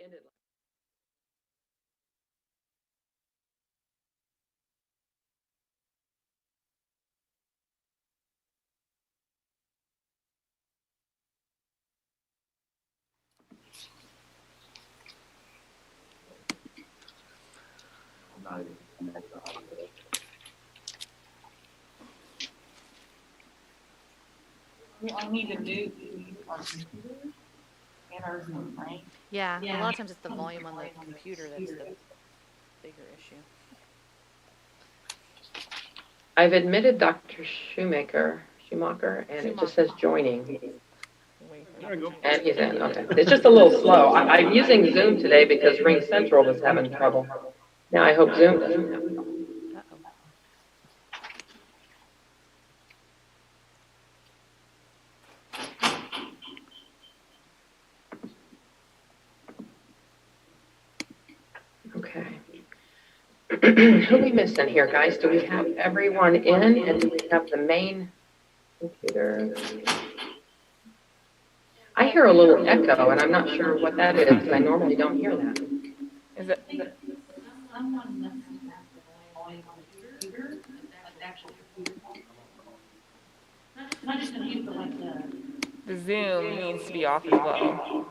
ended. We all need to mute our computer and our Zoom, right? Yeah, a lot of times it's the volume on the computer that's the bigger issue. I've admitted Dr. Schumacher, and it just says joining. And he's in, okay. It's just a little slow. I'm using Zoom today because Ring Central was having trouble. Now I hope Zoom doesn't have trouble. Uh-oh. Okay. Who we missing here, guys? Do we have everyone in, and do we have the main computer? I hear a little echo, and I'm not sure what that is, because I normally don't hear that. Is it? Someone must have the volume on the computer, like the actual computer. Not just the mute, but like The Zoom needs to be off as well.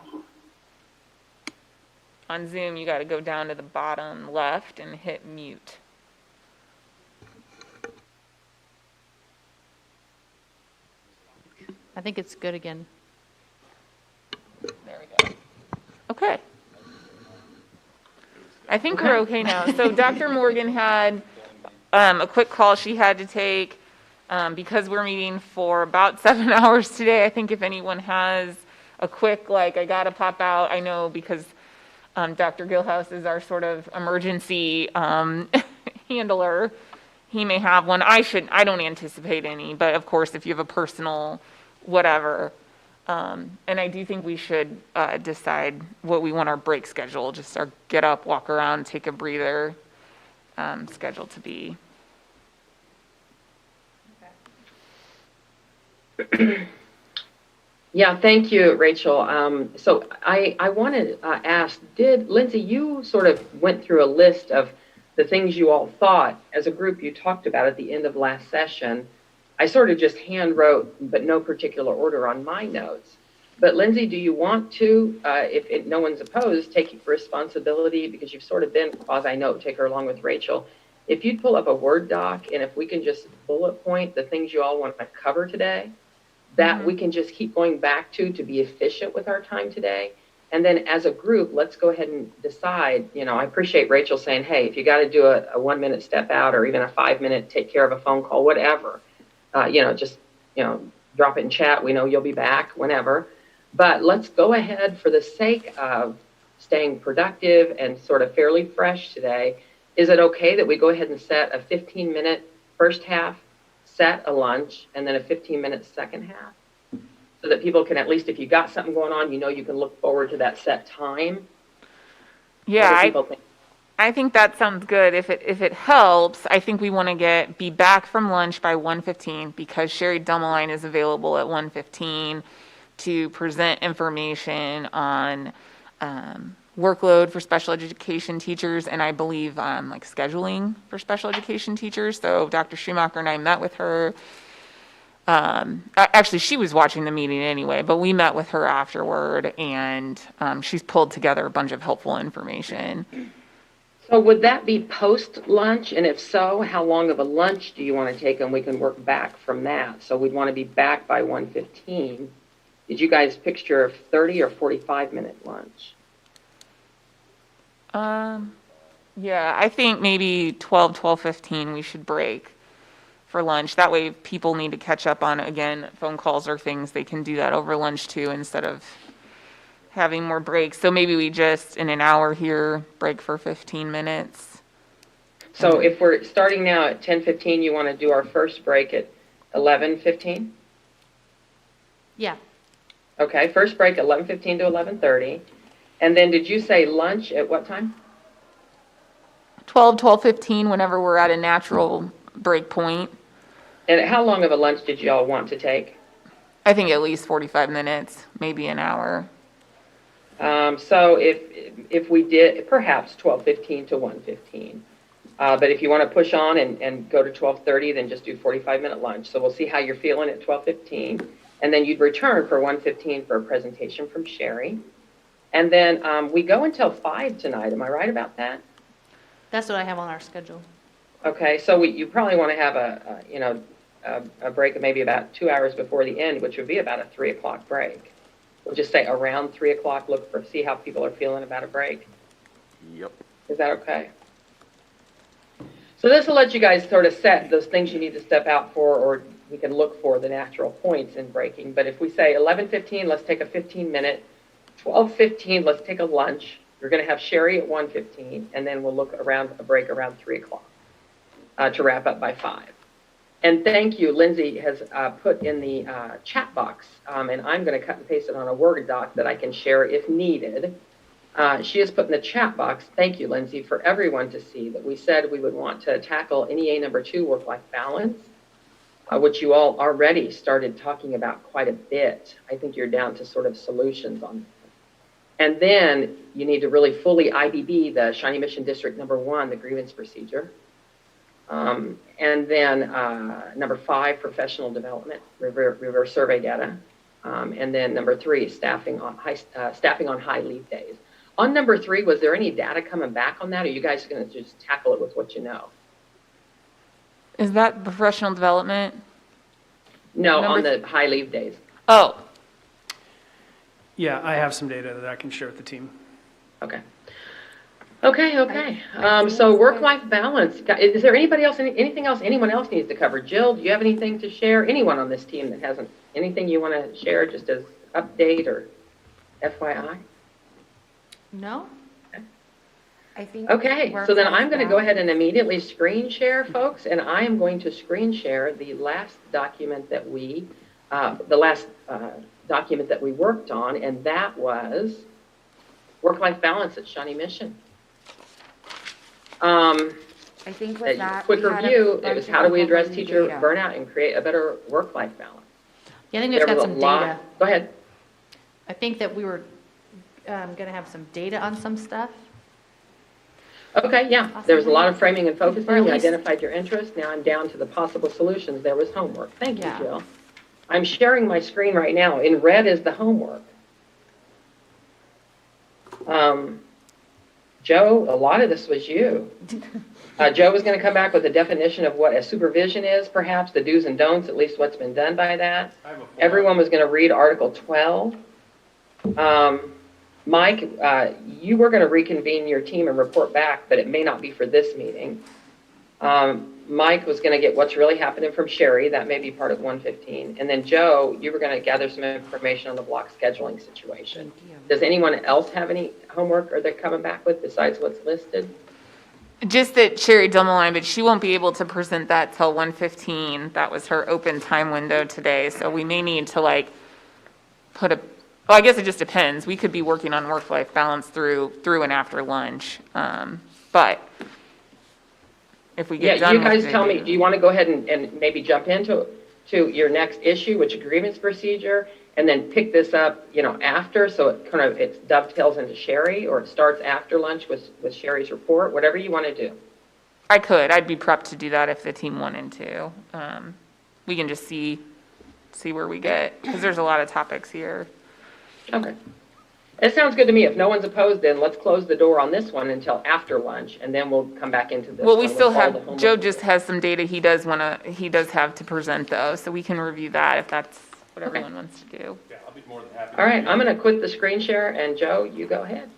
On Zoom, you got to go down to the bottom left and hit mute. I think it's good again. There we go. Okay. I think we're okay now. So Dr. Morgan had a quick call she had to take because we're meeting for about 7 hours today. I think if anyone has a quick, like, I got to pop out, I know because Dr. Gilhouse is our sort of emergency handler. He may have one. I don't anticipate any, but of course, if you have a personal whatever. And I do think we should decide what we want our break schedule, just our get up, walk around, take a breather schedule to be. Okay. Yeah, thank you, Rachel. So I want to ask, Lindsay, you sort of went through a list of the things you all thought as a group you talked about at the end of last session. I sort of just hand wrote, but no particular order on my notes. But Lindsay, do you want to, if no one's opposed, take responsibility, because you've sort of been quasi-note taker along with Rachel. If you'd pull up a Word doc, and if we can just bullet point the things you all want to cover today, that we can just keep going back to be efficient with our time today. And then as a group, let's go ahead and decide, I appreciate Rachel saying, hey, if you got to do a 1 minute step out or even a 5 minute take care of a phone call, whatever, just drop it in chat. We know you'll be back whenever. But let's go ahead, for the sake of staying productive and sort of fairly fresh today. Is it okay that we go ahead and set a 15-minute first half, set a lunch, and then a 15-minute second half, so that people can, at least if you got something going on, you can look forward to that set time? Yeah, I think that sounds good. If it helps, I think we want to be back from lunch by 1:15, because Sherry Dummeline is available at 1:15 to present information on workload for special education teachers, and I believe like scheduling for special education teachers. So Dr. Schumacher and I met with her. Actually, she was watching the meeting anyway, but we met with her afterward, and she's pulled together a bunch of helpful information. So would that be post-lunch? And if so, how long of a lunch do you want to take? And we can work back from that. So we'd want to be back by 1:15. Did you guys picture a 30 or 45-minute lunch? Yeah, I think maybe 12:15 we should break for lunch. That way if people need to catch up on, again, phone calls or things, they can do that over lunch too, instead of having more breaks. So maybe we just, in an hour here, break for 15 minutes. So if we're starting now at 10:15, you want to do our first break at 11:15? Yeah. Okay, first break 11:15 to 11:30. And then did you say lunch at what time? 12:15, whenever we're at a natural break point. And how long of a lunch did you all want to take? I think at least 45 minutes, maybe an hour. So if we did, perhaps 12:15 to 1:15. But if you want to push on and go to 12:30, then just do 45-minute lunch. So we'll see how you're feeling at 12:15. And then you'd return for 1:15 for a presentation from Sherry. And then we go until 5 tonight. Am I right about that? That's what I have on our schedule. Okay, so you probably want to have a break of maybe about 2 hours before the end, which would be about a 3 o'clock break. We'll just say around 3 o'clock, see how people are feeling about a break. Yep. Is that okay? So this will let you guys sort of set those things you need to step out for, or we can look for the natural points in breaking. But if we say 11:15, let's take a 15-minute. 12:15, let's take a lunch. We're going to have Sherry at 1:15, and then we'll look around a break around 3 o'clock to wrap up by 5. And thank you, Lindsay has put in the chat box, and I'm going to cut and paste it on a Word doc that I can share if needed. She has put in the chat box, thank you, Lindsay, for everyone to see that we said we would want to tackle NEA number 2, work-life balance, which you all already started talking about quite a bit. I think you're down to sort of solutions on that. And then you need to really fully IBB the Shawnee Mission District number 1, the grievance procedure. And then number 5, professional development, reverse survey data. And then number 3, staffing on high leave days. On number 3, was there any data coming back on that, or are you guys going to just tackle it with what you know? Is that professional development? No, on the high leave days. Oh, Yeah, I have some data that I can share with the team. Okay. So work-life balance. Is there anybody else, anything else anyone else needs to cover? Jill, do you have anything to share? Anyone on this team that hasn't, anything you want to share just as update or FYI? No? I think. Okay, so then I'm going to go ahead and immediately screen share, folks, and I am going to screen share the last document that we, document that we worked on, and that was work-life balance at Shawnee Mission. I think with that. Quick we had a review, it bunch was of how do we address overview teacher data. burnout and create a better work-life balance? Yeah, I think we've got some data. Go ahead. I think that we were going to have some data on some stuff. Okay, yeah, there was a lot of framing and focusing. Or at You least- identified your interest. Now I'm down to the possible solutions. There was homework. Thank you, Yeah. Jill. I'm sharing my screen right now. In red is the homework. Joe, a lot of this was you. Joe was going to come back with a definition of what a supervision is, perhaps the do's and don'ts, at least what's been done by that. Everyone was going to read Article 12. Mike, you were going to reconvene your team and report back, but it may not be for this meeting. Mike was going to get what's really happening from Sherry. That may be part of 115. And then Joe, you were going to gather some information on the block scheduling situation. Does anyone else have any homework or they're coming back with besides what's listed? just that Sherry Dumoulin, but she won't be able to present that till 1:15. That was her open time window today, so we may need to like well, I guess it just depends. We could be working on work-life balance through and after lunch. But if we get done you guys with tell me, do you want to go ahead and maybe jump into your next issue, which is grievance procedure, and then pick this up, after, so it dovetails into Sherry, or it starts after lunch with Sherry's report, whatever you want to do. I'd be prepped to do that if the team wanted to. We can just see where we get, because there's a lot of topics here. Okay. It sounds good to me. If no one's opposed, then let's close the door on this one until after lunch, and then we'll come back into this. Well, we one still with all the have, homework. Joe just has some data he does have to present though, so we can review that if that's what everyone wants to do. Yeah, I'll be more than happy. All right, I'm going to quit the screen share, and Joe, you go ahead.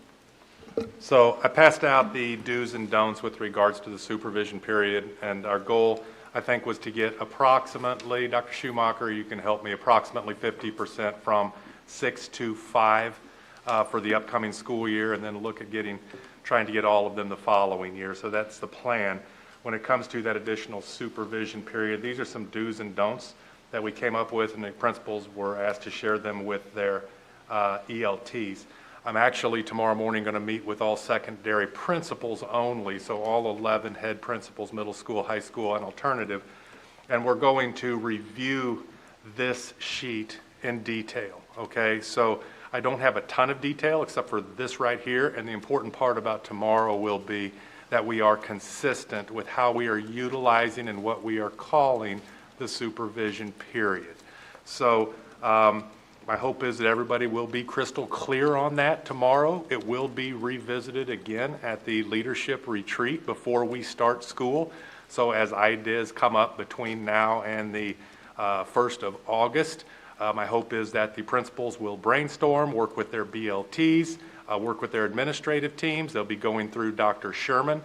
So I passed out the do's and don'ts with regards to the supervision period, and our goal, I think, was to get approximately, Dr. Schumacher, you can help me, approximately 50% from 6 to 5 for the upcoming school year, and then look at trying to get all of them the following year. So that's the plan. When it comes to that additional supervision period, these are some do's and don'ts that we came up with, and the principals were asked to share them with their ELTs. I'm actually tomorrow morning going to meet with all secondary principals only, so all 11 head principals, middle school, high school, and alternative, and we're going to review this sheet in detail, okay? So I don't have a ton of detail except for this right here, and the important part about tomorrow will be that we are consistent with how we are utilizing and what we are calling the supervision period. So my hope is that everybody will be crystal clear on that tomorrow. It will be revisited again at the leadership retreat before we start school. So as ideas come up between now and the 1st of August, my hope is that the principals will brainstorm, work with their BLTs, work with their administrative teams. They'll be going through Dr. Sherman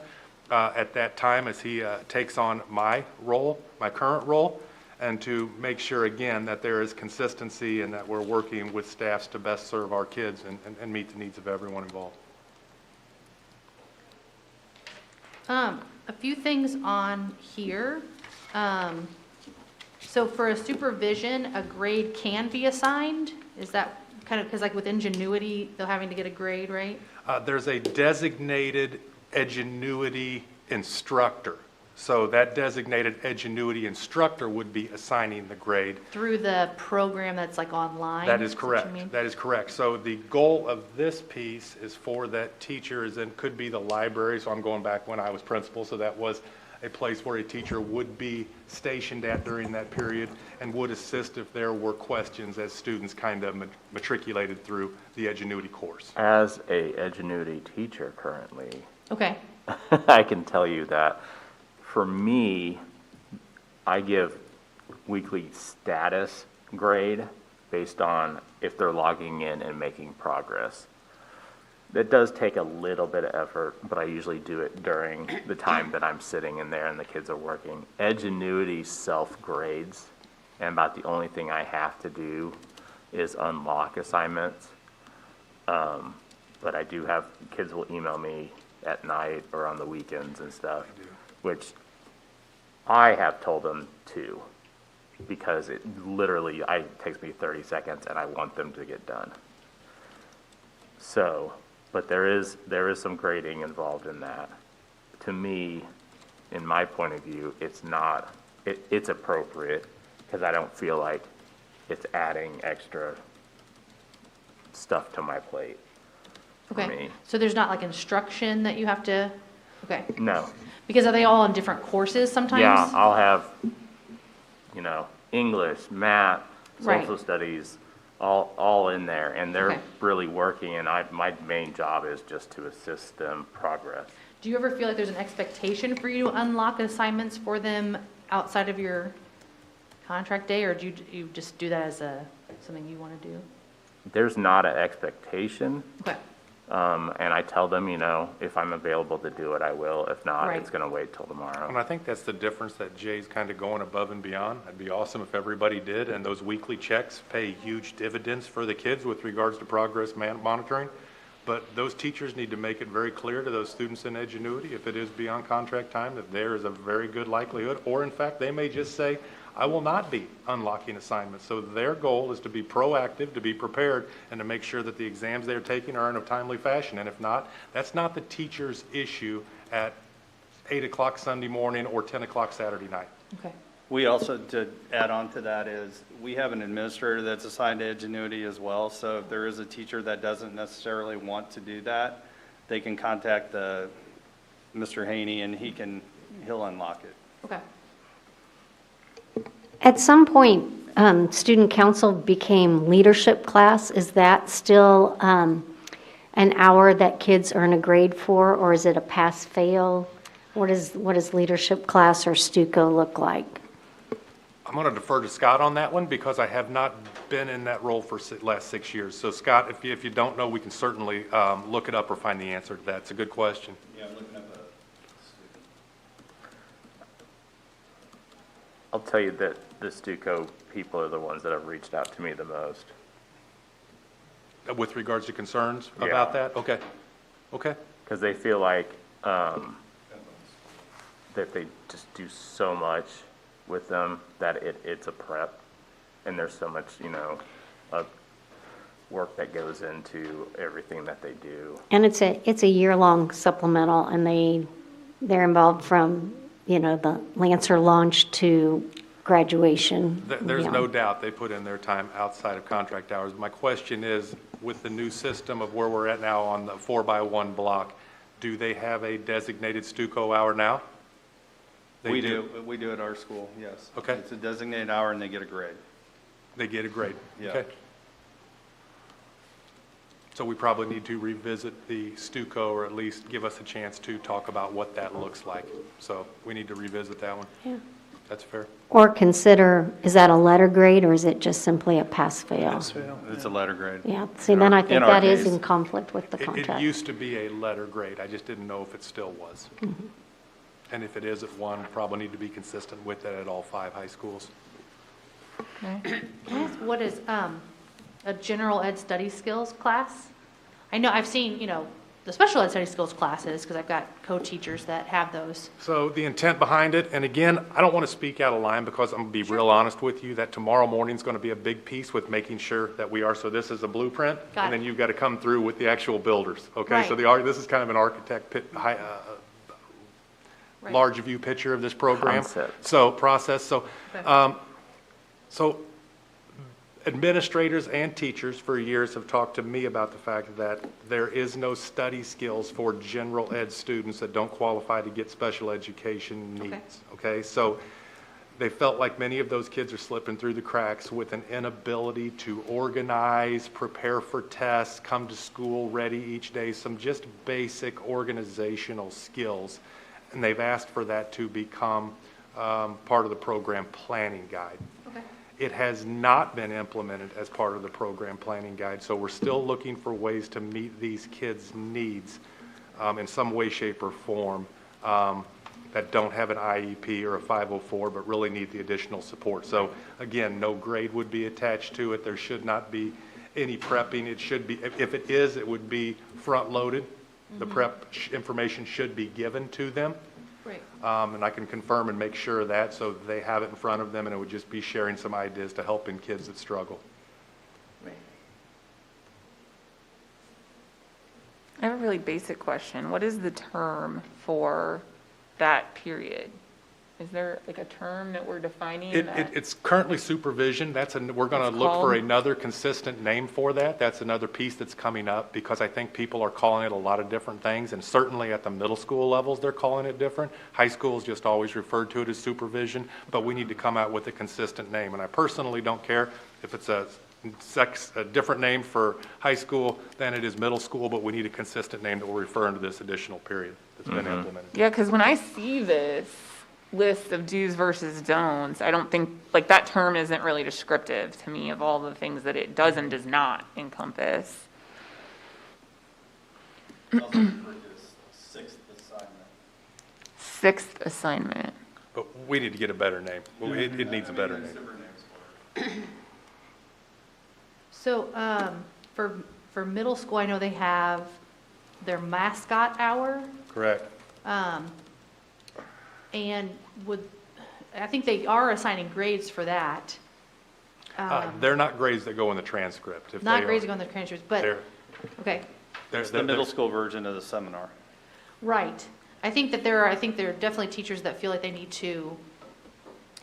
at that time as he takes on my role, my current role, and to make sure again that there is consistency and that we're working with staffs to best serve our kids and meet the needs of everyone involved. A few things on here. So for a supervision, a grade can be assigned? Is that kind of, because like with ingenuity, they're having to get a grade, right? There's a designated Edgenuity instructor. So that designated Edgenuity instructor would be assigning the grade. Through the program that's like online? That is what correct. you mean? That is correct. So the goal of this piece is for that teachers, and could be the library. So I'm going back when I was principal. So that was a place where a teacher would be stationed at during that period and would assist if there were questions as students kind of matriculated through the Edgenuity course. As a Edgenuity teacher currently, Okay, I can tell you that for me, I give weekly status grade based on if they're logging in and making progress. It does take a little bit of effort, but I usually do it during the time that I'm sitting in there and the kids are working. Edgenuity self-grades, and about the only thing I have to do is unlock assignments. But I do have, kids will email me at night or on the weekends and stuff, which I have told them to, because it literally takes me 30 seconds and I want them to get done. So, but there is some grading involved in that. To me, in my point of view, it's not, it's appropriate, because I don't feel like it's adding extra stuff to my plate for okay. me. So there's not like instruction that you have to, okay. No. Because are they all in different courses sometimes? Yeah, I'll have, English, math, Right. social studies, all in there, and they're Okay. really working, and my main job is just to assist them progress. Do you ever feel like there's an expectation for you to unlock assignments for them outside of your contract day, or do you just do that as something you want to do? There's not an expectation, Okay, and I tell them, if I'm available to do it, I will. If not, Right. it's gonna wait till And tomorrow. I think that's the difference that Jay's kind of going above and beyond. It'd be awesome if everybody did, and those weekly checks pay huge dividends for the kids with regards to progress monitoring. But those teachers need to make it very clear to those students in Edgenuity, if it is beyond contract time, that there is a very good likelihood, or in fact, they may just say, I will not be unlocking assignments. So their goal is to be proactive, to be prepared, and to make sure that the exams they're taking are in a timely fashion. And if not, that's not the teacher's issue at 8 o'clock Sunday morning or 10 o'clock Saturday night. okay. We also, to add on to that, is we have an administrator that's assigned to Edgenuity as well. So if there is a teacher that doesn't necessarily want to do that, they can contact Mr. Haney and he'll unlock it. Okay. At some point, student council became leadership class. Is that still an hour that kids earn a grade for, or is it a pass-fail? What does leadership class or Stuco look like? I'm going to defer to Scott on that one because I have not been in that role for the last 6 years. So Scott, if you don't know, we can certainly look it up or find the answer to that. It's a good question. Yeah, I'm looking up I'll tell you that the Stuco people are the ones that have reached out to me the most. With regards to concerns Yeah. about that? Okay. Okay. Because they feel like that they just do so much with them that it's a prep, and there's so much, of work that goes into everything that they do. And it's a year-long supplemental, and they're involved from, the Lancer launch to graduation. There's beyond. no doubt they put in their time outside of contract hours. My question is, with the new system of where we're at now on the 4x1 block, do they have a designated Stuco hour now? They We do at our school, yes. Okay. It's a designated hour and they get a grade. They get a grade? Yeah. Okay. So we probably need to revisit the Stuco, or at least give us a chance to talk about what that looks like. So we need to revisit that one. Yeah. That's fair. Or consider, is that a letter grade or is it just simply a pass-fail? Pass-fail. It's a letter grade. Yeah, see, then I think in our that is case. in conflict with the It contract. used to be a letter grade. I just didn't know if it still was. Mm-hmm. And if it is at one, probably need to be consistent with that at all 5 high schools. Okay. Can I ask, what is a general ed study skills class? I know I've seen, the special ed study skills classes, because I've got co-teachers that have those. So the intent behind it, and again, I don't want to speak out of line because I'm going to be real honest with you, that tomorrow morning is going to be a big piece with making sure that we are, so this is a blueprint. Got And then it. you've got to come through with the actual builders, okay? So Right. this is kind of an architect Right. large view picture of this program. Concept. So process, so, Okay. so administrators and teachers for years have talked to me about the fact that there is no study skills for general ed students that don't qualify to get special education needs, okay? So they felt like many of those kids are slipping through the cracks with an inability to organize, prepare for tests, come to school ready each day, some just basic organizational skills. And they've asked for that to become part of the program planning guide. Okay. It has not been implemented as part of the program planning guide, so we're still looking for ways to meet these kids' needs in some way, shape, or form that don't have an IEP or a 504, but really need the additional support. So again, no grade would be attached to it. There should not be any prepping. It should be, if it is, it would be front-loaded. The prep information should be given to them. Great. And I can confirm and make sure of that, so they have it in front of them, and it would just be sharing some ideas to helping kids that struggle. Right. I have a really basic question. What is the term for that period? Is there like a term that we're defining? It's currently supervision. We're going to It's look for called? another consistent name for that. That's another piece that's coming up, because I think people are calling it a lot of different things, and certainly at the middle school levels, they're calling it different. High schools just always referred to it as supervision, but we need to come out with a consistent name. And I personally don't care if it's a different name for high school than it is middle school, but we need a consistent name that will refer to this additional period that's been implemented. Yeah, because when I see this list of do's versus don'ts, I don't think, like, that term isn't really descriptive to me of all the things that it does and does not encompass. Sixth assignment. But we need to get a better name. It needs a better name. So, for middle school, I know they have their mascot hour. Correct. And I think they are assigning grades for that. They're not grades that go in the transcript. If Not they grades are, that go in the transcripts, but, they're- okay, It's the middle school version of the seminar. right. I think there are definitely teachers that feel like they need to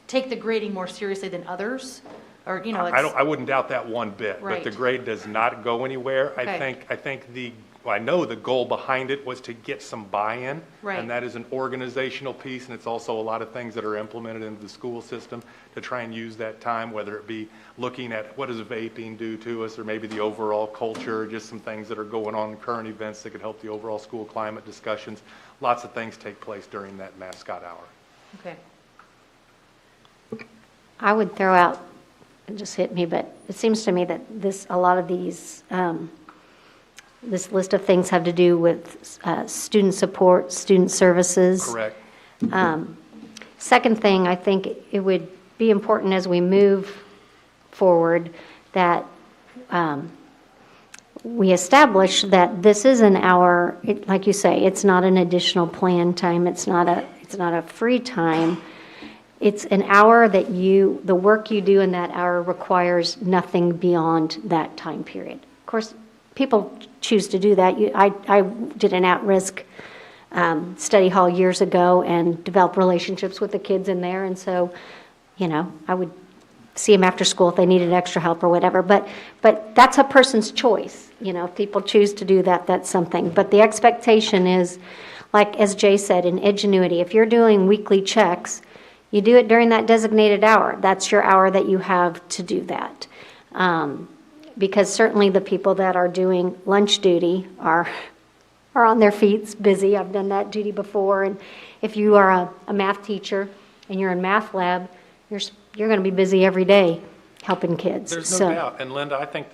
take the grading more seriously than others, or, I wouldn't doubt that one bit, but the Right. grade does not go anywhere. Okay. I know the goal behind it was to get some buy-in. Right. And that is an organizational piece, and it's also a lot of things that are implemented into the school system to try and use that time, whether it be looking at what does vaping do to us, or maybe the overall culture, just some things that are going on in current events that could help the overall school climate discussions. Lots of things take place during that mascot hour. Okay. I would throw out, it just hit me, but it seems to me that a lot of these, this list of things have to do with student support, student services. Correct. Second thing, I think it would be important as we move forward that we establish that this is an hour, like you say, it's not an additional plan time, it's not a free time. It's an hour that the work you do in that hour requires nothing beyond that time period. Of course, people choose to do that. I did an at-risk study hall years ago and developed relationships with the kids in there, and so I would see them after school if they needed extra help or whatever. But that's a person's choice. If people choose to do that, that's something. But the expectation is, like as Jay said, in Edgenuity, if you're doing weekly checks, you do it during that designated hour. That's your hour that you have to do that. Because certainly the people that are doing lunch duty are on their feet, busy. I've done that duty before. And if you are a math teacher and you're in math lab, you're going to be busy every day helping kids. There's no doubt. And Linda, I think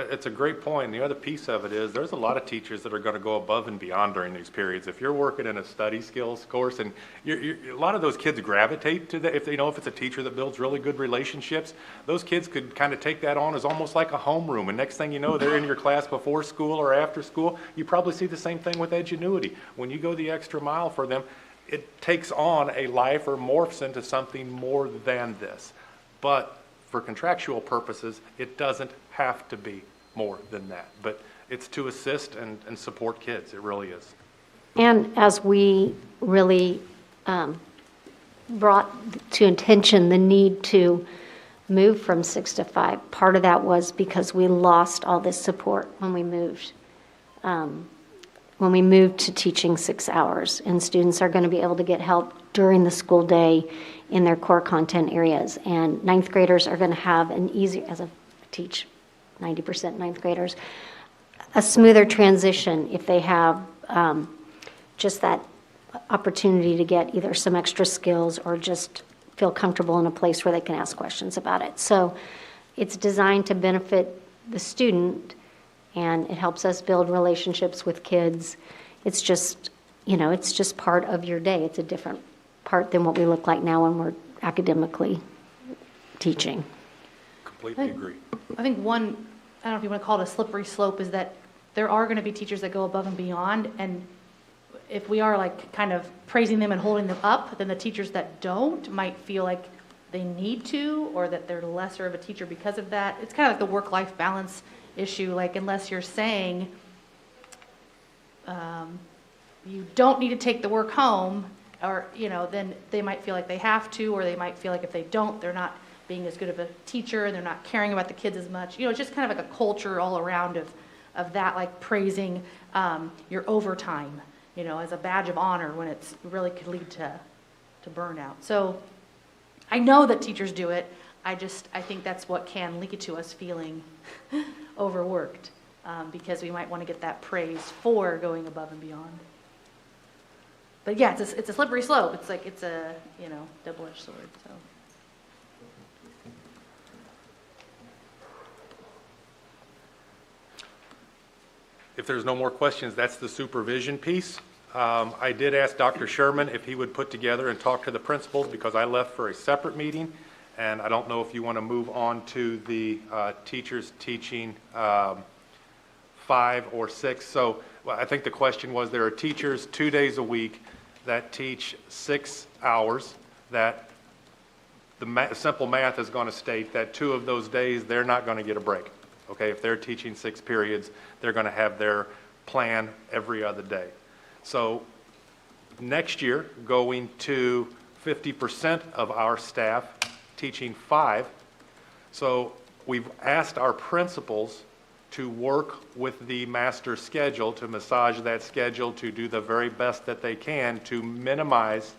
it's a great point. And the other piece of it is there's a lot of teachers that are going to go above and beyond during these periods. If you're working in a study skills course, and a lot of those kids gravitate to that, if it's a teacher that builds really good relationships, those kids could kind of take that on as almost like a homeroom. And next thing you know, they're in your class before school or after school. You probably see the same thing with Edgenuity. When you go the extra mile for them, it takes on a life or morphs into something more than this. But for contractual purposes, it doesn't have to be more than that. But it's to assist and support kids. It really is. And as we really brought to attention the need to move from 6 to 5, part of that was because we lost all this support when we moved. When we moved to teaching 6 hours, and students are going to be able to get help during the school day in their core content areas. And 9th graders are going to have an easier, as I teach 90% 9th graders, a smoother transition if they have just that opportunity to get either some extra skills or just feel comfortable in a place where they can ask questions about it. So it's designed to benefit the student, and it helps us build relationships with kids. It's just, it's just part of your day. It's a different part than what we look like now when we're academically teaching. Completely agree. I think one, I don't know if you want to call it a slippery slope, is that there are going to be teachers that go above and beyond, and if we are like kind of praising them and holding them up, then the teachers that don't might feel like they need to, or that they're lesser of a teacher because of that. It's kind of like the work-life balance issue, like unless you're saying you don't need to take the work home, or then they might feel like they have to, or they might feel like if they don't, they're not being as good of a teacher and they're not caring about the kids as much. It's just kind of like a culture all around of that, like praising your overtime, as a badge of honor, when it's really could lead to burnout. So I know that teachers do it. I think that's what can lead to us feeling overworked, because we might want to get that praise for going above and beyond. But yeah, it's a slippery slope. It's like, it's a, double-edged sword, so. If there's no more questions, that's the supervision piece. I did ask Dr. Sherman if he would put together and talk to the principals, because I left for a separate meeting, and I don't know if you want to move on to the teachers teaching 5 or 6. So I think the question was, there are teachers 2 days a week that teach 6 hours, that the simple math is going to state that 2 of those days they're not going to get a break. Okay, if they're teaching 6 periods, they're going to have their plan every other day. So next year, going to 50% of our staff teaching 5. So we've asked our principals to work with the master schedule, to massage that schedule, to do the very best that they can to minimize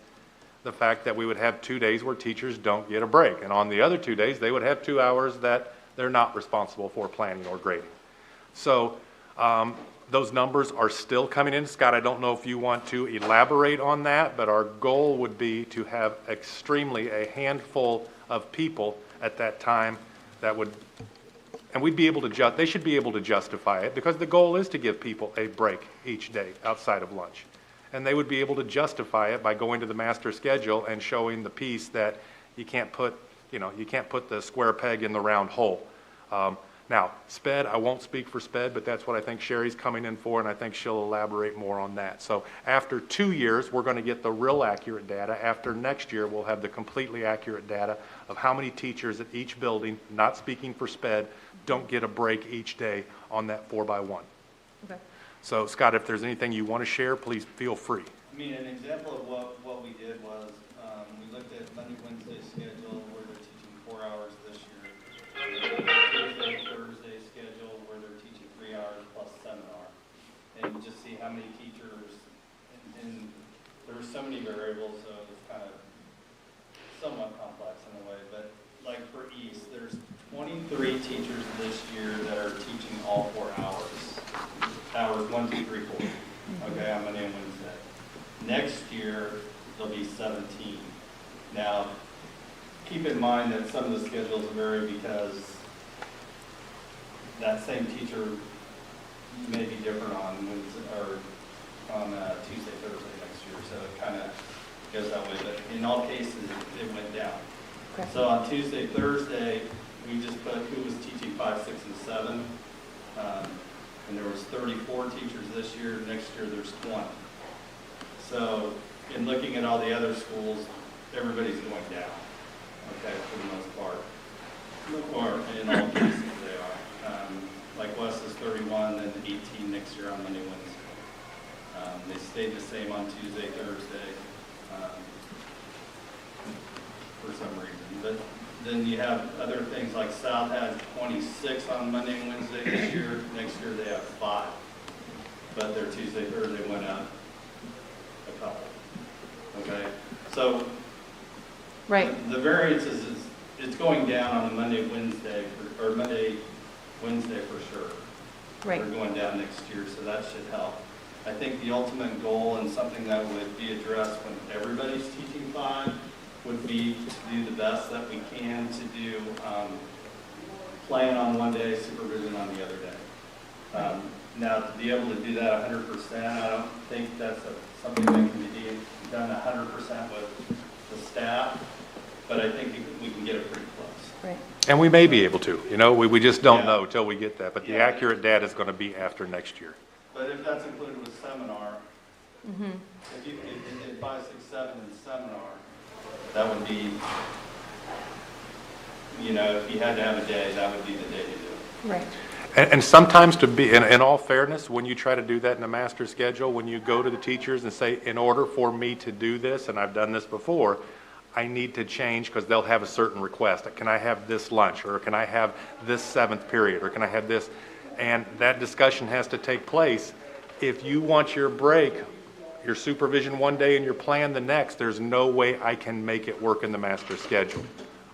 the fact that we would have 2 days where teachers don't get a break. And on the other 2 days, they would have 2 hours that they're not responsible for planning or grading. So those numbers are still coming in. Scott, I don't know if you want to elaborate on that, but our goal would be to have a handful of people at that time that would, and we'd be able to they should be able to justify it, because the goal is to give people a break each day outside of lunch. And they would be able to justify it by going to the master schedule and showing the piece that you can't put the square peg in the round hole. Now, SPED, I won't speak for SPED, but that's what I think Sherry's coming in for, and I think she'll elaborate more on that. So after 2 years, we're going to get the real accurate data. After next year, we'll have the completely accurate data of how many teachers at each building, not speaking for SPED, don't get a break each day on that 4x1. Okay. So Scott, if there's anything you want to share, please feel free. I mean, an example of what we did was we looked at Monday, Wednesday schedule where the 4 hours this year. Tuesday, Thursday schedule where they're teaching 3 hours plus seminar. And just see how many teachers, and there were so many variables, so it's kind of somewhat complex in a way, but like for East, there's 23 teachers this year that are teaching all 4 hours. Hours 1, 2, 3, 4. Okay, on Monday and Wednesday. Next year, there'll be 17. Now, keep in mind that some of the schedules vary because that same teacher may be different on Wednesday or on Tuesday, Thursday next year, so it kind of goes that way. But in all cases, it went down. Okay. So on Tuesday, Thursday, we just put who was teaching 5, 6, and 7. And there was 34 teachers this year. Next year, there's 20. So in looking at all the other schools, everybody's going down, okay, for the most part. Or in all cases, they are. Like West is 31, then 18 next year on Monday, Wednesday. They stayed the same on Tuesday, Thursday, for some reason. But then you have other things like South had 26 on Monday and Wednesday this year. Next year they have 5. But their Tuesday, Thursday went up a couple. Okay? So Right. the variance is it's going down on the Monday, Wednesday, or Monday, Wednesday for sure. Right. We're going down next year, so that should help. I think the ultimate goal and something that would be addressed when everybody's teaching 5 would be to do the best that we can to do plan on one day, supervision on the other day. Now, to be able to do that 100%, I don't think that's something that can be done 100% with the staff, but I think we can get it pretty close. Right. And we may be able to, you know, we just don't Yeah. know till we get that, but the Yeah. accurate data is going to be after next year. But if that's included with seminar, if you did 5, 6, 7 in seminar, that would be, you know, if you had to have a day, that would be the day to do it. Right. And sometimes to be, in all fairness, when you try to do that in a master schedule, when you go to the teachers and say, in order for me to do this, and I've done this before, I need to change because they'll have a certain request. Can I have this lunch? Or can I have this 7th period? Or can I have this? And that discussion has to take place. If you want your break, your supervision one day and your plan the next, there's no way I can make it work in the master schedule.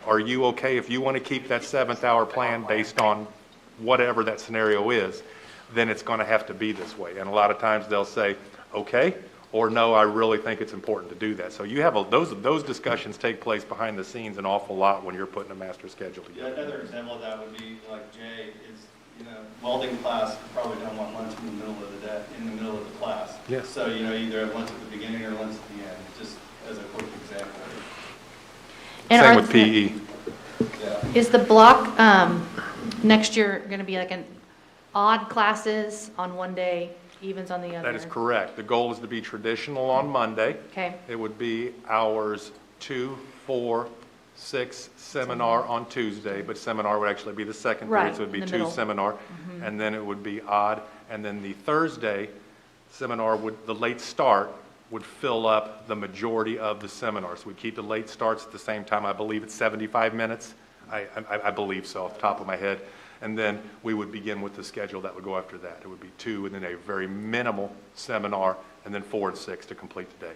Are you okay if you want to keep that 7th hour plan based on whatever that scenario is, then it's going to have to be this way. And a lot of times they'll say, okay, or no, I really think it's important to do that. So you have those discussions take place behind the scenes an awful lot when you're putting a master schedule Yeah, together. another example of that would be like Jay is, you know, welding class probably don't want lunch in the middle of the day, in the middle of the class. Yes. So, you know, either have lunch at the beginning or lunch at the end, just as a quick example. And Same are with PE. Yeah. Is the block next year going to be like an odd classes on one day, evens on the other? That is correct. The goal is to be traditional on Monday. Okay. It would be hours 2, 4, 6 seminar on Tuesday, but seminar would actually be the second period, Right, so it would be in the 2 middle. seminar. And then it would be odd. And then the Thursday seminar the late start would fill up the majority of the seminar. So we keep the late starts at the same time. I believe it's 75 minutes. I believe so, off the top of my head. And then we would begin with the schedule that would go after that. It would be 2 and then a very minimal seminar, and then 4 and 6 to complete the day.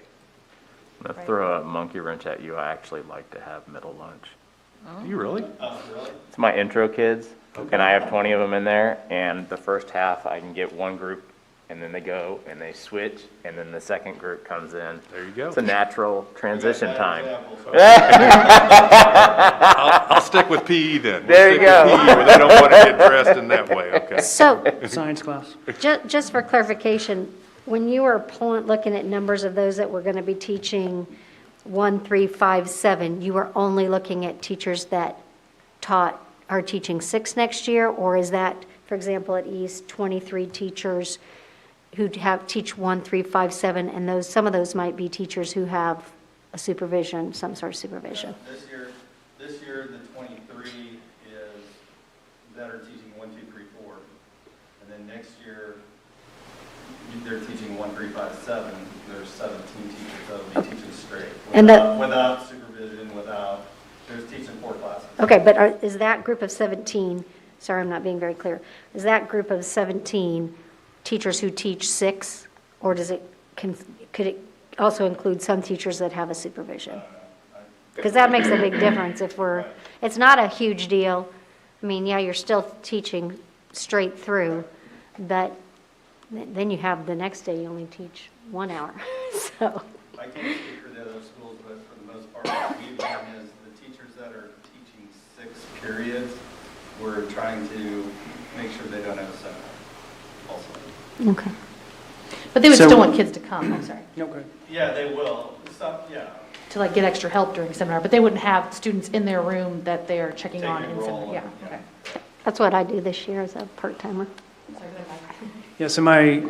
I'm going to throw a monkey wrench at you. I actually like to have middle lunch. Do you really? Oh, really? It's my intro kids, and I have 20 of them in there, and the first half I can get one group, and then they go, and they switch, and then the second group comes in. There you go. It's a natural transition Bad time. example. I'll stick with PE then. There you go. We'll stick with PE where they don't want to get dressed in that way, okay? So Science class. just for clarification, when you were looking at numbers of those that were going to be teaching 1, 3, 5, 7, you were only looking at teachers that are teaching 6 next year? Or is that, for example, at East, 23 teachers who teach 1, 3, 5, 7, and some of those might be teachers who have a supervision, some sort of supervision? This year, the 23 is that are teaching 1, 2, 3, 4. And then next year, they're teaching 1, 3, 5, 7. There's 17 teachers that will be teaching straight. And Without supervision, they're teaching 4 classes. Okay, but is that group of 17, sorry, I'm not being very clear, is that group of 17 teachers who teach 6, or does it, could it also include some teachers that have a supervision? Because that makes a big difference if it's not a huge deal. I mean, yeah, you're still teaching straight through, but then you have the next day, you only teach 1 hour, so. I can't speak for the other schools, but for the most part, what we've done is the teachers that are teaching 6 periods, we're trying to make sure they don't have a seminar also. Okay. But they would So- still want kids to come, I'm sorry, Okay. Yeah, they will. Yeah. to like get extra help during seminar, but they wouldn't have students in their room that they're checking Take on a in roll seminar, yeah, and- okay. That's what I do this year as a part-timer. Sorry, go ahead, Mike. Yeah, so my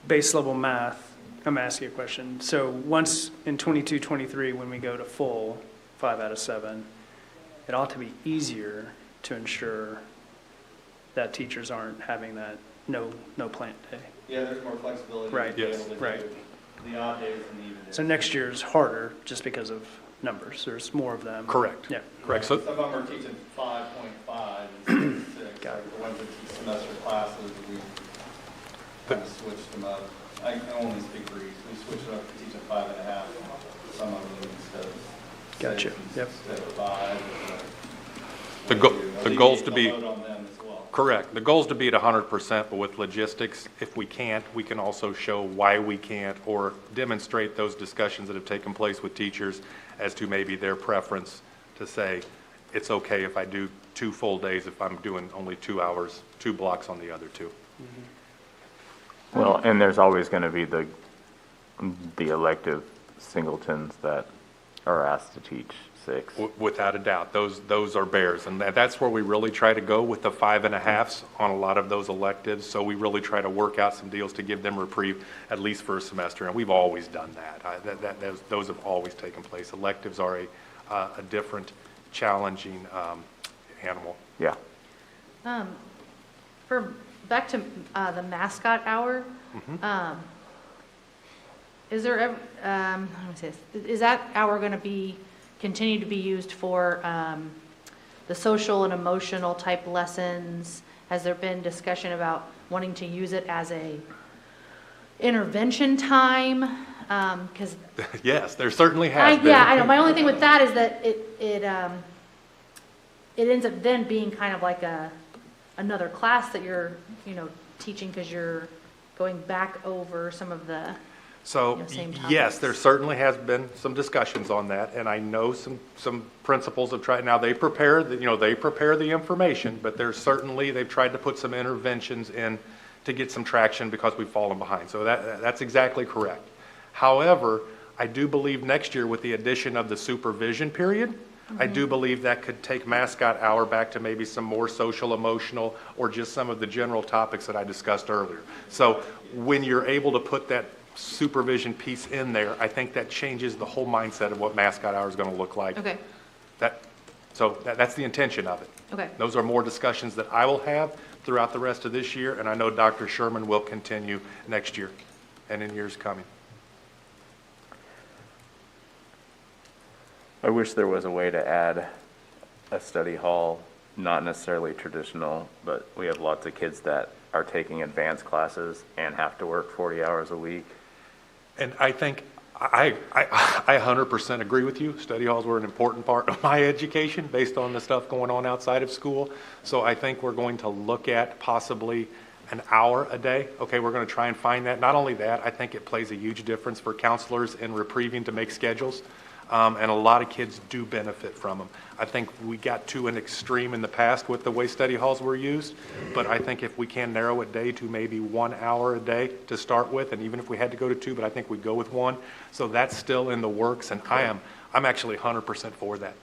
base level math, I'm asking a question. So once in 22, 23, when we go to full 5 out of 7, it ought to be easier to ensure that teachers aren't having that no plant day. Yeah, there's more flexibility. Right, to be yes, able to right. do the odd days and the even days. So next year's harder just because of numbers. There's more of them. Correct. Yeah. Correct. So, Some of them are teaching 5.5 instead of 6. Got it. Like the ones that teach semester classes, we kind of switched them up. I can only speak for each. We switched it up to teaching 5.5. Some of them instead of 6. Gotcha. Yep. Instead of 5. the goal's to be, Load on them as well. correct, the goal's to be at 100%, but with logistics, if we can't, we can also show why we can't, or demonstrate those discussions that have taken place with teachers as to maybe their preference to say, it's okay if I do 2 full days if I'm doing only 2 hours, 2 blocks on the other 2. Well, and there's always going to be the elective singletons that are asked to teach 6. Without a doubt, those are bears, and that's where we really try to go with the 5.5s on a lot of those electives. So we really try to work out some deals to give them reprieve at least for a semester, and we've always done that. Those have always taken place. Electives are a different, challenging animal. Yeah. Back to the mascot hour, is there ever, let me say this, is that hour going to continue to be used for the social and emotional type lessons? Has there been discussion about wanting to use it as a intervention time? Because Yes, there certainly has been. yeah, I know. My only thing with that is that it ends up then being kind of like another class that you're, teaching because you're going back over some of the, So, same yes, topics. there certainly has been some discussions on that, and I know some principals have tried, now they prepare, they prepare the information, but they've tried to put some interventions in to get some traction because we've fallen behind. So that's exactly correct. However, I do believe next year with the addition of the supervision period, I do believe that could take mascot hour back to maybe some more social, emotional, or just some of the general topics that I discussed earlier. So when you're able to put that supervision piece in there, I think that changes the whole mindset of what mascot hour is going to look like. okay, So that's the intention of it. okay. Those are more discussions that I will have throughout the rest of this year, and I know Dr. Sherman will continue next year and in years coming. I wish there was a way to add a study hall, not necessarily traditional, but we have lots of kids that are taking advanced classes and have to work 40 hours a week. And I think, I 100% agree with you. Study halls were an important part of my education based on the stuff going on outside of school. So I think we're going to look at possibly an hour a day. Okay, we're going to try and find that. Not only that, I think it plays a huge difference for counselors in reprieving to make schedules. And a lot of kids do benefit from them. I think we got to an extreme in the past with the way study halls were used, but I think if we can narrow it down to maybe 1 hour a day to start with, and even if we had to go to 2, but I think we'd go with 1. So that's still in the works, and I'm actually 100% for that.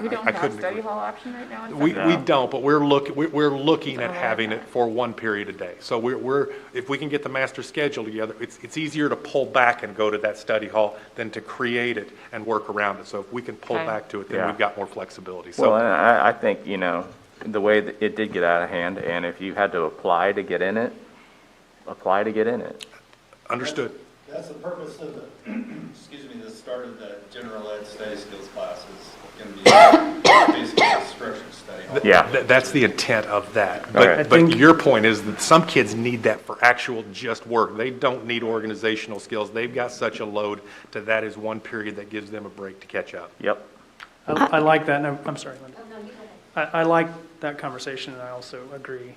We don't I have couldn't study agree. hall option right now? We don't, but we're looking at having it for 1 period a day. So we're if we can get the master schedule together, it's easier to pull back and go to that study hall than to create it and work around it. So if we can pull Okay. back to it, then Yeah. we've got more flexibility. Well, So and I think, the way that it did get out of hand, and if you had to apply to get in it, apply to get in it. understood. That's the purpose of the, excuse me, the start of the general ed study skills class is going to be basically a structured study. Yeah. That's the intent of that. Okay. But your point is that some kids need that for actual just work. They don't need organizational skills. They've got such a load to that is one period that gives them a break to catch up. Yep. I like that, and I'm sorry, Linda. I like that conversation, and I also agree.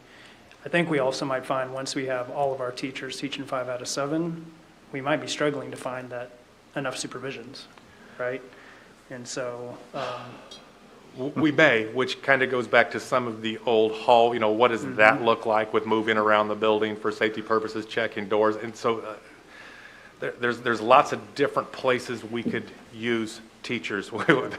I think we also might find, once we have all of our teachers teaching 5 out of 7, we might be struggling to find that enough supervisions, right? And so, We may, which kind of goes back to some of the old hall, what does that look like with moving around the building for safety purposes, checking doors? And so there's lots of different places we could use teachers. We'll fill them.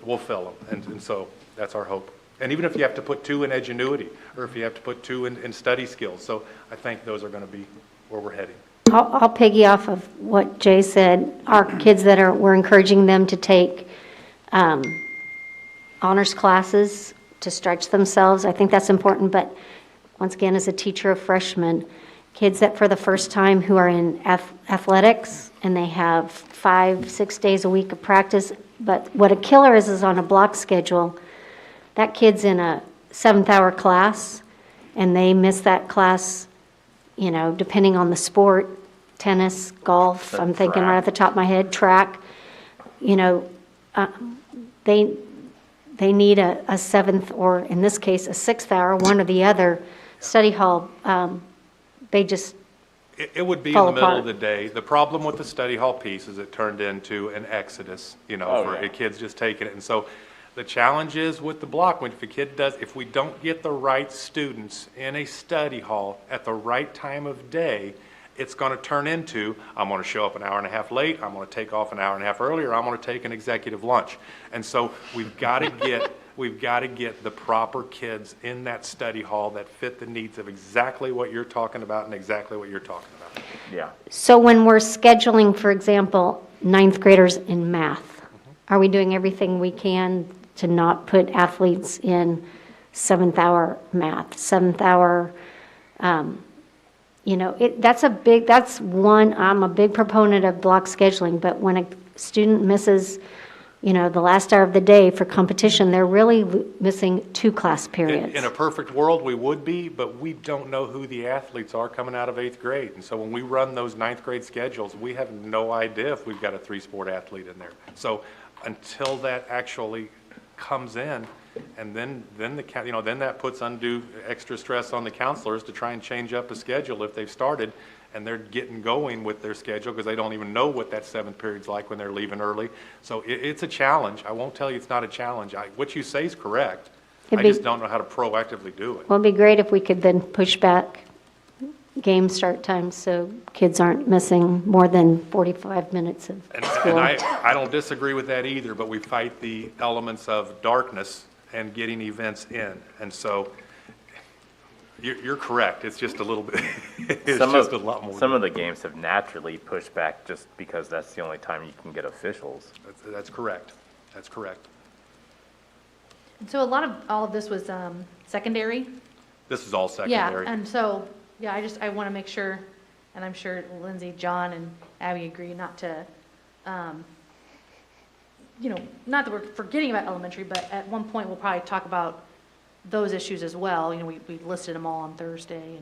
We'll fill them. And so that's our hope. And even if you have to put 2 in edgenuity, or if you have to put 2 in study skills. So I think those are going to be where we're heading. I'll piggy off of what Jay said. Our kids we're encouraging them to take honors classes to stretch themselves. I think that's important, but once again, as a teacher of freshmen, kids that for the first time who are in athletics and they have 5-6 days a week of practice, but what a killer is on a block schedule, that kid's in a 7th-hour class and they miss that class, depending on the sport, tennis, golf, I'm thinking right off the top of my head, track, they need a 7th, or in this case, a 6th hour, one or the other, study hall. They just It would be in fall the middle apart. of the day. The problem with the study hall piece is it turned into an exodus, for kids just taking it. And so the challenge is with the block, if we don't get the right students in a study hall at the right time of day, it's going to turn into, I'm going to show up an hour and a half late, I'm going to take off an hour and a half earlier, I'm going to take an executive lunch. And so we've got to get the proper kids in that study hall that fit the needs of exactly what you're talking about and exactly what you're talking about. Yeah. So when we're scheduling, for example, 9th graders in math, are we doing everything we can to not put athletes in 7th-hour math, 7th-hour, I'm a big proponent of block scheduling, but when a student misses, the last hour of the day for competition, they're really missing 2 class periods. In a perfect world, we would be, but we don't know who the athletes are coming out of 8th grade. And so when we run those 9th grade schedules, we have no idea if we've got a 3-sport athlete in there. So until that actually comes in, and then that puts undue extra stress on the counselors to try and change up a schedule if they've started and they're getting going with their schedule because they don't even know what that 7th period's like when they're leaving early. So it's a challenge. I won't tell you it's not a challenge. What you say is correct. I just don't know how to proactively do it. Well, it'd be great if we could then push back game start times so kids aren't missing more than 45 minutes of school. And I don't disagree with that either, but we fight the elements of darkness and getting events in. And so you're correct. It's just a little bit, a lot more. Some of the games have naturally pushed back just because that's the only time you can get officials. That's correct. That's correct. So all of this was secondary? This is all secondary. Yeah, and so, I want to make sure, and I'm sure Lindsay, John, and Abby agree not to, not that we're forgetting about elementary, but at one point we'll probably talk about those issues as well. We listed them all on Thursday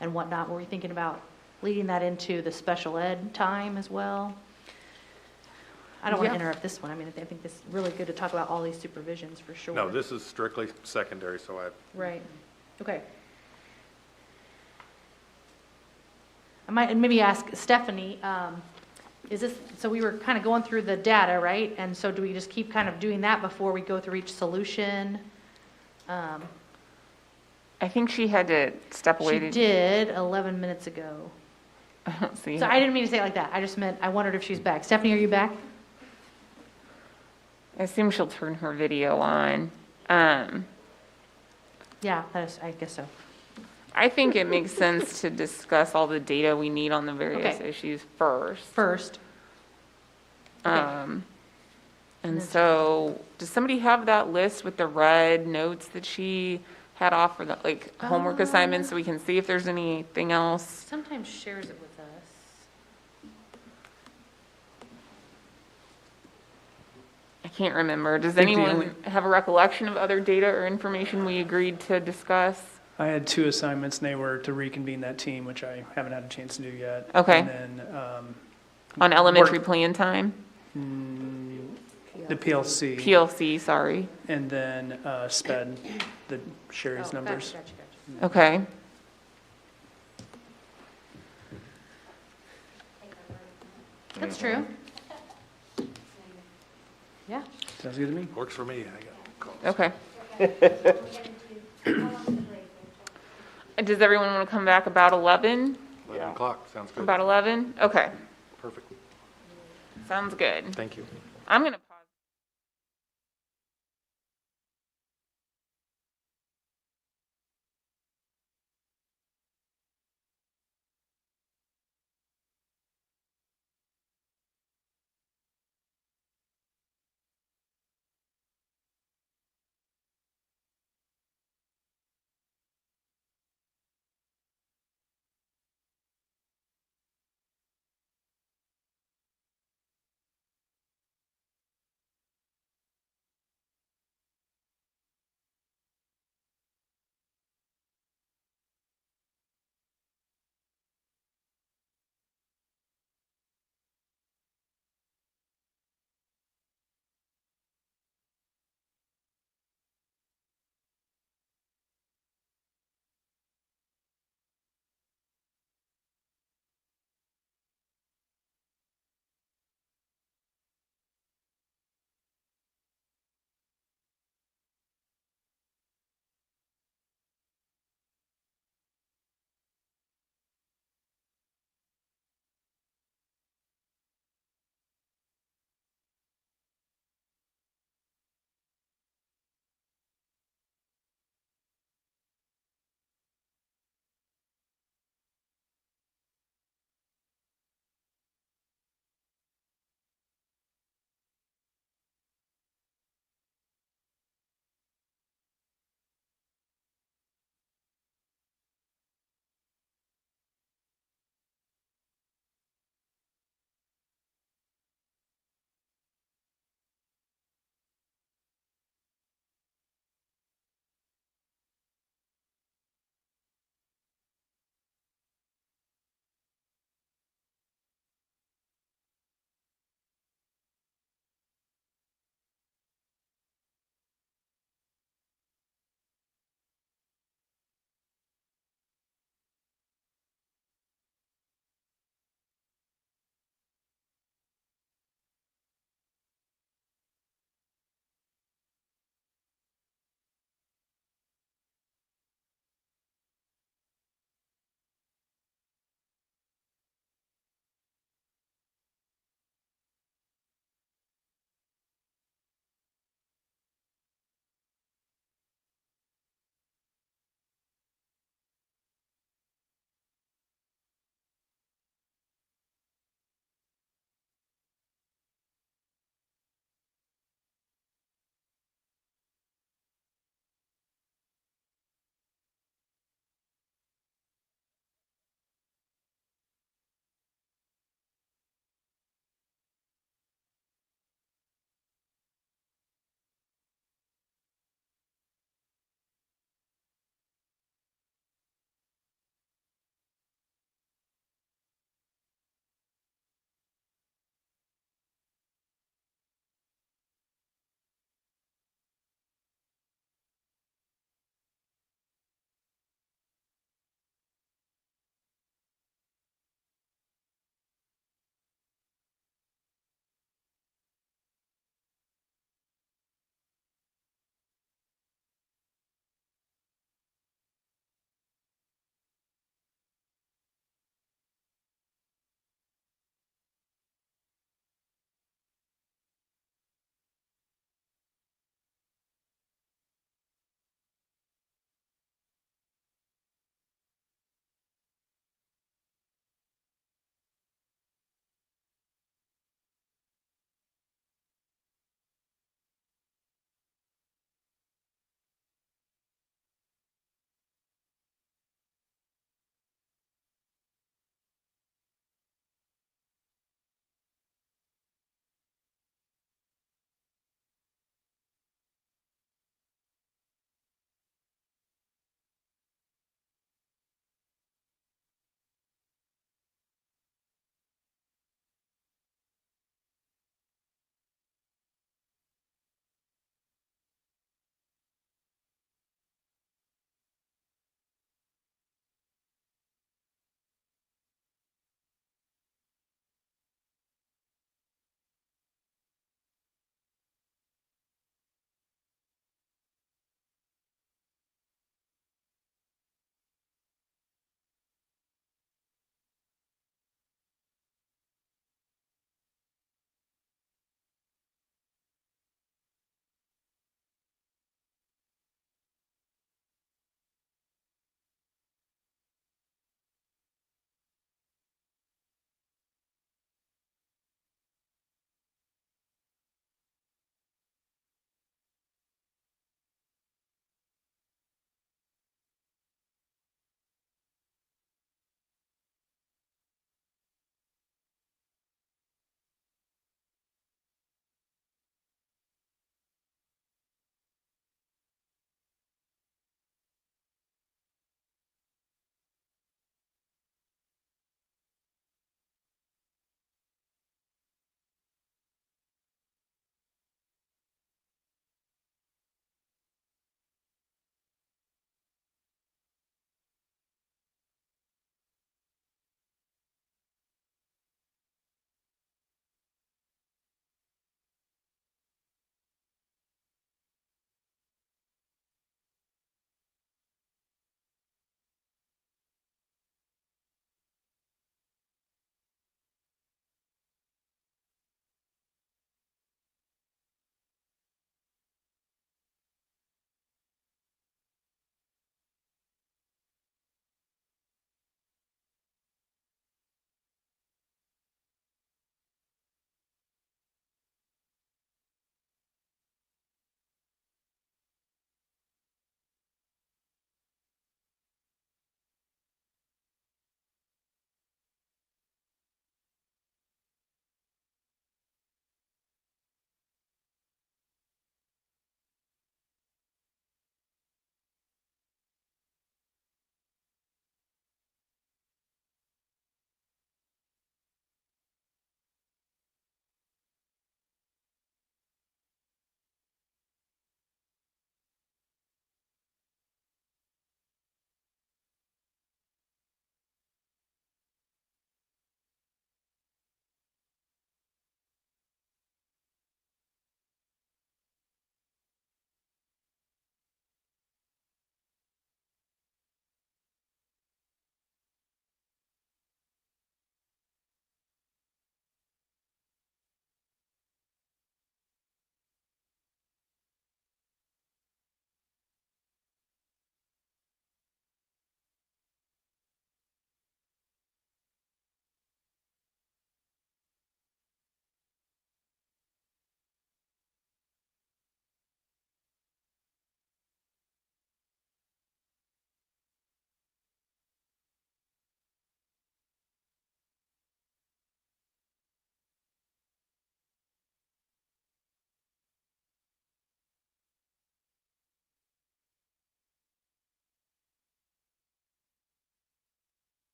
and whatnot. Were we thinking about leading that into the special ed time as well? I don't want to interrupt this one. I think this is really good to talk about all these supervisions for sure. No, this is strictly secondary, so Right. Okay. I might maybe ask Stephanie, so we were kind of going through the data, right? And so do we just keep kind of doing that before we go through each solution? I think she had to step away. She did 11 minutes ago. See. So I didn't mean to say it like that. I just meant, I wondered if she's back. Stephanie, are you back? I assume she'll turn her video on. Yeah, I guess so. I think it makes sense to discuss all the data we need on the various Okay. issues first. First. And so, does somebody have that list with the red notes that she had off for the homework assignments so we can see if there's anything else? Sometimes shares it with us. can't remember. Does think the anyone only- have a recollection of other data or information we agreed to discuss? I had 2 assignments, and they were to reconvene that team, which I haven't had a chance to do yet. Okay. And then On elementary plan time? the PLC, PLC, sorry. and then SPED, the Sherry's Oh, numbers. gotcha, gotcha. Okay. That's true. Yeah. Sounds good to me. Works for me. I got Okay. Does everyone want to come back about 11? 11 o'clock, sounds good. About 11? Okay, Perfect. sounds good. Thank you. I'm going to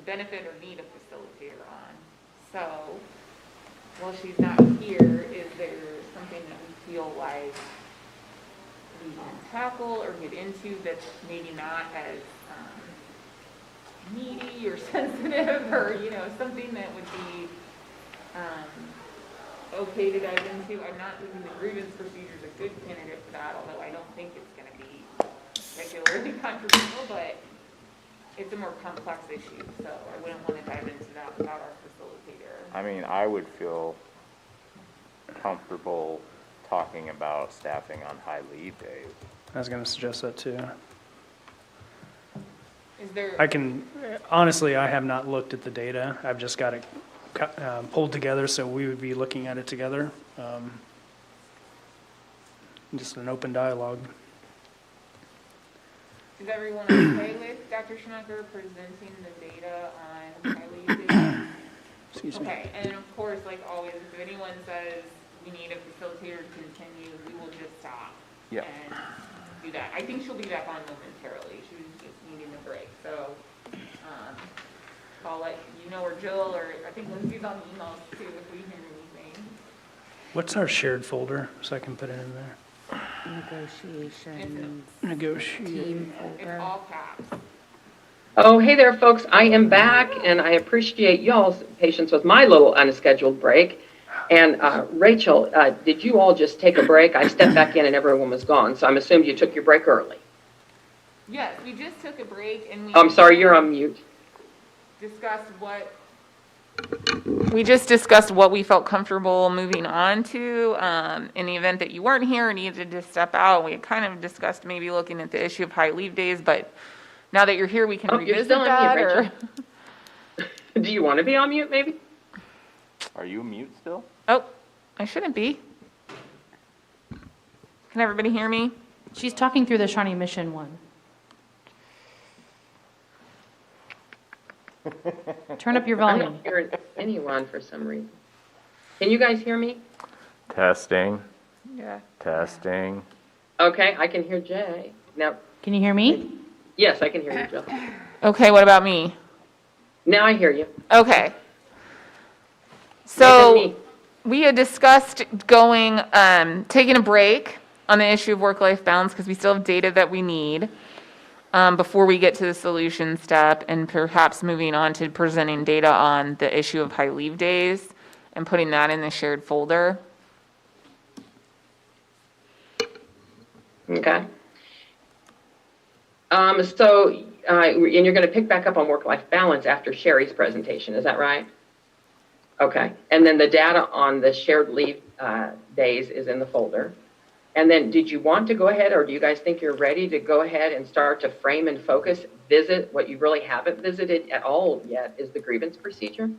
benefit or need a facilitator on. So while she's not here, is there something that we feel like we can tackle or get into that's maybe not as needy or sensitive, or, you know, something that would be okay to dive into? I'm not thinking the grievance procedure is a good candidate for that, although I don't think it's going to be particularly controversial, but it's a more complex issue, so I wouldn't want to dive into that without our facilitator. I mean, I would feel comfortable talking about staffing on high leave days. I was gonna suggest that too. Is there? Honestly, I have not looked at the data. I've just got it pulled together, so we would be looking at it together. Just an open dialogue. Is everyone okay with Dr. Schumacher presenting the data on high leave days? Excuse me. Okay, and of course, like always, if anyone says we need a facilitator to continue, we will just stop Yeah. and do that. I think she'll be back on momentarily. She was just needing a break, so I'll let you know, or Jill, or I think Lindsay's on the emails too if we hear anything. What's our shared folder, so I can put it in there? Negotiations, Negotiate. team It's folder. all caps. Oh, hey there, folks. I am back, and I appreciate y'all's patience with my little unscheduled break. And Rachel, did you all just take a break? I stepped back in and everyone was gone, so I'm assuming you took your break early. Yes, we just took a break and we. I'm sorry, you're on mute. We just discussed what we felt comfortable moving on to in the event that you weren't here and needed to step out. We had kind of discussed maybe looking at the issue of high leave days, but now that you're here, we can Oh, you're revisit still on that. mute, Rachel. Do you want to be on mute, maybe? Are you mute still? Oh, I shouldn't be. Can everybody hear me? She's talking through the Shawnee Mission one. Turn up your I'm volume. not hearing anyone for some reason. Can you guys hear me? Testing, Yeah. testing. Okay, I can hear Jay. Now, Can you hear me? yes, I can hear you, Jill. Okay, what about me? Now I hear you. Okay. Look So at me. we had discussed going, taking a break on the issue of work-life balance because we still have data that we need before we get to the solution step, and perhaps moving on to presenting data on the issue of high leave days and putting that in the shared folder. Okay. And you're going to pick back up on work-life balance after Sherry's presentation, is that right? Okay. And then the data on the shared leave days is in the folder. And then did you want to go ahead, or do you guys think you're ready to go ahead and start to frame and focus, visit what you really haven't visited at all yet is the grievance procedure?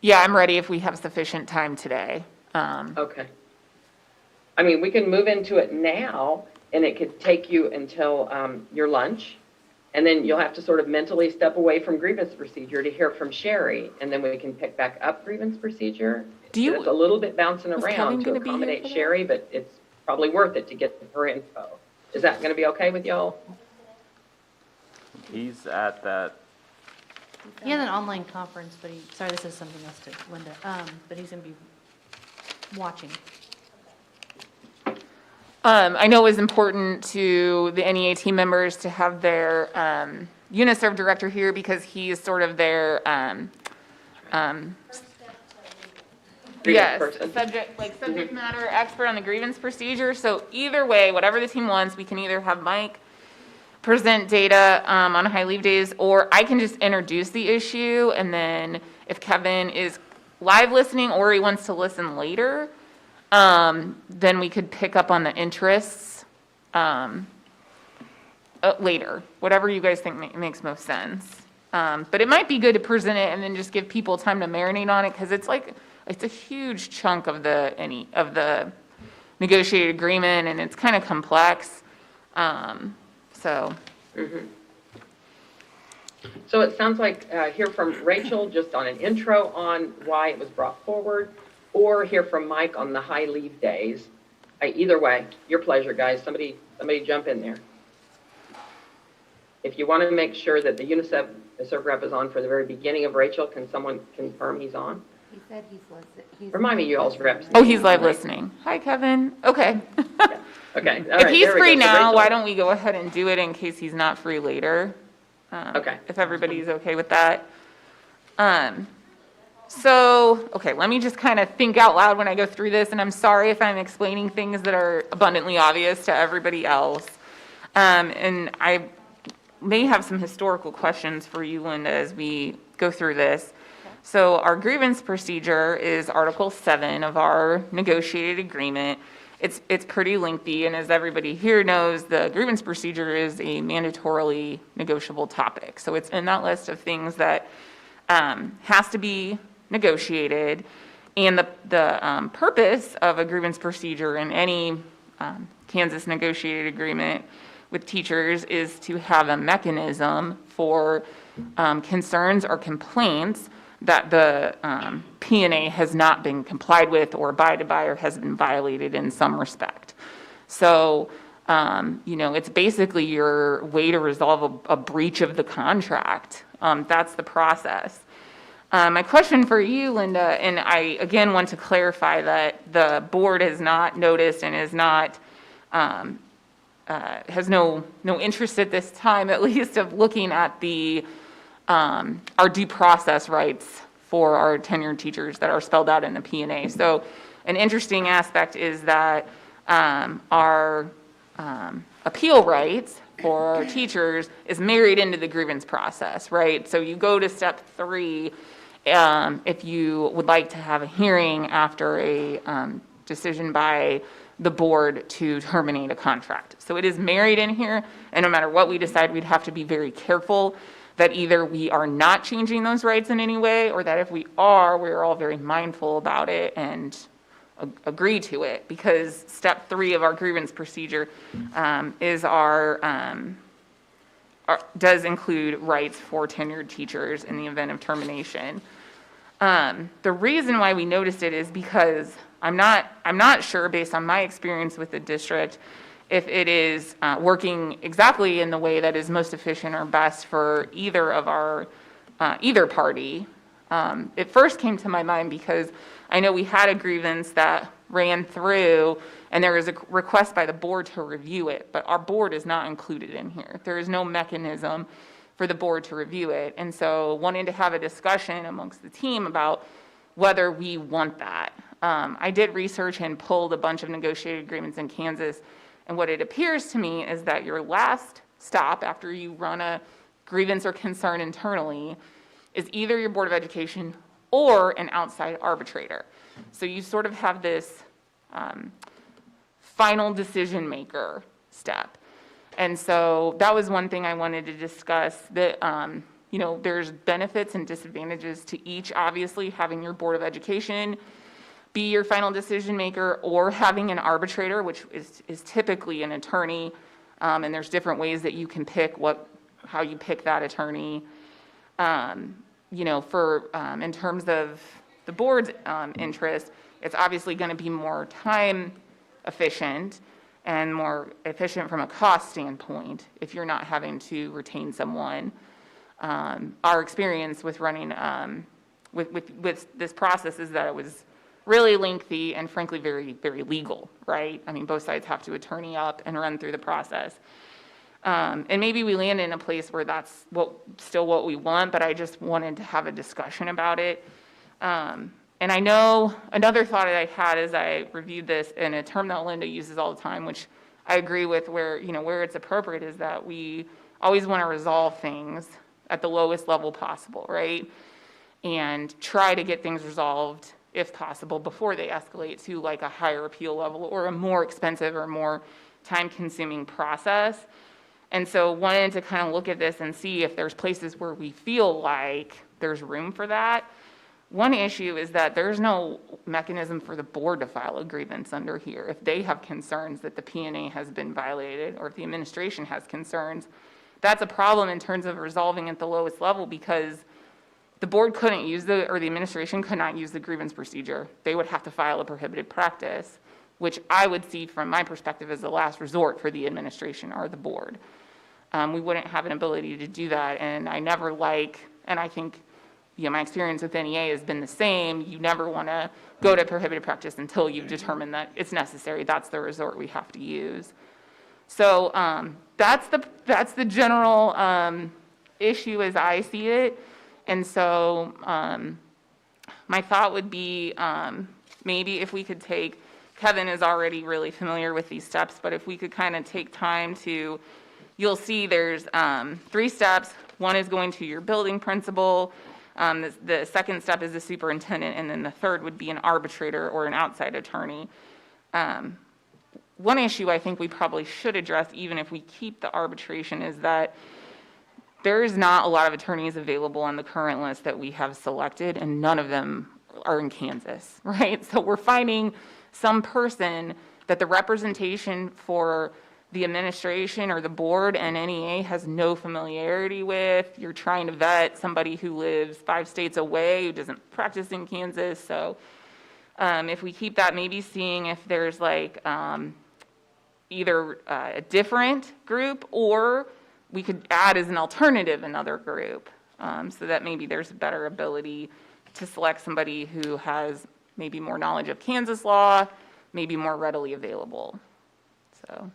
Yeah, I'm ready if we have sufficient time today. Okay. I mean, we can move into it now, and it could take you until your lunch, and then you'll have to sort of mentally step away from grievance procedure to hear from Sherry, and then we can pick back up grievance procedure. It's a little bit bouncing Was around Kevin to gonna be here accommodate for that? Sherry, but it's probably worth it to get her info. Is that going to be okay with y'all? He's at that, He has an online conference, but sorry, this is something else to Linda, but he's going to be watching. I know it was important to the NEA team members to have their UNICERV director here because he is sort of their, yes, person. subject matter expert on the grievance procedure. So either way, whatever the team wants, we can either have Mike present data on high leave days, or I can just introduce the issue, and then if Kevin is live listening or he wants to listen later, then we could pick up on the interests later, whatever you guys think makes most sense. But it might be good to present it and then just give people time to marinate on it, because it's a huge chunk of the negotiated agreement, and it's kind of complex. So So it sounds like hear from Rachel just on an intro on why it was brought forward, or hear from Mike on the high leave days. Either way, your pleasure, guys. Somebody jump in there. If you want to make sure that the the SERB rep is on for the very beginning of Rachel. Can someone confirm he's on? He said he's Remind me, you all's reps. Oh, he's live listening. Hi, Kevin. Okay. Okay. All If right, he's there we free go. So now, Rachel- why don't we go ahead and do it in case he's not free later? Okay. If everybody's okay with that. So, okay, let me just kind of think out loud when I go through this, and I'm sorry if I'm explaining things that are abundantly obvious to everybody else. And I may have some historical questions for you, Linda, as we go through this. So our grievance procedure is Article 7 of our negotiated agreement. It's pretty lengthy, and as everybody here knows, the grievance procedure is a mandatorily negotiable topic. So it's in that list of things that has to be negotiated, and the purpose of a grievance procedure in any Kansas negotiated agreement with teachers is to have a mechanism for concerns or complaints that the P&A has not been complied with or abided by or has been violated in some respect. So, it's basically your way to resolve a breach of the contract. That's the process. My question for you, Linda, and I again want to clarify that the board has not noticed and is not has no interest at this time, at least, of looking at the our due process rights for our tenured teachers that are spelled out in the P&A. So, an interesting aspect is that our appeal rights for our teachers is married into the grievance process, right? So you go to step 3 if you would like to have a hearing after a decision by the board to terminate a contract. So it is married in here, and no matter what we decide, we'd have to be very careful that either we are not changing those rights in any way, or that if we are, we're all very mindful about it and agree to it, because step 3 of our grievance procedure is does include rights for tenured teachers in the event of termination. The reason why we noticed it is because I'm not sure, based on my experience with the district, if it is working exactly in the way that is most efficient or best for either of our either party. It first came to my mind because I know we had a grievance that ran through, and there was a request by the board to review it, but our board is not included in here. There is no mechanism for the board to review it, and so wanting to have a discussion amongst the team about whether we want that. I did research and pulled a bunch of negotiated agreements in Kansas, and what it appears to me is that your last stop after you run a grievance or concern internally is either your Board of Education or an outside arbitrator. So you sort of have this final decision maker step. And so that was one thing I wanted to discuss, that there's benefits and disadvantages to each. Obviously, having your Board of Education be your final decision maker, or having an arbitrator, which is typically an attorney, and there's different ways that you can pick how you pick that attorney. In terms of the board's interest, it's obviously going to be more time efficient and more efficient from a cost standpoint if you're not having to retain someone. Our experience with running with this process is that it was really lengthy and frankly very, very legal, right? I mean, both sides have to attorney up and run through the process. And maybe we land in a place where that's still what we want, but I just wanted to have a discussion about it. And I know another thought that I had as I reviewed this, and a term that Linda uses all the time, which I agree with, where it's appropriate, is that we always want to resolve things at the lowest level possible, right? And try to get things resolved, if possible, before they escalate to like a higher appeal level or a more expensive or more time-consuming process. And so wanted to kind of look at this and see if there's places where we feel like there's room for that. One issue is that there's no mechanism for the board to file a grievance under here. If they have concerns that the P&A has been violated, or if the administration has concerns, that's a problem in terms of resolving at the lowest level, because the board couldn't use the administration could not use the grievance procedure. They would have to file a prohibited practice, which I would see from my perspective as the last resort for the administration or the board. we wouldn't have an ability to do that. And I never and I think, my experience with NEA has been the same. You never want to go to prohibited practice until you've determined that it's necessary. That's the resort we have to use. So that's the general issue as I see it. And so my thought would be maybe if we could take, Kevin is already really familiar with these steps, but if we could kind of take time to, you'll see there's 3 steps. One is going to your building principal. The second step is the superintendent, and then the third would be an arbitrator or an outside attorney. One issue I think we probably should address, even if we keep the arbitration, is that there is not a lot of attorneys available on the current list that we have selected, and none of them are in Kansas, right? So we're finding some person that the representation for the administration or the board and NEA has no familiarity with. You're trying to vet somebody who lives 5 states away, who doesn't practice in Kansas. So if we keep that, maybe seeing if there's either a different group, or we could add as an alternative another group, so that maybe there's a better ability to select somebody who has maybe more knowledge of Kansas law, maybe more readily available. So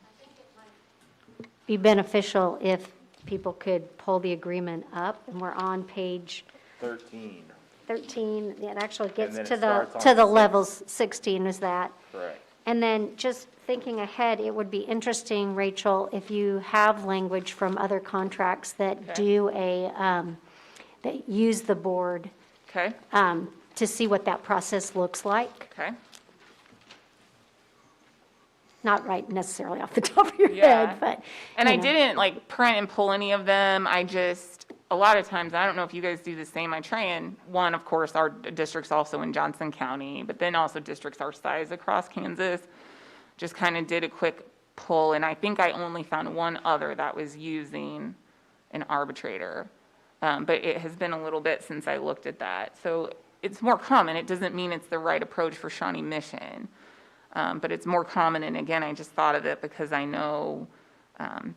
Be beneficial if people could pull the agreement up, and we're on page 13. 13. It actually gets then to it starts on the 6. levels. 16 is that. Correct. And then just thinking ahead, it would be interesting, Rachel, if you have language from other contracts that Okay. do that use the board, Okay, to see what that process looks like. okay. Not right necessarily off the top of your Yeah. head, but. And you I know. didn't print and pull any of them. A lot of times, I don't know if you guys do the same, I try and, of course, our district's also in Johnson County, but then also districts our size across Kansas. Just kind of did a quick pull, and I think I only found one other that was using an arbitrator. But it has been a little bit since I looked at that. So it's more common. It doesn't mean it's the right approach for Shawnee Mission. But it's more common, and again, I just thought of it because I know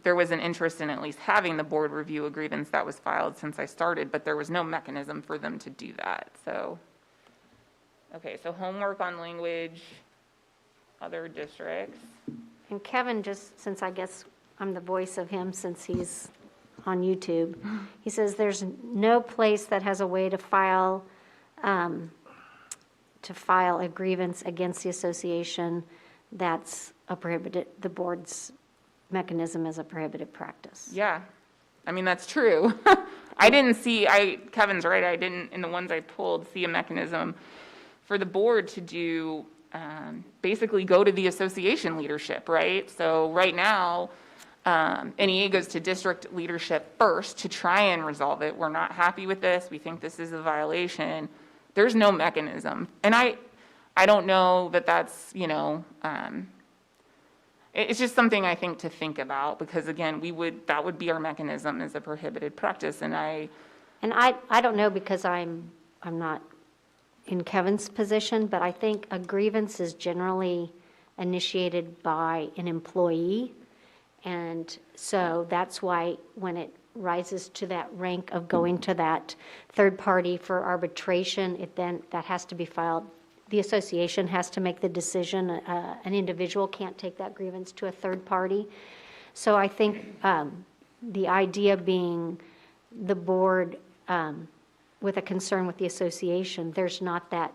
there was an interest in at least having the board review a grievance that was filed since I started, but there was no mechanism for them to do that. So, okay, so homework on language, other districts. And Kevin, just since I guess I'm the voice of him since he's on YouTube, he says there's no place that has a way to file a grievance against the association that's a prohibited, the board's mechanism is a prohibited practice. Yeah, I mean, that's true. Kevin's right, I didn't, in the ones I pulled, see a mechanism for the board to do, basically go to the association leadership, right? So right now, NEA goes to district leadership first to try and resolve it. We're not happy with this. We think this is a violation. There's no mechanism. And I don't know that that's, it's just something I think to think about, because again, that would be our mechanism as a prohibited practice. And I don't know, because I'm not in Kevin's position, but I think a grievance is generally initiated by an employee. And so that's why when it rises to that rank of going to that third party for arbitration, that has to be filed. The association has to make the decision. An individual can't take that grievance to a third party. So I think the idea being the board with a concern with the association, there's not that.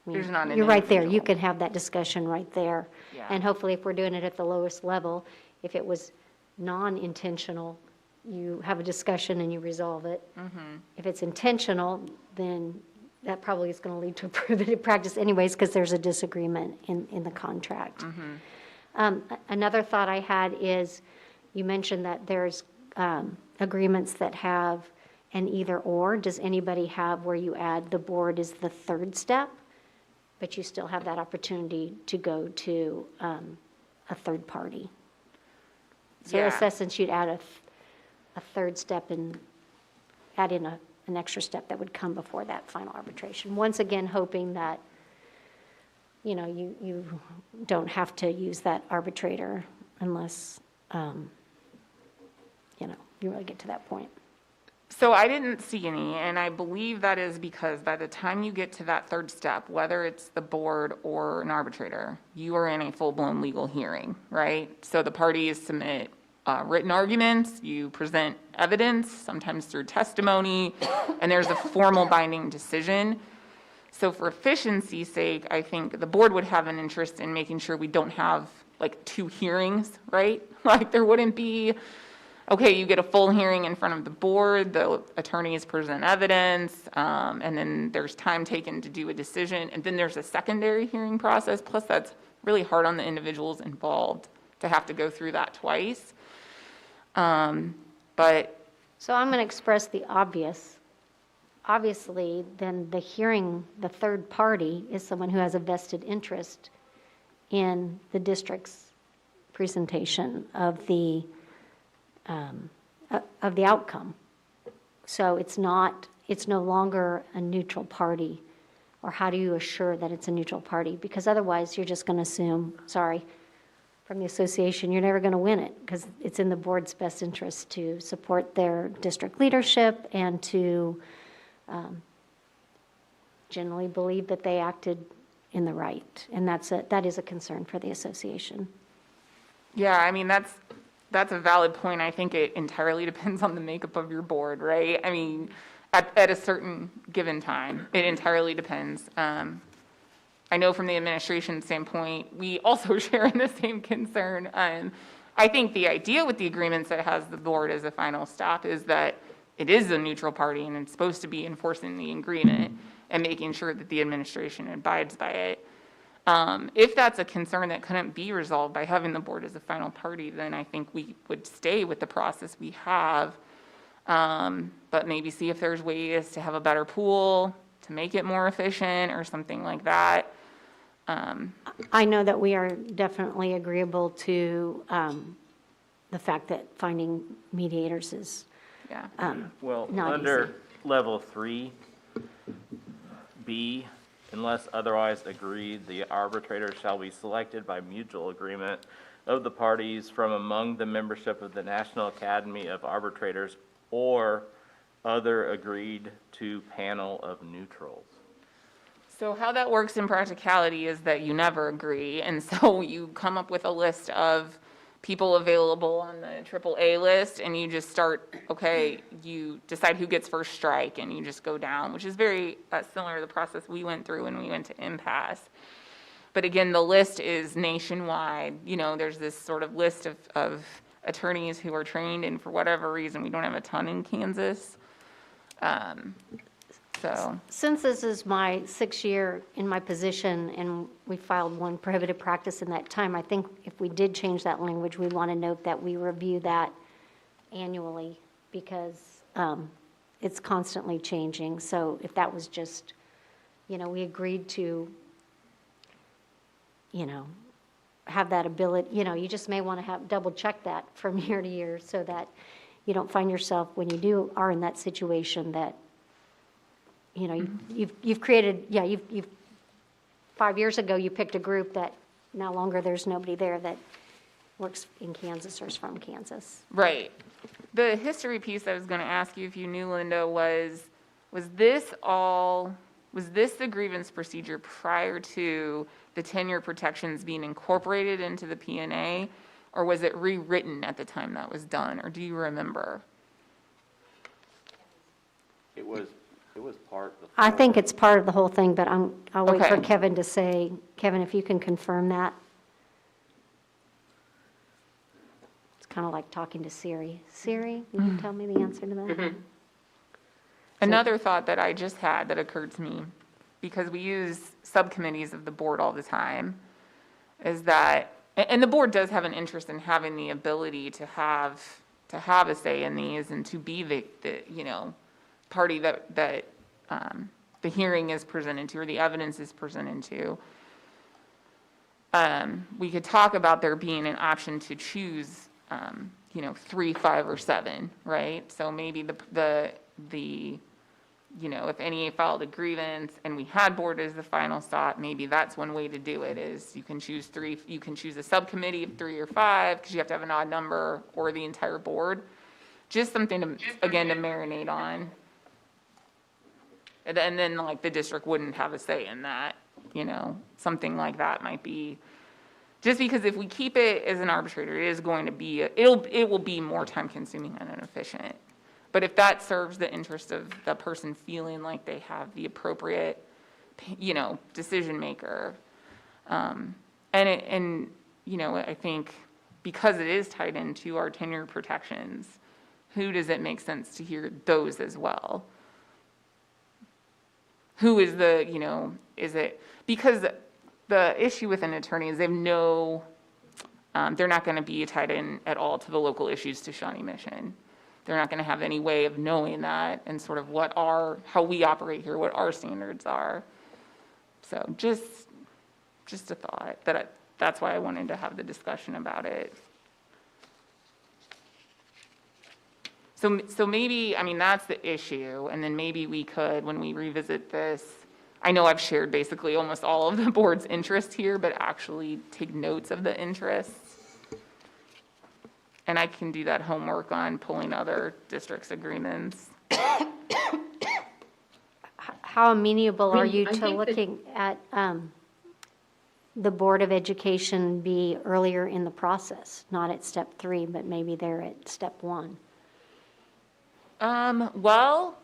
There's not an You're right there. individual. You can have that discussion right there. Yeah. And hopefully, if we're doing it at the lowest level, if it was non-intentional, you have a discussion and you resolve it. Mm-hmm. If it's intentional, then that probably is going to lead to a prohibited practice anyways, because there's a disagreement in the contract. Mm-hmm. Another thought I had is, you mentioned that there's agreements that have an either or. Does anybody have where you add the board is the third step, but you still have that opportunity to go to a third party? So in Yeah. essence, you'd add a third step and add in an extra step that would come before that final arbitration. Once again, hoping that, you don't have to use that arbitrator unless you really get to that point. So I didn't see any, and I believe that is because by the time you get to that third step, whether it's the board or an arbitrator, you are in a full-blown legal hearing, right? So the parties submit written arguments, you present evidence, sometimes through testimony, and there's a formal binding decision. So for efficiency's sake, I think the board would have an interest in making sure we don't have like 2 hearings, right? Like there wouldn't be, okay, you get a full hearing in front of the board, the attorneys present evidence, and then there's time taken to do a decision, and then there's a secondary hearing process, plus that's really hard on the individuals involved to have to go through that twice. But So I'm going to express the obvious. Obviously, then the hearing, the third party is someone who has a vested interest in the district's presentation of the outcome. So it's no longer a neutral party. Or how do you assure that it's a neutral party? Because otherwise, you're just going to assume, sorry, from the association, you're never going to win it because it's in the board's best interest to support their district leadership and to generally believe that they acted in the right. And that is a concern for the association. yeah, I mean, that's a valid point. I think it entirely depends on the makeup of your board, right? I mean, at a certain given time, it entirely depends. I know from the administration standpoint, we also share in the same concern. I think the idea with the agreements that has the board as a final stop is that it is a neutral party and it's supposed to be enforcing the agreement and making sure that the administration abides by it. If that's a concern that couldn't be resolved by having the board as a final party, then I think we would stay with the process we have, but maybe see if there's ways to have a better pool, to make it more efficient or something like that. I know that we are definitely agreeable to the fact that finding mediators is Yeah. Well, not under easy. level 3B, unless otherwise agreed, the arbitrator shall be selected by mutual agreement of the parties from among the membership of the National Academy of Arbitrators or other agreed to panel of neutrals. So how that works in practicality is that you never agree, and so you come up with a list of people available on the AAA list, and you just start, okay, you decide who gets first strike, and you just go down, which is very similar to the process we went through when we went to impasse. But again, the list is nationwide. There's this sort of list of attorneys who are trained, and for whatever reason, we don't have a ton in Kansas. Since this is my 6th year in my position and we filed one prohibited practice in that time, I think if we did change that language, we want to note that we review that annually because it's constantly changing. So if that was just, we agreed to, have that ability, you just may want to have double check that from year to year so that you don't find yourself when you are in that situation that you've created, you've 5 years ago, you picked a group that no longer there's nobody there that works in Kansas or is from Kansas. Right. The history piece I was going to ask you if you knew, Linda, was this the grievance procedure prior to the tenure protections being incorporated into the P&A, or was it rewritten at the time that was done, or do you remember? It was part of the. I think it's part of the whole thing, but I'll wait for Okay. Kevin to say, Kevin, if you can confirm that. It's kind of like talking to Siri. Siri, will you tell me the answer to that? Another thought that I just had that occurred to me, because we use subcommittees of the board all the time, is that, and the board does have an interest in having the ability to have a say in these and to be the party that the hearing is presented to or the evidence is presented to. We could talk about there being an option to choose, 3, 5, or 7, right? So maybe if NEA filed a grievance and we had board as the final stop, maybe that's one way to do it is you can choose 3, you can choose a subcommittee of 3 or 5 because you have to have an odd number or the entire board. just something to, again, to marinate on. And then like the district wouldn't have a say in that, something like that might be, just because if we keep it as an arbitrator, it is going to be, it will be more time consuming and inefficient. But if that serves the interest of the person feeling like they have the appropriate, decision maker, I think because it is tied into our tenure protections, who does it make sense to hear those as well? Who is is it, because the issue with an attorney is they're not going to be tied in at all to the local issues to Shawnee Mission. They're not going to have any way of knowing that and sort of how we operate here, what our standards are. So just a thought that's why I wanted to have the discussion about it. So maybe, that's the issue, and then maybe we could, when we revisit this, I know I've shared basically almost all of the board's interest here, but actually take notes of the interests. And I can do that homework on pulling other districts' agreements. How amenable are you I to think that- looking at the Board of Education be earlier in the process? Not at step 3, but maybe they're at step 1. Well,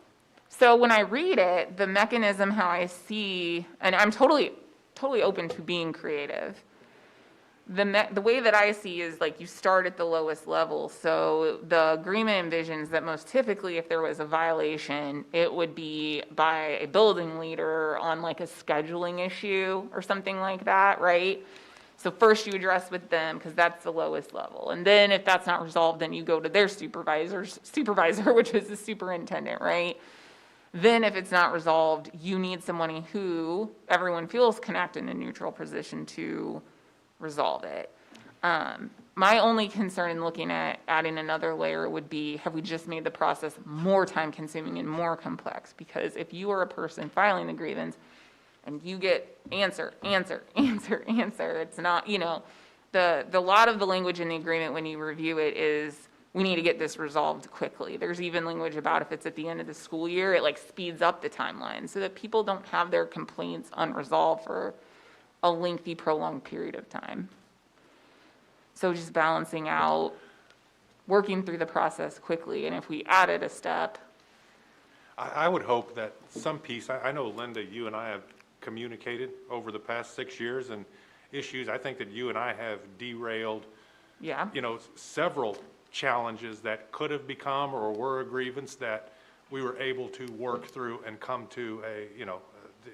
so when I read it, the mechanism how I see, and I'm totally open to being creative. The way that I see is like you start at the lowest level. So the agreement envisions that most typically if there was a violation, it would be by a building leader on like a scheduling issue or something like that, right? So first you address with them because that's the lowest level. And then if that's not resolved, then you go to their supervisor, which is the superintendent, right? Then if it's not resolved, you need someone who everyone feels can act in a neutral position to resolve it. My only concern in looking at adding another layer would be, have we just made the process more time consuming and more complex? Because if you are a person filing the grievance, and you get answer, it's not, the lot of the language in the agreement when you review it is, we need to get this resolved quickly. There's even language about if it's at the end of the school year, it like speeds up the timeline so that people don't have their complaints unresolved for a lengthy, prolonged period of time. So just balancing out, working through the process quickly, and if we added a step. I would hope that some piece, I know, Linda, you and I have communicated over the past 6 years, and issues, I think that you and I have derailed, several challenges that could have become or were a grievance that we were able to work through and come to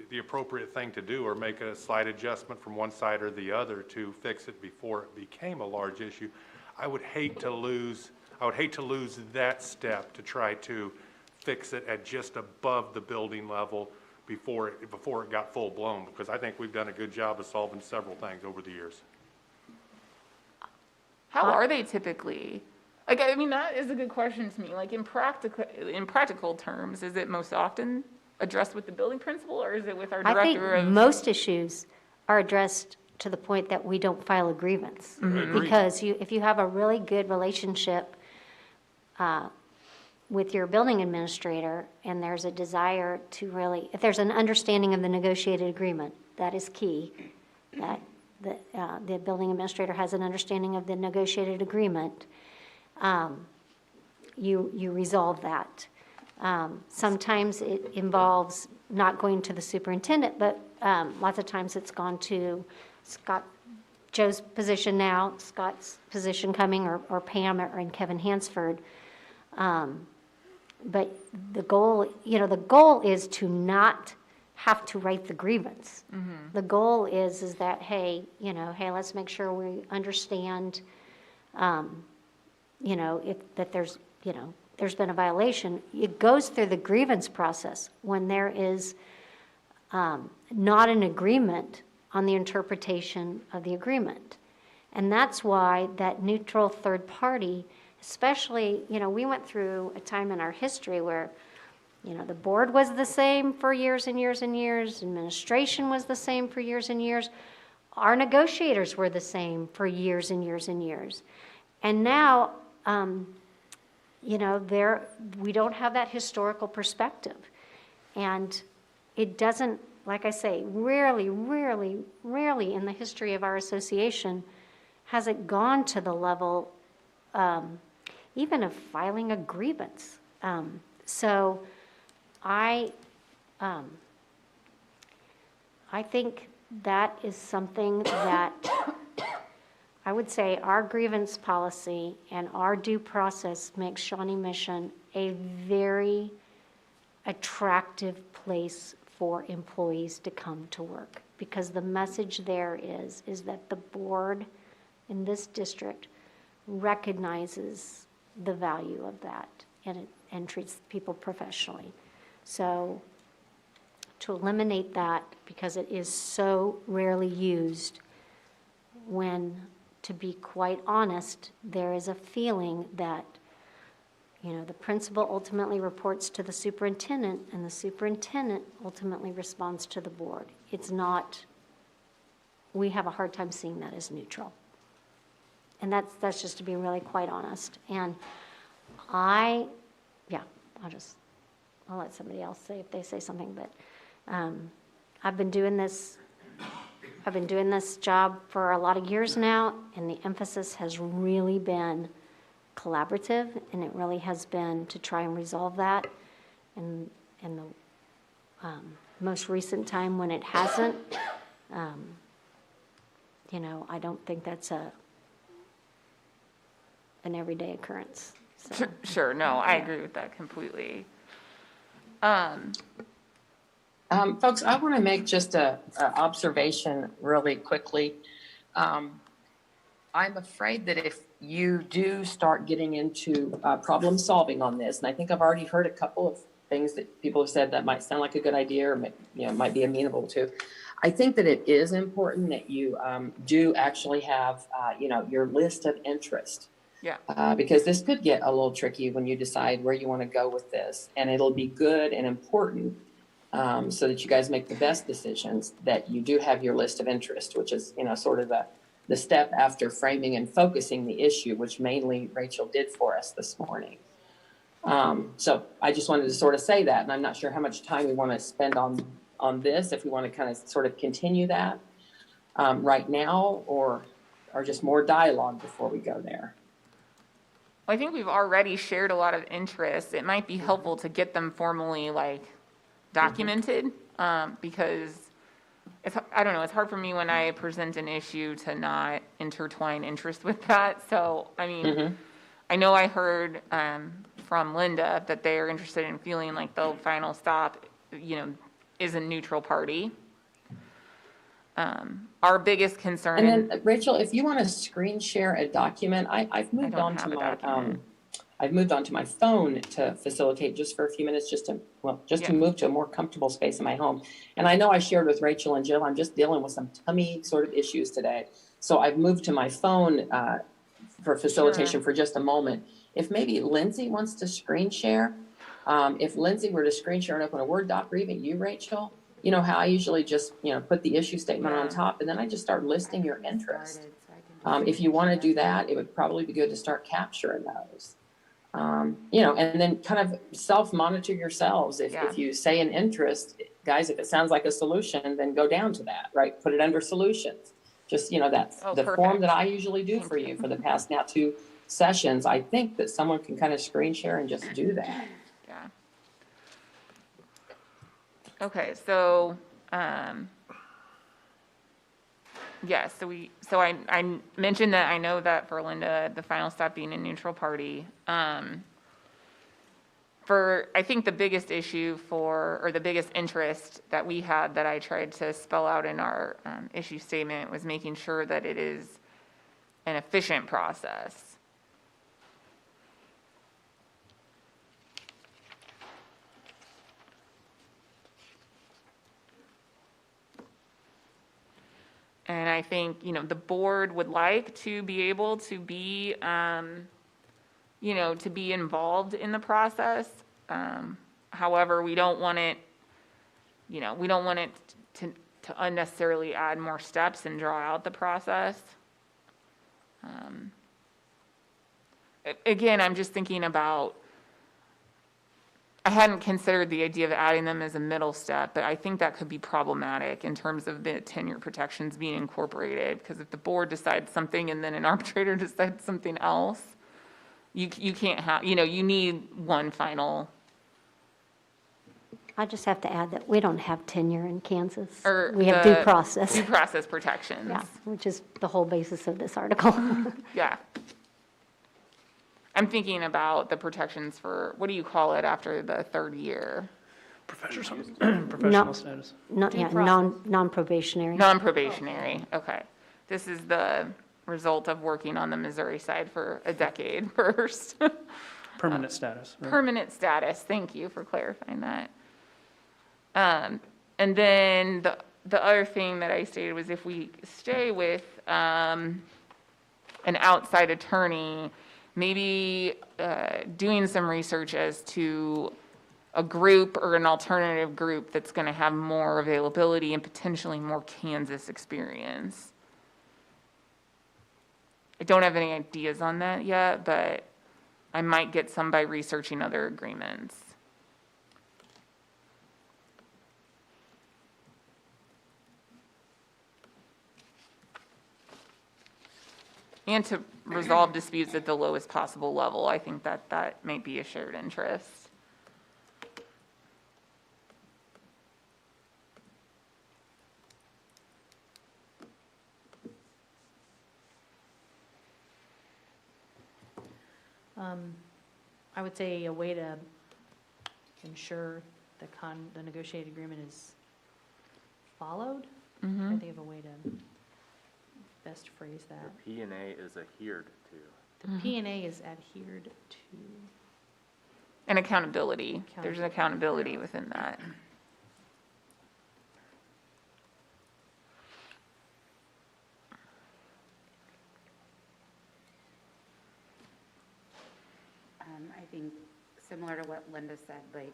the appropriate thing to do, or make a slight adjustment from one side or the other to fix it before it became a large issue. I would hate to lose that step to try to fix it at just above the building level before it got full blown, because I think we've done a good job of solving several things over the years. How are they typically? That is a good question to me. Like in practical terms, is it most often addressed with the building principal, or is it with our director? I think most issues are addressed to the point that we don't file a grievance. Mm-hmm. Because if you have a really good relationship with your building administrator, and there's a desire to really, if there's an understanding of the negotiated agreement, that is key, that the building administrator has an understanding of the negotiated agreement, you resolve that. Sometimes it involves not going to the superintendent, but lots of times it's gone to Joe's position now, Scott's position coming, or Pam and Kevin Hansford. But the goal is to not have to write the grievance. Mm-hmm. The goal is that, hey, let's make sure we understand, if that there's been a violation. It goes through the grievance process when there is not an agreement on the interpretation of the agreement. And that's why that neutral third party, especially, we went through a time in our history where, the board was the same for years and years and years, administration was the same for years and years, our negotiators were the same for years and years and years. And now, we don't have that historical perspective. And it doesn't, like I say, rarely in the history of our association has it gone to the level even of filing a grievance. So I think that is something that I would say our grievance policy and our due process makes Shawnee Mission a very attractive place for employees to come to work, because the message there is that the board in this district recognizes the value of that and treats people professionally. So to eliminate that, because it is so rarely used, when, to be quite honest, there is a feeling that the principal ultimately reports to the superintendent, and the superintendent ultimately responds to the board. It's not, we have a hard time seeing that as neutral. And that's just to be really quite honest. And I'll let somebody else say if they say something, but I've been doing this job for a lot of years now, and the emphasis has really been collaborative, and it really has been to try and resolve that. And the most recent time when it hasn't, I don't think that's an everyday occurrence. So. Sure, no, I agree with that completely. Folks, I want to make just a observation really quickly. I'm afraid that if you do start getting into problem solving on this, and I think I've already heard a couple of things that people have said that might sound like a good idea or might be amenable to. I think that it is important that you do actually have your list of interest. Yeah. Because this could get a little tricky when you decide where you want to go with this, and it'll be good and important so that you guys make the best decisions, that you do have your list of interest, which is sort of the step after framing and focusing the issue, which mainly Rachel did for us this morning. So I just wanted to sort of say that, and I'm not sure how much time we want to spend on this, if we want to kind of sort of continue that right now, or just more dialogue before we go there. I think we've already shared a lot of interests. It might be helpful to get them formally documented because I don't know, it's hard for me when I present an issue to not intertwine interest with that. So, I mean, I know I heard from Linda that they are interested in feeling like the final stop, is a neutral party. Our biggest concern. And then Rachel, if you want to screen share a document, I've moved on to my phone to facilitate just for a few minutes, to move to a more comfortable space in my home. And I know I shared with Rachel and Jill, I'm just dealing with some tummy sort of issues today. So I've moved to my phone for facilitation for just a moment. If maybe Lindsay wants to screen share, if Lindsay were to screen share and open a Word doc, or even you, Rachel, you know how I usually just, put the issue statement on top, and then I just start listing your interest. If you want to do that, it would probably be good to start capturing those. And then kind of self-monitor yourselves. If you say an interest, guys, if it sounds like a solution, then go down to that, right? Put it under solutions. Just, that's the perfect. form that I usually do for you for the past now 2 sessions. I think that someone can kind of screen share and just do that. Yeah. Okay, so, yes, so I mentioned that I know that for Linda, the final stop being a neutral party. I think the biggest issue or the biggest interest that we had that I tried to spell out in our issue statement was making sure that it is an efficient process. And I think, the board would like to be able to be, to be involved in the process. However, we don't want it, to unnecessarily add more steps and draw out the process. again, I'm just thinking about, I hadn't considered the idea of adding them as a middle step, but I think that could be problematic in terms of the tenure protections being incorporated, because if the board decides something and then an arbitrator decides something else, you can't have, you know, you need one final. I just have to add that we don't have tenure in Kansas. Or We have due the process. Due process protections. Yeah, which is the whole basis of this article. Yeah. I'm thinking about the protections for, what do you call it after the third year? Professional status. Yeah, non-probationary. Non-probationary, okay. This is the result of working on the Missouri side for a decade first. Permanent status. Right? Permanent status, thank you for clarifying that. And then the other thing that I stated was if we stay with an outside attorney, maybe doing some research as to a group or an alternative group that's going to have more availability and potentially more Kansas experience. I don't have any ideas on that yet, but I might get some by researching other agreements. And to resolve disputes at the lowest possible level. I think that may be a shared interest. I would say a way to ensure the negotiated agreement is followed. I think of a way to best phrase that. The P&A is adhered to. The P&A is adhered to. And accountability. There's an accountability within that. I think similar to what Linda said, like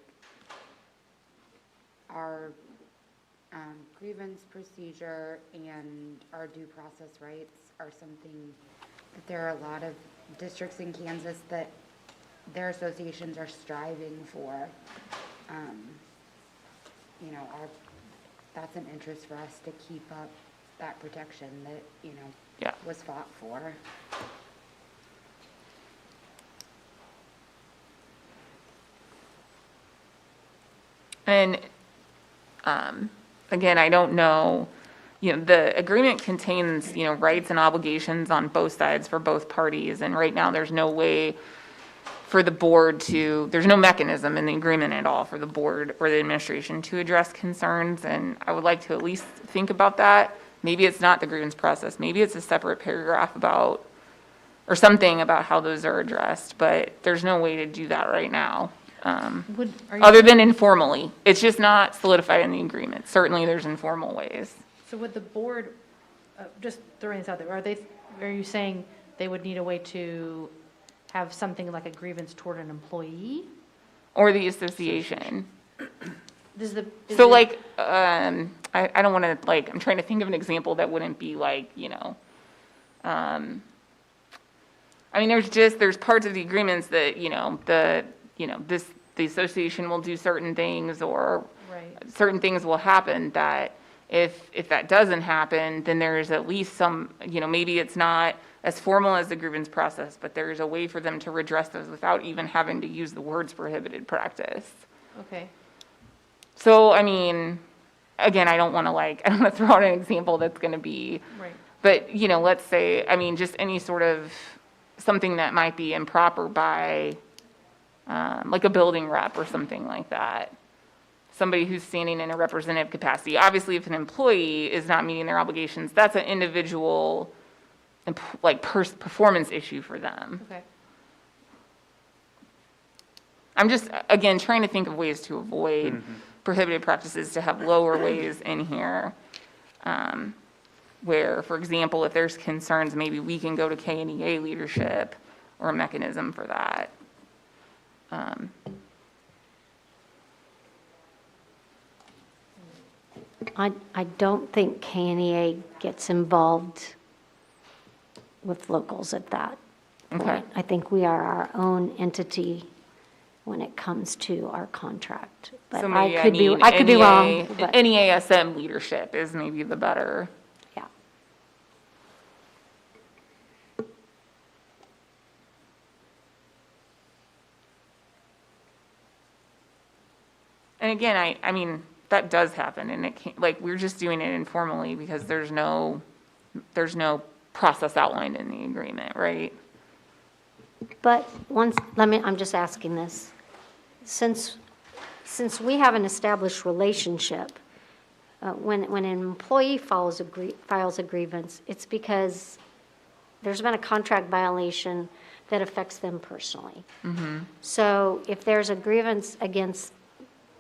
our grievance procedure and our due process rights are something that there are a lot of districts in Kansas that their associations are striving for. You know, that's an interest for us to keep up that protection that, you know, was fought for. And again, I don't know, you know, the agreement contains, you know, rights and obligations on both sides for both parties. And right now, there's no way for the board to, there's no mechanism in the agreement at all for the board or the administration to address concerns. And I would like to at least think about that. Maybe it's not the grievance process. Maybe it's a separate paragraph about, or something about how those are addressed. But there's no way to do that right now. Other than informally. It's just not solidified in the agreement. Certainly, there's informal ways. So would the board, just throwing this out there, are you saying they would need a way to have something like a grievance toward an employee? Or the association. So like, I don't want to, like, I'm trying to think of an example that wouldn't be like, you know, I mean, there's parts of the agreements that, you know, the association will do certain things, or certain things will happen that if that doesn't happen, then there's at least some, you know, maybe it's not as formal as the grievance process, but there's a way for them to redress those without even having to use the words prohibited practice. Okay. So, I mean, again, I don't want to throw out an example that's going to be, but, you know, let's say, I mean, just any sort of something that might be improper by, like a building rep or something like that. Somebody who's standing in a representative capacity. Obviously, if an employee is not meeting their obligations, that's an individual, performance issue for them. Okay. I'm just, again, trying to think of ways to avoid prohibited practices, to have lower ways in here. Where, for example, if there's concerns, maybe we can go to KNEA leadership or a mechanism for that. I don't think KNEA gets involved with locals at that Okay. point. I think we are our own entity when it comes to our contract. But So I maybe could be wrong, but NEASM leadership is maybe the better. yeah. And again, I mean, that does happen, and it can't, like, we're just doing it informally because there's no process outlined in the agreement, right? But I'm just asking this. Since we have an established relationship, when an employee files a grievance, it's because there's been a contract violation that affects them personally. So if there's a grievance against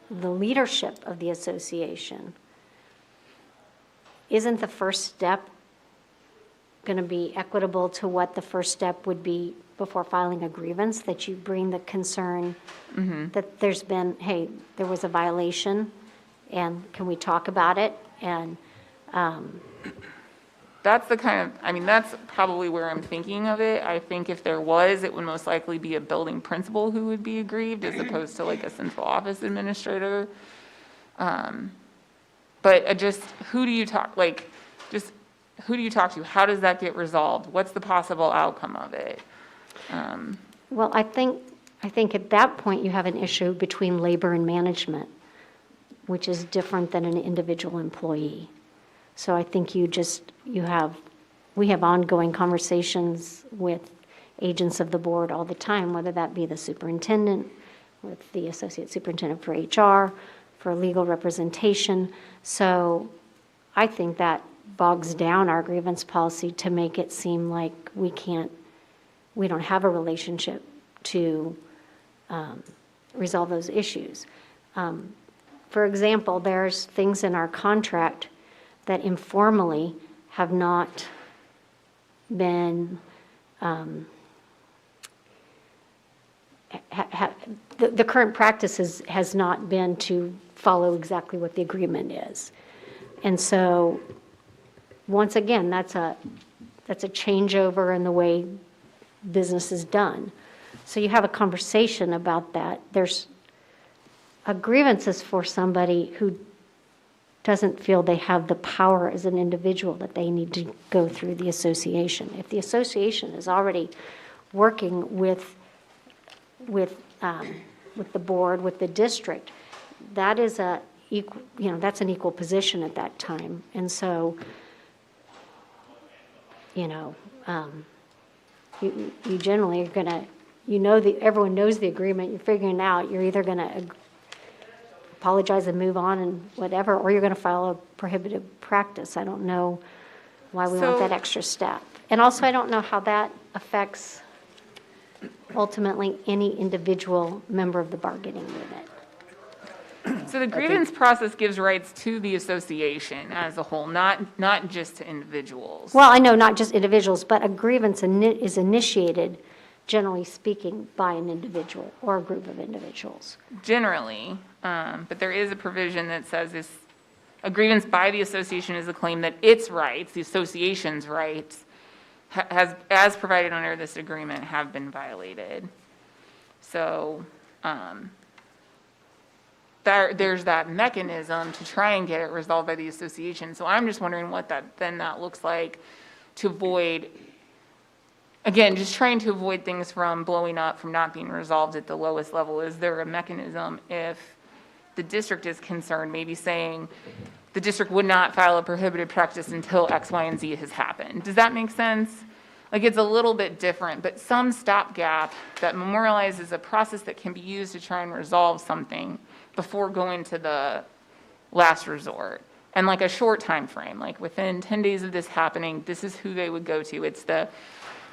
the leadership of the association, isn't the first step going to be equitable to what the first step would be before filing a grievance, that you bring the concern that there's been, hey, there was a violation, and can we talk about it? And That's the kind of, I mean, that's probably where I'm thinking of it. I think if there was, it would most likely be a building principal who would be aggrieved as opposed to like a central office administrator. But just who do you talk to? How does that get resolved? What's the possible outcome of it? well, I think at that point you have an issue between labor and management, which is different than an individual employee. So I think we have ongoing conversations with agents of the board all the time, whether that be the superintendent, with the associate superintendent for HR, for legal representation. So I think that bogs down our grievance policy to make it seem like we don't have a relationship to resolve those issues. For example, there's things in our contract that informally have not been, the current practice has not been to follow exactly what the agreement is. And so, once again, that's a changeover in the way business is done. So you have a conversation about that. There's a grievance is for somebody who doesn't feel they have the power as an individual, that they need to go through the association. If the association is already working with the board, with the district, that is that's an equal position at that time. And so, you generally are going to, everyone knows the agreement, you're figuring it out, you're either going to apologize and move on and whatever, or you're going to file a prohibited practice. I don't know why we want that extra step. And also, I don't know how that affects ultimately any individual member of the bargaining unit. So the grievance process gives rights to the association as a whole, not just to individuals. Well, I know not just individuals, but a grievance is initiated, generally speaking, by an individual or a group of individuals. Generally, but there is a provision that says a grievance by the association is a claim that its rights, the association's rights, as provided under this agreement, have been violated. So there's that mechanism to try and get it resolved by the association. So I'm just wondering what that looks like to avoid, again, just trying to avoid things from blowing up, from not being resolved at the lowest level. Is there a mechanism if the district is concerned, maybe saying the district would not file a prohibited practice until X, Y, and Z has happened? Does that make sense? Like, it's a little bit different, but some stopgap that memorializes a process that can be used to try and resolve something before going to the last resort. And like a short time frame, like within 10 days of this happening, this is who they would go to. It's the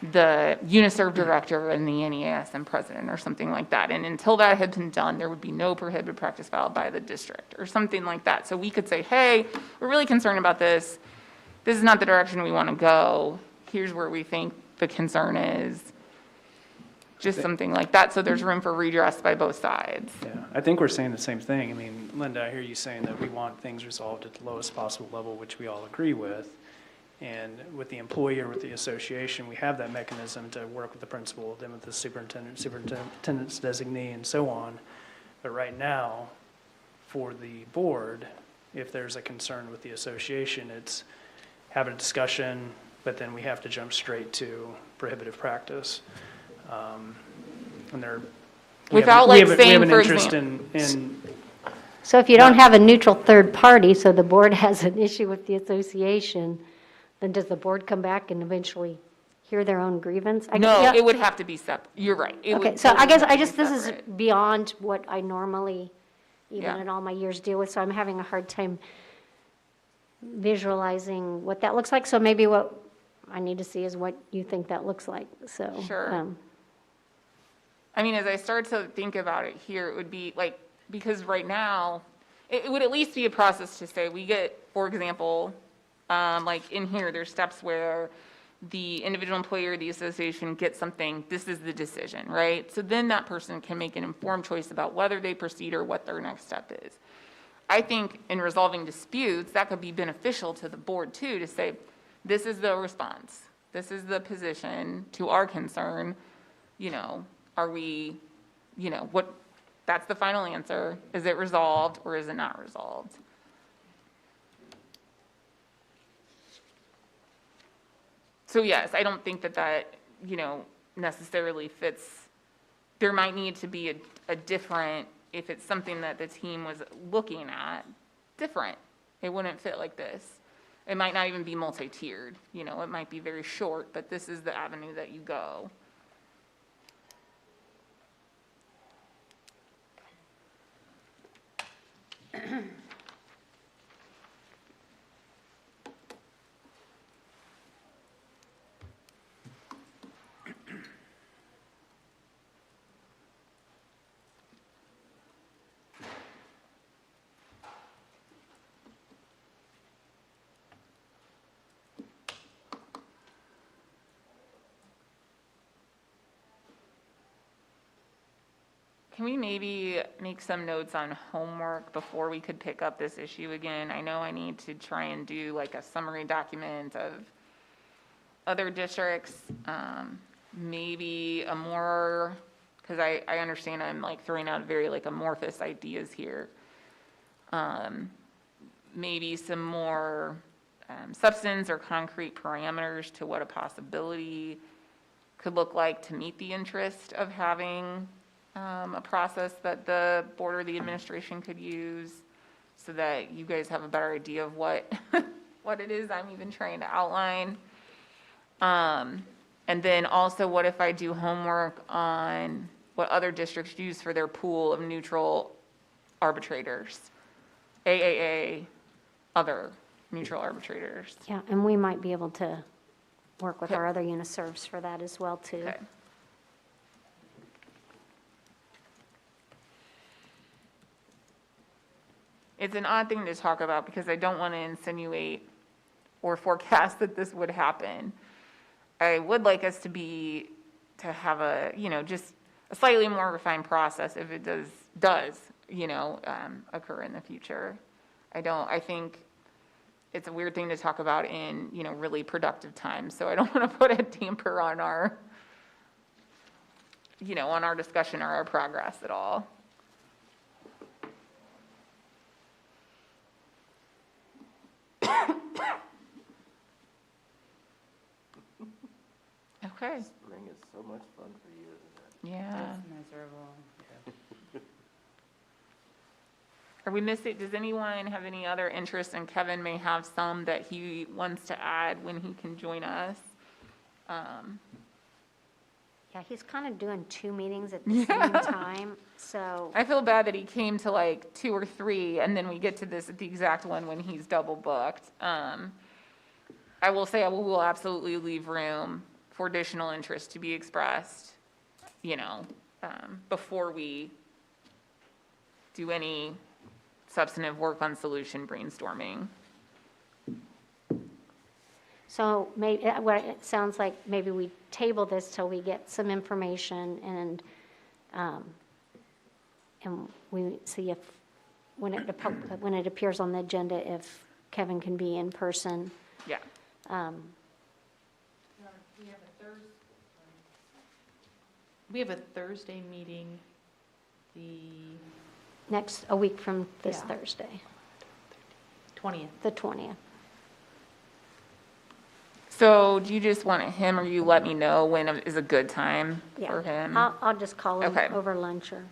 UNISERV director and the NEASM president or something like that. And until that had been done, there would be no prohibited practice filed by the district or something like that. So we could say, hey, we're really concerned about this. This is not the direction we want to go. Here's where we think the concern is. Just something like that, so there's room for redress by both sides. Yeah, I think we're saying the same thing. I mean, Linda, I hear you saying that we want things resolved at the lowest possible level, which we all agree with. And with the employee or with the association, we have that mechanism to work with the principal, then with the superintendent's designee, and so on. But right now, for the board, if there's a concern with the association, it's have a discussion, but then we have to jump straight to prohibitive practice. And there, Without we like have saying, an for interest example. in So if you don't have a neutral third party, so the board has an issue with the association, then does the board come back and eventually hear their own grievance? No, Yeah. it would have to be separate. You're right. It Okay, would so I totally guess, have to be this is separate. beyond what I normally, even Yeah. in all my years, deal with, so I'm having a hard time visualizing what that looks like. So maybe what I need to see is what you think that looks like, so. Sure. I mean, as I start to think about it here, it would be like, because right now, it would at least be a process to say, we get, for example, like in here, there's steps where the individual employee or the association gets something, this is the decision, right? So then that person can make an informed choice about whether they proceed or what their next step is. I think in resolving disputes, that could be beneficial to the board too, to say, this is the response, this is the position to our concern, you know, are we, you know, what, that's the final answer. Is it resolved or is it not resolved? So yes, I don't think that, you know, necessarily fits. There might need to be a different, if it's something that the team was looking at, different. It wouldn't fit like this. It might not even be multi-tiered, you know, it might be very short, but this is the avenue that you go. Can we maybe make some notes on homework before we could pick up this issue again? I know I need to try and do like a summary document of other districts, maybe a more, because I understand I'm like throwing out very like amorphous ideas here. Maybe some more substance or concrete parameters to what a possibility could look like to meet the interest of having a process that the board or the administration could use, so that you guys have a better idea of what what it is I'm even trying to outline. And then also, what if I do homework on what other districts use for their pool of neutral arbitrators, AAA, other neutral arbitrators. Yeah, and we might be able to work with our other uniserves for that as well, too. Okay. It's an odd thing to talk about because I don't want to insinuate or forecast that this would happen. I would like us to have a, you know, just a slightly more refined process if it does, you know, occur in the future. I think it's a weird thing to talk about in, you know, really productive times. So I don't want to put a damper on our, you know, on our discussion or our progress at all. Okay. Spring is so much fun for you, isn't it? Yeah. It's miserable. Are we missing, does anyone have any other interest? And Kevin may have some that he wants to add when he can join us. Yeah, he's kind of doing 2 meetings at the same time, so. I feel bad that he came to like 2 or 3, and then we get to this at the exact one when he's double booked. I will say we will absolutely leave room for additional interest to be expressed, you know, before we do any substantive work on solution brainstorming. So maybe, what it sounds like, maybe we table this till we get some information and we see if, when it appears on the agenda, if Kevin can be in person. Yeah. We have a Thursday meeting, A week from this Yeah. Thursday, 20th. the 20th. So do you just want him, or you let me know when is a good time Yeah. for him? I'll just call him Okay. over lunch or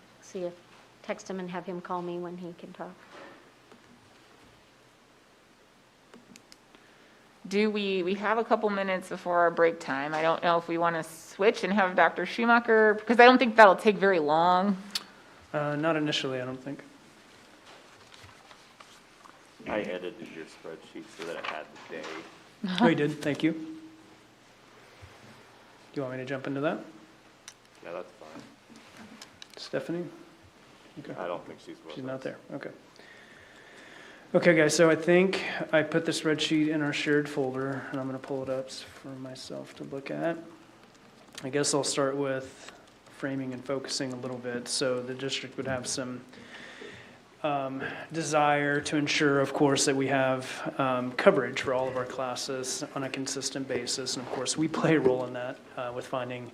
text him and have him call me when he can talk. We have a couple minutes before our break time. I don't know if we want to switch and have Dr. Schumacher, because I don't think that'll take very long. Not initially, I don't think. I edited your spreadsheet so that it had the day. Oh, you did? Thank you. Do you want me to jump into that? Yeah, that's fine. Stephanie? Okay. I don't think she's with us. She's not there, okay. Okay, guys, so I think I put the spreadsheet in our shared folder, and I'm gonna pull it up for myself to look at. I guess I'll start with framing and focusing a little bit. So the district would have some desire to ensure, of course, that we have coverage for all of our classes on a consistent basis. And of course, we play a role in that with finding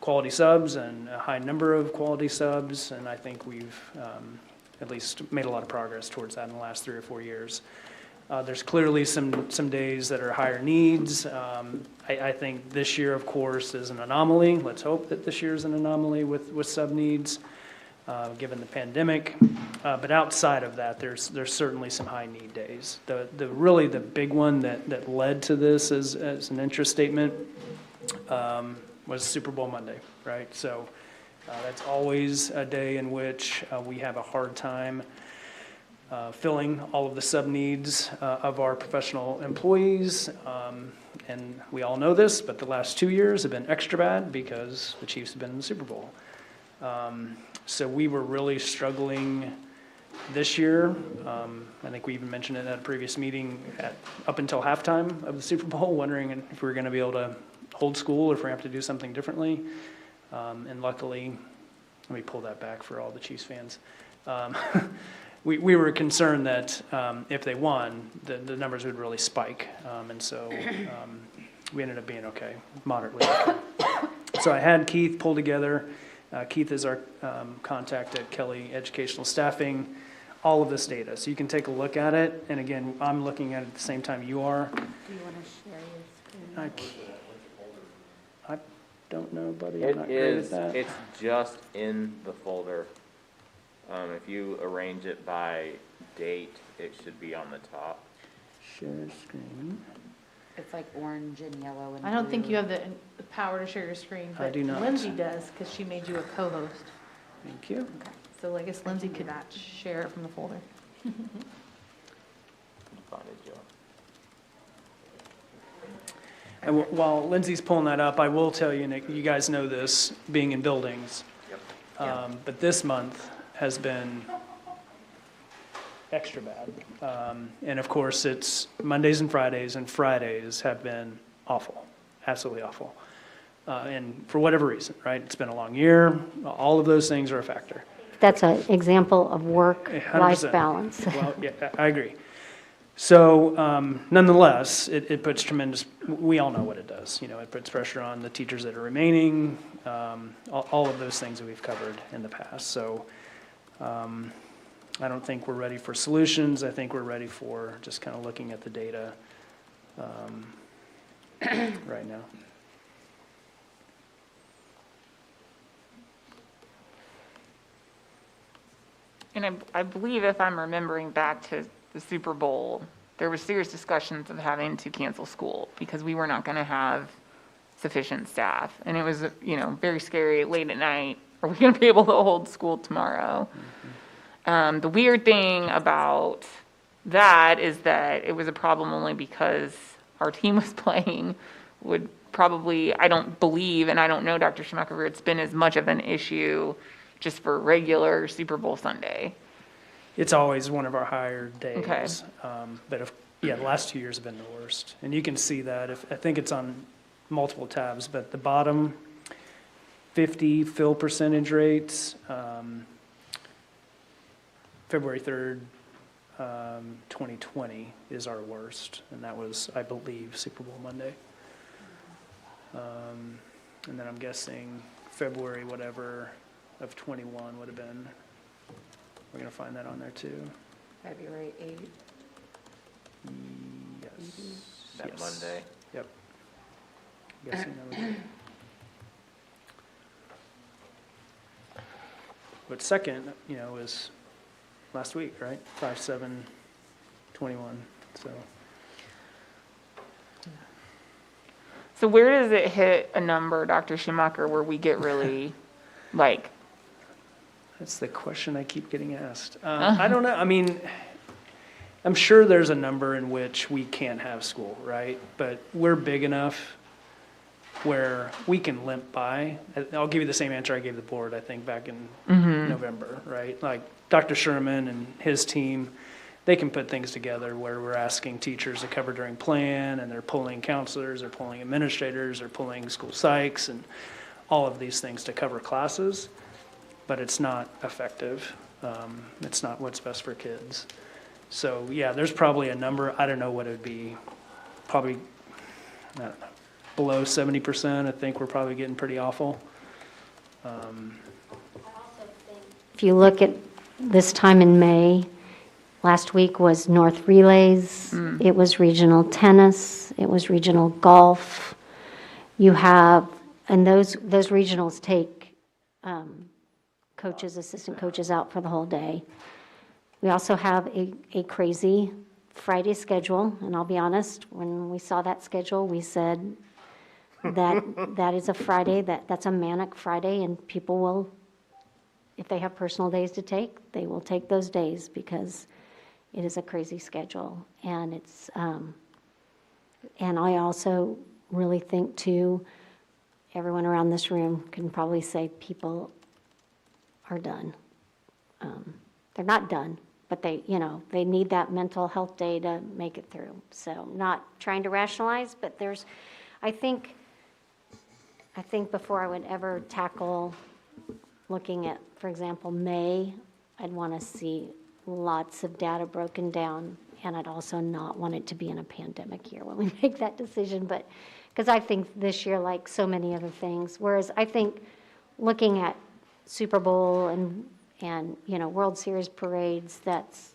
quality subs and a high number of quality subs. And I think we've at least made a lot of progress towards that in the last 3 or 4 years. There's clearly some days that are higher needs. I think this year, of course, is an anomaly. Let's hope that this year is an anomaly with sub needs, given the pandemic. But outside of that, there's certainly some high need days. Really the big one that led to this as an interest statement was Super Bowl Monday, right? So that's always a day in which we have a hard time filling all of the sub needs of our professional employees. And we all know this, but the last 2 years have been extra bad because the Chiefs have been in the Super Bowl. So we were really struggling this year. I think we even mentioned it at a previous meeting up until halftime of the Super Bowl, wondering if we were going to be able to hold school or if we have to do something differently. And luckily, let me pull that back for all the Chiefs fans. We were concerned that if they won, the numbers would really spike. And so we ended up being okay, moderately okay. So I had Keith pull together. Keith is our contact at Kelly Educational Staffing, all of this data. So you can take a look at it. And again, I'm looking at it at the same time you are. Do you want to share your screen? I don't know, buddy. I'm not great at that. It's just in the folder. If you arrange it by date, it should be on the top. Share screen. It's like orange and yellow and I don't think blue. you have the power to share your screen, I but do not. Lindsay does, because she made you a co-host. Thank you. So I guess Lindsay could share it from the folder. Find it, Joe. And while Lindsay's pulling that up, I will tell you, Nick, you guys know this, being in buildings. Yep. But this month has been extra bad. And of course, it's Mondays and Fridays have been awful, absolutely awful. And for whatever reason, right? It's been a long year. All of those things are a factor. That's an example of work-life 100%. balance. Well, yeah, I agree. So nonetheless, it puts tremendous, we all know what it does. You know, it puts pressure on the teachers that are remaining, all of those things that we've covered in the past. So I don't think we're ready for solutions. I think we're ready for just kind of looking at the data right now. And I believe if I'm remembering back to the Super Bowl, there were serious discussions of having to cancel school because we were not going to have sufficient staff. And it was, very scary late at night. Are we going to be able to hold school tomorrow? The weird thing about that is that it was a problem only because our team was playing would probably, I don't believe, and I don't know, Dr. Schumacher, it's been as much of an issue just for regular Super Bowl Sunday. It's always one of our higher days. Okay. But the last 2 years have been the worst. And you can see that. I think it's on multiple tabs, but the bottom 50 fill percentage rates, February 3rd, 2020 is our worst, and that was, I believe, Super Bowl Monday. And then I'm guessing February, whatever, of 21 would have been, we're going to find that on there too. February 8th. Yes. That Yes. Monday. Yep. Guessing that was it. But second, was last week, right? 5/7/21, so. So where does it hit a number, Dr. Schumacher, where we get really, like, That's the question I keep getting asked. I don't know. I mean, I'm sure there's a number in which we can't have school, right? But we're big enough where we can limp by. I'll give you the same answer I gave the board, I think, back in November, right? Like Dr. Sherman and his team, they can put things together where we're asking teachers to cover during plan, and they're pulling counselors, they're pulling administrators, they're pulling school psychs, and all of these things to cover classes. But it's not effective. It's not what's best for kids. So, yeah, there's probably a number, I don't know what it would be, probably, I don't know, below 70%. I think we're probably getting pretty awful. If you look at this time in May, last week was North Relays, it was regional tennis, it was regional golf. You have, and those regionals take coaches, assistant coaches out for the whole day. We also have a crazy Friday schedule, and I'll be honest, when we saw that schedule, we said that is a Friday, that's a manic Friday, and people will, if they have personal days to take, they will take those days because it is a crazy schedule. And it's, and I also really think too, everyone around this room can probably say people are done. They're not done, but they need that mental health day to make it through. So not trying to rationalize, but I think before I would ever tackle looking at, for example, May, I'd want to see lots of data broken down, and I'd also not want it to be in a pandemic year when we make that decision, but because I think this year, like so many other things, whereas I think looking at Super Bowl and World Series parades, that's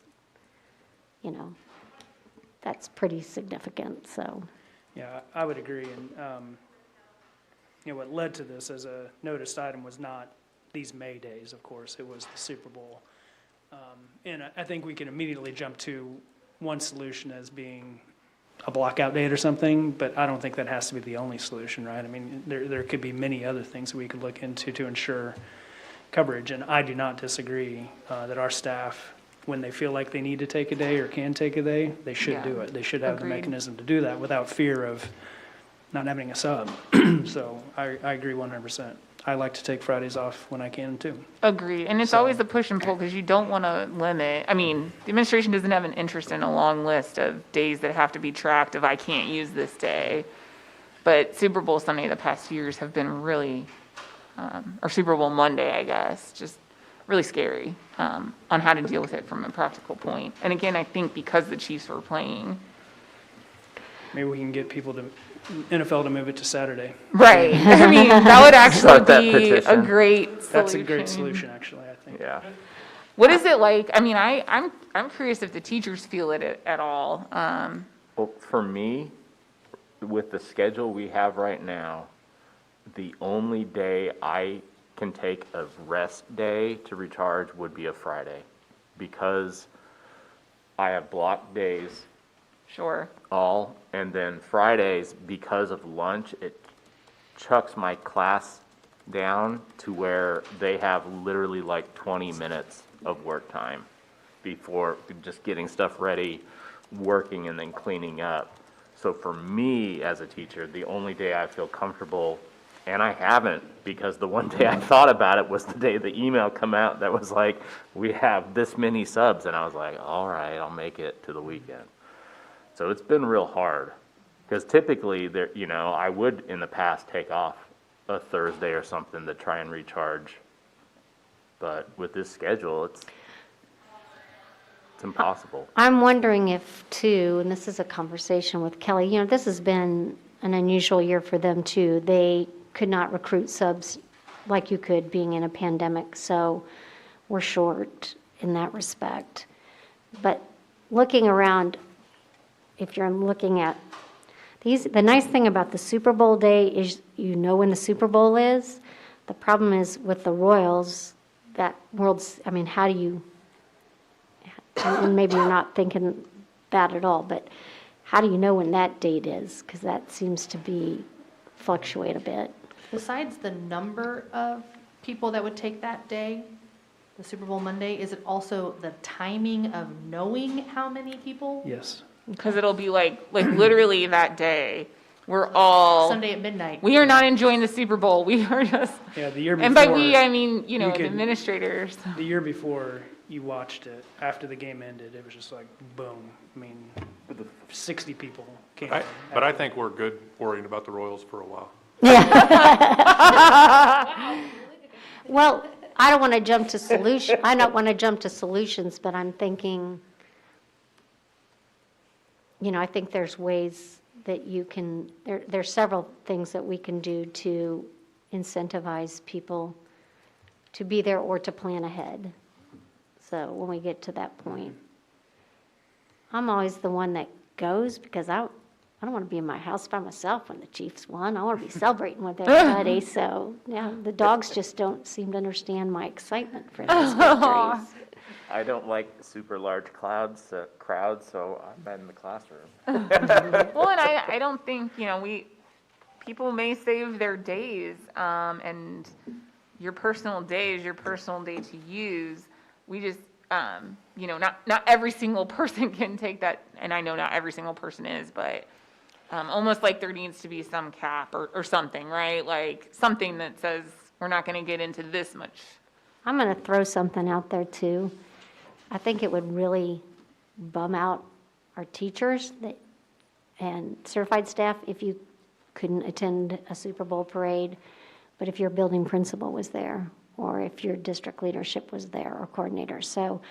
pretty significant, so. Yeah, I would agree. And, what led to this as a noticed item was not these May days, of course. It was the Super Bowl. And I think we can immediately jump to one solution as being a blockout date or something, but I don't think that has to be the only solution, right? I mean, there could be many other things that we could look into to ensure coverage. And I do not disagree that our staff, when they feel like they need to take a day or can take a day, they should do it. They should have the mechanism to do that without fear of not having a sub. So I agree 100%. I like to take Fridays off when I can too. Agree. And it's always a push and pull because you don't want to limit. I mean, the administration doesn't have an interest in a long list of days that have to be tracked of I can't use this day. But Super Bowl Sunday the past years have been really, or Super Bowl Monday, I guess, just really scary on how to deal with it from a practical point. And again, I think because the Chiefs were playing. Maybe we can get NFL to move it to Saturday. Right. I mean, that would actually be a great solution. That's a great solution, actually, I think. Yeah. What is it like? I mean, I'm curious if the teachers feel it at all. Well, for me, with the schedule we have right now, the only day I can take a rest day to recharge would be a Friday, because I have blocked days. Sure. And then Fridays, because of lunch, it chucks my class down to where they have literally like 20 minutes of work time before just getting stuff ready, working, and then cleaning up. So for me as a teacher, the only day I feel comfortable, and I haven't, because the one day I thought about it was the day the email come out that was like, we have this many subs, and I was like, all right, I'll make it to the weekend. So it's been real hard, because typically I would in the past take off a Thursday or something to try and recharge. But with this schedule, It's impossible. I'm wondering if too, and this is a conversation with Kelly, this has been an unusual year for them too. They could not recruit subs like you could being in a pandemic, so we're short in that respect. But looking around, if you're looking at the nice thing about the Super Bowl day is when the Super Bowl is. The problem is with the Royals, how do you, and maybe you're not thinking that at all, but how do you know when that date is? Because that seems to fluctuate a bit. Besides the number of people that would take that day, the Super Bowl Monday, is it also the timing of knowing how many people? Yes. Because it'll be like literally that day, we're all. Sunday at midnight. We are not enjoying the Super Bowl. We are just. Yeah, the year before. And by we, I mean, the could- administrators. The year before you watched it, after the game ended, it was just like, boom. I mean, 60 people came. But I think we're good worrying about the Royals for a while. Well, I don't want to jump to solution. I don't want to jump to solutions, but I'm thinking, I think there's ways that you can, there's several things that we can do to incentivize people to be there or to plan ahead. So when we get to that point, I'm always the one that goes because I don't want to be in my house by myself when the Chiefs won. I want to be celebrating with everybody. So, yeah, the dogs just don't seem to understand my excitement for those victories. I don't like super large crowds, so I'm in the classroom. Well, and I don't think, people may save their days, and your personal day is your personal day to use. We just, not every single person can take that, and I know not every single person is, but almost like there needs to be some cap or something, right? Like something that says we're not going to get into this much. I'm going to throw something out there too. I think it would really bum out our teachers and certified staff if you couldn't attend a Super Bowl parade, but if your building principal was there, or if your district leadership was there, or coordinator. So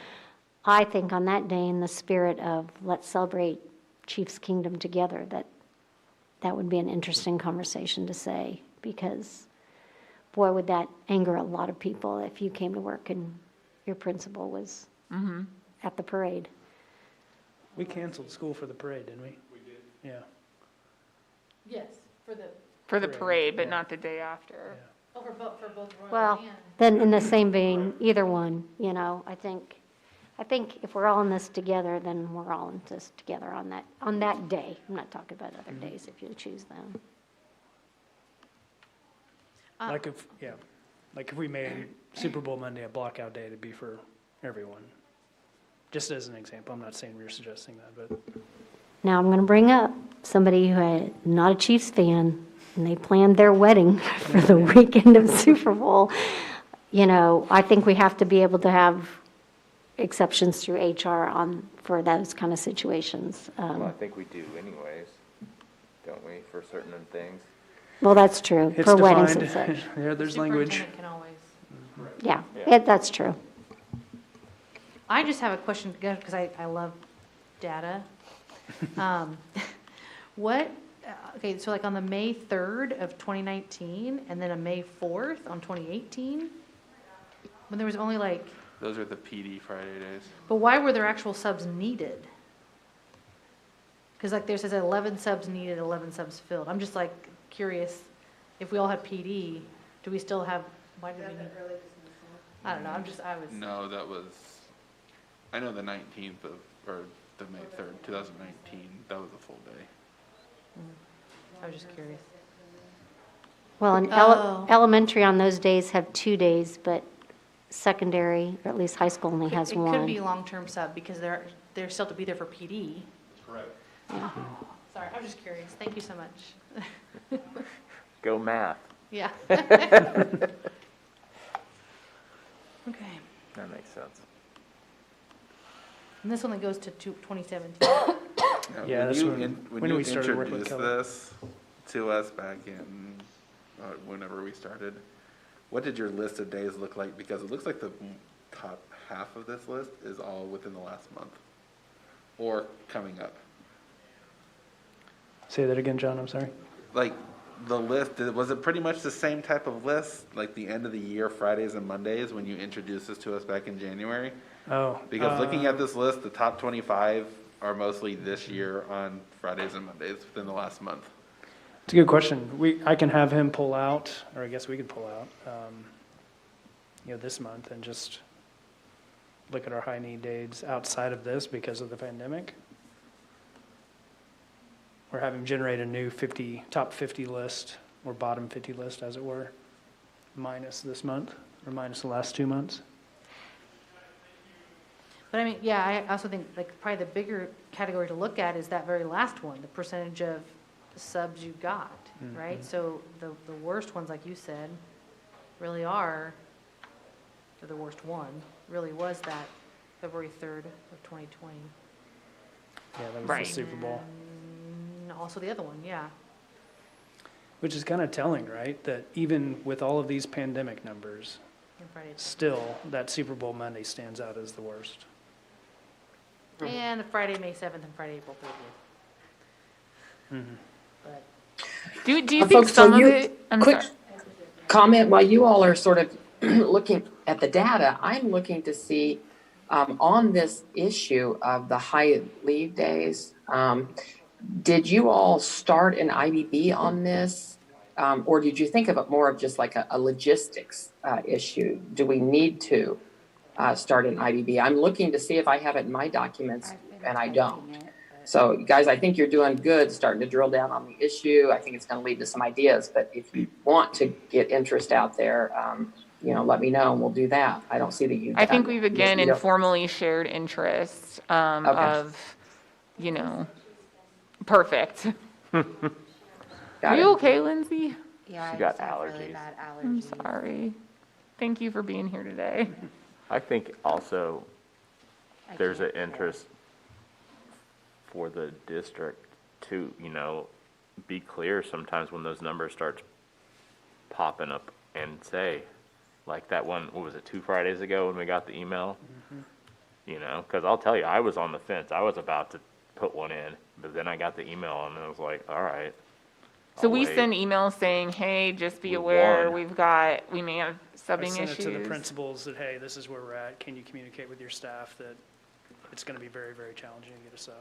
I think on that day, in the spirit of let's celebrate Chiefs Kingdom together, that would be an interesting conversation to say, because boy, would that anger a lot of people if you came to work and your principal was at the parade. We canceled school for the parade, didn't we? We did. Yeah. Yes, For the Parade, parade, but yeah. not the day after. for both Royal Well, then in the same vein, either one, I think if we're all in this together, then we're all in this together on that day. I'm not talking about other days if you choose them. Like if we made Super Bowl Monday a blockout day to be for everyone. Just as an example, I'm not saying we're suggesting that, but. Now, I'm going to bring up somebody who is not a Chiefs fan, and they planned their wedding for the weekend of Super Bowl. I think we have to be able to have exceptions through HR for those kind of situations. Well, I think we do anyways, don't we, for certain things? Well, that's true, It's for weddings and defined. such. Yeah, there's language. Superintendent can always. Yeah, that's true. I just have a question, because I love data. Okay, so like on the May 3rd of 2019, and then a May 4th on 2018, when there was only Those are the PD Friday days. but why were there actual subs needed? Because there says 11 subs needed, 11 subs filled. I'm just curious, if we all had PD, do we still have, why do we need? I don't know, I was. No, that was, I know the 19th or the May 3rd, 2019, that was a full day. I was just curious. Well, and Oh. elementary on those days have 2 days, but secondary, or at least high school, only has It one. could be long-term sub, because they're still to be there for PD. Correct. Sorry, I was just curious. Thank you so much. Go math. Yeah. Okay. That makes sense. And this only goes to 2017. Yeah, that's when When you we started working with introduced Kelly. this to us back in, whenever we started, what did your list of days look like? Because it looks like the top half of this list is all within the last month or coming up. Say that again, John, I'm sorry. Like, the list, was it pretty much the same type of list, like the end of the year, Fridays and Mondays, when you introduced this to us back in January? Oh. Because looking at this list, the top 25 are mostly this year on Fridays and Mondays within the last month. It's a good question. I can have him pull out, or I guess we could pull out, this month and just look at our high need days outside of this because of the pandemic. Or have him generate a new top 50 list, or bottom 50 list, as it were, minus this month, or minus the last 2 months. But I mean, yeah, I also think like probably the bigger category to look at is that very last one, the percentage of subs you got, right? So the worst ones, like you said, really are, or the worst one, really was that February 3rd of 2020. Yeah, that was Right. the Super Bowl. And also the other one, yeah. Which is kind of telling, right? That even with all of these pandemic numbers, And Friday. still that Super Bowl Monday stands out as the worst. And the Friday, May 7th and Friday, April 30th. But Do you think Folks, some so of you- it, I'm quick sorry. comment, while you all are sort of looking at the data, I'm looking to see on this issue of the high leave days, did you all start an IBB on this? Or did you think of it more of just like a logistics issue? Do we need to start an IBB? I'm looking to see if I have it in my documents, and I don't. So guys, I think you're doing good starting to drill down on the issue. I think it's going to lead to some ideas, but if you want to get interest out there, let me know and we'll do that. I don't see that you. I think we've again informally shared interest of, perfect. Are you okay, Lindsay? Yeah, She I got just have really allergies. bad I'm allergies. sorry. Thank you for being here today. I think also I there's an can't- interest for the district to, be clear sometimes when those numbers start popping up and say, like that one, what was it, 2 Fridays ago when we got the email? Because I'll tell you, I was on the fence. I was about to put one in, but then I got the email and I was like, all right. So I'll we wait. send emails saying, hey, just be We aware, won. we may have I subbing sent issues. it to the principals that, hey, this is where we're at. Can you communicate with your staff that it's going to be very, very challenging to get a sub?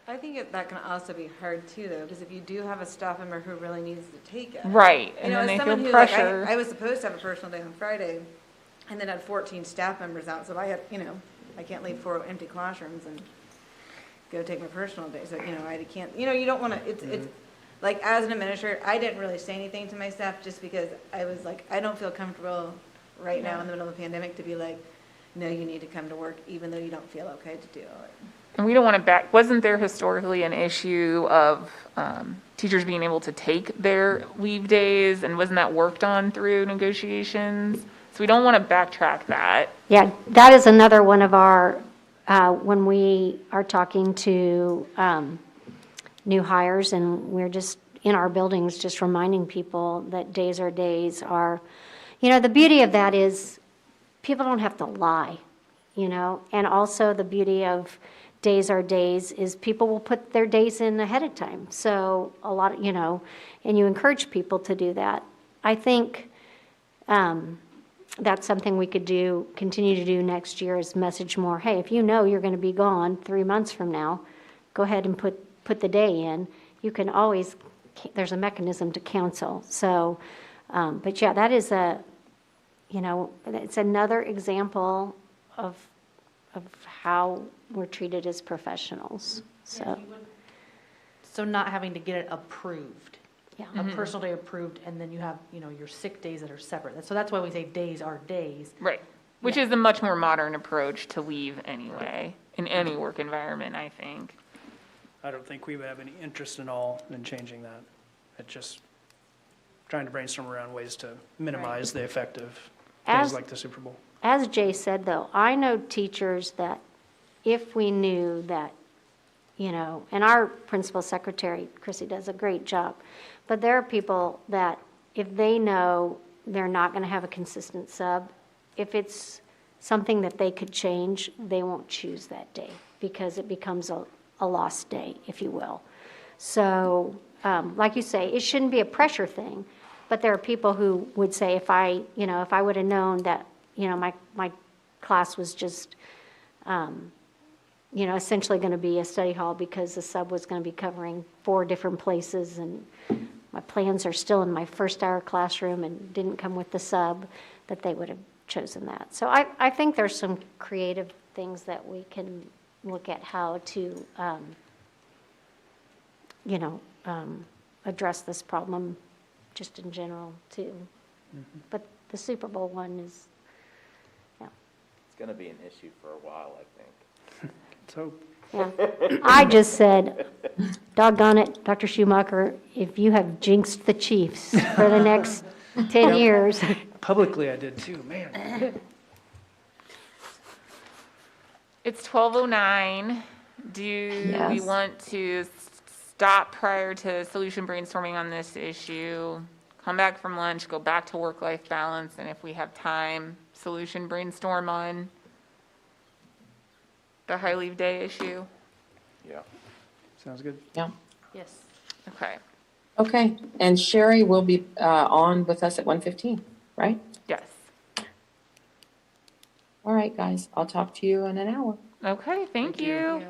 I think that can also be hard too, though, because if you do have a staff member who really needs to take it. Right, and then as they someone feel who, like, pressure. I was supposed to have a personal day on Friday, and then had 14 staff members out, so I had, I can't leave 4 empty classrooms and go take my personal day, so, I can't, you don't want to, it's, like, as an administrator, I didn't really say anything to my staff, just because I was like, I don't feel comfortable right now in the middle of the pandemic to be like, no, you need to come to work, even though you don't feel okay to do it. And we don't want to wasn't there historically an issue of teachers being able to take their leave days, and wasn't that worked on through negotiations? So we don't want to backtrack that. Yeah, that is another one of our, when we are talking to new hires, and we're just in our buildings, just reminding people that days are days are, the beauty of that is people don't have to lie, and also the beauty of days are days is people will put their days in ahead of time. So a lot of, and you encourage people to do that. I think that's something we could continue to do next year, is message more, hey, if you're going to be gone 3 months from now, go ahead and put the day in. You can always, there's a mechanism to cancel. So, but yeah, that is it's another example of how we're treated as professionals, so. So not having to get it approved. Yeah. A personal day approved, and then you have, your sick days that are separate. So that's why we say days are days. Right. Which is a much more modern approach to leave anyway, in any work environment, I think. I don't think we would have any interest in all in changing that. It's just trying to brainstorm around ways to minimize the effect of things like the Super Bowl. As Jay said, though, I know teachers that if we knew that, and our principal secretary, Chrissy, does a great job, but there are people that if they know they're not going to have a consistent sub, if it's something that they could change, they won't choose that day because it becomes a lost day, if you will. So, like you say, it shouldn't be a pressure thing, but there are people who would say, if I would have known that, my class was just, essentially going to be a study hall because the sub was going to be covering 4 different places, and my plans are still in my first hour classroom and didn't come with the sub, that they would have chosen that. So I think there's some creative things that we can look at how to, address this problem just in general too. But the Super Bowl one is, It's gonna be an issue for a while, I think. So, yeah. I just said, doggone it, Dr. Schumacher, if you have jinxed the Chiefs for the next 10 years. publicly I did too, man. It's 12:09. Do we Yes. want to stop prior to solution brainstorming on this issue? Come back from lunch, go back to work-life balance, and if we have time, solution brainstorm on the high leave day issue? Yeah. Sounds good. Yeah. Yes. Okay, Okay. And Sherry will be on with us at 1:15, right? yes. All right, guys. I'll talk to you in an hour. Okay, thank you. You.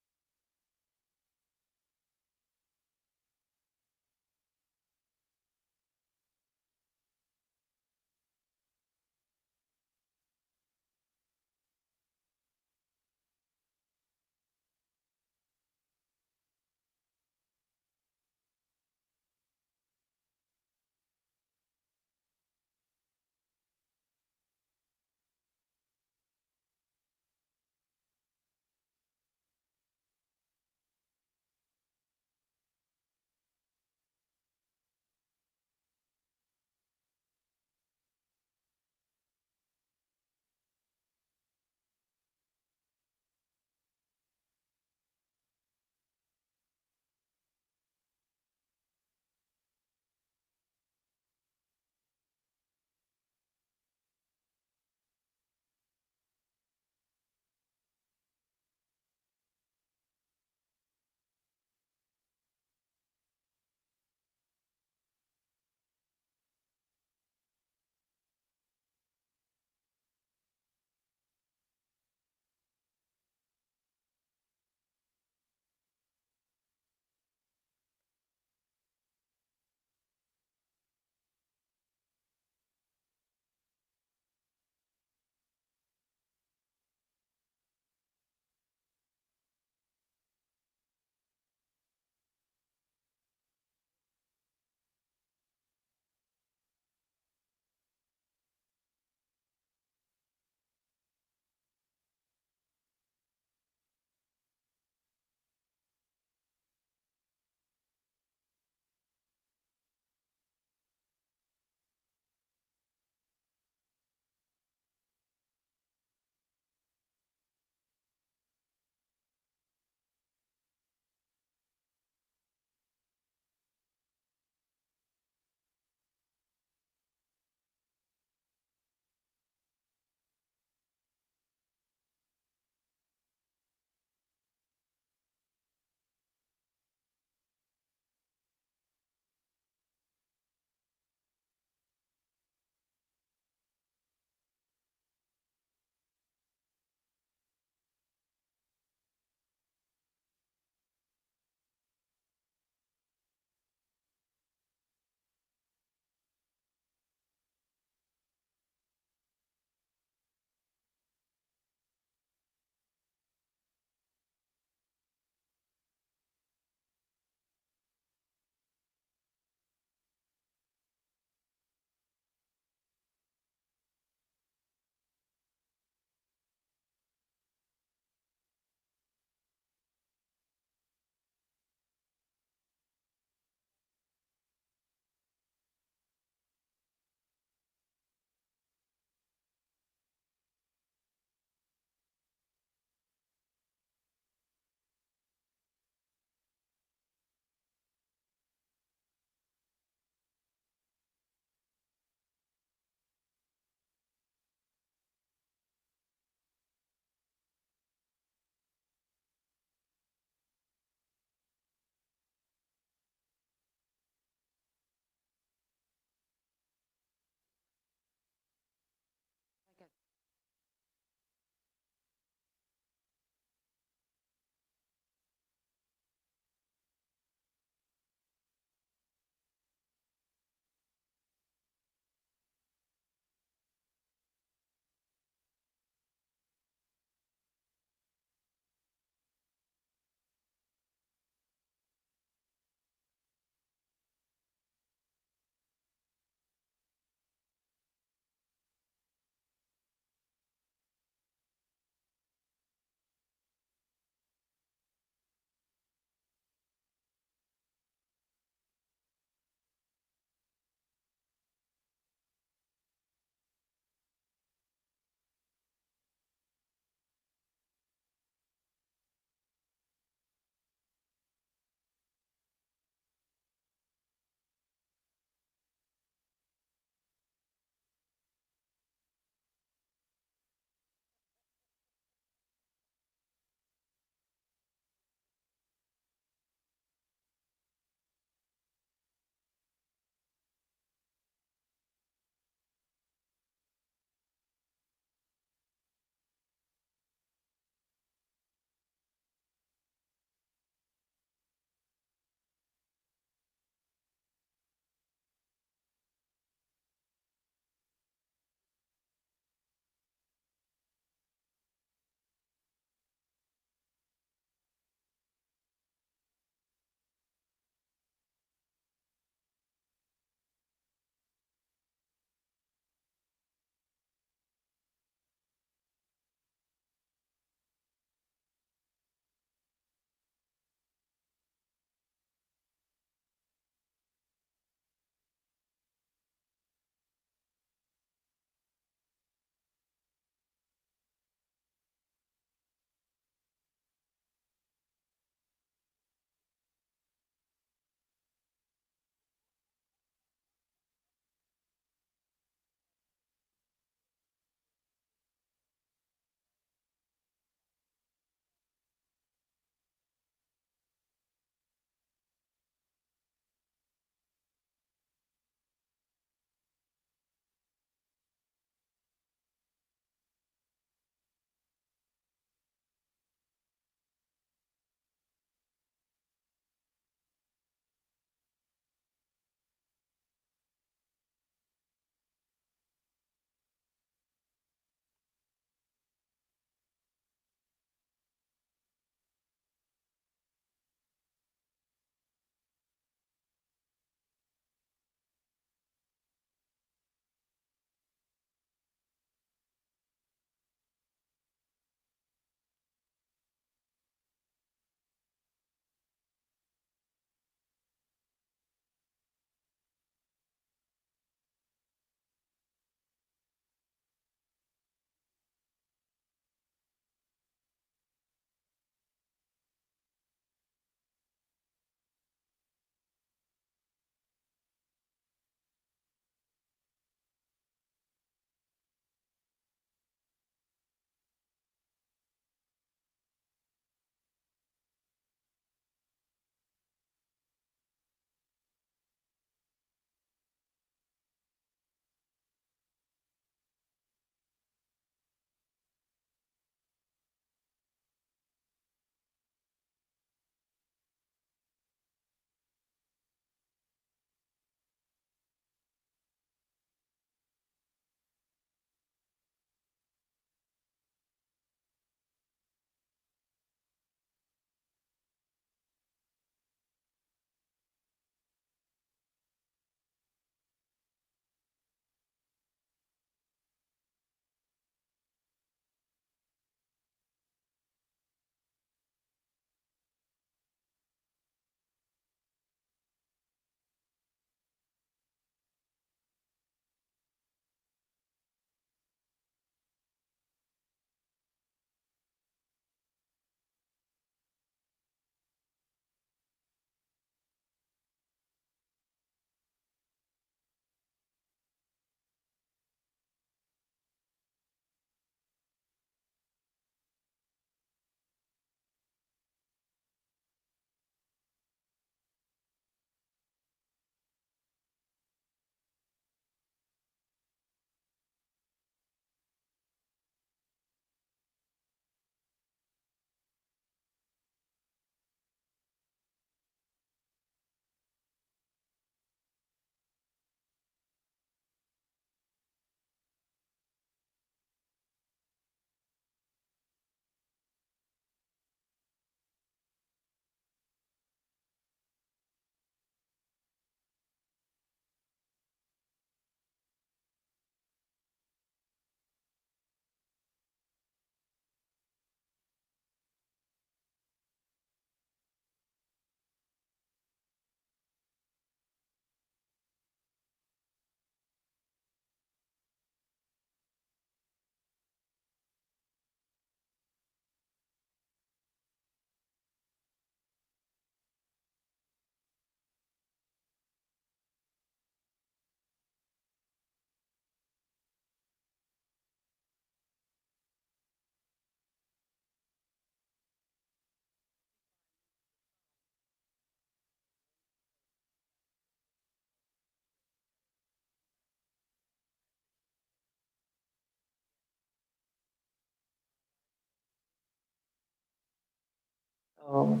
Oh,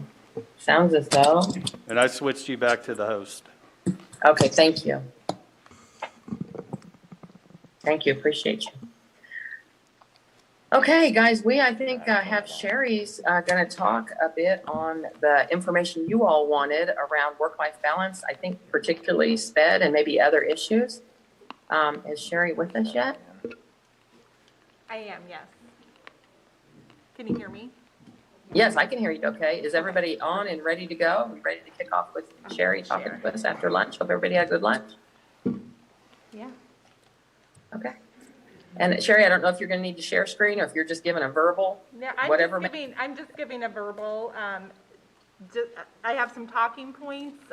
sounds as though. And I switched you back to the host. Okay, thank you. Thank you, appreciate you. Okay, guys, I think have Sherry's going to talk a bit on the information you all wanted around work-life balance, I think particularly SPED and maybe other issues. Is Sherry with us yet? I am, yes. Can you hear me? Yes, I can hear you okay. Is everybody on and ready to go? Are we ready to kick off with Sherry talking to us after lunch? Hope everybody had a good lunch. Yeah. Okay. And Sherry, I don't know if you're going to need to share screen or if you're just giving a verbal, No, whatever. I'm just giving a verbal. I have some talking points.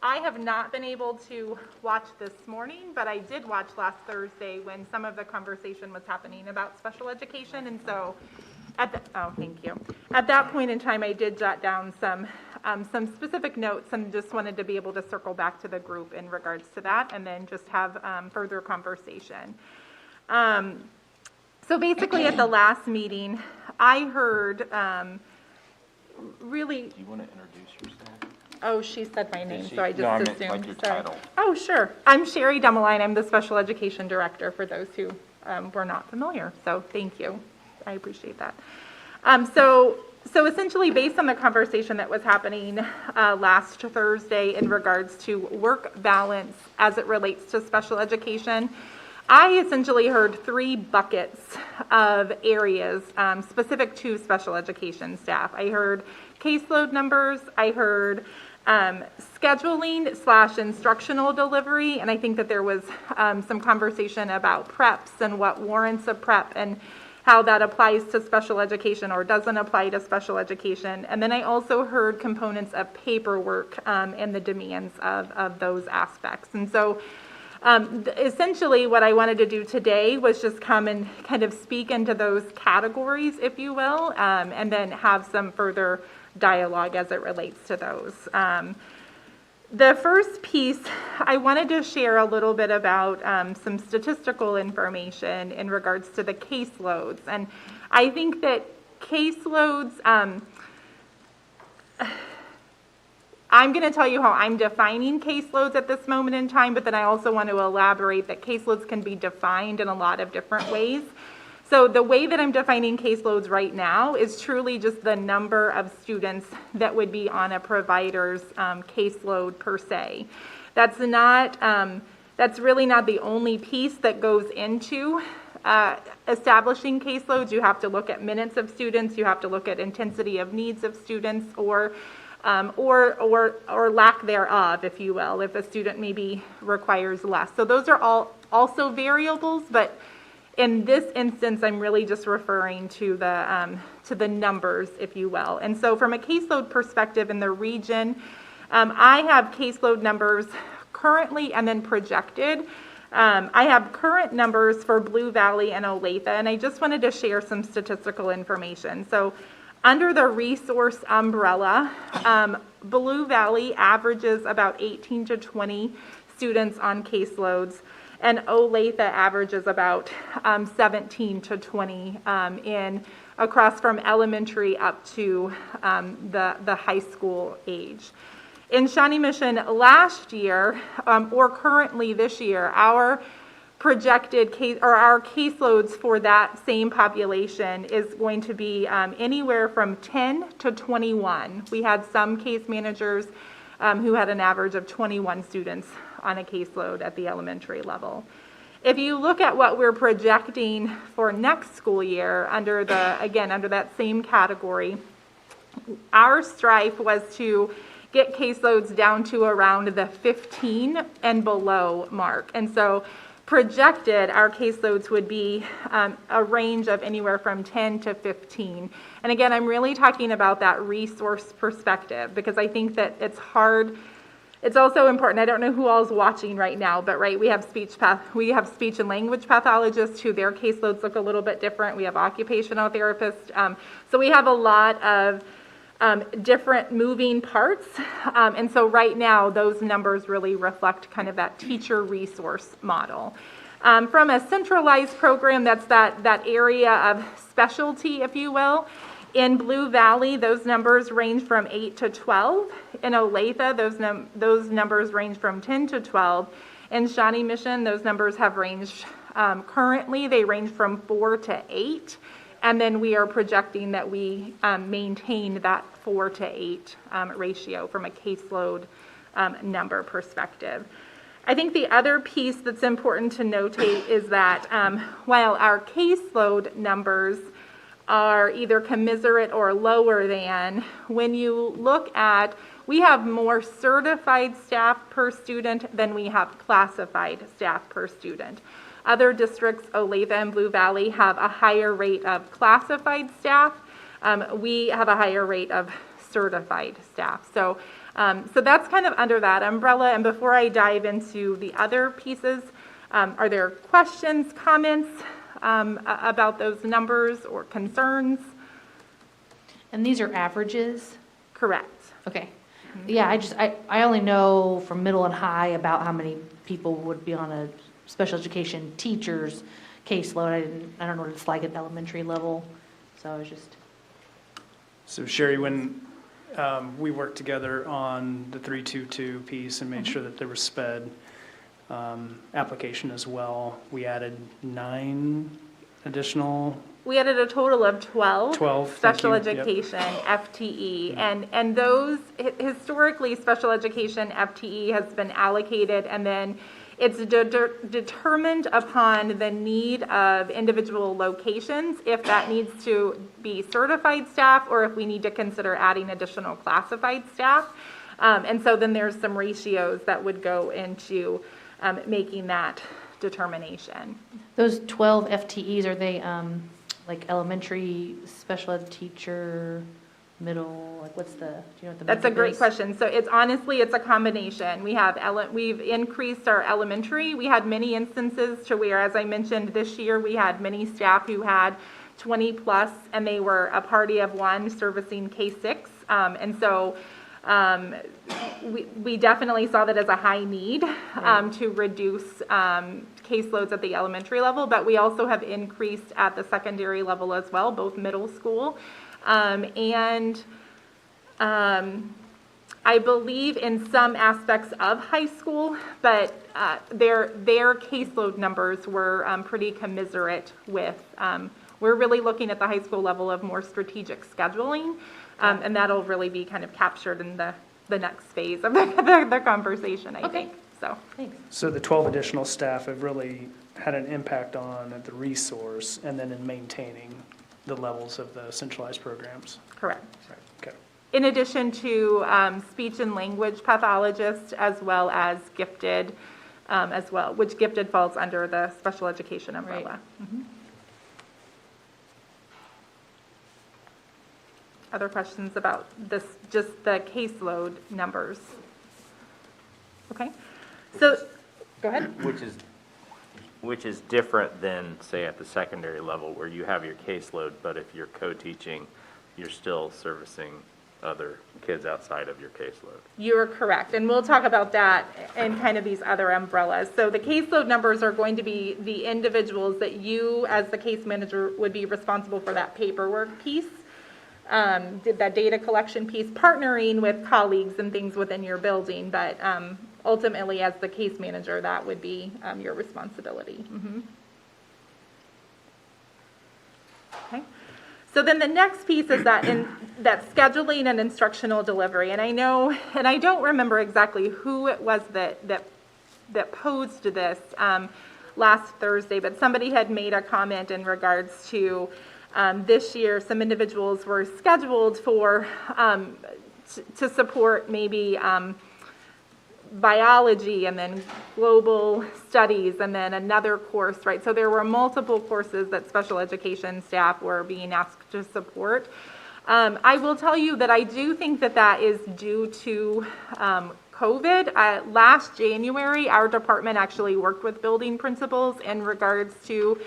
I have not been able to watch this morning, but I did watch last Thursday when some of the conversation was happening about special education. And so thank you. At that point in time, I did jot down some specific notes and just wanted to be able to circle back to the group in regards to that and then just have further conversation. So basically at the last meeting, I heard really. Do you want to introduce yourself? Oh, she said my name, so I just No, I assumed. meant like your Sorry. title. Oh, sure. I'm Sherry Dummeline. I'm the Special Education Director for those who were not familiar. So thank you. I appreciate that. So essentially, based on the conversation that was happening last Thursday in regards to work balance as it relates to special education, I essentially heard 3 buckets of areas specific to special education staff. I heard caseload numbers, I heard scheduling / instructional delivery, and I think that there was some conversation about preps and what warrants a prep and how that applies to special education or doesn't apply to special education. And then I also heard components of paperwork and the demands of those aspects. And so essentially what I wanted to do today was just come and kind of speak into those categories, if you will, and then have some further dialogue as it relates to those. The first piece, I wanted to share a little bit about some statistical information in regards to the caseloads. And I think that caseloads, I'm going to tell you how I'm defining caseloads at this moment in time, but then I also want to elaborate that caseloads can be defined in a lot of different ways. So the way that I'm defining caseloads right now is truly just the number of students that would be on a provider's caseload per se. That's really not the only piece that goes into establishing caseloads. You have to look at minutes of students, you have to look at intensity of needs of students, or lack thereof, if you will, if a student maybe requires less. So those are all also variables, but in this instance, I'm really just referring to the numbers, if you will. And so from a caseload perspective in the region, I have caseload numbers currently and then projected. I have current numbers for Blue Valley and Olathe, and I just wanted to share some statistical information. So under the resource umbrella, Blue Valley averages about 18 to 20 students on caseloads, and Olathe averages about 17 to 20 across from elementary up to the high school age. In Shawnee Mission last year, or currently this year, our projected our caseloads for that same population is going to be anywhere from 10 to 21. We had some case managers who had an average of 21 students on a caseload at the elementary level. If you look at what we're projecting for next school year under that same category, our strive was to get caseloads down to around the 15 and below mark. And so projected, our caseloads would be a range of anywhere from 10 to 15. And again, I'm really talking about that resource perspective because I think that it's hard. It's also important. I don't know who all is watching right now, but we have speech and language pathologists who their caseloads look a little bit different. We have occupational therapists. So we have a lot of different moving parts. And so right now, those numbers really reflect kind of that teacher resource model. From a centralized program, that's that area of specialty, if you will. In Blue Valley, those numbers range from 8 to 12. In Olathe, those numbers range from 10 to 12. In Shawnee Mission, those numbers have ranged, currently they range from 4 to 8. And then we are projecting that we maintain that 4 to 8 ratio from a caseload number perspective. I think the other piece that's important to notate is that while our caseload numbers are either commensurate or lower than, when you look at, we have more certified staff per student than we have classified staff per student. Other districts, Olathe and Blue Valley, have a higher rate of classified staff. We have a higher rate of certified staff. So that's kind of under that umbrella. And before I dive into the other pieces, are there questions, comments about those numbers or concerns? And these are averages? Correct. Okay. Yeah, I only know from middle and high about how many people would be on a special education teacher's caseload. I don't know what it's like at elementary level, so I was just. So Sherry, when we worked together on the 322 piece and made sure that there was sped application as well, we added 9 additional. We added a total of 12 special thank you. education FTE, and those, historically, special education FTE has been allocated, and then it's determined upon the need of individual locations, if that needs to be certified staff or if we need to consider adding additional classified staff. And so then there's some ratios that would go into making that determination. Those 12 FTEs, are they like elementary special ed teacher, middle, like what's the, do you know what the? That's a makeup great is? question. So it's honestly, it's a combination. We've increased our elementary. We had many instances to where, as I mentioned, this year we had many staff who had 20 plus and they were a party of one servicing K6. And so we definitely saw that as a high need to reduce caseloads at the elementary level, but we also have increased at the secondary level as well, both middle school and I believe in some aspects of high school, but their caseload numbers were pretty commensurate with, we're really looking at the high school level of more strategic scheduling, and that'll really be kind of captured in the next phase of the conversation, I think. So, thanks. So the 12 additional staff have really had an impact on the resource and then in maintaining the levels of the centralized programs. Correct. Right. Okay. In addition to speech and language pathologists as well as gifted as well, which gifted falls under the special education umbrella. Right. Mm-hmm. Other questions about this, just the caseload numbers? Okay, so go ahead. Which is different than, say, at the secondary level where you have your caseload, but if you're co-teaching, you're still servicing other kids outside of your caseload. You're correct, and we'll talk about that and kind of these other umbrellas. So the caseload numbers are going to be the individuals that you, as the case manager, would be responsible for that paperwork piece, did that data collection piece, partnering with colleagues and things within your building, but ultimately, as the case manager, that would be your responsibility. Mm-hmm. Okay. So then the next piece is that that scheduling and instructional delivery. And I know, and I don't remember exactly who it was that posed this last Thursday, but somebody had made a comment in regards to this year, some individuals were scheduled for to support maybe biology and then global studies and then another course, right? So there were multiple courses that special education staff were being asked to support. I will tell you that I do think that that is due to COVID. Last January, our department actually worked with building principals in regards to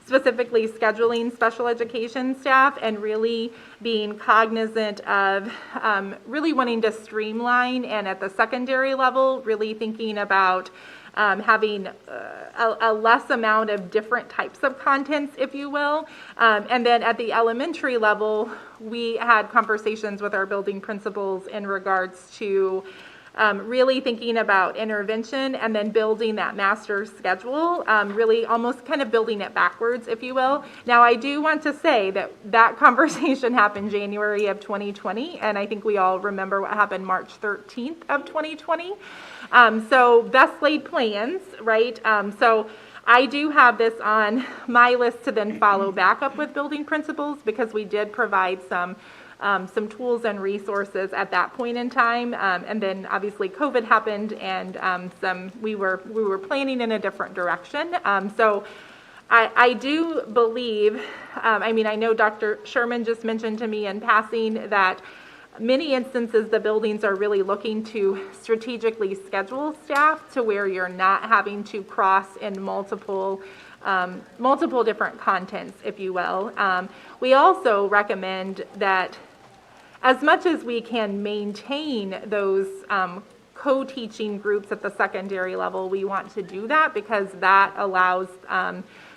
specifically scheduling special education staff and really being cognizant of really wanting to streamline, and at the secondary level, really thinking about having a less amount of different types of contents, if you will. And then at the elementary level, we had conversations with our building principals in regards to really thinking about intervention and then building that master schedule, really almost kind of building it backwards, if you will. Now, I do want to say that that conversation happened January of 2020, and I think we all remember what happened March 13th of 2020. So best laid plans, right? So I do have this on my list to then follow back up with building principals, because we did provide some tools and resources at that point in time, and then obviously COVID happened, and we were planning in a different direction. So I do believe, I know Dr. Sherman just mentioned to me in passing that many instances the buildings are really looking to strategically schedule staff to where you're not having to cross in multiple different contents, if you will. We also recommend that as much as we can maintain those co-teaching groups at the secondary level, we want to do that, because that allows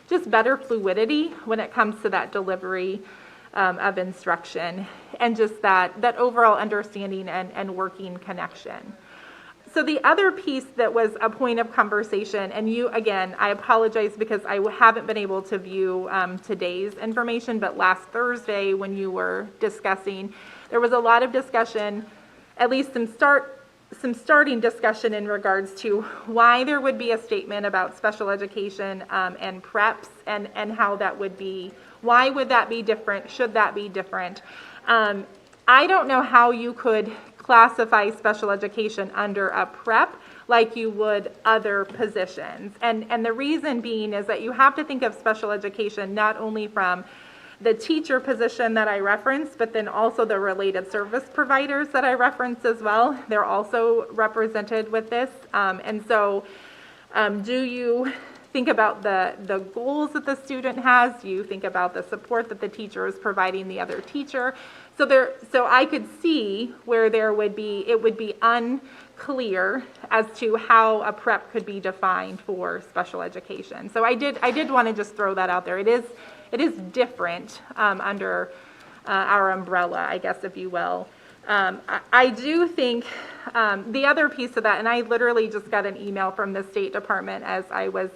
just better fluidity when it comes to that delivery of instruction, and just that overall understanding and working connection. So the other piece that was a point of conversation, and you, again, I apologize because I haven't been able to view today's information, but last Thursday when you were discussing, there was a lot of discussion, at least some starting discussion in regards to why there would be a statement about special education and preps, and how that would be, why would that be different, should that be different. I don't know how you could classify special education under a prep like you would other positions. And the reason being is that you have to think of special education not only from the teacher position that I referenced, but then also the related service providers that I referenced as well. They're also represented with this. And so do you think about the goals that the student has? Do you think about the support that the teacher is providing the other teacher? So I could see where it would be unclear as to how a prep could be defined for special education. So I did want to just throw that out there. It is different under our umbrella, I guess, if you will. I do think the other piece of that, and I literally just got an email from the State Department as I was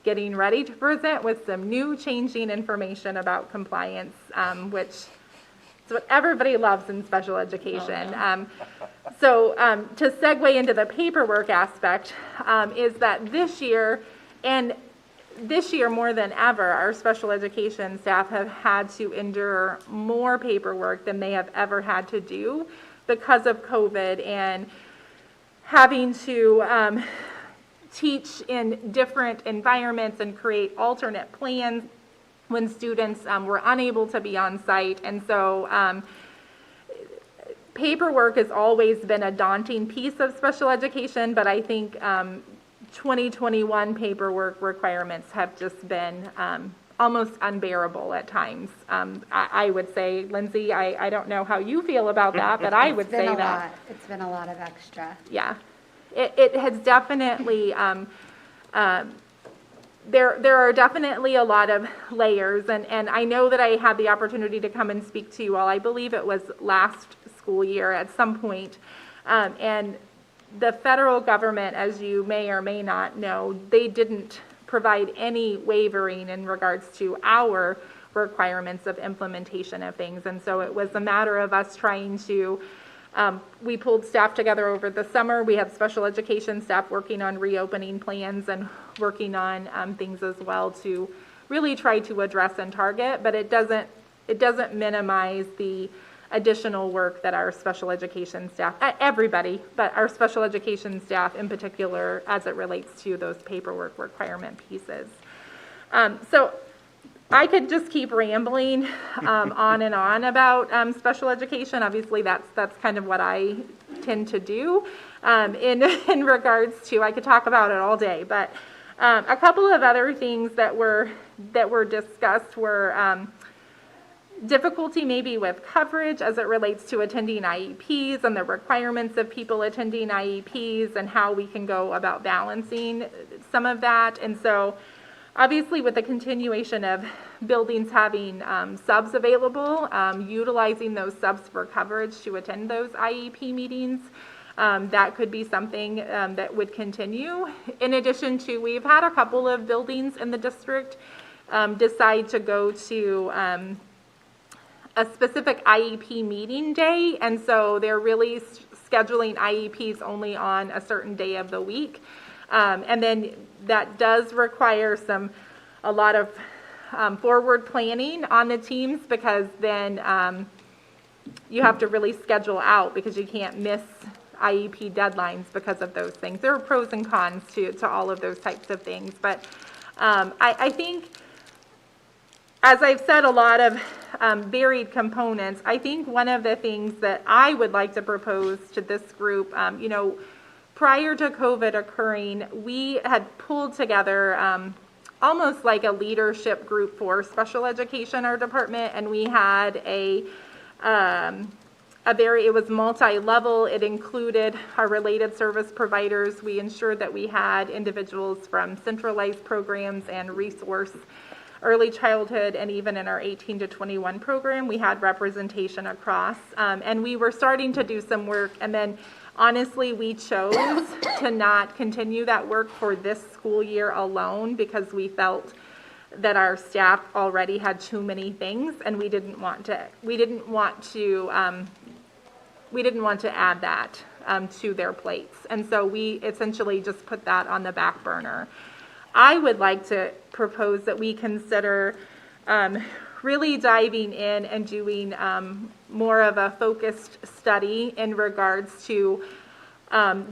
getting ready to present with some new changing information about compliance, which is what everybody loves in special education. So to segue into the paperwork aspect, is that this year more than ever, our special education staff have had to endure more paperwork than they have ever had to do because of COVID, and having to teach in different environments and create alternate plans when students were unable to be on site. And so paperwork has always been a daunting piece of special education, but I think 2021 paperwork requirements have just been almost unbearable at times. I would say, Lindsay, I don't know how you feel about that, but I would say that. It's been a lot of extra. Yeah, it has definitely, there are definitely a lot of layers, and I know that I had the opportunity to come and speak to you all. I believe it was last school year at some point, and the federal government, as you may or may not know, they didn't provide any wavering in regards to our requirements of implementation of things. And so it was a matter of us trying to, we pulled staff together over the summer. We have special education staff working on reopening plans and working on things as well to really try to address and target, but it doesn't minimize the additional work that our special education staff, everybody, but our special education staff in particular, as it relates to those paperwork requirement pieces. So I could just keep rambling on and on about special education. Obviously, that's kind of what I tend to do in regards to, I could talk about it all day, but a couple of other things that were discussed were difficulty maybe with coverage as it relates to attending IEPs and the requirements of people attending IEPs and how we can go about balancing some of that. And so obviously with the continuation of buildings having subs available, utilizing those subs for coverage to attend those IEP meetings, that could be something that would continue. In addition to, we've had a couple of buildings in the district decide to go to a specific IEP meeting day, and so they're really scheduling IEPs only on a certain day of the week. And then that does require a lot of forward planning on the teams, because then you have to really schedule out, because you can't miss IEP deadlines because of those things. There are pros and cons to all of those types of things, but I think, as I've said, a lot of varied components. I think one of the things that I would like to propose to this group, prior to COVID occurring, we had pulled together almost like a leadership group for special education, our department, and we had it was multi-level. It included our related service providers. We ensured that we had individuals from centralized programs and resource early childhood, and even in our 18 to 21 program, we had representation across, and we were starting to do some work, and then honestly, we chose to not continue that work for this school year alone, because we felt that our staff already had too many things, and we didn't want to add that to their plates, and so we essentially just put that on the back burner. I would like to propose that we consider really diving in and doing more of a focused study in regards to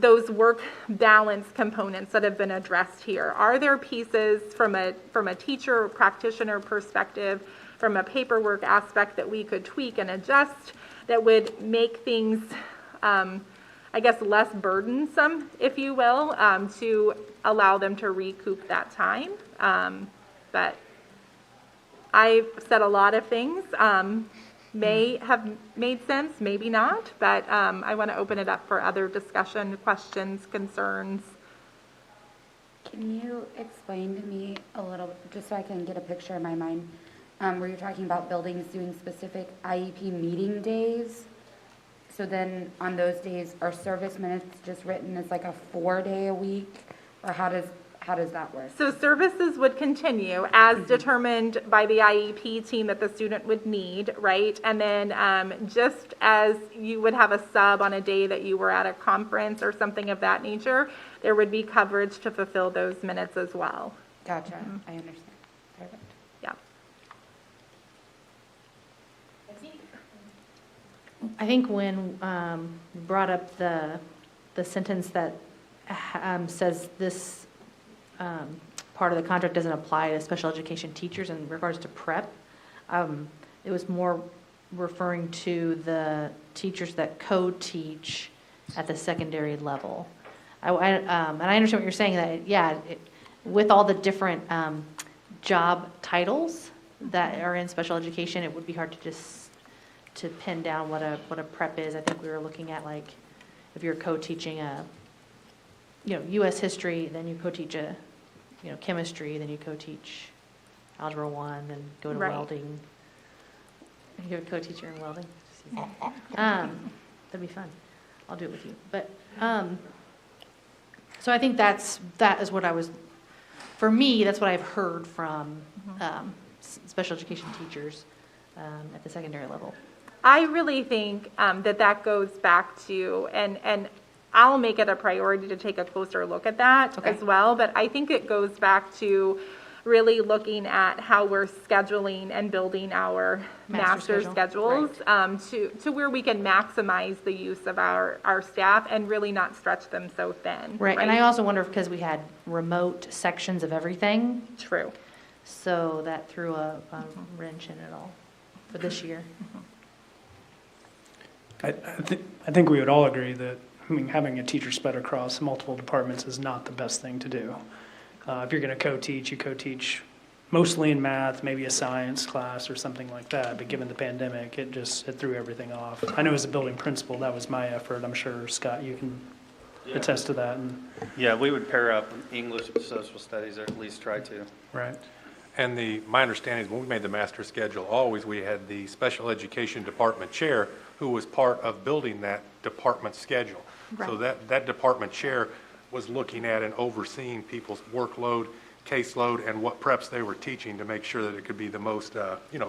those work balance components that have been addressed here. Are there pieces from a teacher or practitioner perspective, from a paperwork aspect, that we could tweak and adjust that would make things, I guess, less burdensome, if you will, to allow them to recoup that time? But I've said a lot of things, may have made sense, maybe not, but I want to open it up for other discussion, questions, concerns. Can you explain to me a little, just so I can get a picture in my mind, where you're talking about buildings doing specific IEP meeting days? So then on those days, are service minutes just written as like a 4-day a week, or how does that work? So services would continue as determined by the IEP team that the student would need, right? And then just as you would have a sub on a day that you were at a conference or something of that nature, there would be coverage to fulfill those minutes as well. Gotcha. Mm-hmm. I understand. Perfect. Yeah. I think when we brought up the sentence that says this part of the contract doesn't apply to special education teachers in regards to prep, it was more referring to the teachers that co-teach at the secondary level. And I understand what you're saying, that with all the different job titles that are in special education, it would be hard to pin down what a prep is. I think we were looking at, like, if you're co-teaching U.S. history, then you co-teach chemistry, then you co-teach algebra 1, then go to welding. You're a co-teacher in welding. That'd be fun. I'll do it with you. But so I think that is what for me, that's what I've heard from special education teachers at the secondary level. I really think that goes back to, and I'll make it a priority to take a closer look at that as well, but I think it goes back to really looking at how we're scheduling and building our master schedules, to where we can maximize the use of our staff and really not stretch them so thin. Right, and I also wonder if, because we had remote sections of everything. True. So that threw a wrench in it all for this year. I think we would all agree that, I mean, having a teacher spread across multiple departments is not the best thing to do. If you're going to co-teach, you co-teach mostly in math, maybe a science class or something like that. But given the pandemic, it threw everything off. I know as a building principal, that was my effort. I'm sure, Scott, you can attest to that. And Yeah, we would pair up English and social studies, or at least try to. right. And my understanding is when we made the master schedule, always we had the special education department chair who was part of building that department schedule. So that department chair was looking at and overseeing people's workload, caseload, and what preps they were teaching to make sure that it could be the most,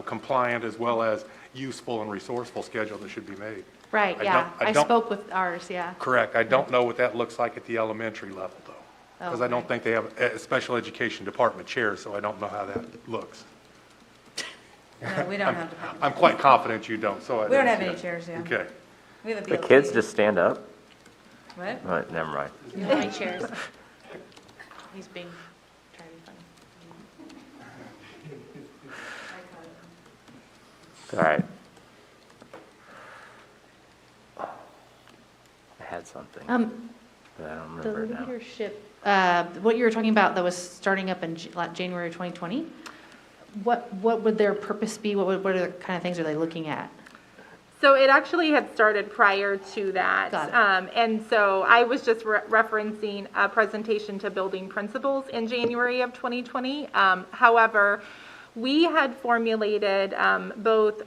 compliant as well as useful and resourceful schedule that should be made. Right, yeah. I spoke with ours, yeah. Correct. I don't know what that looks like at the elementary level, though. Because I don't think they have a special education department chair, so I don't know how that looks. No, we don't have department. I'm quite confident you don't, so I. We don't have any chairs, yeah. Okay. We have a The BLT. kids just stand up? What? Right, never mind. High chairs. He's being, trying to be funny. All right. I had something, but I don't The remember it now. leadership, what you were talking about that was starting up in January 2020, what would their purpose be? What are the kind of things are they looking at? So it actually had started prior to that. Got it. And so I was just referencing a presentation to building principals in January of 2020. However, we had formulated both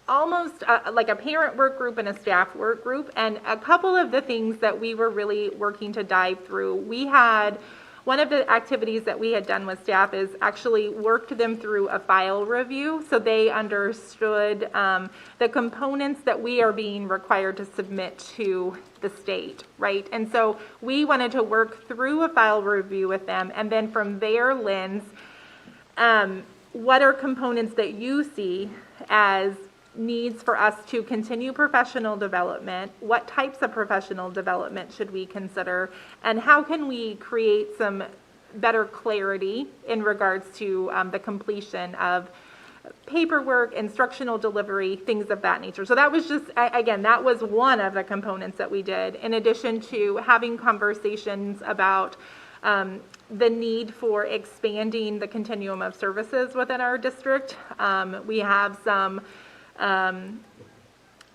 almost like a parent work group and a staff work group. And a couple of the things that we were really working to dive through, we had one of the activities that we had done with staff is actually worked them through a file review so they understood the components that we are being required to submit to the state, right? And so we wanted to work through a file review with them, and then from their lens, what are components that you see as needs for us to continue professional development? What types of professional development should we consider? And how can we create some better clarity in regards to the completion of paperwork, instructional delivery, things of that nature? So that was just, again, that was one of the components that we did, in addition to having conversations about the need for expanding the continuum of services within our district. We have some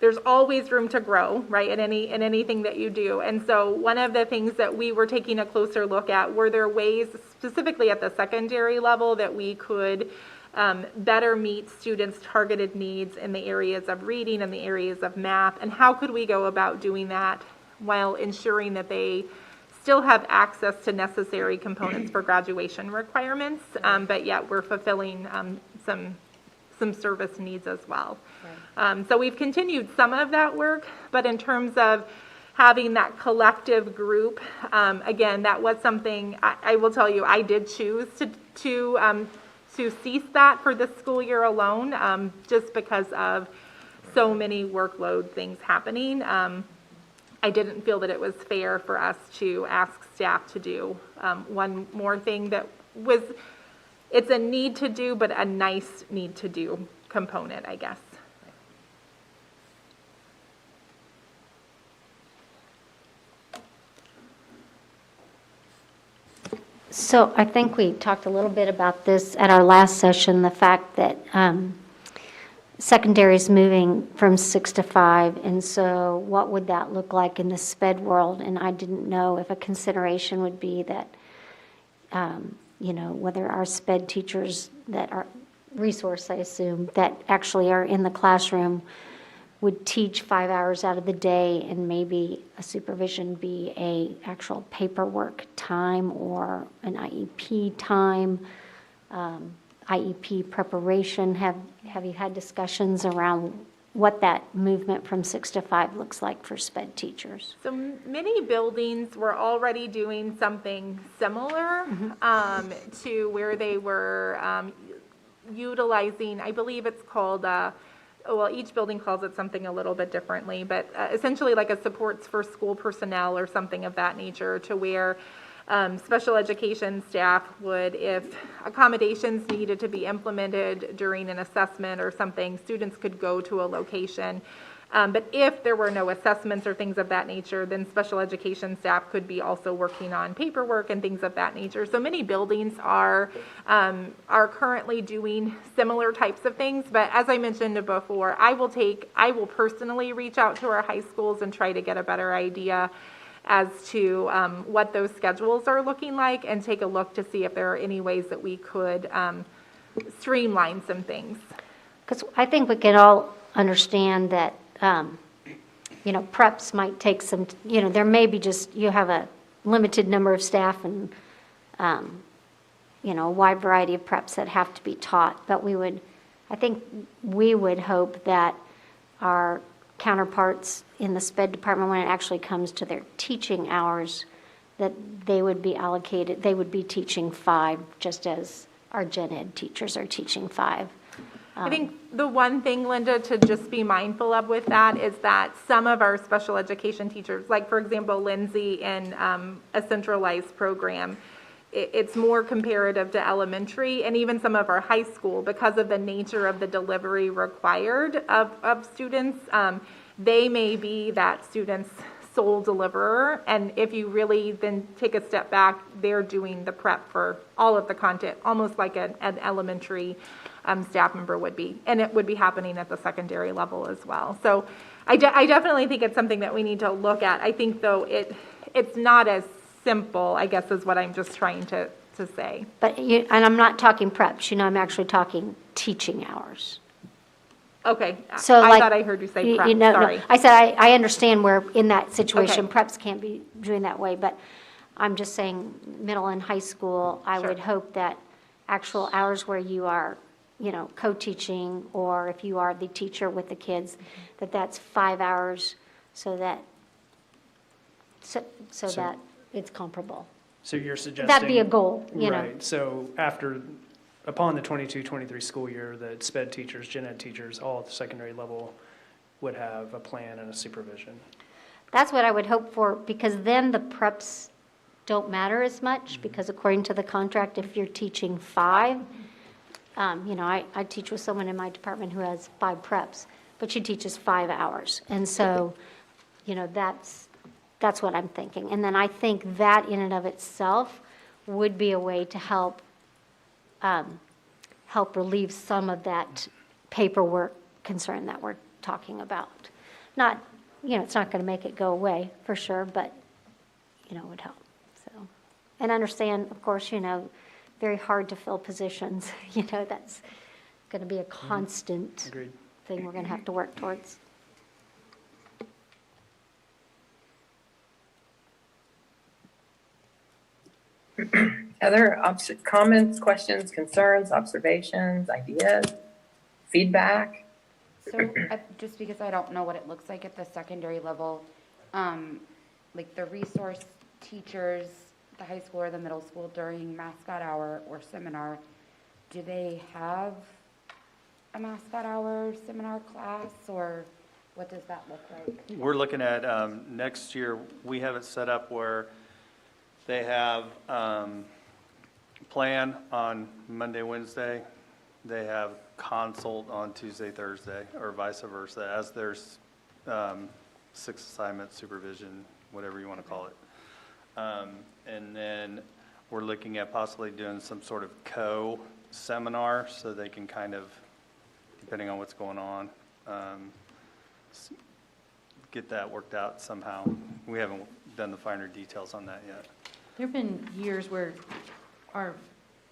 there's always room to grow, right, in anything that you do. And so one of the things that we were taking a closer look at, were there ways specifically at the secondary level that we could better meet students' targeted needs in the areas of reading and the areas of math, and how could we go about doing that while ensuring that they still have access to necessary components for graduation requirements, but yet we're fulfilling some service needs as well. Right. So we've continued some of that work, but in terms of having that collective group, again, that was something I will tell you, I did choose to cease that for this school year alone, just because of so many workload things happening. I didn't feel that it was fair for us to ask staff to do one more thing that was, it's a need to do, but a nice need to do component, I guess. So I think we talked a little bit about this at our last session, the fact that secondary is moving from 6 to 5, and so what would that look like in the SPED world? And I didn't know if a consideration would be that, whether our SPED teachers that are resource, I assume, that actually are in the classroom would teach 5 hours out of the day, and maybe a supervision be a actual paperwork time or an IEP time, IEP preparation. Have you had discussions around what that movement from 6 to 5 looks like for SPED teachers? So many buildings were already doing something similar to where they were utilizing, I believe it's called, each building calls it something a little bit differently, but essentially like a supports for school personnel or something of that nature, to where special education staff would, if accommodations needed to be implemented during an assessment or something, students could go to a location But if there were no assessments or things of that nature, then special education staff could be also working on paperwork and things of that nature. So many buildings are currently doing similar types of things. But as I mentioned before, I will personally reach out to our high schools and try to get a better idea as to what those schedules are looking like, and take a look to see if there are any ways that we could streamline some things. Because I think we can all understand that, preps might take some, there may be just, you have a limited number of staff and, a wide variety of preps that have to be taught. But I think we would hope that our counterparts in the SPED department, when it actually comes to their teaching hours, that they would be allocated, they would be teaching 5, just as our gen ed teachers are teaching 5. I think the one thing, Linda, to just be mindful of with that is that some of our special education teachers, like for example, Lindsay in a centralized program, it's more comparative to elementary, and even some of our high school, because of the nature of the delivery required of students, they may be that student's sole deliverer. And if you really then take a step back, they're doing the prep for all of the content, almost like an elementary staff member would be. And it would be happening at the secondary level as well. So I definitely think it's something that we need to look at. I think, though, it's not as simple, I guess, is what I'm just trying to say. But, and I'm not talking preps, I'm actually talking teaching hours. Okay, So I like, thought I heard you say prep, no, sorry. I said I understand where in that situation, Okay. preps can't be doing that way, but I'm just saying middle and high school, I would hope that actual hours where you are, co-teaching, or if you are the teacher with the kids, that's 5 hours so that it's comparable. So you're suggesting. That'd be a goal, Right, so upon the 22-23 school year, the SPED teachers, gen ed teachers, all at the secondary level would have a plan and a supervision. That's what I would hope for, because then the preps don't matter as much, because according to the contract, if you're teaching 5, I teach with someone in my department who has 5 preps, but she teaches 5 hours. And so, that's what I'm thinking. And then I think that in and of itself would be a way to help relieve some of that paperwork concern that we're talking about. Not, it's not going to make it go away for sure, but, it would help. So, and understand, of course, very hard to fill positions. That's going to be a constant Agreed. thing we're going to have to work towards. Other comments, questions, concerns, observations, ideas, feedback? So, just because I don't know what it looks like at the secondary level, like the resource teachers, the high school or the middle school during mascot hour or seminar, do they have a mascot hour seminar class, or what does that look like? We're looking at, next year, we have it set up where they have, plan on Monday, Wednesday. They have consult on Tuesday, Thursday, or vice versa, as there's, 6 assignment supervision, whatever you want to call it. And then we're looking at possibly doing some sort of co-seminar, so they can kind of, depending on what's going on, get that worked out somehow. We haven't done the finer details on that yet. There have been years where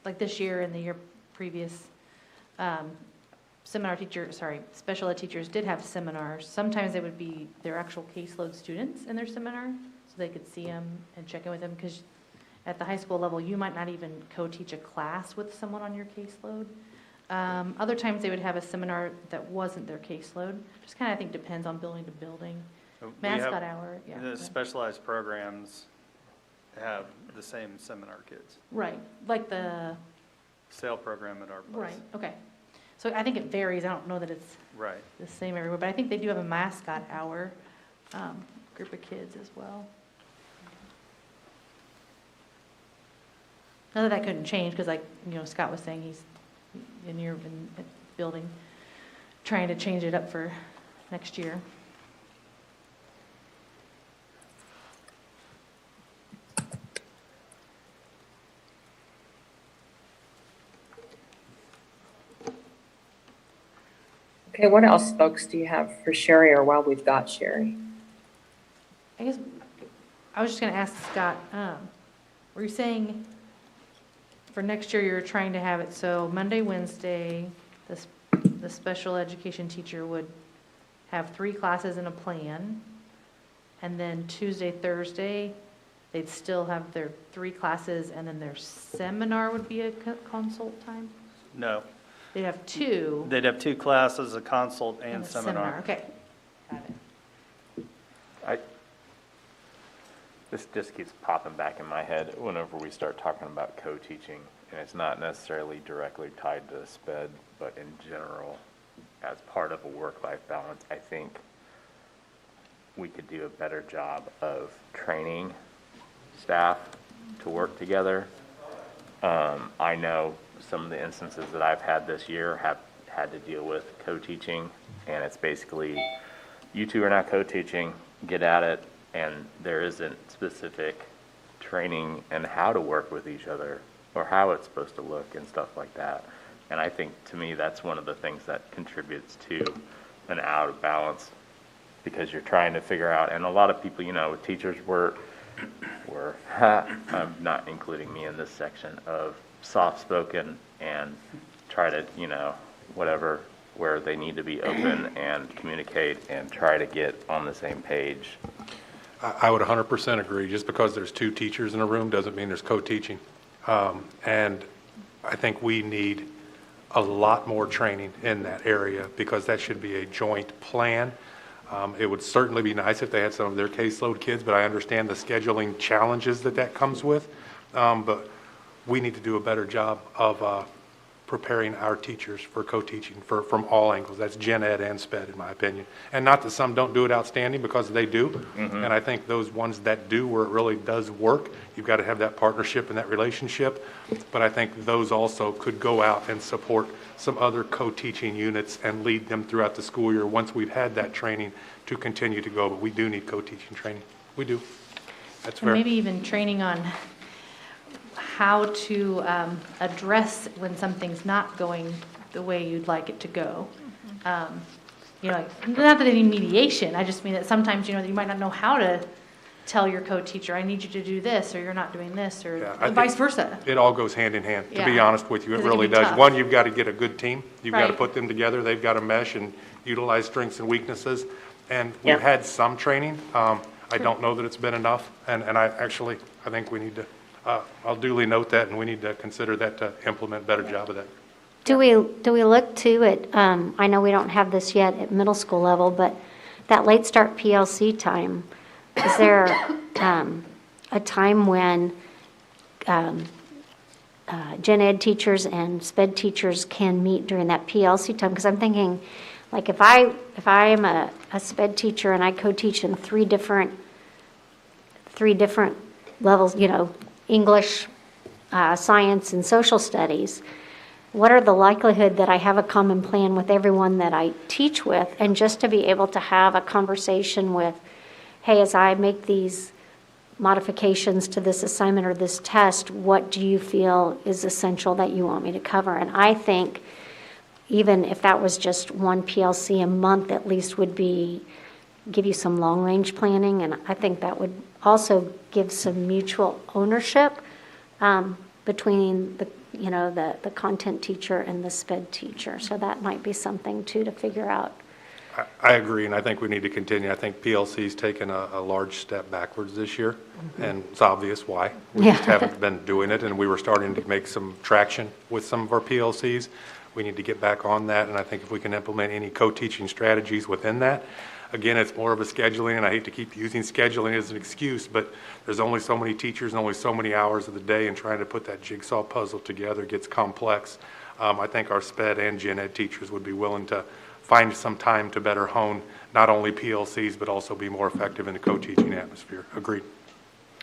like this year and the year previous, special ed teachers did have seminars. Sometimes they would be their actual caseload students in their seminar, so they could see them and check in with them, because at the high school level, you might not even co-teach a class with someone on your caseload. Other times they would have a seminar that wasn't their caseload. Just kind of, I think, depends on building to building. Mascot hour, yeah. The specialized programs have the same seminar kids. Right, like the, SAIL program at our place. right, okay. So I think it varies. I don't know that it's Right. the same everywhere, but I think they do have a mascot hour group of kids as well. Not that that couldn't change, because like, Scott was saying, he's in building, trying to change it up for next year. Okay, what else, folks, do you have for Sherry, or while we've got Sherry? I guess, I was just gonna ask Scott, were you saying for next year, you're trying to have it so Monday, Wednesday, the special education teacher would have 3 classes in a plan, and then Tuesday, Thursday, they'd still have their 3 classes, and then their seminar would be a consult time? No. They'd have 2. They'd have 2 classes, a consult and a seminar. Okay, got it. This just keeps popping back in my head whenever we start talking about co-teaching, and it's not necessarily directly tied to SPED, but in general, as part of a work-life balance, I think we could do a better job of training staff to work together. I know some of the instances that I've had this year have had to deal with co-teaching, and it's basically, you two are not co-teaching, get at it, and there isn't specific training and how to work with each other or how it's supposed to look and stuff like that. And I think, to me, that's one of the things that contributes to an out of balance, because you're trying to figure out, and a lot of people, you know, teachers were I'm not including me in this section, of soft-spoken and try to, you know, whatever, where they need to be open and communicate and try to get on the same page. I would 100% agree. Just because there's 2 teachers in a room doesn't mean there's co-teaching. And I think we need a lot more training in that area, because that should be a joint plan. It would certainly be nice if they had some of their caseload kids, but I understand the scheduling challenges that comes with. But we need to do a better job of preparing our teachers for co-teaching from all angles. That's gen ed and SPED, in my opinion. And not that some don't do it outstanding, because they do. Mm-hmm. And I think those ones that do, where it really does work, you've got to have that partnership and that relationship. But I think those also could go out and support some other co-teaching units and lead them throughout the school year once we've had that training to continue to go. But we do need co-teaching training. We do. That's fair. And maybe even training on how to address when something's not going the way you'd like it to go. You know, not that they need mediation, I just mean that sometimes, you know, you might not know how to tell your co-teacher, I need you to do this, or you're not doing this, or vice versa. It all goes hand in hand, to be Yeah. honest with you. It 'Cause it really can be does. tough. One, you've got to get a good team. You've got to Right. put them together. They've got to mesh and utilize strengths and weaknesses. And Yeah. we've had some training. I don't know that it's been enough. And I think we need to, I'll duly note that, and we need to consider that to implement a better job of that. Do we look to it, I know we don't have this yet at middle school level, but that late start PLC time, is there a time when gen ed teachers and SPED teachers can meet during that PLC time? Because I'm thinking, like, if I am a SPED teacher and I co-teach in three different levels, you know, English, science, and social studies, what are the likelihood that I have a common plan with everyone that I teach with? And just to be able to have a conversation with, hey, as I make these modifications to this assignment or this test, what do you feel is essential that you want me to cover? And I think even if that was just one PLC a month, at least would give you some long-range planning. And I think that would also give some mutual ownership between the content teacher and the SPED teacher. So that might be something too to figure out. I agree, and I think we need to continue. I think PLC's taken a large step backwards this year, and it's obvious why. We just haven't been doing it, and we were starting to make some traction with some of our PLCs. We need to get back on that, and I think if we can implement any co-teaching strategies within that. Again, it's more of a scheduling, and I hate to keep using scheduling as an excuse, but there's only so many teachers and only so many hours of the day, and trying to put that jigsaw puzzle together gets complex. I think our SPED and gen ed teachers would be willing to find some time to better hone not only PLCs, but also be more effective in the co-teaching atmosphere. Agreed.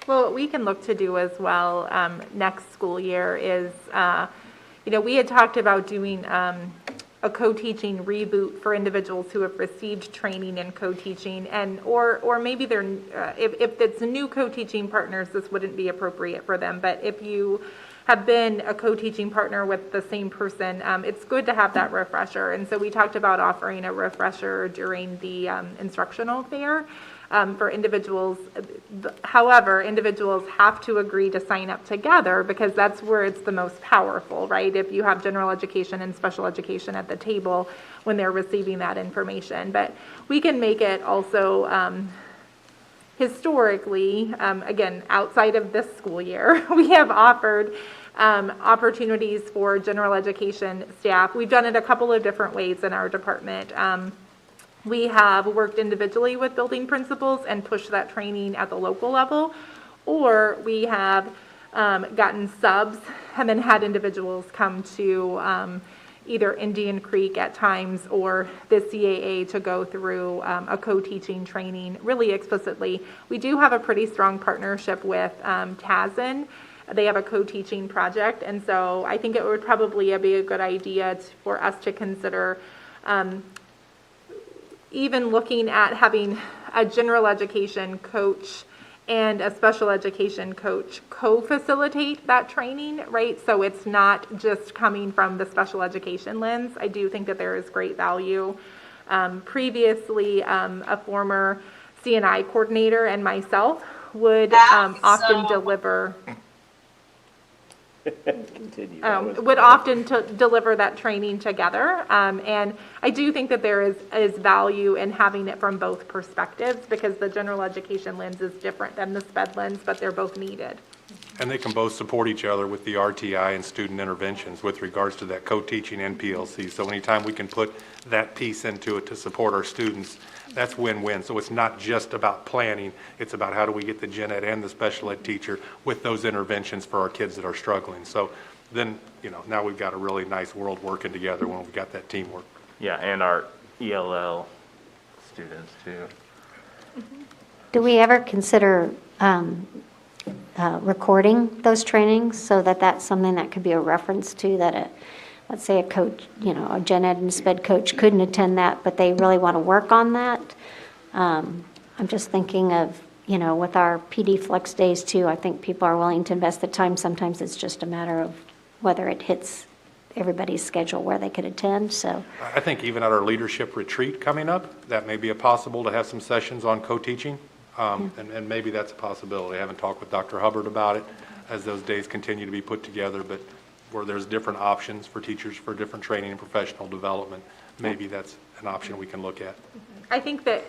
Well, what we can look to do as well next school year is, we had talked about doing a co-teaching reboot for individuals who have received training in co-teaching, and or maybe they're if it's new co-teaching partners, this wouldn't be appropriate for them. But if you have been a co-teaching partner with the same person, it's good to have that refresher. And so we talked about offering a refresher during the instructional fair for individuals. However, individuals have to agree to sign up together because that's where it's the most powerful, right? If you have general education and special education at the table when they're receiving that information. But we can make it also historically, again, outside of this school year, we have offered opportunities for general education staff. We've done it a couple of different ways in our department. We have worked individually with building principals and pushed that training at the local level, or we have gotten subs and then had individuals come to either Indian Creek at times or the CAA to go through a co-teaching training really explicitly. We do have a pretty strong partnership with TASN. They have a co-teaching project, and so I think it would probably be a good idea for us to consider even looking at having a general education coach and a special education coach co-facilitate that training, right? So it's not just coming from the special education lens. I do think that there is great value. Previously, a former CNI coordinator and myself would often deliver deliver that training together. And I do think that there is value in having it from both perspectives because the general education lens is different than the SPED lens, but they're both needed. And they can both support each other with the RTI and student interventions with regards to that co-teaching and PLC. So anytime we can put that piece into it to support our students, that's win-win. So it's not just about planning, it's about how do we get the gen ed and the special ed teacher with those interventions for our kids that are struggling. So then, now we've got a really nice world working together when we've got that teamwork. Yeah, and our ELL students too. Do we ever consider recording those trainings so that that's something that could be a reference to that let's say a coach, a gen ed and SPED coach couldn't attend that, but they really want to work on that. I'm just thinking of, with our PD flex days too, I think people are willing to invest the time. Sometimes it's just a matter of whether it hits everybody's schedule where they could attend. So I think even at our leadership retreat coming up, that may be a possible to have some sessions on co-teaching. And maybe that's a possibility. I haven't talked with Dr. Hubbard about it as those days continue to be put together, but where there's different options for teachers for different training and professional development, maybe that's an option we can look at. I think that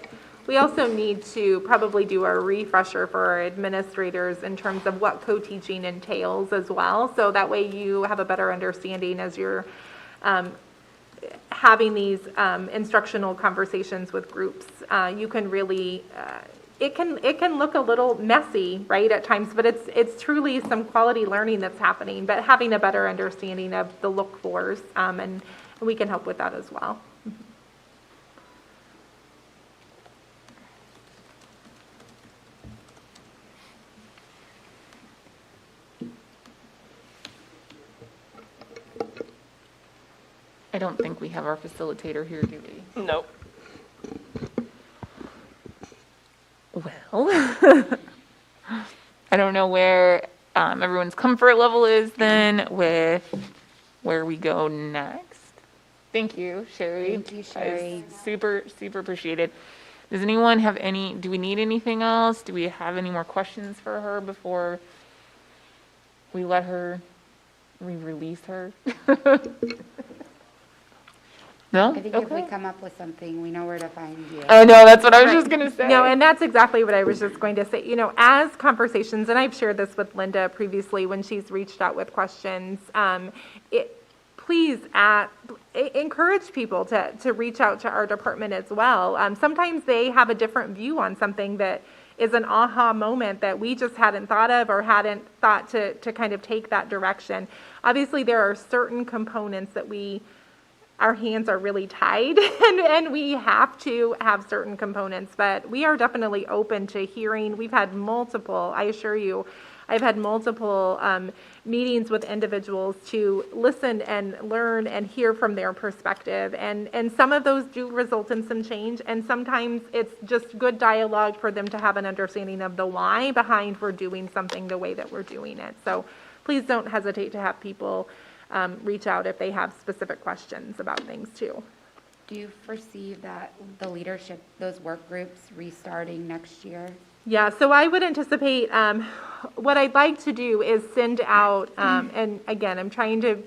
we also need to probably do a refresher for our administrators in terms of what co-teaching entails as well. So that way you have a better understanding as you're having these instructional conversations with groups. You can really, it can look a little messy, right, at times, but it's truly some quality learning that's happening, but having a better understanding of the look-fors, and we can help with that as well. I don't think we have our facilitator here, do we? Nope. Well, I don't know where everyone's comfort level is then with where we go next. Thank you, Sherry. Thank you, Sherry. Super, super appreciated. Does anyone have do we need anything else? Do we have any more questions for her before we release her? No? I think if we come up with something, we know where to find you. Oh, no, that's what I was just going to say. No, and that's exactly what I was just going to say. As conversations, and I've shared this with Linda previously when she's reached out with questions, please encourage people to reach out to our department as well. Sometimes they have a different view on something that is an aha moment that we just hadn't thought of or hadn't thought to kind of take that direction. Obviously, there are certain components that our hands are really tied and we have to have certain components, but we are definitely open to hearing. We've had multiple, I assure you, I've had multiple meetings with individuals to listen and learn and hear from their perspective. And some of those do result in some change. And sometimes it's just good dialogue for them to have an understanding of the why behind we're doing something the way that we're doing it. So please don't hesitate to have people reach out if they have specific questions about things too. Do you foresee that the leadership, those work groups restarting next year? Yeah, so I would anticipate, what I'd like to do is send out, and again, I'm trying to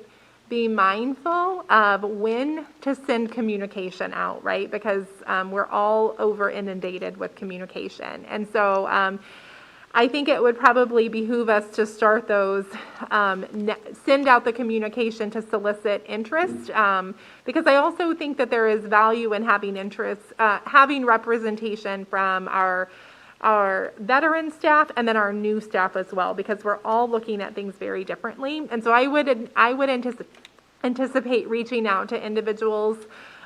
be mindful of when to send communication out, right? Because we're all over inundated with communication. And so I think it would probably behoove us to start those, send out the communication to solicit interest, because I also think that there is value in having interest, having representation from our veteran staff and then our new staff as well, because we're all looking at things very differently. And so I would anticipate reaching out to individuals,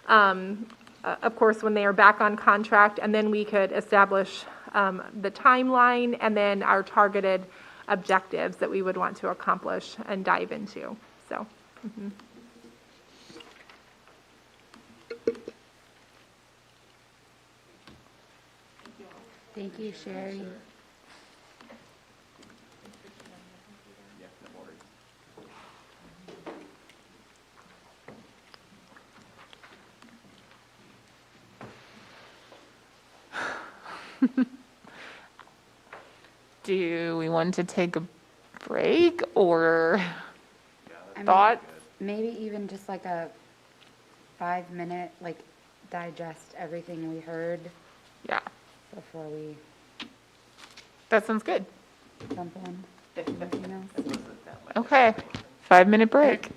of course, when they are back on contract, and then we could establish the timeline and then our targeted objectives that we would want to accomplish and dive into. So. Mm-hmm. Thank you, Sherry. Do we want to take a break or I mean, thoughts? maybe even just like a 5-minute, like digest everything we heard Yeah, before we that sounds good. jump in. Anything else? Okay, 5-minute break.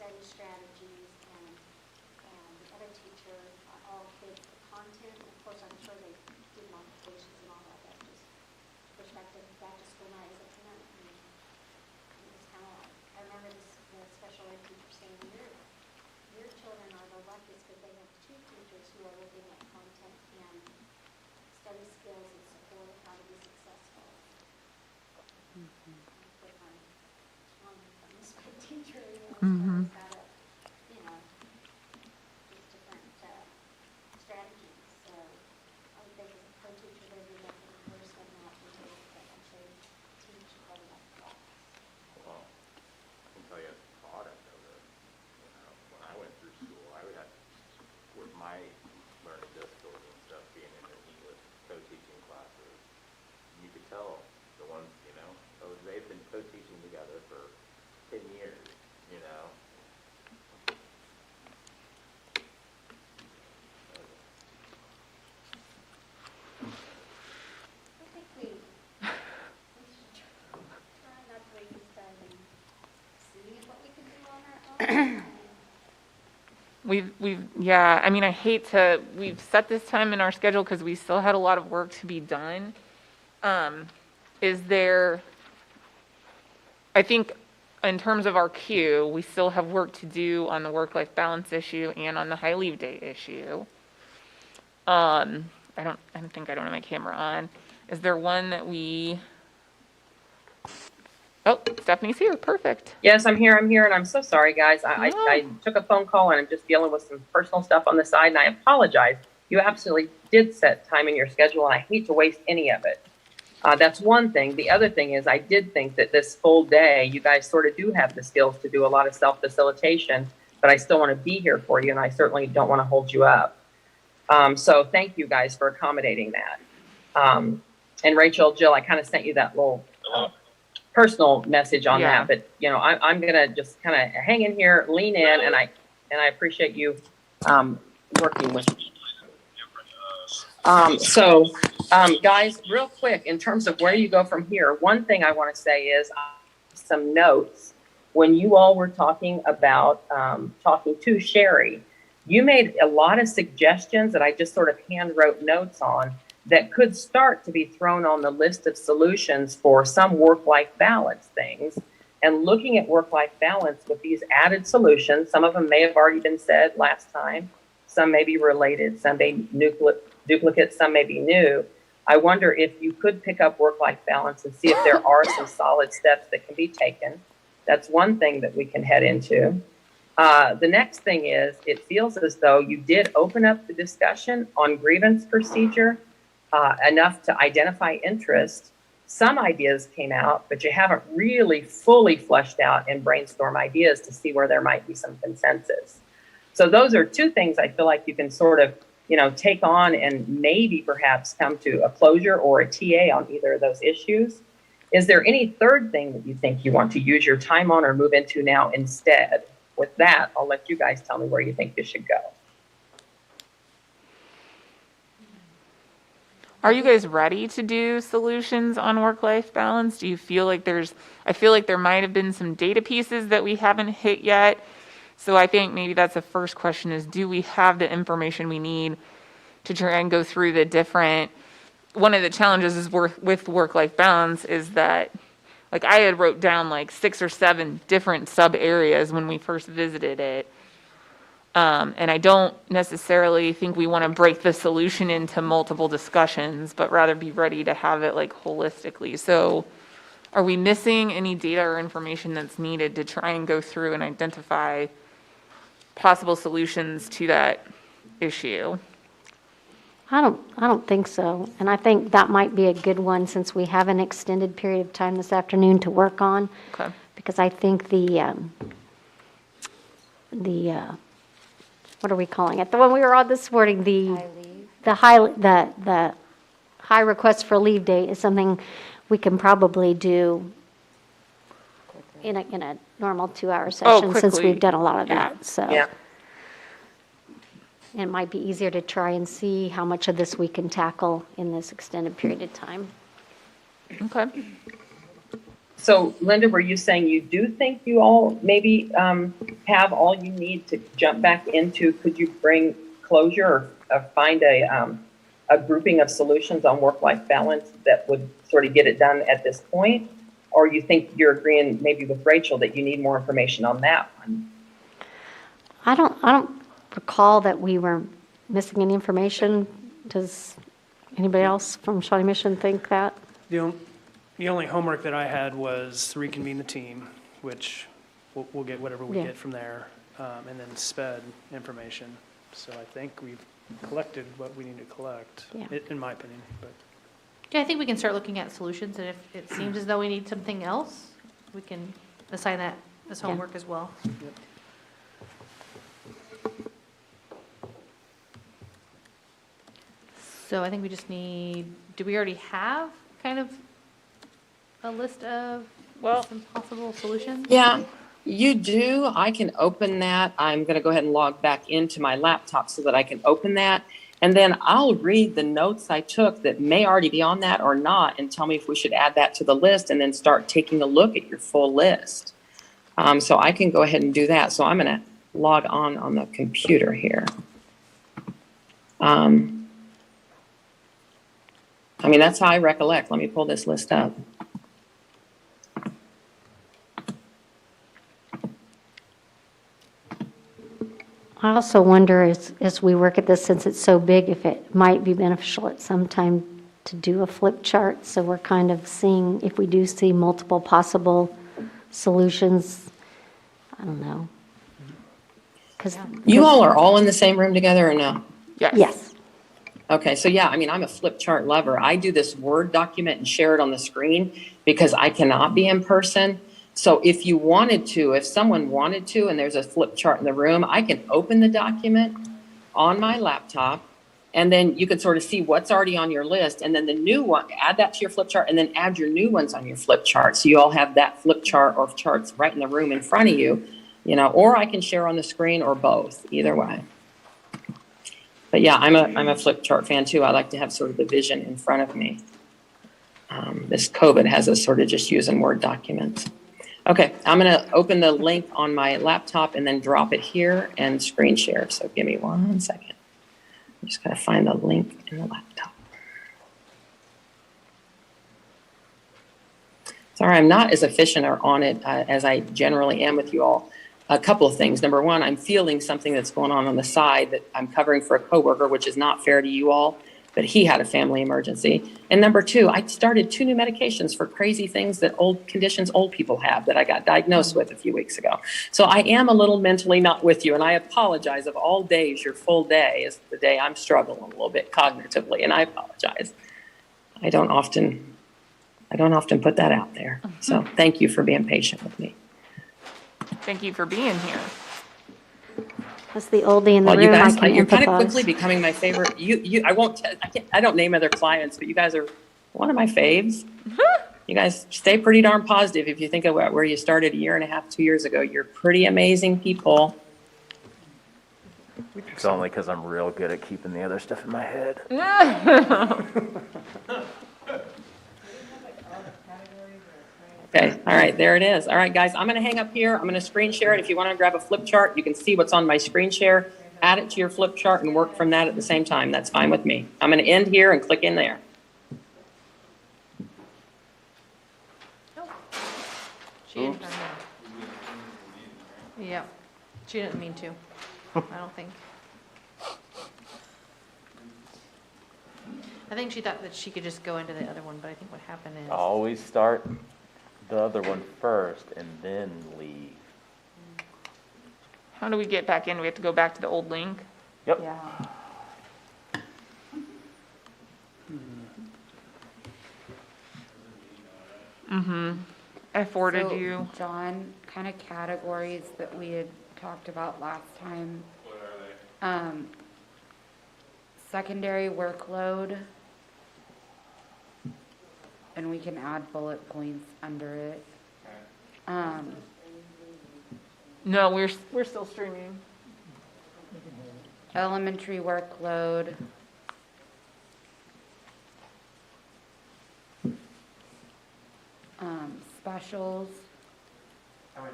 study strategies, and the other teacher, all kids, the content. Of course, I'm sure they did modifications and all that. That's just perspective. Back to school night as a parent, and it was kind of like, I remember the special ed teacher saying, your children are the luckiest because they have two teachers who are looking at content and study skills and support of how to be successful. Put my teacher, Mhm. how to, just different strategies. So I would think as a co-teacher, they'd be looking to encourage them not to do it, but actually teach part of that class. Well, I can tell you as a product of it, when I went through school, I would have, with my learning disabilities and stuff, being in the English co-teaching classes, you could tell the ones, they've been co-teaching together for 10 years, I think we should try not to waste this time and see what we can do on our own. Yeah, I mean, we've set this time in our schedule because we still had a lot of work to be done. I think in terms of our queue, we still have work to do on the work-life balance issue and on the high leave day issue. I don't have my camera on. Is there one that oh, Stephanie's here, perfect. Yes, I'm here, and I'm so sorry, guys. I took a phone call, and I'm just dealing with some personal stuff on the side, and I apologize. You absolutely did set time in your schedule, and I hate to waste any of it. That's one thing. The other thing is I did think that this full day, you guys sort of do have the skills to do a lot of self-facilitation, but I still want to be here for you, and I certainly don't want to hold you up. So thank you guys for accommodating that. And Rachel, Jill, I kind of sent you that little personal message on that, but I'm going to just kind of hang in here, lean in, and I appreciate you working with me. Guys, real quick, in terms of where you go from here, one thing I want to say is some notes. When you all were talking about talking to Sherry, you made a lot of suggestions that I just sort of hand wrote notes on that could start to be thrown on the list of solutions for some work-life balance things. And looking at work-life balance with these added solutions, some of them may have already been said last time, some may be related, some may be duplicates, some may be new. I wonder if you could pick up work-life balance and see if there are some solid steps that can be taken. That's one thing that we can head into. The next thing is, it feels as though you did open up the discussion on grievance procedure enough to identify interest. Some ideas came out, but you haven't really fully fleshed out and brainstorm ideas to see where there might be some consensus. So those are two things I feel like you can sort of, take on and maybe perhaps come to a closure or a TA on either of those issues. Is there any third thing that you think you want to use your time on or move into now instead? With that, I'll let you guys tell me where you think you should go. Are you guys ready to do solutions on work-life balance? Do you feel like I feel like there might have been some data pieces that we haven't hit yet. So I think maybe that's the first question is, do we have the information we need to try and go through the different, one of the challenges is with work-life balance is that, like I had wrote down like 6 or 7 different sub areas when we first visited it. And I don't necessarily think we want to break the solution into multiple discussions, but rather be ready to have it like holistically. So are we missing any data or information that's needed to try and go through and identify possible solutions to that issue? I don't think so. And I think that might be a good one since we have an extended period of time this afternoon to work on. Okay. Because I think the what are we calling it? The one we were on this morning, the high request for leave date is something we can probably do in a normal 2-hour session since we've done a lot of that. So Yeah. it might be easier to try and see how much of this we can tackle in this extended period of time. Okay. So Linda, were you saying you do think you all maybe have all you need to jump back into? Could you bring closure or find a grouping of solutions on work-life balance that would sort of get it done at this point? Or you think you're agreeing maybe with Rachel that you need more information on that one? I don't recall that we were missing any information. Does anybody else from Shawnee Mission think that? The only homework that I had was reconvene the team, which we'll get whatever we get from there, and then SPED information. So I think we've collected what we need to collect, in my opinion. But Yeah, I think we can start looking at solutions, and if it seems as though we need something else, we can assign that as homework as well. So I think we just need, do we already have kind of a list of some possible solutions? Yeah, you do. I can open that. I'm going to go ahead and log back into my laptop so that I can open that. And then I'll read the notes I took that may already be on that or not, and tell me if we should add that to the list, and then start taking a look at your full list. So I can go ahead and do that. So I'm going to log on the computer here. I mean, that's how I recollect. Let me pull this list up. I also wonder, as we work at this, since it's so big, if it might be beneficial at some time to do a flip chart, so we're kind of seeing, if we do see multiple possible solutions, I don't know. You all are all in the same room together or no? Yes. Okay, so yeah, I mean, I'm a flip chart lover. I do this Word document and share it on the screen because I cannot be in person. So if you wanted to, if someone wanted to, and there's a flip chart in the room, I can open the document on my laptop, and then you can sort of see what's already on your list, and then the new one, add that to your flip chart, and then add your new ones on your flip chart. So you all have that flip chart or charts right in the room in front of you, or I can share on the screen, or both, either way. But yeah, I'm a flip chart fan too. I like to have sort of the vision in front of me. This COVID has us sort of just using Word documents. Okay, I'm going to open the link on my laptop and then drop it here and screen share. So give me 1 second. I'm just going to find the link in the laptop. Sorry, I'm not as efficient or on it as I generally am with you all. A couple of things. Number one, I'm feeling something that's going on the side that I'm covering for a coworker, which is not fair to you all, but he had a family emergency. And number two, I started 2 new medications for crazy things that conditions old people have that I got diagnosed with a few weeks ago. So I am a little mentally not with you, and I apologize. Of all days, your full day is the day I'm struggling a little bit cognitively, and I apologize. I don't often put that out there. So thank you for being patient with me. Thank you for being here. That's the oldie in the room. You guys, I can you're kind of empathize. quickly becoming my favorite. I don't name other clients, but you guys are one of my faves. You guys stay pretty darn positive. If you think about where you started 1.5 years, 2 years ago, you're pretty amazing people. It's only because I'm real good at keeping the other stuff in my head. Okay, all right, there it is. All right, guys, I'm going to hang up here. I'm going to screen share it. If you want to grab a flip chart, you can see what's on my screen share, add it to your flip chart, and work from that at the same time. That's fine with me. I'm going to end here and click in there. She didn't. Yeah, she didn't mean to, I don't think. I think she thought that she could just go into the other one, but I think what happened is. Always start the other one first and then leave. How do we get back in? We have to go back to the old link? Yep. Yeah. I forwarded So, you. John, kind of categories that we had talked about last time. What are they? Secondary workload. And we can add bullet points under it. No, we're still streaming. Elementary workload. specials. 1,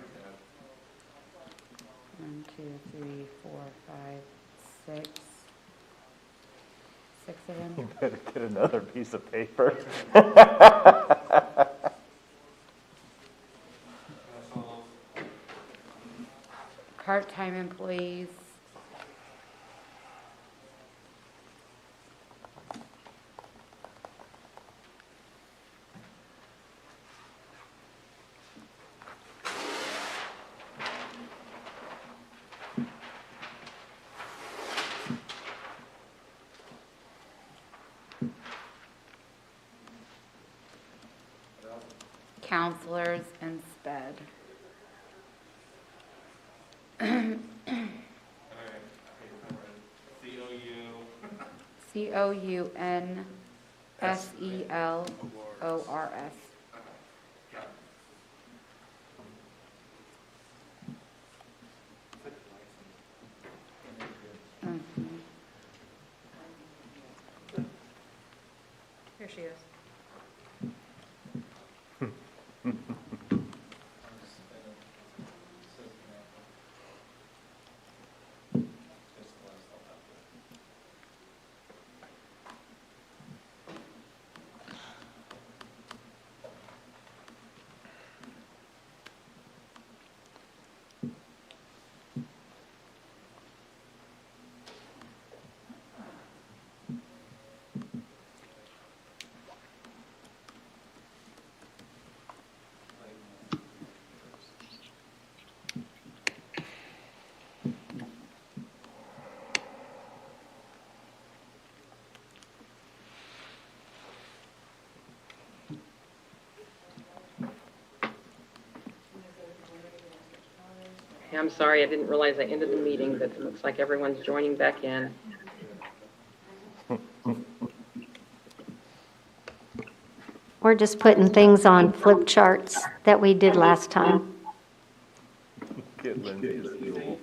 2, 3, 4, 5, 6. 6 of them. You better get another piece of paper. Part-time employees. Counselors and SPED. COUNSELORS. Here she is. I'm sorry, I didn't realize I ended the meeting, but it looks like everyone's joining back in. We're just putting things on flip charts that we did last time. Get Lindsay a stool.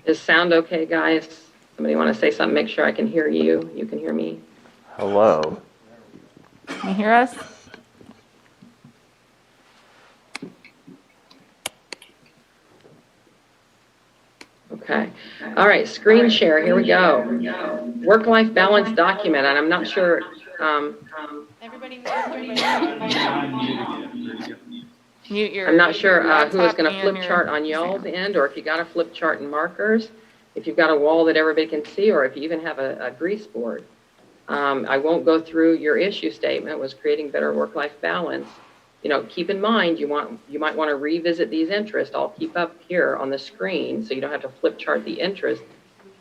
Is sound okay, guys? Somebody want to say something? Make sure I can hear you. You can hear me. Hello. Can you hear us? Okay. All right, screen share, here we go. Work-life balance document, and I'm not sure, Everybody, Mute your. I'm not sure who is laptop going to and flip your chart on y'all's sound. end, or if you got a flip chart and markers, if you've got a wall that everybody can see, or if you even have a grease board. I won't go through your issue statement, was creating better work-life balance. You know, keep in mind, you might want to revisit these interests. I'll keep up here on the screen so you don't have to flip chart the interest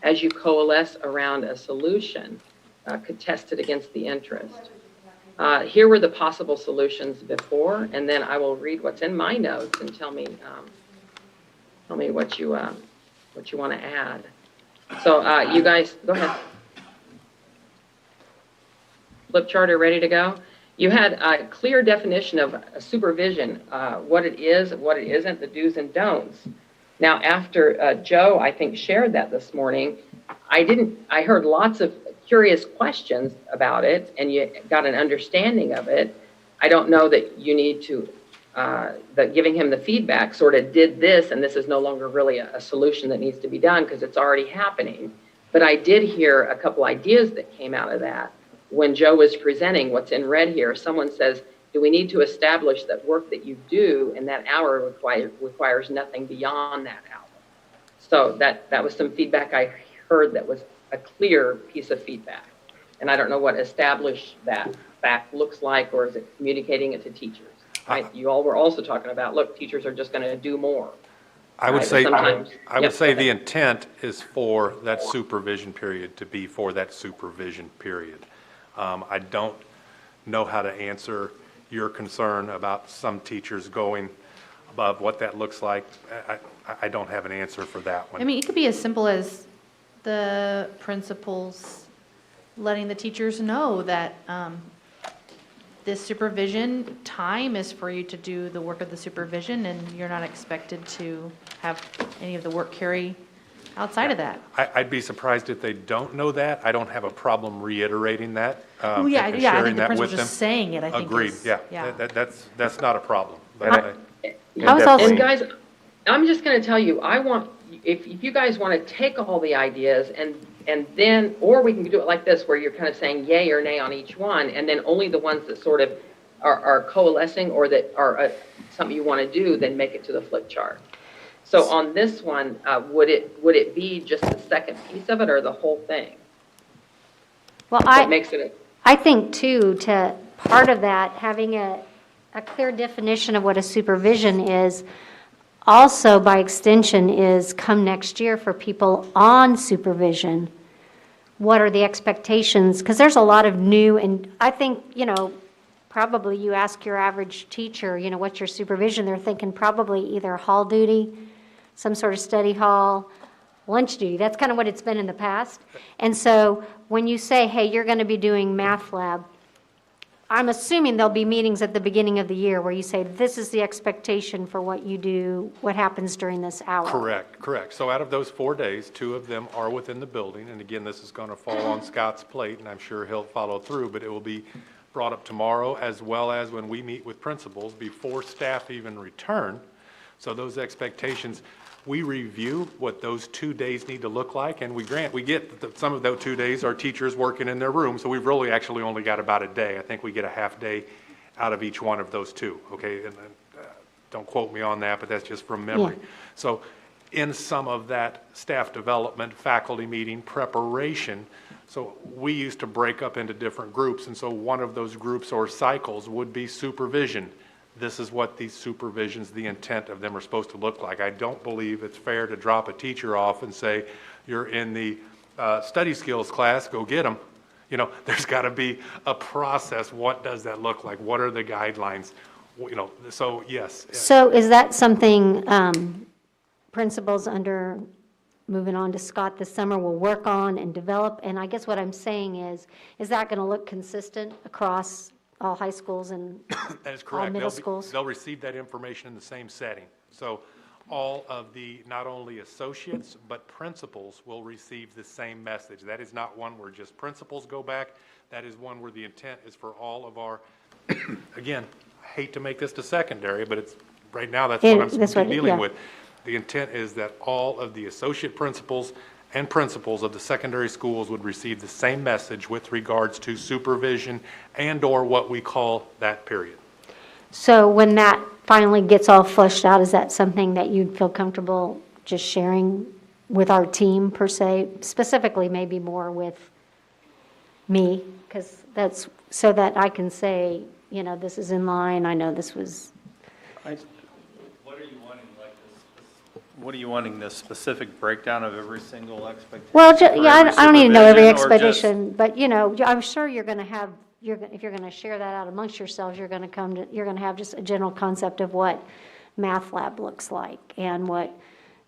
as you coalesce around a solution contested against the interest. Here were the possible solutions before, and then I will read what's in my notes and tell me what you want to add. So you guys, go ahead. Flip chart, are ready to go? You had a clear definition of supervision, what it is, what it isn't, the do's and don'ts. Now, after Joe, I think, shared that this morning, I heard lots of curious questions about it, and you got an understanding of it. I don't know that you need to, that giving him the feedback sort of did this, and this is no longer really a solution that needs to be done because it's already happening. But I did hear a couple ideas that came out of that. When Joe was presenting what's in red here, someone says, do we need to establish that work that you do in that hour requires nothing beyond that hour? So that was some feedback I heard that was a clear piece of feedback. And I don't know what establish that fact looks like, or is it communicating it to teachers? Right? You all were also talking about, look, teachers are just going to do more. I would say, Yep, the intent is for that supervision period to be for that supervision period. I don't know how to answer your concern about some teachers going above what that looks like. I don't have an answer for that one. I mean, it could be as simple as the principals letting the teachers know that this supervision time is for you to do the work of the supervision, and you're not expected to have any of the work carry outside of that. I'd be surprised if they don't know that. I don't have a problem reiterating that. Well, yeah, and yeah, I sharing think the that with principal them. just saying it, I think Agreed, is- yeah. yeah. That's not a problem. But I was also- And guys, I'm just going to tell you, if you guys want to take all the ideas and then, or we can do it like this, where you're kind of saying yay or nay on each one, and then only the ones that sort of are coalescing or that are something you want to do, then make it to the flip chart. So on this one, would it be just the second piece of it or the whole thing? Well, That makes it I think too, to part of that, having a clear definition of what a supervision is, also by extension is come next year for people on supervision, what are the expectations? Because there's a lot of new, and I think, probably you ask your average teacher, what's your supervision? They're thinking probably either hall duty, some sort of study hall, lunch duty. That's kind of what it's been in the past. And so when you say, hey, you're going to be doing math lab, I'm assuming there'll be meetings at the beginning of the year where you say, this is the expectation for what you do, what happens during this hour. Correct. So out of those 4 days, 2 of them are within the building. And again, this is going to fall on Scott's plate, and I'm sure he'll follow through, but it will be brought up tomorrow as well as when we meet with principals before staff even return. So those expectations, we review what those 2 days need to look like, and we get that some of those 2 days are teachers working in their room, so we've really actually only got about a day. I think we get a half day out of each one of those 2, okay? And don't quote me on that, but that's just from memory. Yeah. So in some of that staff development, faculty meeting, preparation, so we used to break up into different groups, and so one of those groups or cycles would be supervision. This is what these supervisions, the intent of them are supposed to look like. I don't believe it's fair to drop a teacher off and say, you're in the study skills class, go get them. There's got to be a process. What does that look like? What are the guidelines? So yes. So is that something principals moving on to Scott this summer will work on and develop? And I guess what I'm saying is that going to look consistent across all high schools and That is all correct. middle schools? They'll receive that information in the same setting. So all of the, not only associates, but principals will receive the same message. That is not one where just principals go back. That is one where the intent is for all of our, again, I hate to make this to secondary, but it's, right now, that's what I'm supposed to be dealing with. The intent is that all of the associate principals and principals of the secondary schools would receive the same message with regards to supervision and/or what we call that period. So when that finally gets all flushed out, is that something that you'd feel comfortable just sharing with our team per se, specifically maybe more with me? Because that's so that I can say, this is in line, I know this was. What are you wanting, the specific breakdown of every single expectation? Well, for yeah, every I don't need to know every supervision, or just- expedition, but, I'm sure you're going to have, if you're going to share that out amongst yourselves, you're going to have just a general concept of what math lab looks like and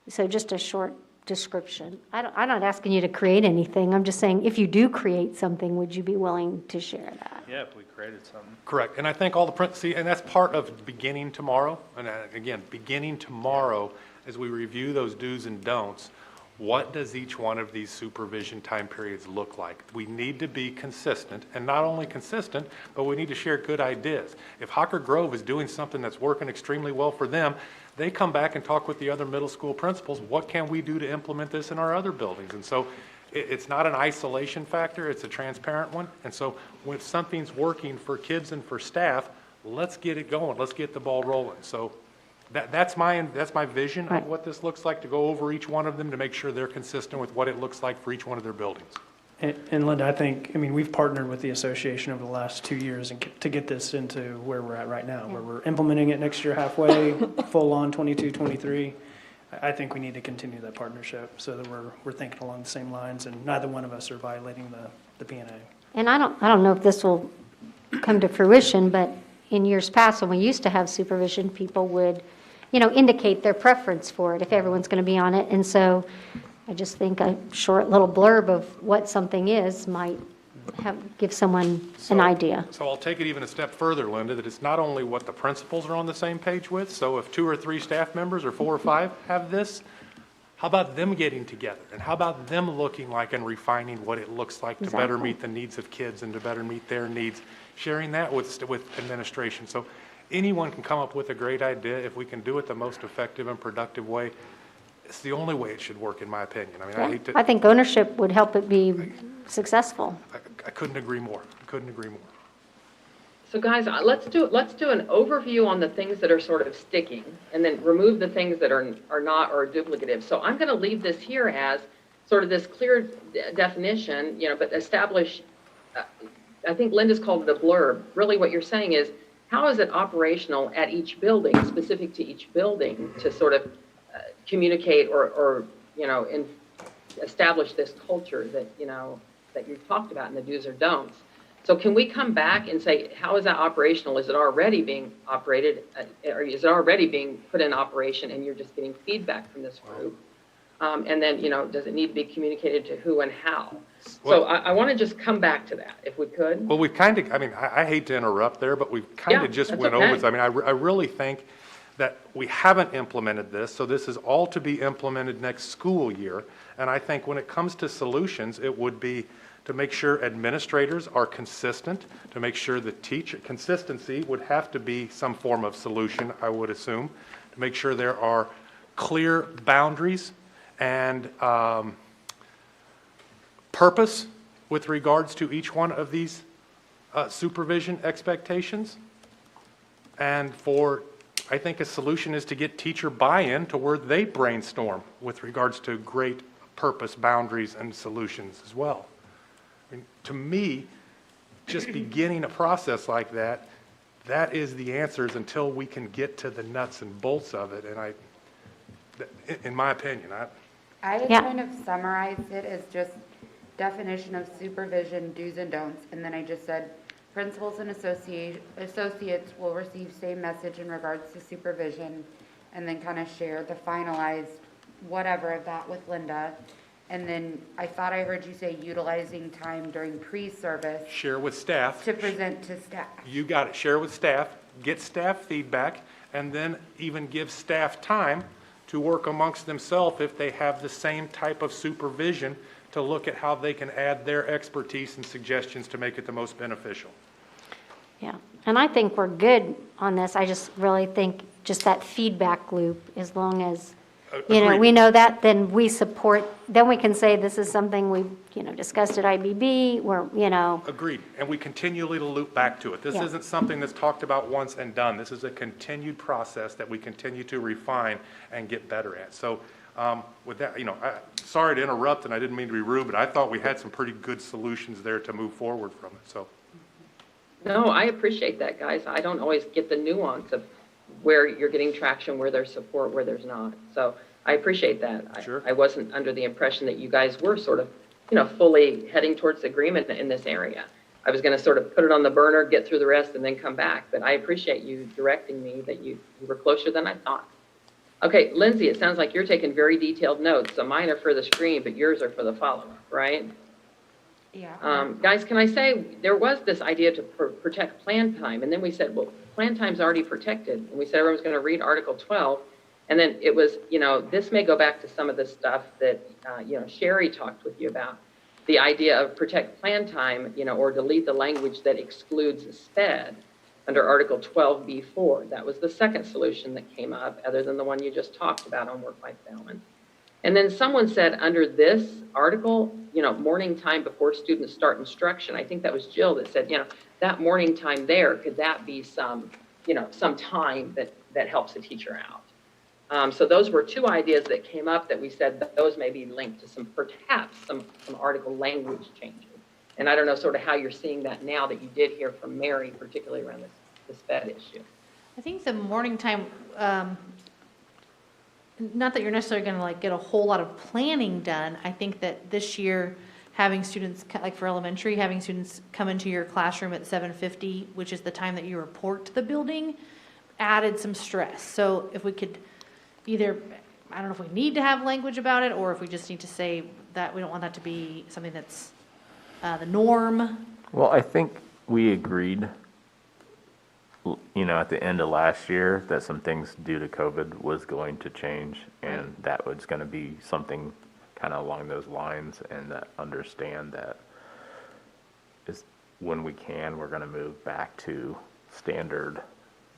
so just a short description. I'm not asking you to create anything. I'm just saying, if you do create something, would you be willing to share that? Yeah, if we created something. Correct. And I think all the, and that's part of beginning tomorrow. And again, beginning tomorrow, as we review those do's and don'ts, what does each one of these supervision time periods look like? We need to be consistent, and not only consistent, but we need to share good ideas. If Hawker Grove is doing something that's working extremely well for them, they come back and talk with the other middle school principals, what can we do to implement this in our other buildings? And so it's not an isolation factor, it's a transparent one. And so when something's working for kids and for staff, let's get it going, let's get the ball rolling. So that's my vision of what this looks like, to go over each one of them to make sure they're consistent with what it looks like for each one of their buildings. And Linda, I think, we've partnered with the association over the last 2 years to get this into where we're at right now, where we're implementing it next year halfway, full on 22, 23. I think we need to continue that partnership so that we're thinking along the same lines, and neither one of us are violating the P&A. And I don't know if this will come to fruition, but in years past, when we used to have supervision, people would, indicate their preference for it if everyone's going to be on it. And so I just think a short little blurb of what something is might give someone So- an idea. So I'll take it even a step further, Linda, that it's not only what the principals are on the same page with, so if 2 or 3 staff members or 4 or 5 have this, how about them getting together? And how about them looking like and refining what it looks like to better Exactly. meet the needs of kids and to better meet their needs, sharing that with administration. So anyone can come up with a great idea. If we can do it the most effective and productive way, it's the only way it should work, in my opinion. I mean, I hate to, I think ownership would help it be successful. I couldn't agree more. I couldn't agree more. So guys, let's do an overview on the things that are sort of sticking, and then remove the things that are not or duplicative. So I'm going to leave this here as sort of this clear definition, but establish. I think Linda's called it a blurb. Really, what you're saying is, how is it operational at each building, specific to each building, to sort of communicate or establish this culture that that you talked about in the do's or don'ts. So can we come back and say, how is that operational? Is it already being operated, or is it already being put in operation and you're just getting feedback from this group? And then, does it need to be communicated to who and how? So I want to just come back to that, if we could. Well, we've kind of, I hate to interrupt there, but we've kind of just that's went okay. over it. I really think that we haven't implemented this, so this is all to be implemented next school year. And I think when it comes to solutions, it would be to make sure administrators are consistent, to make sure the consistency would have to be some form of solution, I would assume, to make sure there are clear boundaries and purpose with regards to each one of these supervision expectations. And I think a solution is to get teacher buy-in to where they brainstorm with regards to great purpose, boundaries, and solutions as well. To me, just beginning a process like that is the answers until we can get to the nuts and bolts of it. And in my opinion, I Yeah. kind of summarized it as just definition of supervision, do's and don'ts, and then I just said, principals and associates will receive same message in regards to supervision, and then kind of share the finalized whatever of that with Linda. And then I thought I heard you say utilizing time during pre-service share with staff. to present to staff. You got it. Share with staff, get staff feedback, and then even give staff time to work amongst themselves if they have the same type of supervision to look at how they can add their expertise and suggestions to make it the most beneficial. Yeah, and I think we're good on this. I just really think just that feedback loop, as long as, Agreed. we know that, then we support, then we can say this is something we, discussed at IBB, where, Agreed, and we continually loop back to it. This Yeah. isn't something that's talked about once and done. This is a continued process that we continue to refine and get better at. So with that, sorry to interrupt, and I didn't mean to be rude, but I thought we had some pretty good solutions there to move forward from it, so. No, I appreciate that, guys. I don't always get the nuance of where you're getting traction, where there's support, where there's not. So I appreciate that. Sure. I wasn't under the impression that you guys were sort of, fully heading towards agreement in this area. I was going to sort of put it on the burner, get through the rest, and then come back. But I appreciate you directing me that you were closer than I thought. Okay, Lindsay, it sounds like you're taking very detailed notes. So mine are for the screen, but yours are for the follow-up, right? Yeah. Guys, can I say, there was this idea to protect plan time, and then we said, well, plan time's already protected. And we said everyone's going to read Article 12. And then it was, this may go back to some of the stuff that, Sherry talked with you about. The idea of protect plan time, or delete the language that excludes SPED under Article 12B4. That was the second solution that came up, other than the one you just talked about on work-life balance. And then someone said under this article, morning time before students start instruction. I think that was Jill that said, that morning time there, could that be some time that helps the teacher out? So those were two ideas that came up that we said that those may be linked to perhaps some article language changes. And I don't know sort of how you're seeing that now that you did hear from Mary, particularly around this SPED issue. I think the morning time, not that you're necessarily going to get a whole lot of planning done. I think that this year, having students, like for elementary, having students come into your classroom at 7:50, which is the time that you report to the building, added some stress. So if we could either, I don't know if we need to have language about it, or if we just need to say that we don't want that to be something that's the norm? Well, I think we agreed, at the end of last year, that some things due to COVID was going to change, and that was going to be something kind of along those lines, and that understand that is when we can, we're going to move back to standard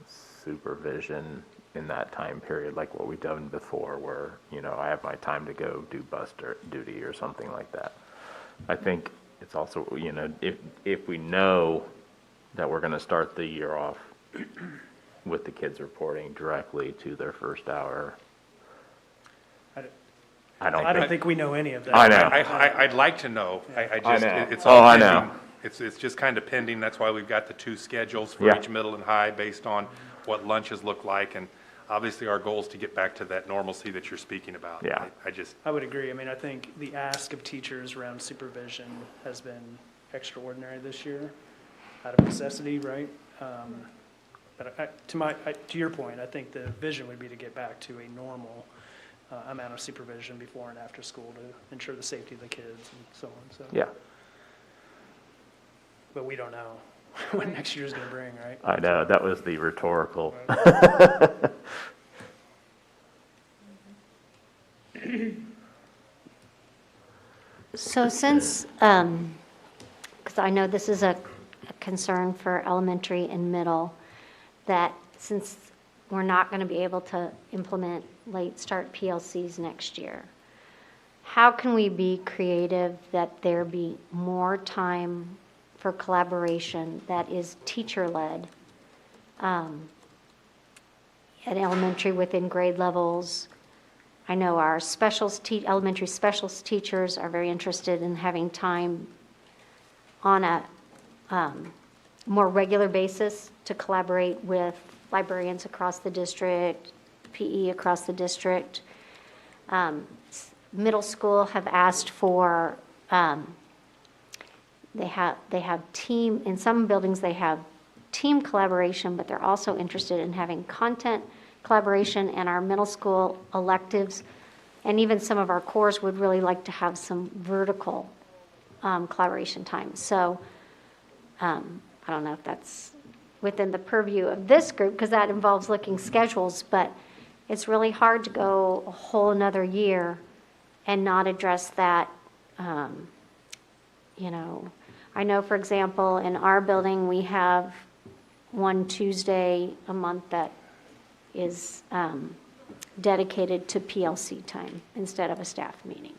supervision in that time period, like what we've done before, where, I have my time to go do bus duty or something like that. I think it's also, if we know that we're going to start the year off with the kids reporting directly to their first hour, I don't think we know any of that. I know. I'd like to know. I I just, know. it's all I pending. know. It's just kind of pending. That's why we've got the 2 schedules for Yeah. each middle and high based on what lunches look like. And obviously, our goal is to get back to that normalcy that you're speaking about. Yeah. I I would agree. I mean, I think the ask of teachers around supervision has been extraordinary this year, out of necessity, right? But to your point, I think the vision would be to get back to a normal amount of supervision before and after school to ensure the safety of the kids and so on, so. Yeah, But we don't know what next year's gonna bring, right? I know, that was the rhetorical. So since, because I know this is a concern for elementary and middle, that since we're not going to be able to implement late start PLCs next year, how can we be creative that there be more time for collaboration that is teacher-led at elementary within grade levels? I know our elementary specials teachers are very interested in having time on a more regular basis to collaborate with librarians across the district, PE across the district. Middle school have asked for, they have team, in some buildings they have team collaboration, but they're also interested in having content collaboration, and our middle school electives, and even some of our cores would really like to have some vertical collaboration time. So I don't know if that's within the purview of this group, because that involves looking schedules, but it's really hard to go a whole another year and not address that. I know, for example, in our building, we have one Tuesday a month that is dedicated to PLC time instead of a staff meeting.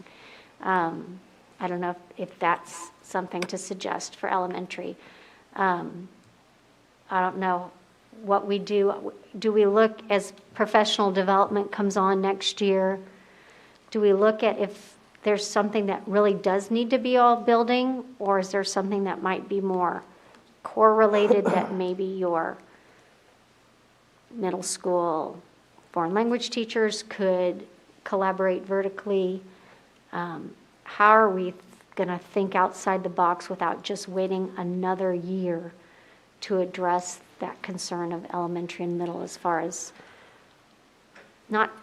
I don't know if that's something to suggest for elementary. I don't know what we do. Do we look, as professional development comes on next year, do we look at if there's something that really does need to be all building, or is there something that might be more core related that maybe your middle school foreign language teachers could collaborate vertically? How are we going to think outside the box without just waiting another year to address that concern of elementary and middle, as far as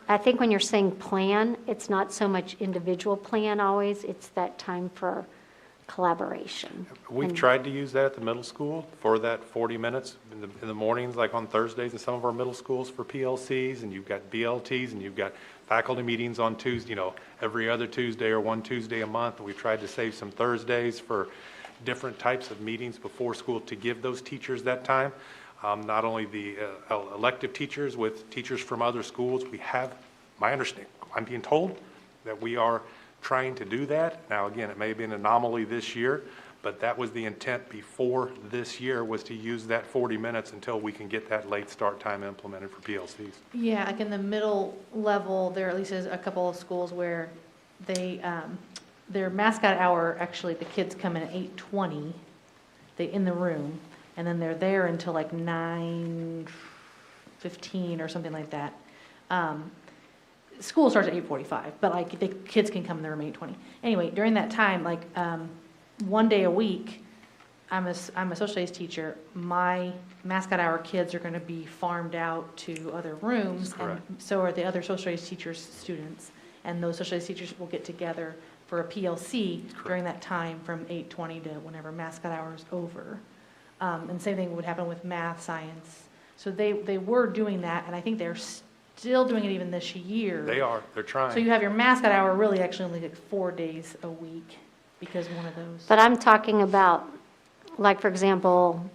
I think when you're saying plan, it's not so much individual plan always, it's that time for collaboration. We've tried to use that at the middle school for that 40 minutes in the mornings, like on Thursdays in some of our middle schools for PLCs, and you've got BLTs, and you've got faculty meetings on Tuesday, every other Tuesday or one Tuesday a month. And we've tried to save some Thursdays for different types of meetings before school to give those teachers that time. Not only the elective teachers with teachers from other schools, we have, my understanding, I'm being told that we are trying to do that. Now, again, it may be an anomaly this year, but that was the intent before this year, was to use that 40 minutes until we can get that late start time implemented for PLCs. Yeah, like in the middle level, there at least is a couple of schools where they, their mascot hour, actually, the kids come in at 8:20, in the room, and then they're there until like 9:15 or something like that. School starts at 8:45, but like the kids can come in the room at 8:20. Anyway, during that time, like one day a week, I'm a social studies teacher. My mascot hour kids are going to be farmed out to other rooms, and so are the other social studies teachers' students. And those social studies teachers will get together for a PLC during that time from 8:20 to whenever mascot hour is over. And same thing would happen with math, science. So they were doing that, and I think they're still doing it even this year. They are, they're trying. So you have your mascot hour really actually only like 4 days a week because one of those. But I'm talking about, like, for example,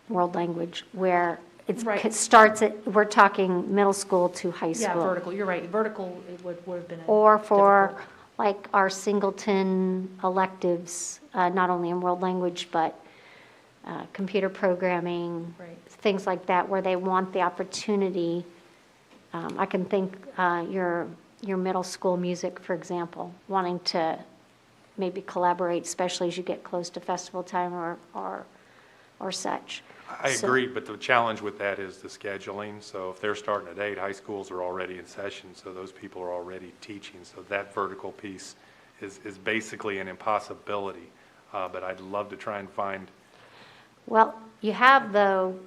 world language, where Right. it starts at, we're talking middle school to high school. Yeah, vertical, you're right. Vertical, it would have been. Or for, difficult. like, our singleton electives, not only in world language, but computer programming, Right. things like that, where they want the opportunity. I can think your middle school music, for example, wanting to maybe collaborate, especially as you get close to festival time or such. I So- agree, but the challenge with that is the scheduling. So if they're starting at 8, high schools are already in session, so those people are already teaching. So that vertical piece is basically an impossibility. But I'd love to try and find. Well, you have, though,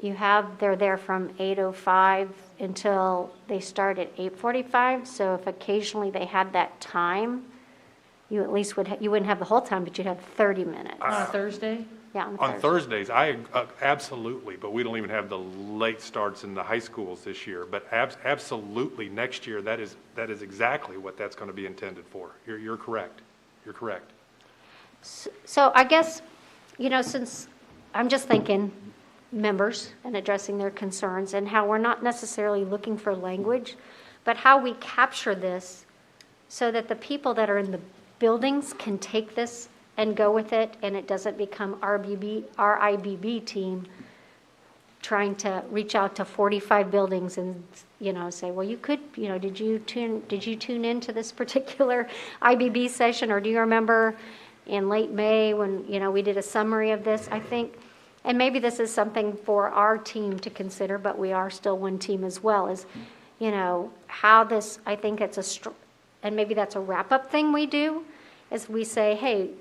they're there from 8:05 until they start at 8:45. So if occasionally they had that time, you at least you wouldn't have the whole time, but you'd have 30 minutes. On a Thursday? Yeah, on On Thursday. Thursdays, absolutely, but we don't even have the late starts in the high schools this year. But absolutely, next year, that is exactly what that's going to be intended for. You're correct. You're correct. So I guess, since I'm just thinking members and addressing their concerns and how we're not necessarily looking for language, but how we capture this so that the people that are in the buildings can take this and go with it, and it doesn't become our IBB team trying to reach out to 45 buildings and, say, well, you could, did you tune into this particular IBB session, or do you remember in late May when, we did a summary of this? I think, and maybe this is something for our team to consider, but we are still one team as well, is, how this, I think it's and maybe that's a wrap-up thing we do, is we say, hey,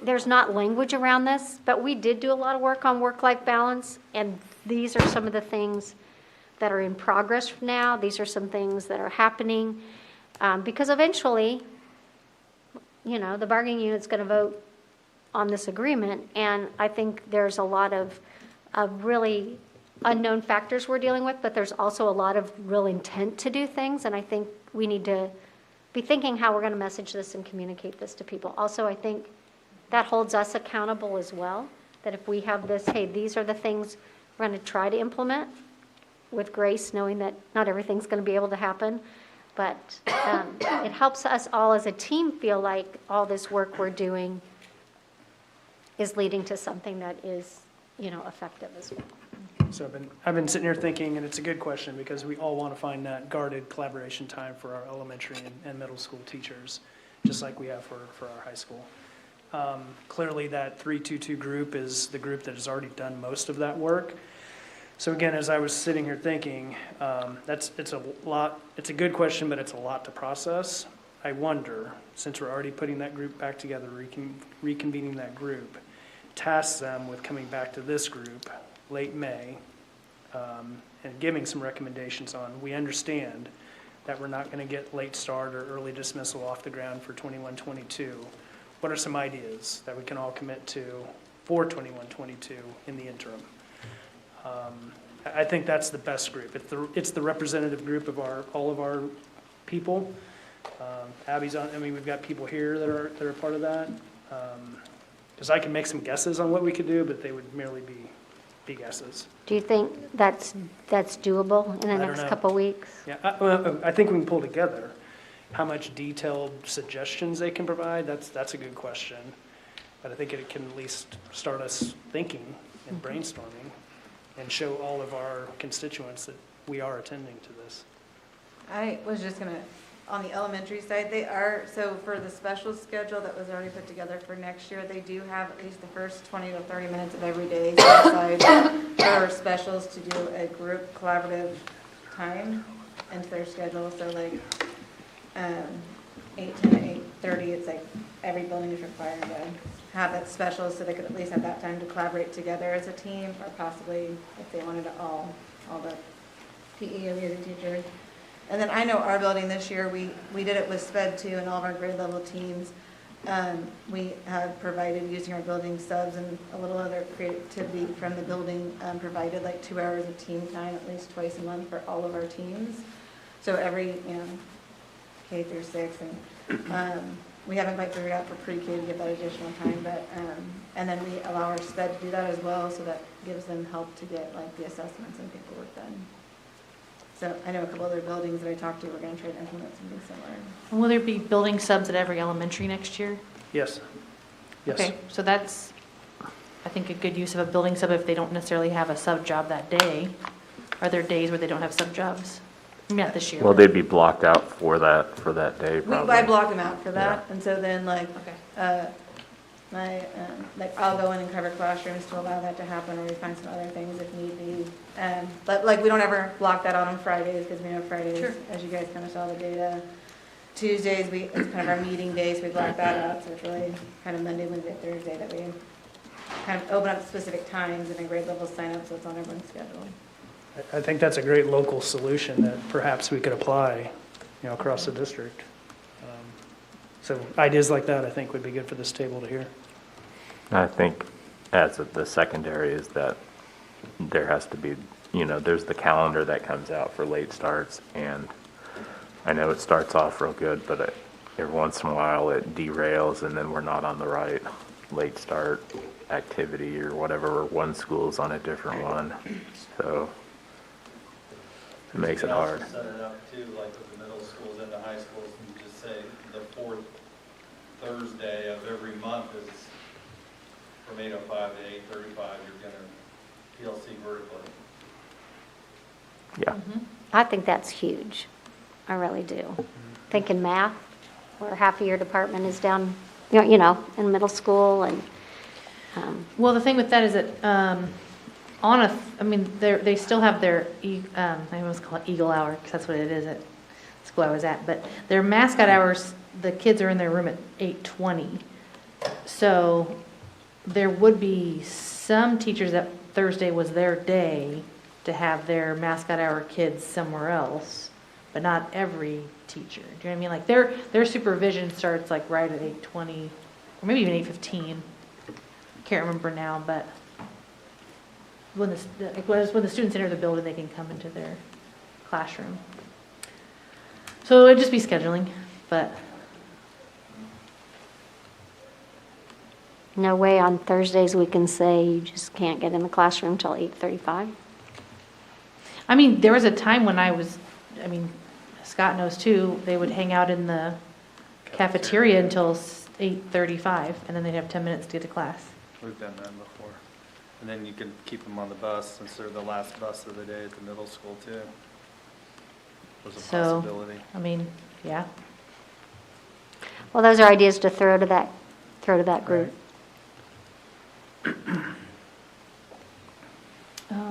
there's not language around this, but we did do a lot of work on work-life balance, and these are some of the things that are in progress now. These are some things that are happening, because eventually, the bargaining unit's going to vote on this agreement, and I think there's a lot of really unknown factors we're dealing with, but there's also a lot of real intent to do things, and I think we need to be thinking how we're going to message this and communicate this to people. Also, I think that holds us accountable as well, that if we have this, hey, these are the things we're going to try to implement with grace, knowing that not everything's going to be able to happen, but it helps us all as a team feel like all this work we're doing is leading to something that is, effective as well. So I've been sitting here thinking, and it's a good question, because we all want to find that guarded collaboration time for our elementary and middle school teachers, just like we have for our high school. Clearly, that 322 group is the group that has already done most of that work. So again, as I was sitting here thinking, it's a lot. It's a good question, but it's a lot to process. I wonder, since we're already putting that group back together, reconvening that group, task them with coming back to this group late May, and giving some recommendations on, we understand that we're not going to get late start or early dismissal off the ground for 21-22. What are some ideas that we can all commit to for 21-22 in the interim? I think that's the best group. It's the representative group of all of our people. Abby's on. We've got people here that are part of that. Because I can make some guesses on what we could do, but they would merely be guesses. Do you think that's doable in the I don't next know. couple weeks? Yeah, I think we can pull together how much detailed suggestions they can provide. That's a good question, but I think it can at least start us thinking and brainstorming, and show all of our constituents that we are attending to this. I was just gonna, on the elementary side, so for the special schedule that was already put together for next year, they do have at least the first 20 to 30 minutes of every day set aside for specials to do a group collaborative time into their schedule. So like 8, 10, 8:30, it's like every building is required to have that special, so they could at least have that time to collaborate together as a team, or possibly if they wanted to all the PE or music teachers And then I know our building this year, we did it with SPED 2 and all of our grade level teams. We have provided, using our building subs and a little other creativity from the building, provided like 2 hours of team time at least twice a month for all of our teams. So every, K through 6, and we haven't quite figured out for pre-K to get that additional time, but, and then we allow our SPED to do that as well, so that gives them help to get like the assessments and paperwork done. So I know a couple other buildings that I talked to, we're gonna try to implement something similar. Will there be building subs at every elementary next year? Yes. Yes. Okay, so that's, I think, a good use of a building sub if they don't necessarily have a sub job that day. Are there days where they don't have sub jobs? Not this year. Well, they'd be blocked out for that day, I probably. block them out for that, and so then like, Okay. like I'll go in and cover classrooms to allow that to happen, or we find some other things if need be. But like, we don't ever block that out on Fridays, because we know Fridays, Sure. as you guys kind of saw the data. Tuesdays, it's kind of our meeting days, so we block that out, so it's really kind of Monday, Wednesday, Thursday that we kind of open up specific times, and then grade levels sign up, so it's on everyone's schedule. I think that's a great local solution that perhaps we could apply, across the district. So ideas like that, I think, would be good for this table to hear. I think as the secondary is that there has to be, there's the calendar that comes out for late starts, and I know it starts off real good, but every once in a while it derails, and then we're not on the right late start activity or whatever, or one school's on a different one, so it makes it hard. Set it up too, like with the middle schools and the high schools, and just say the fourth Thursday of every month is from 8:05 to 8:35, you're gonna PLC vertically. Yeah. I think that's huge. I really do. Thinking math, where half of your department is down, in middle school and, Well, the thing with that is that, they still have their, I almost call it Eagle Hour, because that's what it is at the school I was at, but their mascot hours, the kids are in their room at 8:20. So there would be some teachers that Thursday was their day to have their mascot hour kids somewhere else, but not every teacher. Do you know what I mean? Like their supervision starts like right at 8:20, or maybe even 8:15. Can't remember now, but when the students enter the building, they can come into their classroom. So it'd just be scheduling, but no way on Thursdays we can say you just can't get in the classroom till 8:35. I mean, there was a time when Scott knows too, they would hang out in the cafeteria until 8:35, and then they'd have 10 minutes to get to class. We've done that before. And then you can keep them on the bus since they're the last bus of the day at the middle school too. Was a So, possibility. Yeah. Well, those are ideas to throw to that group.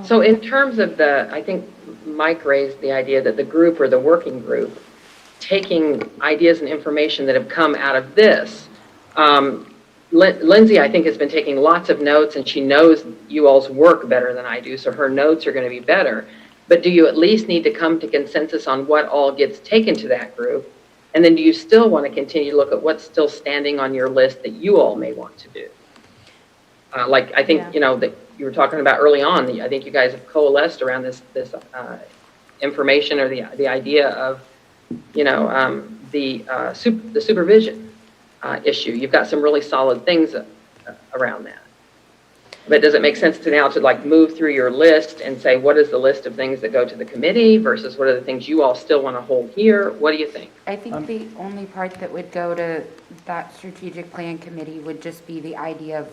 So in terms of I think Mike raised the idea that the group or the working group, taking ideas and information that have come out of this, Lindsay, I think, has been taking lots of notes, and she knows you all's work better than I do, so her notes are going to be better. But do you at least need to come to consensus on what all gets taken to that group? And then do you still want to continue to look at what's still standing on your list that you all may want to do? I think, that you were talking about early on, I think you guys have coalesced around this information or the idea of, the supervision issue. You've got some really solid things around that. But does it make sense to now to move through your list and say, what is the list of things that go to the committee versus what are the things you all still want to hold here? What do you think? I think the only part that would go to that strategic plan committee would just be the idea of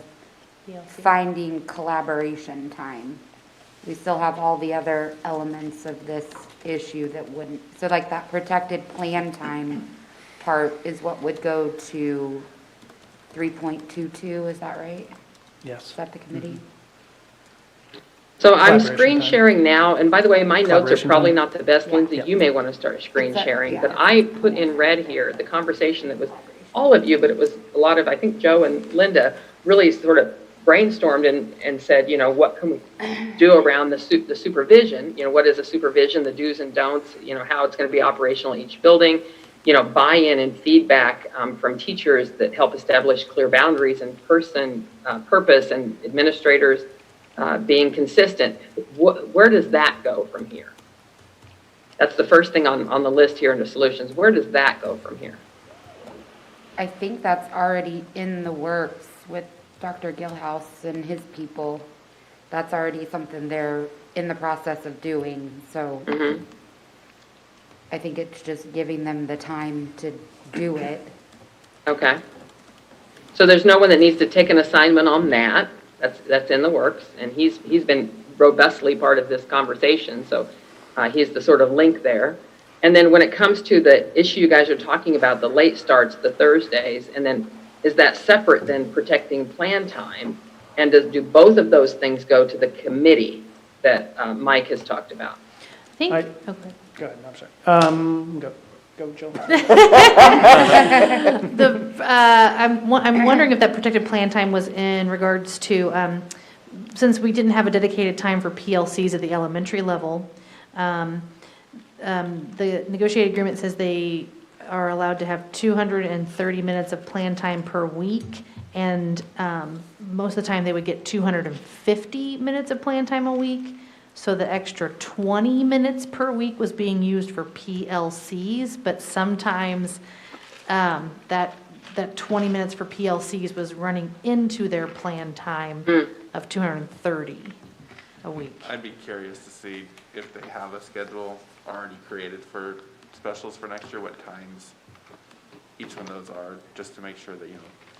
finding collaboration time. We still have all the other elements of this issue that wouldn't, so like that protected plan time part is what would go to 3.22, is that right? Yes. Is that the committee? So I'm Collaboration screen time. sharing now, and by the way, my notes are Collaboration probably time. not the best, Lindsay. Yeah. You may want to start screen It's sharing, yeah. but I put in red here the conversation that was all of you, but it was a lot of, I think, Joe and Linda really sort of brainstormed and said, what can we do around the supervision? What is a supervision, the do's and don'ts, how it's going to be operational in each building, buy-in and feedback from teachers that help establish clear boundaries and purpose, and administrators being consistent. Where does that go from here? That's the first thing on the list here under solutions. Where does that go from here? I think that's already in the works with Dr. Gilhouse and his people. That's already something they're in the process of doing, so I think it's just giving them the time to do it. Okay. So there's no one that needs to take an assignment on that. That's in the works, and he's been robustly part of this conversation, so he's the sort of link there. And then when it comes to the issue you guys are talking about, the late starts, the Thursdays, and then is that separate than protecting plan time? And do both of those things go to the committee that Mike has talked about? I think, okay. Go ahead, I'm sorry. Go, Jill. I'm wondering if that protected plan time was in regards to, since we didn't have a dedicated time for PLCs at the elementary level, the negotiated agreement says they are allowed to have 230 minutes of plan time per week, and most of the time they would get 250 minutes of plan time a week. So the extra 20 minutes per week was being used for PLCs, but sometimes that 20 minutes for PLCs was running into their plan time of 230 a week. I'd be curious to see if they have a schedule already created for specials for next year, what times each one of those are, just to make sure that,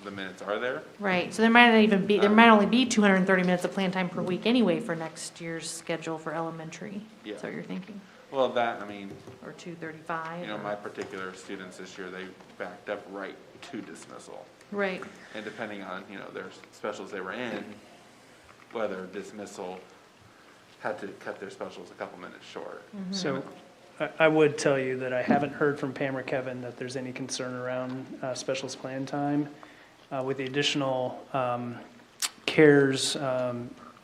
the minutes are there. Right, so there might not even be, there might only be 230 minutes of plan time per week anyway for next year's schedule for elementary. Yeah. Is that what you're thinking? Well, that, I mean, Or 235? my particular students this year, they backed up right to dismissal. Right. And depending on, their specials they were in, whether dismissal had to cut their specials a couple minutes short. So I would tell you that I haven't heard from Pam or Kevin that there's any concern around specials plan time. With the additional CARES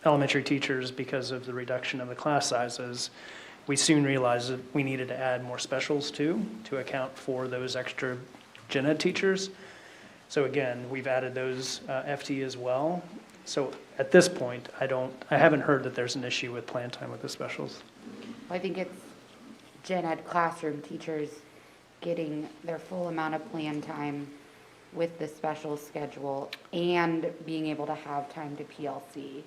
elementary teachers, because of the reduction of the class sizes, we soon realized that we needed to add more specials too, to account for those extra gen ed teachers. So again, we've added those FT as well. So at this point, I haven't heard that there's an issue with plan time with the specials. I think it's gen ed classroom teachers getting their full amount of plan time with the special schedule and being able to have time to PLC.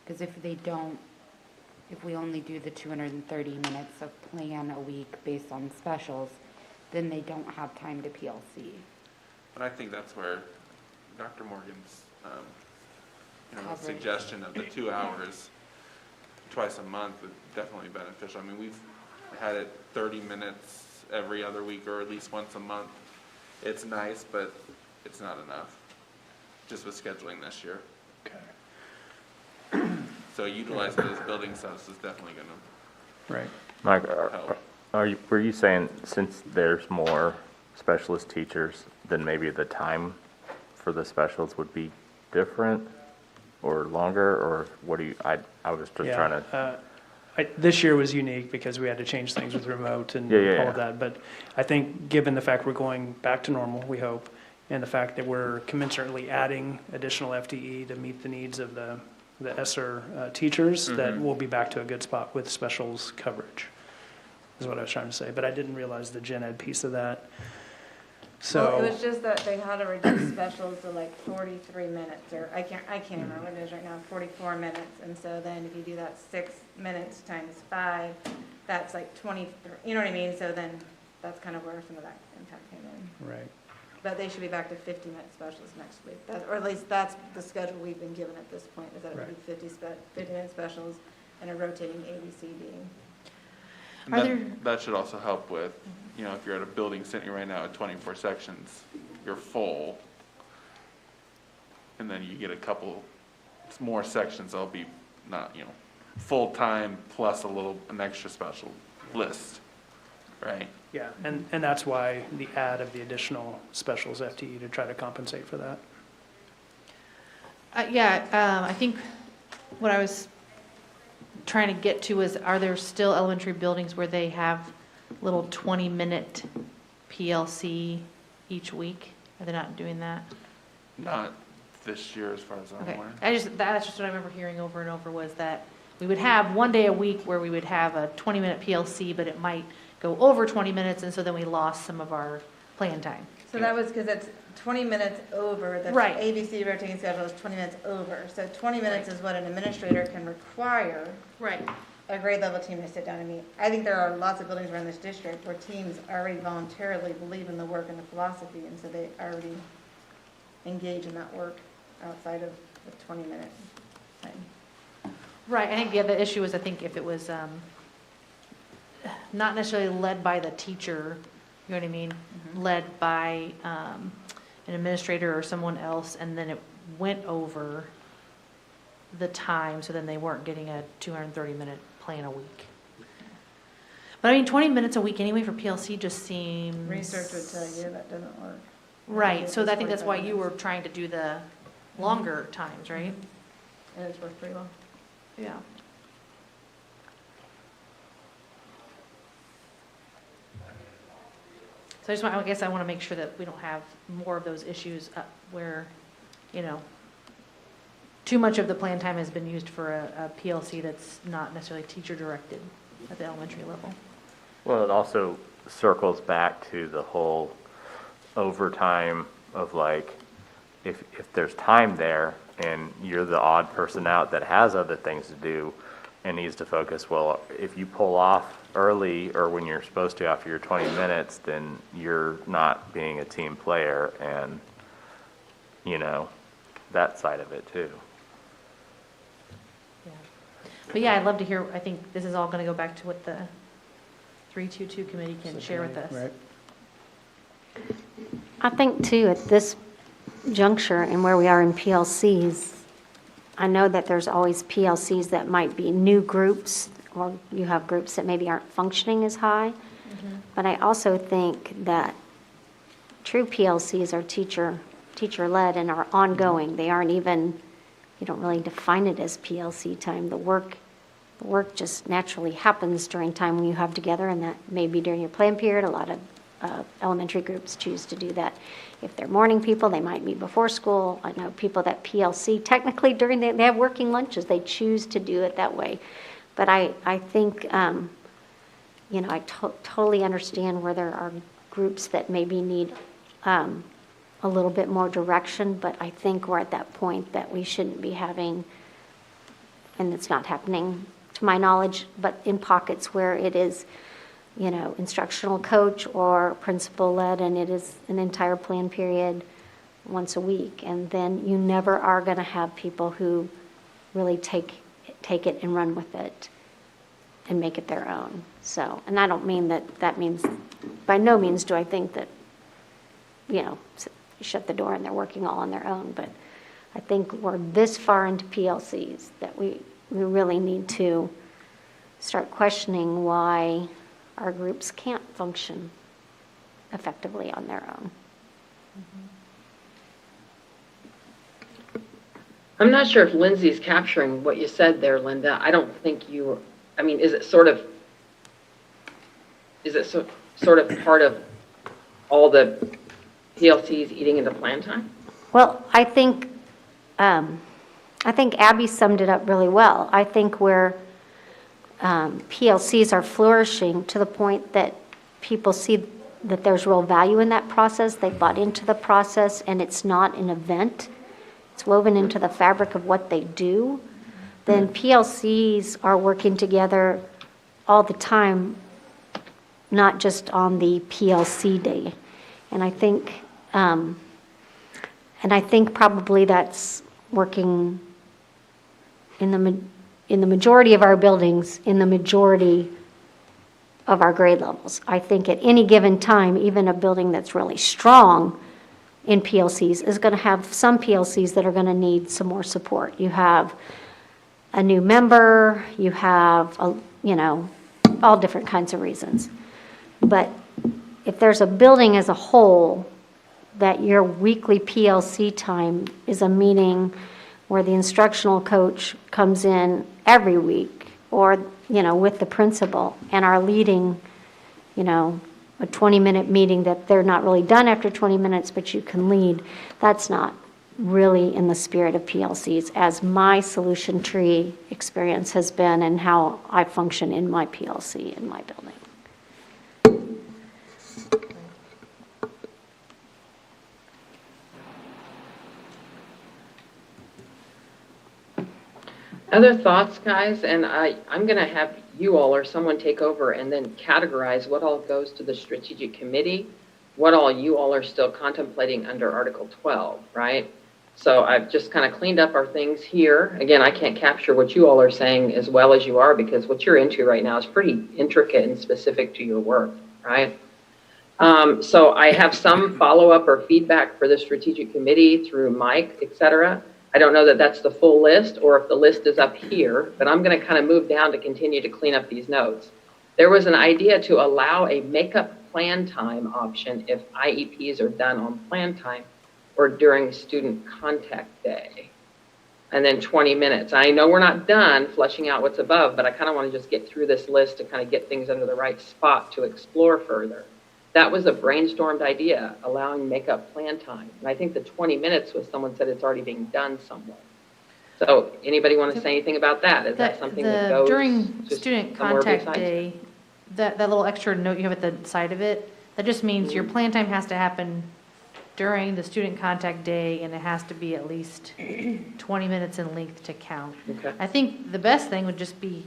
Because if we only do the 230 minutes of plan a week based on specials, then they don't have time to PLC. And I think that's where Dr. Morgan's, Coverage. suggestion of the 2 hours twice a month would definitely be beneficial. I mean, we've had it 30 minutes every other week or at least once a month. It's nice, but it's not enough, just with scheduling this year. Okay. So utilizing those building subs is definitely going to Right. Mike, help. were you saying since there's more specialist teachers, then maybe the time for the specials would be different or longer, or what do you, I was just trying to. This year was unique because we had to change things with remote and all of that. But I think given the fact we're going back to normal, we hope, and the fact that we're commensurately adding additional FTE to meet the needs of the ESSER teachers, that we'll be back to a good spot with specials coverage, is what I was trying to say. But I didn't realize the gen ed piece of that. So Well, it was just that they had to reduce specials to like 43 minutes, or I can't remember what it is right now, 44 minutes. And so then if you do that 6 minutes times 5, that's like 23, you know what I mean? So then that's kind of where some of that impact came in. right. But they should be back to 50-minute specials next week. Or at least that's the schedule we've been given at this point, is that it would be 50-minute specials and a rotating ABCD. That should also help with, if you're at a building sitting right now at 24 sections, you're full, and then you get a couple more sections, that'll be not, full-time plus an extra special list, right? Yeah, and that's why the add of the additional specials FTE to try to compensate for that. I think what I was trying to get to is, are there still elementary buildings where they have little 20-minute PLC each week? Are they not doing that? Not this year, as far as I'm Okay, aware. that's just what I remember hearing over and over, was that we would have one day a week where we would have a 20-minute PLC, but it might go over 20 minutes, and so then we lost some of our plan time. So that was because it's 20 minutes over, the Right. ABC rotating schedule is 20 minutes over. So 20 minutes is what an administrator can require Right. a grade level team to sit down and meet. I think there are lots of buildings around this district where teams already voluntarily believe in the work and the philosophy, and so they already engage in that work outside of the 20-minute thing. Right, I think the other issue is, I think if it was not necessarily led by the teacher, you know what I mean? Led by an administrator or someone else, and then it went over the time, so then they weren't getting a 230-minute plan a week. But I mean, 20 minutes a week anyway for PLC just seems... Research would tell you that doesn't work. Right, so It's I think that's why 45 you were minutes. trying to do the longer times, right? And it's worked pretty well. Yeah. So I guess I want to make sure that we don't have more of those issues where, you know, too much of the plan time has been used for a PLC that's not necessarily teacher-directed at the elementary level. Well, it also circles back to the whole overtime of like, if there's time there and you're the odd person out that has other things to do and needs to focus, well, if you pull off early or when you're supposed to after your 20 minutes, then you're not being a team player, and, you know, that side of it too. Yeah. But yeah, I'd love to hear, I think this is all going to go back to what the 322 committee can share with us. Right. I think too, at this juncture and where we are in PLCs, I know that there's always PLCs that might be new groups, or you have groups that maybe aren't functioning as high. But I also think that true PLCs are teacher-led and are ongoing. They aren't even, you don't really define it as PLC time. The work just naturally happens during time when you have together, and that may be during your plan period. A lot of elementary groups choose to do that. If they're morning people, they might meet before school. I know people that PLC, technically they have working lunches. They choose to do it that way. But I think, you know, I totally understand where there are groups that maybe need a little bit more direction, but I think we're at that point that we shouldn't be having, and it's not happening to my knowledge, but in pockets where it is, you know, instructional coach or principal led, and it is an entire plan period once a week. And then you never are going to have people who really take it and run with it and make it their own. So, and I don't mean that means, by no means do I think that, you know, shut the door and they're working all on their own. But I think we're this far into PLCs that we really need to start questioning why our groups can't function effectively on their own. I'm not sure if Lindsay's capturing what you said there, Linda. I don't think I mean, is it sort of part of all the PLCs eating into plan time? Well, I think Abby summed it up really well. I think where PLCs are flourishing to the point that people see that there's real value in that process, they bought into the process, and it's not an event, it's woven into the fabric of what they do, then PLCs are working together all the time, not just on the PLC day. And I think probably that's working in the majority of our buildings, in the majority of our grade levels. I think at any given time, even a building that's really strong in PLCs is going to have some PLCs that are going to need some more support. You have a new member, you have, you know, all different kinds of reasons. But if there's a building as a whole that your weekly PLC time is a meeting where the instructional coach comes in every week, or, with the principal, and are leading, a 20-minute meeting that they're not really done after 20 minutes, but you can lead. That's not really in the spirit of PLCs, as my solution tree experience has been and how I function in my PLC in my building. Other thoughts, guys? And I'm going to have you all or someone take over and then categorize what all goes to the strategic committee, what all you all are still contemplating under Article 12, right? So I've just kind of cleaned up our things here. Again, I can't capture what you all are saying as well as you are, because what you're into right now is pretty intricate and specific to your work, right? So I have some follow-up or feedback for the strategic committee through Mike, et cetera. I don't know that that's the full list or if the list is up here, but I'm going to kind of move down to continue to clean up these notes. There was an idea to allow a makeup plan time option if IEPs are done on plan time or during student contact day. And then 20 minutes. I know we're not done fleshing out what's above, but I kind of want to just get through this list to kind of get things under the right spot to explore further. That was a brainstormed idea, allowing makeup plan time. And I think the 20 minutes was, someone said it's already being done somewhere. So anybody want to say anything about that? Is that something that goes during just student somewhere contact besides? day, that little extra note you have at the side of it, that just means your plan time has to happen during the student contact day, and it has to be at least 20 minutes in length to count. Okay. I think the best thing would just be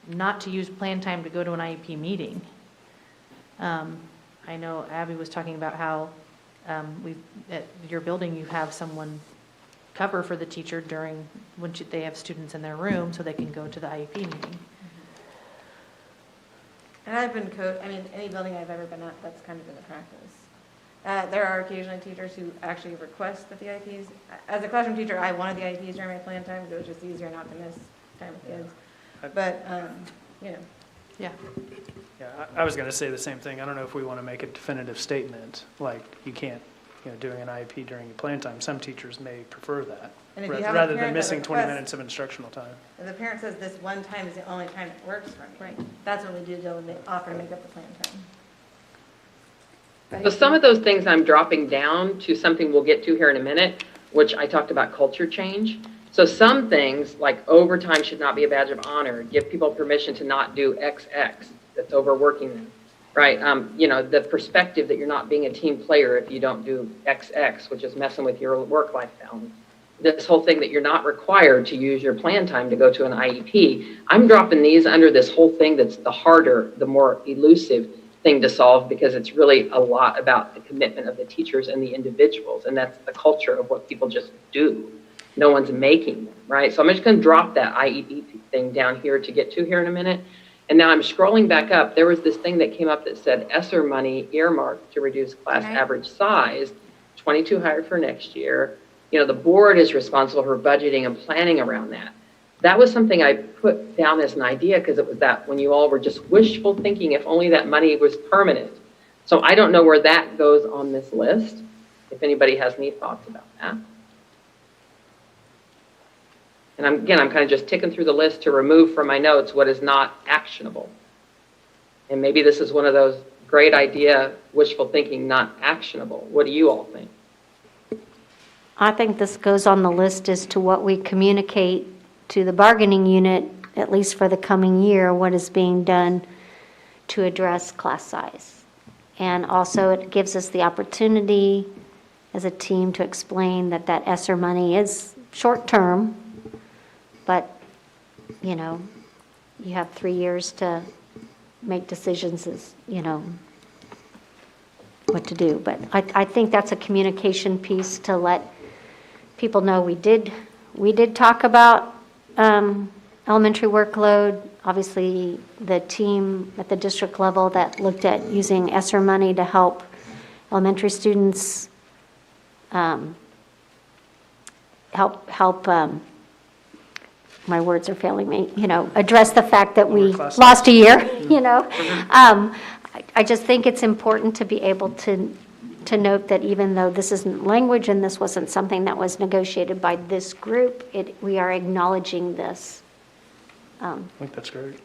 not to use plan time to go to an IEP meeting. I know Abby was talking about how at your building, you have someone cover for the teacher during, when they have students in their room, so they can go to the IEP meeting. And I've been any building I've ever been at, that's kind of been the practice. There are occasionally teachers who actually request that the IEPs, as a classroom teacher, I wanted the IEPs during my plan time, because it was just easier not to miss time with kids. But, Yeah. Yeah, I was going to say the same thing. I don't know if we want to make a definitive statement, like you can't, doing an IEP during your plan time. Some teachers may prefer that, And if you have a rather than parent that missing 20 requests- minutes of instructional time. if the parent says this one time is the only time it works for me, right? That's when we do go and offer to make up the plan time. So some of those things I'm dropping down to something we'll get to here in a minute, which I talked about culture change. So some things like overtime should not be a badge of honor, give people permission to not do XX, that's overworking them, right? The perspective that you're not being a team player if you don't do XX, which is messing with your work-life balance. This whole thing that you're not required to use your plan time to go to an IEP. I'm dropping these under this whole thing that's the harder, the more elusive thing to solve, because it's really a lot about the commitment of the teachers and the individuals, and that's the culture of what people just do. No one's making them, right? So I'm just going to drop that IEP thing down here to get to here in a minute. And now I'm scrolling back up. There was this thing that came up that said ESSER money earmarked to reduce class average size, 22 hired for next year. The board is responsible for budgeting and planning around that. That was something I put down as an idea, because it was that when you all were just wishful thinking, if only that money was permanent. So I don't know where that goes on this list, if anybody has any thoughts about that. And I'm kind of just ticking through the list to remove from my notes what is not actionable. And maybe this is one of those great idea, wishful thinking, not actionable. What do you all think? I think this goes on the list as to what we communicate to the bargaining unit, at least for the coming year, what is being done to address class size. And also it gives us the opportunity as a team to explain that ESSER money is short-term, but, you have 3 years to make decisions as, what to do. But I think that's a communication piece to let people know we did talk about elementary workload. Obviously, the team at the district level that looked at using ESSER money to help elementary students my words are failing me, address the fact that we lost a year, I just think it's important to be able to to note that even though this isn't language and this wasn't something that was negotiated by this group, we are acknowledging this. I think that's great.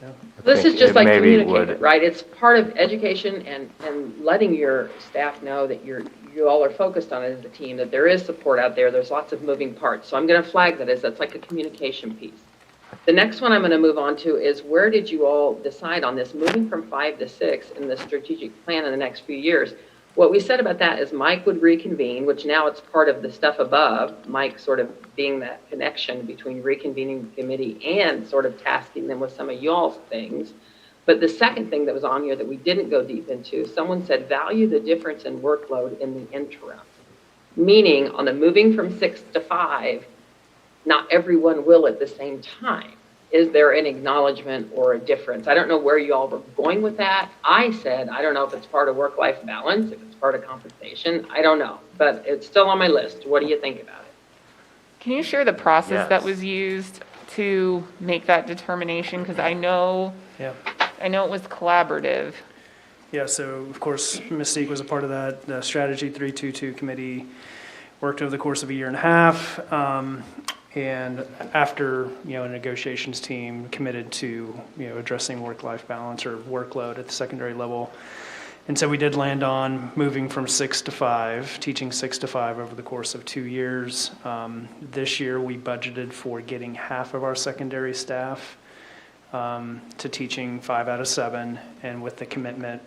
Yeah. This is just like maybe communicating, right? It's part of education and letting your staff know that you all are focused on it as a team, that there is support out there. There's lots of moving parts. So I'm going to flag that as that's like a communication piece. The next one I'm going to move on to is where did you all decide on this moving from 5 to 6 in the strategic plan in the next few years? What we said about that is Mike would reconvene, which now it's part of the stuff above, Mike sort of being that connection between reconvening the committee and sort of tasking them with some of y'all's things. But the second thing that was on here that we didn't go deep into, someone said value the difference in workload in the interim. Meaning on the moving from 6 to 5, not everyone will at the same time. Is there an acknowledgement or a difference? I don't know where you all were going with that. I said, I don't know if it's part of work-life balance, if it's part of compensation. I don't know, but it's still on my list. What do you think about it? Can you share the process that Yes. was used to make that determination? Because I know it was collaborative. Yeah, so of course, Mystique was a part of that. The Strategy 322 committee worked over the course of a year and a half. And after, a negotiations team committed to, addressing work-life balance or workload at the secondary level. And so we did land on moving from 6 to 5, teaching 6 to 5 over the course of 2 years. This year, we budgeted for getting half of our secondary staff to teaching 5 out of 7, and with the commitment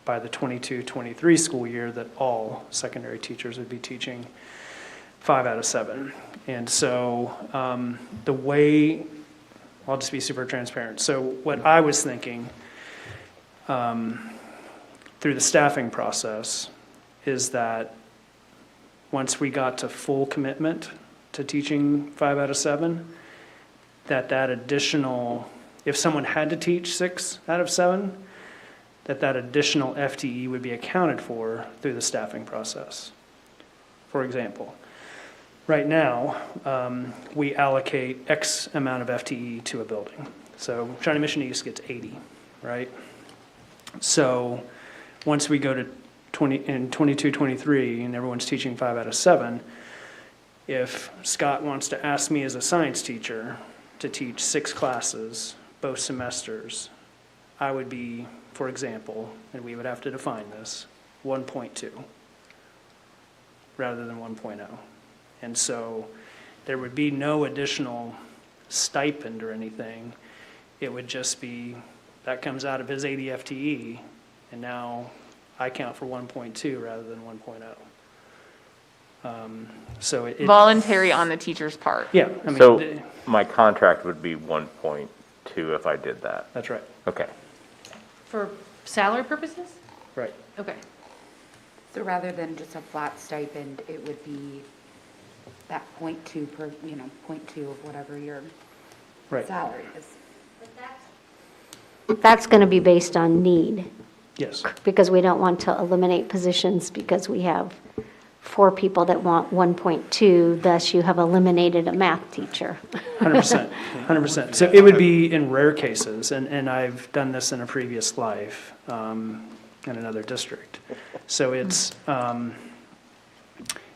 by the 22-23 school year that all secondary teachers would be teaching 5 out of 7. And so the way, I'll just be super transparent. So what I was thinking through the staffing process is that once we got to full commitment to teaching 5 out of 7, that additional, if someone had to teach 6 out of 7, that additional FTE would be accounted for through the staffing process. For example, right now, we allocate X amount of FTE to a building. So Shawnee Mission East gets 80, right? So once we go to 22-23 and everyone's teaching 5 out of 7, if Scott wants to ask me as a science teacher to teach 6 classes, both semesters, I would be, for example, and we would have to define this, 1.2 rather than 1.0. And so there would be no additional stipend or anything. It would just be, that comes out of his 80 FTE, and now I count for 1.2 rather than 1.0. So it Voluntary on the teacher's part. Yeah. I mean, So my contract would be 1.2 if I did that. that's right. Okay. For salary purposes? Right. Okay. So rather than just a flat stipend, it would be that 0.2 per, 0.2 of whatever your Right. salary is. That's going to be based on need, Yes. because we don't want to eliminate positions because we have 4 people that want 1.2, thus you have eliminated a math teacher. 100%, 100%. So it would be in rare cases, and I've done this in a previous life in another district. So it's,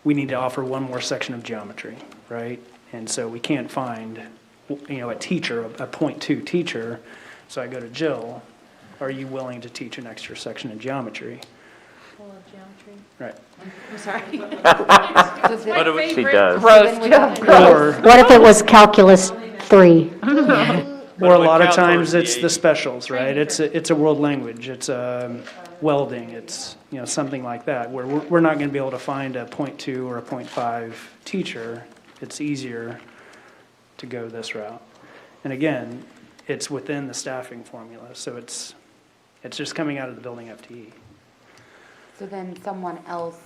we need to offer one more section of geometry, right? And so we can't find, a teacher, a 0.2 teacher. So I go to Jill, are you willing to teach an extra section of geometry? Geometry. Right. I'm sorry. She does. Or What if it was calculus 3? Or a lot of times it's the specials, right? It's a world language, it's welding, it's, something like that, where we're not going to be able to find a 0.2 or a 0.5 teacher. It's easier to go this route. And again, it's within the staffing formula, so it's just coming out of the building FTE. So then someone else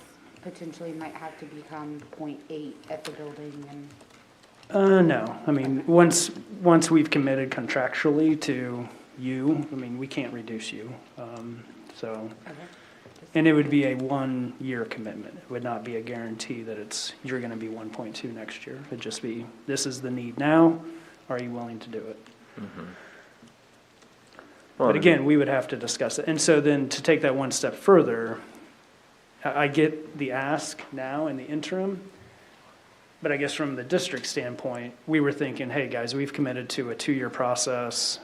potentially might have to become 0.8 at the building and. No, I mean, once we've committed contractually to you, we can't reduce you, so. And it would be a 1-year commitment. It would not be a guarantee that you're gonna be 1.2 next year. It'd just be, this is the need now, are you willing to do it? Mm-hmm. But again, we would have to discuss it. And so then to take that one step further, I get the ask now in the interim, but I guess from the district standpoint, we were thinking, hey, guys, we've committed to a 2-year process.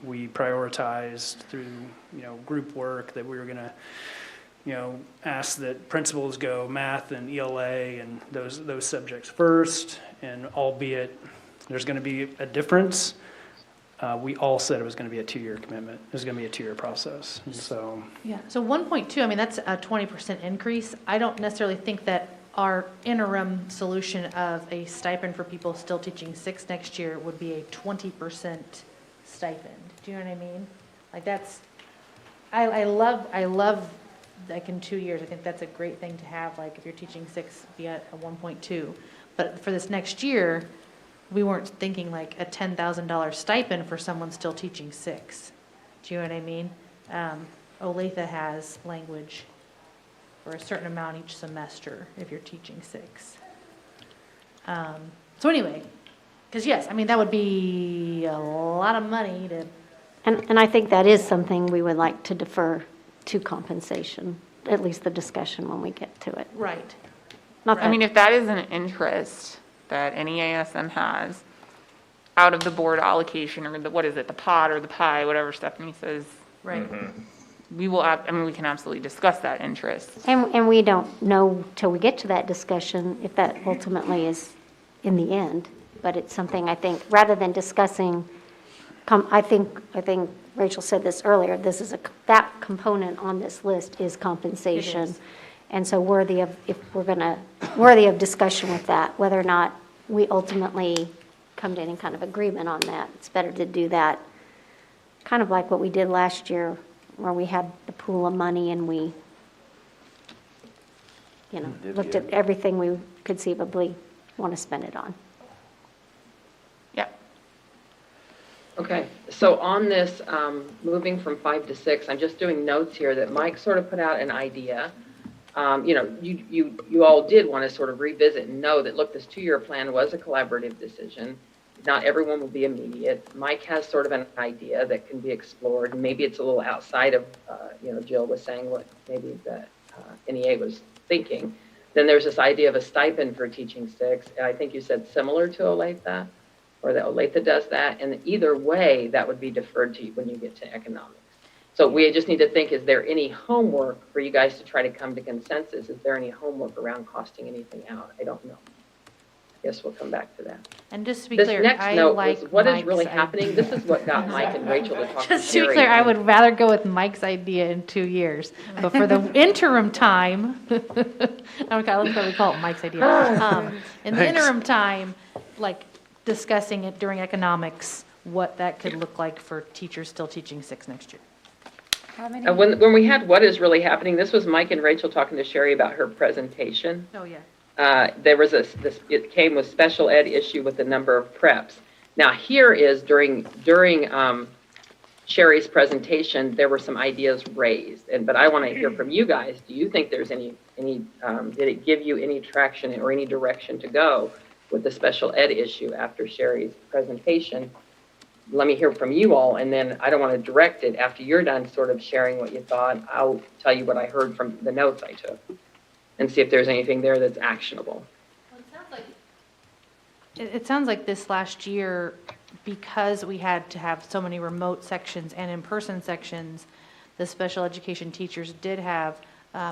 We prioritized through, group work that we were gonna, ask that principals go math and ELA and those subjects first, and albeit there's gonna be a difference, we all said it was gonna be a 2-year commitment. It was gonna be a 2-year process, and so. Yeah, so 1.2, I mean, that's a 20% increase. I don't necessarily think that our interim solution of a stipend for people still teaching 6 next year would be a 20% stipend. Do you know what I mean? Like that's, I love, like in 2 years, I think that's a great thing to have, like if you're teaching 6, be at a 1.2. But for this next year, we weren't thinking like a $10,000 stipend for someone still teaching 6. Do you know what I mean? Olathe has language for a certain amount each semester if you're teaching 6. So anyway, because yes, I mean, that would be a lot of money to. And I think that is something we would like to defer to compensation, at least the discussion when we get to it. Right. Not I mean, if that is an interest that NEASM has out of the board allocation or the, what is it, the pot or the pie, whatever Stephanie says. Right. We will, we can absolutely discuss that interest. And we don't know till we get to that discussion if that ultimately is in the end. But it's something I think, rather than discussing, I think Rachel said this earlier, this is that component on this list is compensation. It is. And so worthy of discussion with that, whether or not we ultimately come to any kind of agreement on that. It's better to do that, kind of like what we did last year, where we had the pool of money and we, looked at everything we conceivably want to spend it on. Yeah. Okay, so on this, moving from 5 to 6, I'm just doing notes here that Mike sort of put out an idea. You all did want to sort of revisit and know that, look, this 2-year plan was a collaborative decision. Not everyone will be immediate. Mike has sort of an idea that can be explored. Maybe it's a little outside of, Jill was saying what maybe the NEA was thinking. Then there's this idea of a stipend for teaching 6. And I think you said similar to Olathe, or that Olathe does that. And either way, that would be deferred to you when you get to economics. So we just need to think, is there any homework for you guys to try to come to consensus? Is there any homework around costing anything out? I don't know. I guess we'll come back to that. And just to be This clear, next I note like was what is Mike's really idea. happening. This is what got Mike and Rachel to talk to Just to be Sherry. clear, I would rather go with Mike's idea in 2 years. But for the interim time, okay, let's go, we call it Mike's idea. In the Thanks. interim time, like discussing it during economics, what that could look like for teachers still teaching 6 next year. How many? When we had what is really happening, this was Mike and Rachel talking to Sherry about her presentation. Oh, yeah. There was it came with special ed issue with the number of preps. Now here is during Sherry's presentation, there were some ideas raised, but I want to hear from you guys. Do you think there's any did it give you any traction or any direction to go with the special ed issue after Sherry's presentation? Let me hear from you all, and then I don't want to direct it. After you're done sort of sharing what you thought, I'll tell you what I heard from the notes I took and see if there's anything there that's actionable. It sounds like this last year, because we had to have so many remote sections and in-person sections, the special education teachers did have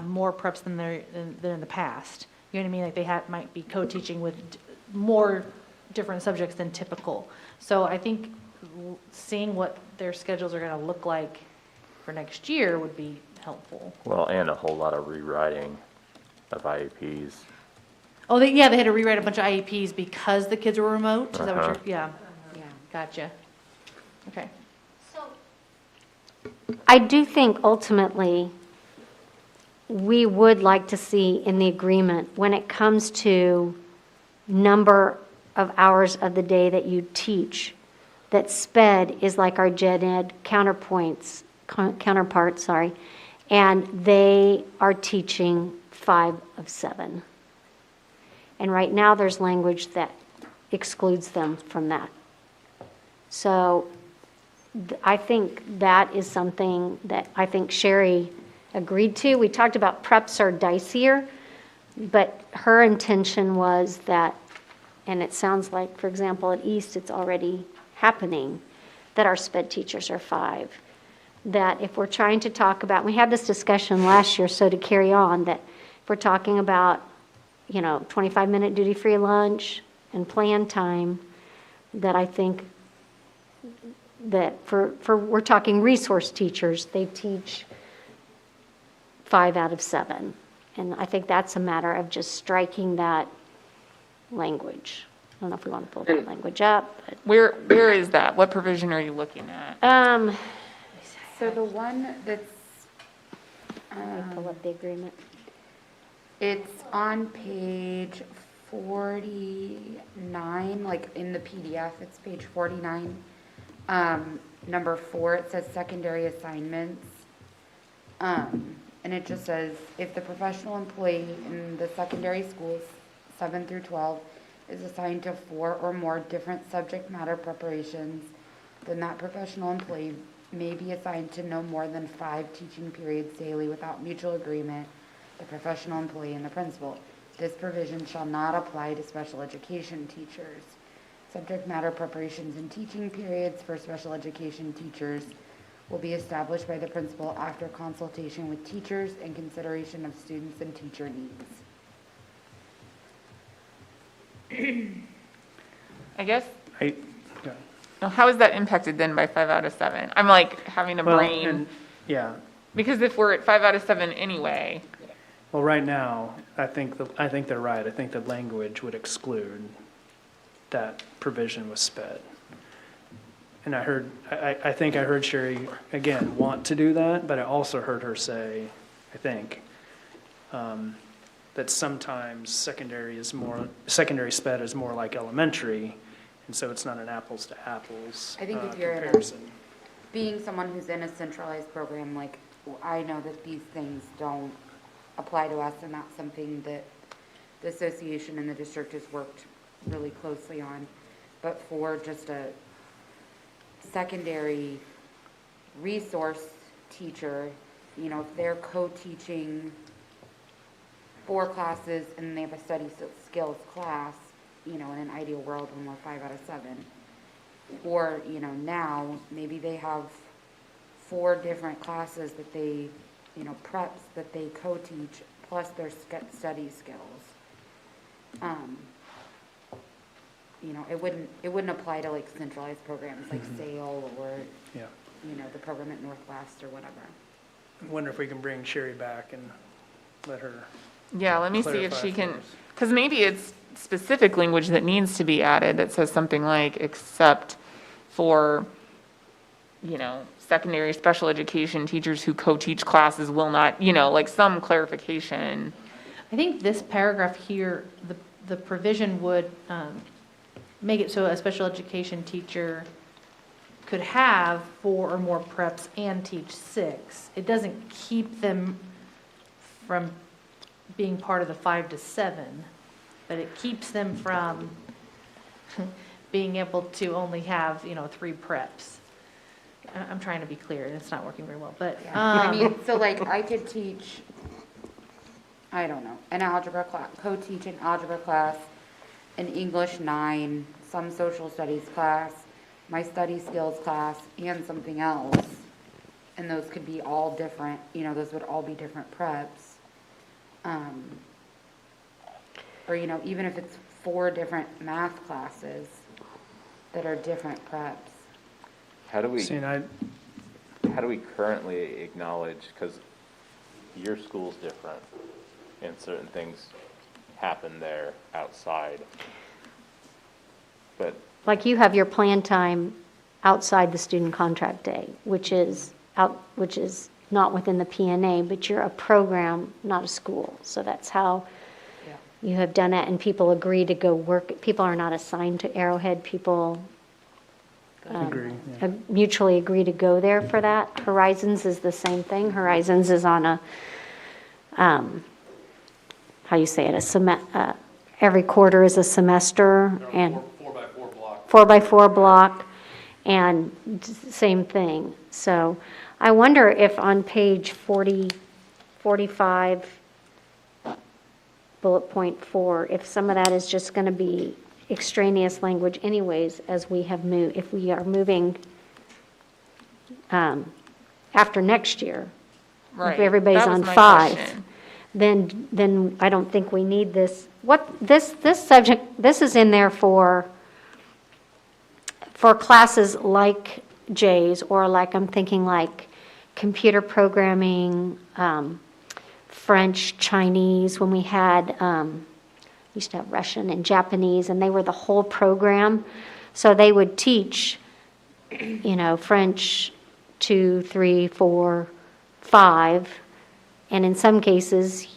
more preps than in the past. You know what I mean? Like they might be co-teaching with more different subjects than typical. So I think seeing what their schedules are going to look like for next year would be helpful. Well, and a whole lot of rewriting of IEPs. Oh, they had to rewrite a bunch of IEPs because the kids were remote? Is that what you're, yeah, gotcha. Okay. I do think ultimately, we would like to see in the agreement, when it comes to number of hours of the day that you teach, that SPED is like our gen ed counterparts, and they are teaching 5 of 7. And right now, there's language that excludes them from that. So I think that is something that I think Sherry agreed to. We talked about preps are dicier, but her intention was that, and it sounds like, for example, at East, it's already happening, that our sped teachers are 5. That if we're trying to talk about, we had this discussion last year, so to carry on, that if we're talking about, 25-minute duty-free lunch and plan time, that I think that we're talking resource teachers, they teach 5 out of 7. And I think that's a matter of just striking that language. I don't know if we want to pull that language up, but. Where is that? What provision are you looking at? So the one that's, Let me pull up the agreement. it's on page 49, like in the PDF, it's page 49. Number 4, it says secondary assignments. And it just says, if the professional employee in the secondary schools, 7 through 12, is assigned to 4 or more different subject matter preparations, then that professional employee may be assigned to no more than 5 teaching periods daily without mutual agreement, the professional employee and the principal. This provision shall not apply to special education teachers. Subject matter preparations and teaching periods for special education teachers will be established by the principal after consultation with teachers and consideration of students and teacher needs. I guess, Yeah. how is that impacted then by 5 out of 7? I'm like having a Well, brain, and- Yeah, because if we're at 5 out of 7 anyway, well, right now, I think they're right. I think the language would exclude that provision with sped. And I think I heard Sherry, again, want to do that, but I also heard her say, I think, that sometimes secondary sped is more like elementary, and so it's not an apples to apples I think if you're comparison. being someone who's in a centralized program, like, I know that these things don't apply to us, and that's something that the association and the district has worked really closely on. But for just a secondary resource teacher, if they're co-teaching 4 classes and they have a study skills class, in an ideal world when we're 5 out of 7, or, now maybe they have 4 different classes that they, preps that they co-teach plus their study skills. It wouldn't apply to like centralized programs like SAIL or, Yeah. the program at Northwest or whatever. I wonder if we can bring Sherry back and let her. yeah, let me see if Clarify she can, for us. because maybe it's specific language that needs to be added that says something like, except for, secondary special education teachers who co-teach classes will not, like some clarification. I think this paragraph here, the provision would make it so a special education teacher could have 4 or more preps and teach 6. It doesn't keep them from being part of the 5 to 7, but it keeps them from being able to only have, 3 preps. I'm trying to be clear, and it's not working very well, but. So like I could teach, I don't know, an algebra class, co-teach an algebra class, an English 9, some social studies class, my study skills class, and something else. And those could be all different, those would all be different preps. Or, even if it's 4 different math classes that are different preps. How do we, See, and how do we currently acknowledge, because your school's different and certain things happen there outside, but Like you have your plan time outside the student contract day, which is not within the PNA, but you're a program, not a school. So that's how you have done it, and people agree to go work. People are not assigned to Arrowhead. People agree, yeah. mutually agree to go there for that. Horizons is the same thing. Horizons is on a, how you say it, every quarter is a semester, and 4x4 block. 4x4 block, and same thing. So I wonder if on page 49, 45, bullet point 4, if some of that is just going to be extraneous language anyways, as we have moved, if we are moving after next year, Right. if everybody's That was on my 5, question. then I don't think we need this. This subject, this is in there for classes like Jay's, or like, I'm thinking like computer programming, French, Chinese, when we had, used to have Russian and Japanese, and they were the whole program. So they would teach, French 2, 3, 4, 5, and in some cases,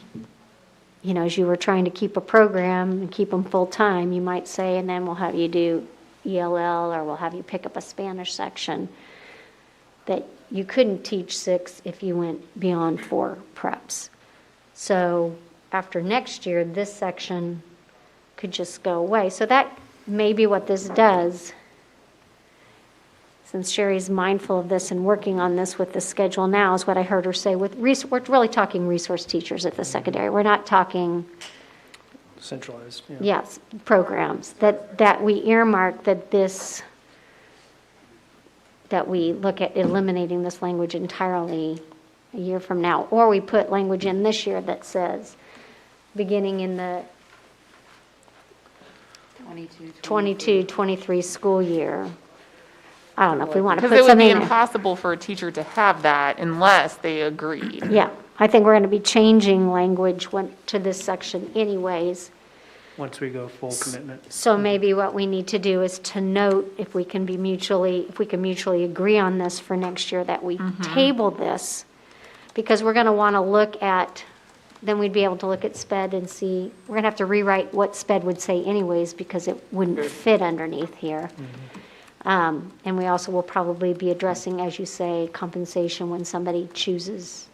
as you were trying to keep a program and keep them full-time, you might say, and then we'll have you do ELL, or we'll have you pick up a Spanish section, that you couldn't teach 6 if you went beyond 4 preps. So after next year, this section could just go away. So that may be what this does. Since Sherry's mindful of this and working on this with the schedule now, is what I heard her say. We're really talking resource teachers at the secondary. We're not talking Centralized, yeah. yes, programs, that we earmark that we look at eliminating this language entirely a year from now. Or we put language in this year that says, beginning in the 22, 23 school year. I don't know if we want to Because put it would something be in there. impossible for a teacher to have that unless they agreed. Yeah, I think we're going to be changing language to this section anyways. Once we go full commitment. So maybe what we need to do is to note, if we can mutually agree on this for next year, that we table this, because we're going to want to look at, then we'd be able to look at SPED and see, we're going to have to rewrite what SPED would say anyways, because it wouldn't fit underneath here. And we also will probably be addressing, as you say, compensation when somebody chooses,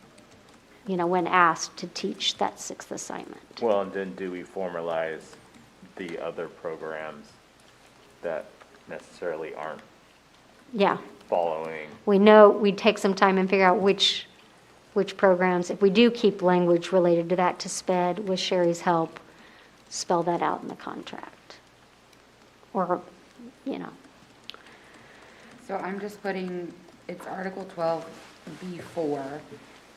when asked to teach that 6th assignment. Well, and then do we formalize the other programs that necessarily aren't Yeah. following? We know, we'd take some time and figure out which programs, if we do keep language related to that to SPED, with Sherry's help, spell that out in the contract. Or, So I'm just putting, it's Article 12B4,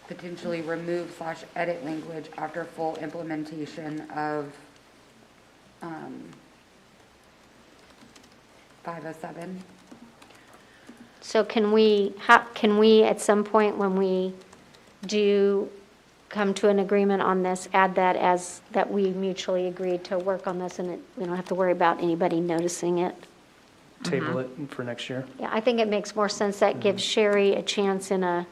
potentially remove/edit language after full implementation of 507. So can we at some point, when we do come to an agreement on this, add that as that we mutually agreed to work on this, and we don't have to worry about anybody noticing it? Table it for next year. Yeah, I think it makes more sense. That gives Sherry a chance in a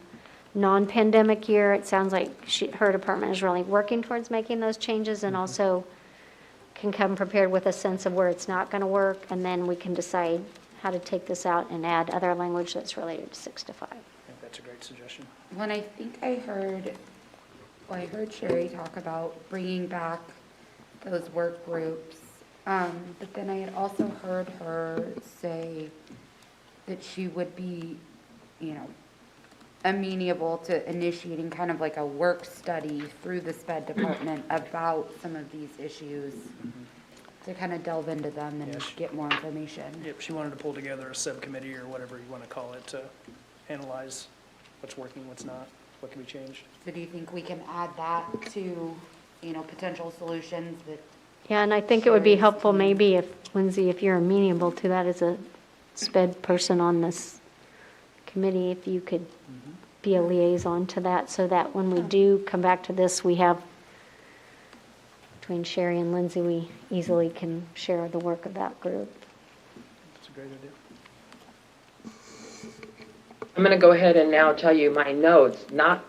non-pandemic year. It sounds like her department is really working towards making those changes, and also can come prepared with a sense of where it's not going to work, and then we can decide how to take this out and add other language that's related to 6 to 5. I think that's a great suggestion. When I think I heard Sherry talk about bringing back those work groups, but then I had also heard her say that she would be, amenable to initiating kind of like a work study through the SPED department about some of these issues, to kind of delve into them and get more information. Yep, she wanted to pull together a subcommittee or whatever you want to call it to analyze what's working, what's not, what can be changed. So do you think we can add that to, potential solutions that? Yeah, and I think it would be helpful maybe if, Lindsay, if you're amenable to that as a SPED person on this committee, if you could be a liaison to that, so that when we do come back to this, we have, between Sherry and Lindsay, we easily can share the work of that group. That's a great idea. I'm going to go ahead and now tell you my notes, I'm not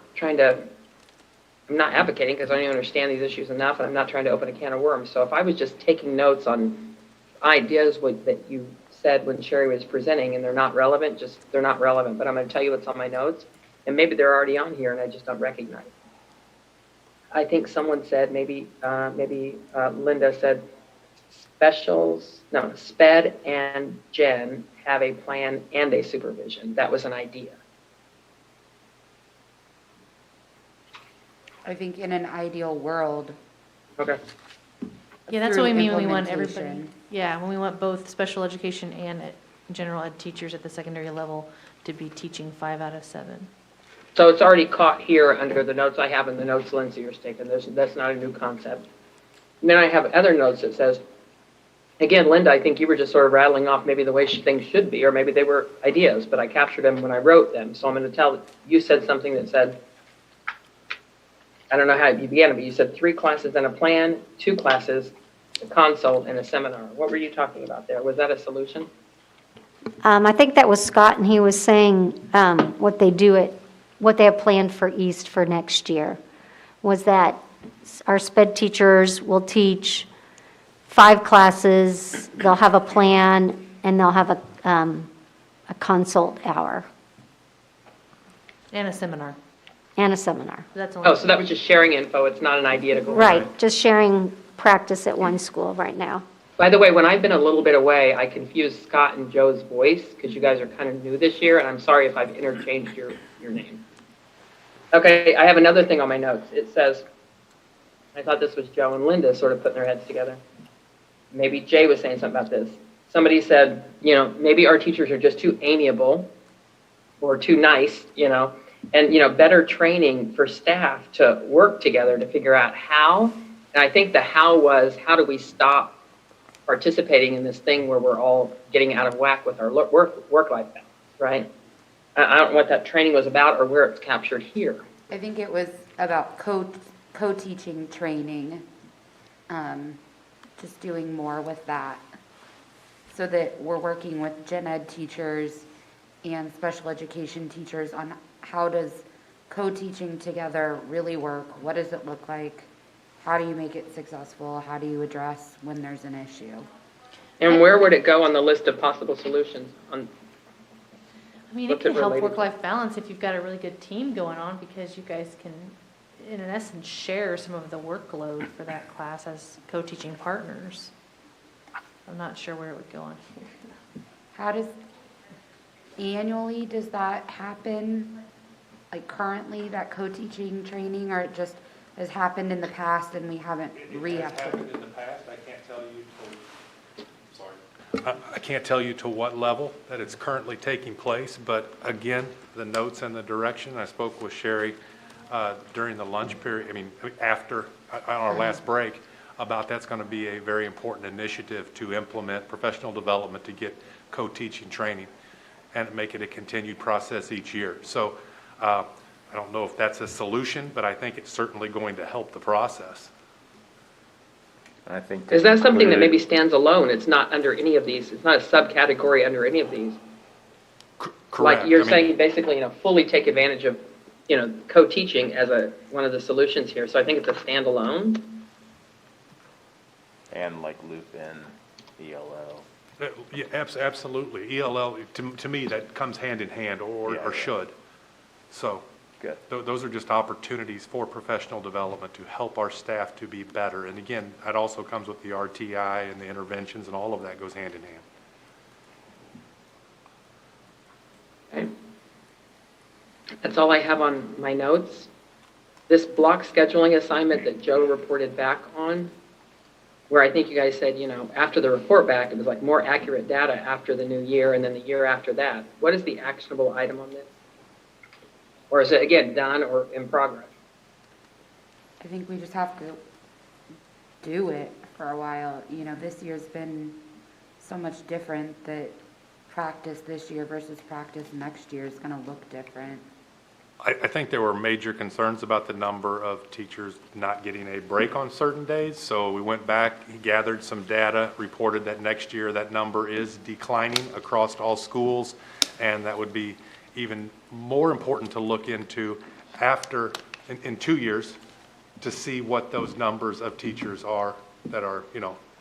advocating because I don't even understand these issues enough, and I'm not trying to open a can of worms. So if I was just taking notes on ideas that you said when Sherry was presenting and they're not relevant, they're not relevant. But I'm going to tell you what's on my notes, and maybe they're already on here and I just don't recognize them. I think someone said, maybe Linda said, SPED and Jen have a plan and a supervision. That was an idea. I think in an ideal world, Okay. Yeah, that's what we through mean when we want everybody, implementation. yeah, when we want both special education and general ed teachers at the secondary level to be teaching 5 out of 7. So it's already caught here under the notes I have in the notes Lindsay was taking. That's not a new concept. And then I have other notes that says, again, Linda, I think you were just sort of rattling off maybe the way things should be, or maybe they were ideas, but I captured them when I wrote them. So I'm going to tell, you said something that said, I don't know how you began it, but you said 3 classes and a plan, 2 classes, a consult, and a seminar. What were you talking about there? Was that a solution? I think that was Scott, and he was saying what they have planned for East for next year was that our SPED teachers will teach 5 classes, they'll have a plan, and they'll have a consult hour And a seminar. and a seminar. That's only. Oh, so that was just sharing info. It's not an idea to go on. Right, just sharing practice at one school right now. By the way, when I've been a little bit away, I confused Scott and Joe's voice because you guys are kind of new this year, and I'm sorry if I've interchanged your name. Okay, I have another thing on my notes. It says, I thought this was Joe and Linda sort of putting their heads together. Maybe Jay was saying something about this. Somebody said, maybe our teachers are just too amiable or too nice, and, better training for staff to work together to figure out how. And I think the how was, how do we stop participating in this thing where we're all getting out of whack with our work-life balance, right? I don't know what that training was about or where it's captured here. I think it was about co-teaching training, just doing more with that. So that we're working with gen ed teachers and special education teachers on how does co-teaching together really work? What does it look like? How do you make it successful? How do you address when there's an issue? And where would it go on the list of possible solutions? I mean, it What's it can help related to? work-life balance if you've got a really good team going on because you guys can, in essence, share some of the workload for that class as co-teaching partners. I'm not sure where it would go on here. How does, annually, does that happen? Like currently, that co-teaching training, or it just has happened in the past and we haven't re-upped it? happened in the past. I can't tell you I can't tell you to what level that it's currently taking place, but again, the notes and the direction, I spoke with Sherry during the lunch period, after, on our last break, about that's going to be a very important initiative to implement professional development to get co-teaching training and make it a continued process each year. So I don't know if that's a solution, but I think it's certainly going to help the process. I think. Is that something that maybe stands alone? It's not under any of these. It's not a subcategory under any of these. Correct. Like you're saying, basically, fully take advantage of, co-teaching as one of the solutions here. So I think it's a standalone. And like loop in ELL. Yeah, absolutely. ELL, to me, that comes hand in hand or should. So Good. Those are just opportunities for professional development to help our staff to be better. And again, that also comes with the RTI and the interventions, and all of that goes hand in hand. Okay. That's all I have on my notes. This block scheduling assignment that Joe reported back on, where I think you guys said, after the report back, it was like more accurate data after the new year and then the year after that. What is the actionable item on this? Or is it, again, done or in progress? I think we just have to do it for a while. This year's been so much different that practice this year versus practice next year is going to look different. I think there were major concerns about the number of teachers not getting a break on certain days. So we went back, gathered some data, reported that next year that number is declining across all schools, and that would be even more important to look into after, in 2 years, to see what those numbers of teachers are that are,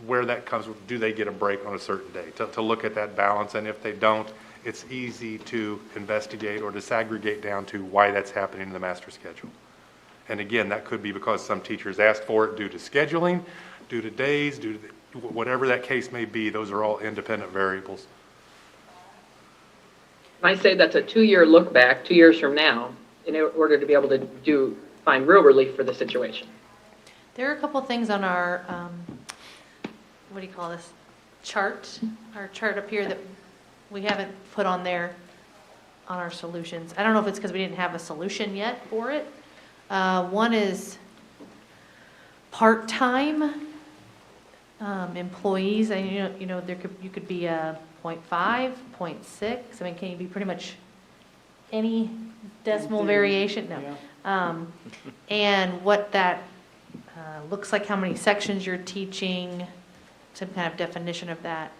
where that comes, do they get a break on a certain day, to look at that balance. And if they don't, it's easy to investigate or disaggregate down to why that's happening in the master schedule. And again, that could be because some teachers asked for it due to scheduling, due to days, due to whatever that case may be. Those are all independent variables. I say that's a 2-year look back, 2 years from now, in order to be able to do find real relief for the situation. There are a couple things on our, what do you call this, chart, our chart up here that we haven't put on there on our solutions. I don't know if it's because we didn't have a solution yet for it. One is part-time employees, and you know, you could be a 0.5, 0.6. I mean, can you be pretty much any decimal variation? No. And what that looks like, how many sections you're teaching, some kind of definition of that.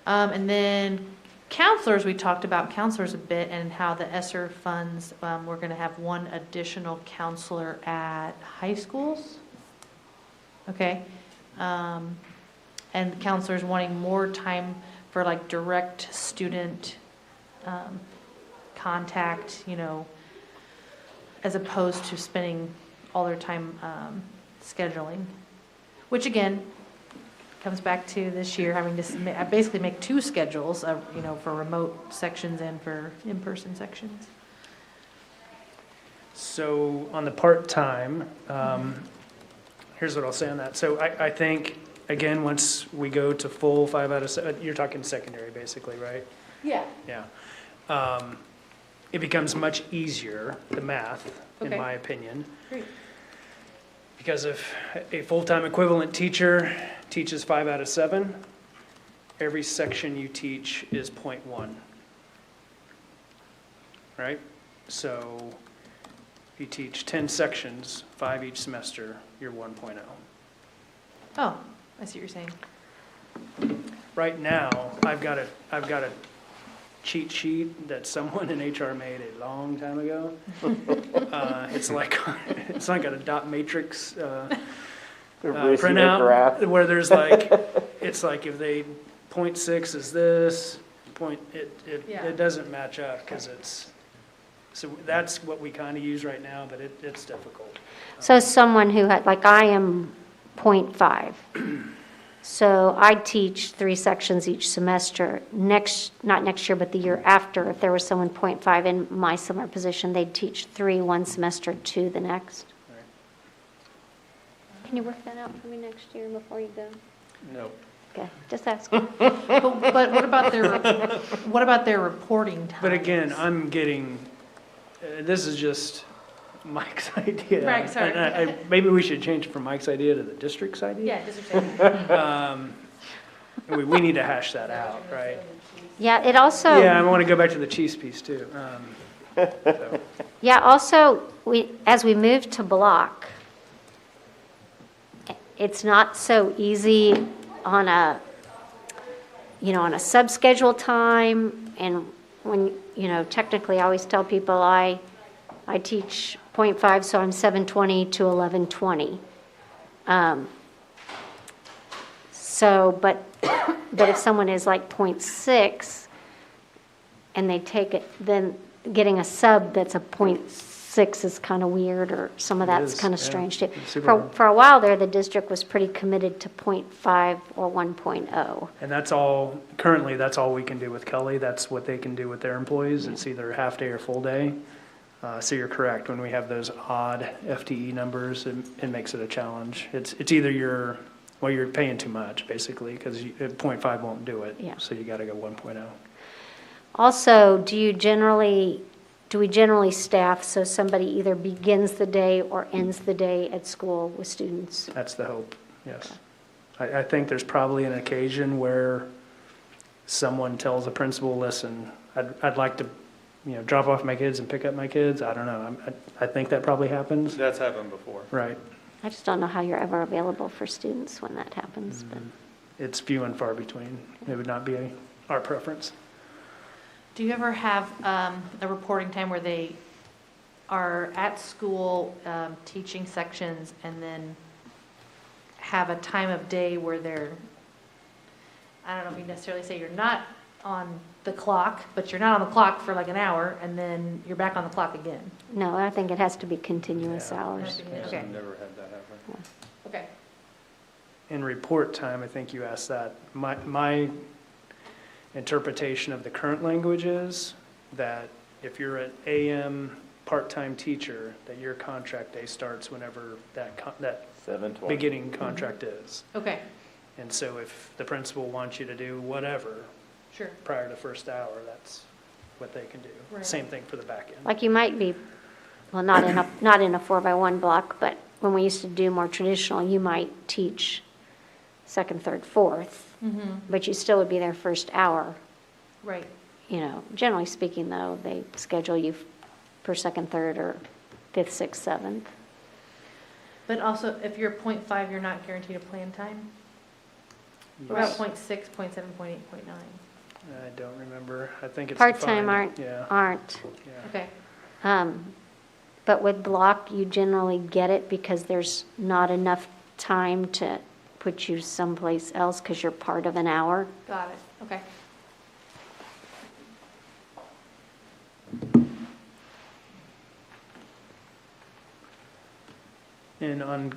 And then counselors, we talked about counselors a bit and how the ESSER funds, we're going to have one additional counselor at high schools. Okay. And counselors wanting more time for like direct student contact, you know, as opposed to spending all their time scheduling, which again comes back to this year having to basically make two schedules, you know, for remote sections and for in-person sections. So on the part-time, here's what I'll say on that. So I think, again, once we go to full 5 out of 7, you're talking secondary basically, right? Yeah. Yeah. It becomes much easier, the math, in my opinion. Great. Because if a full-time equivalent teacher teaches 5 out of 7, every section you teach is 0.1. Right? So if you teach 10 sections, 5 each semester, you're 1.0. Oh, I see what you're saying. Right now, I've got a cheat sheet that someone in HR made a long time ago. It's like got a dot matrix printout where there's like, it's like if they 0.6 is this, it doesn't match up because it's, so that's what we kind of use right now, but it's difficult. So someone who had, like I am 0.5. So I teach 3 sections each semester. Not next year, but the year after, if there was someone 0.5 in my similar position, they'd teach 3 one semester, 2 the next. Right. Can you work that out for me next year before you go? No. Okay, just asking. But what about their reporting time? But again, I'm getting, this is just Mike's idea. Right, sorry. And maybe we should change it from Mike's idea to the district's idea. Yeah, district idea. We need to hash that out, right? Yeah, it also. Yeah, I want to go back to the Chiefs piece too. So. Yeah, also, as we move to block, it's not so easy on a sub-schedule time, and when, technically I always tell people I teach 0.5, so I'm 7:20 to 11:20. But if someone is like 0.6 and they take it, then getting a sub that's a 0.6 is kind of weird, or some of that's kind of strange too. For a while there, the district was pretty committed to 0.5 or 1.0. And that's all we can do with Kelly. That's what they can do with their employees. It's either half day or full day. So you're correct, when we have those odd FTE numbers, it makes it a challenge. It's either you're paying too much, basically, because 0.5 won't do it. Yeah. So you got to go 1.0. Also, do we generally staff so somebody either begins the day or ends the day at school with students? That's the hope, yes. Okay. I think there's probably an occasion where someone tells the principal, listen, I'd like to drop off my kids and pick up my kids. I don't know. I think that probably happens. That's happened before. Right. I just don't know how you're ever available for students when that happens. But It's few and far between. It would not be our preference. Do you ever have a reporting time where they are at school teaching sections and then have a time of day where they're, I don't know if you necessarily say you're not on the clock, but you're not on the clock for like an hour, and then you're back on the clock again? No, I think it has to be continuous hours. Okay. I've never had that happen. Okay. In report time, I think you asked that. My interpretation of the current language is that if you're at AM part-time teacher, that your contract day starts whenever that 7/20. beginning contract is. Okay, And so if the principal wants you to do whatever sure. prior to first hour, that's what they can do. Right. Same thing for the back end. Like you might be, well, not in a 4x1 block, but when we used to do more traditional, you might teach second, third, fourth, but you still would be there first hour. Right. You know, generally speaking, though, they schedule you for second, third, or fifth, sixth, seventh. But also, if you're .5, you're not guaranteed a plan time? What about .6, .7, .8, .9? I don't remember. I think it's Part-time defined. Yeah. aren't. Okay, But with block, you generally get it because there's not enough time to put you someplace else because you're part of an hour. got it, okay. And on,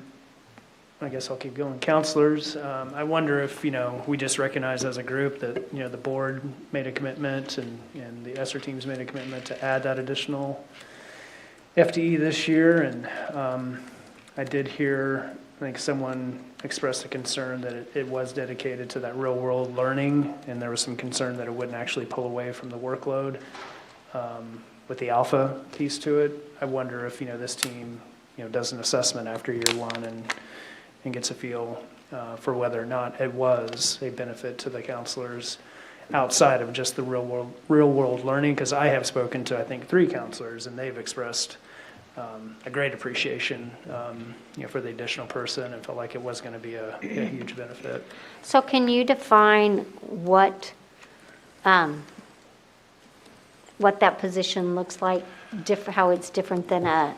I guess I'll keep going, counselors, I wonder if, we just recognize as a group that, the board made a commitment and the ESSER teams made a commitment to add that additional FTE this year. And I did hear, I think someone expressed a concern that it was dedicated to that real world learning. And there was some concern that it wouldn't actually pull away from the workload with the alpha piece to it. I wonder if, this team, does an assessment after year one and gets a feel for whether or not it was a benefit to the counselors outside of just the real world learning. Because I have spoken to, I think, 3 counselors, and they've expressed a great appreciation, for the additional person, and felt like it was going to be a huge benefit. So can you define what that position looks like, how it's different than the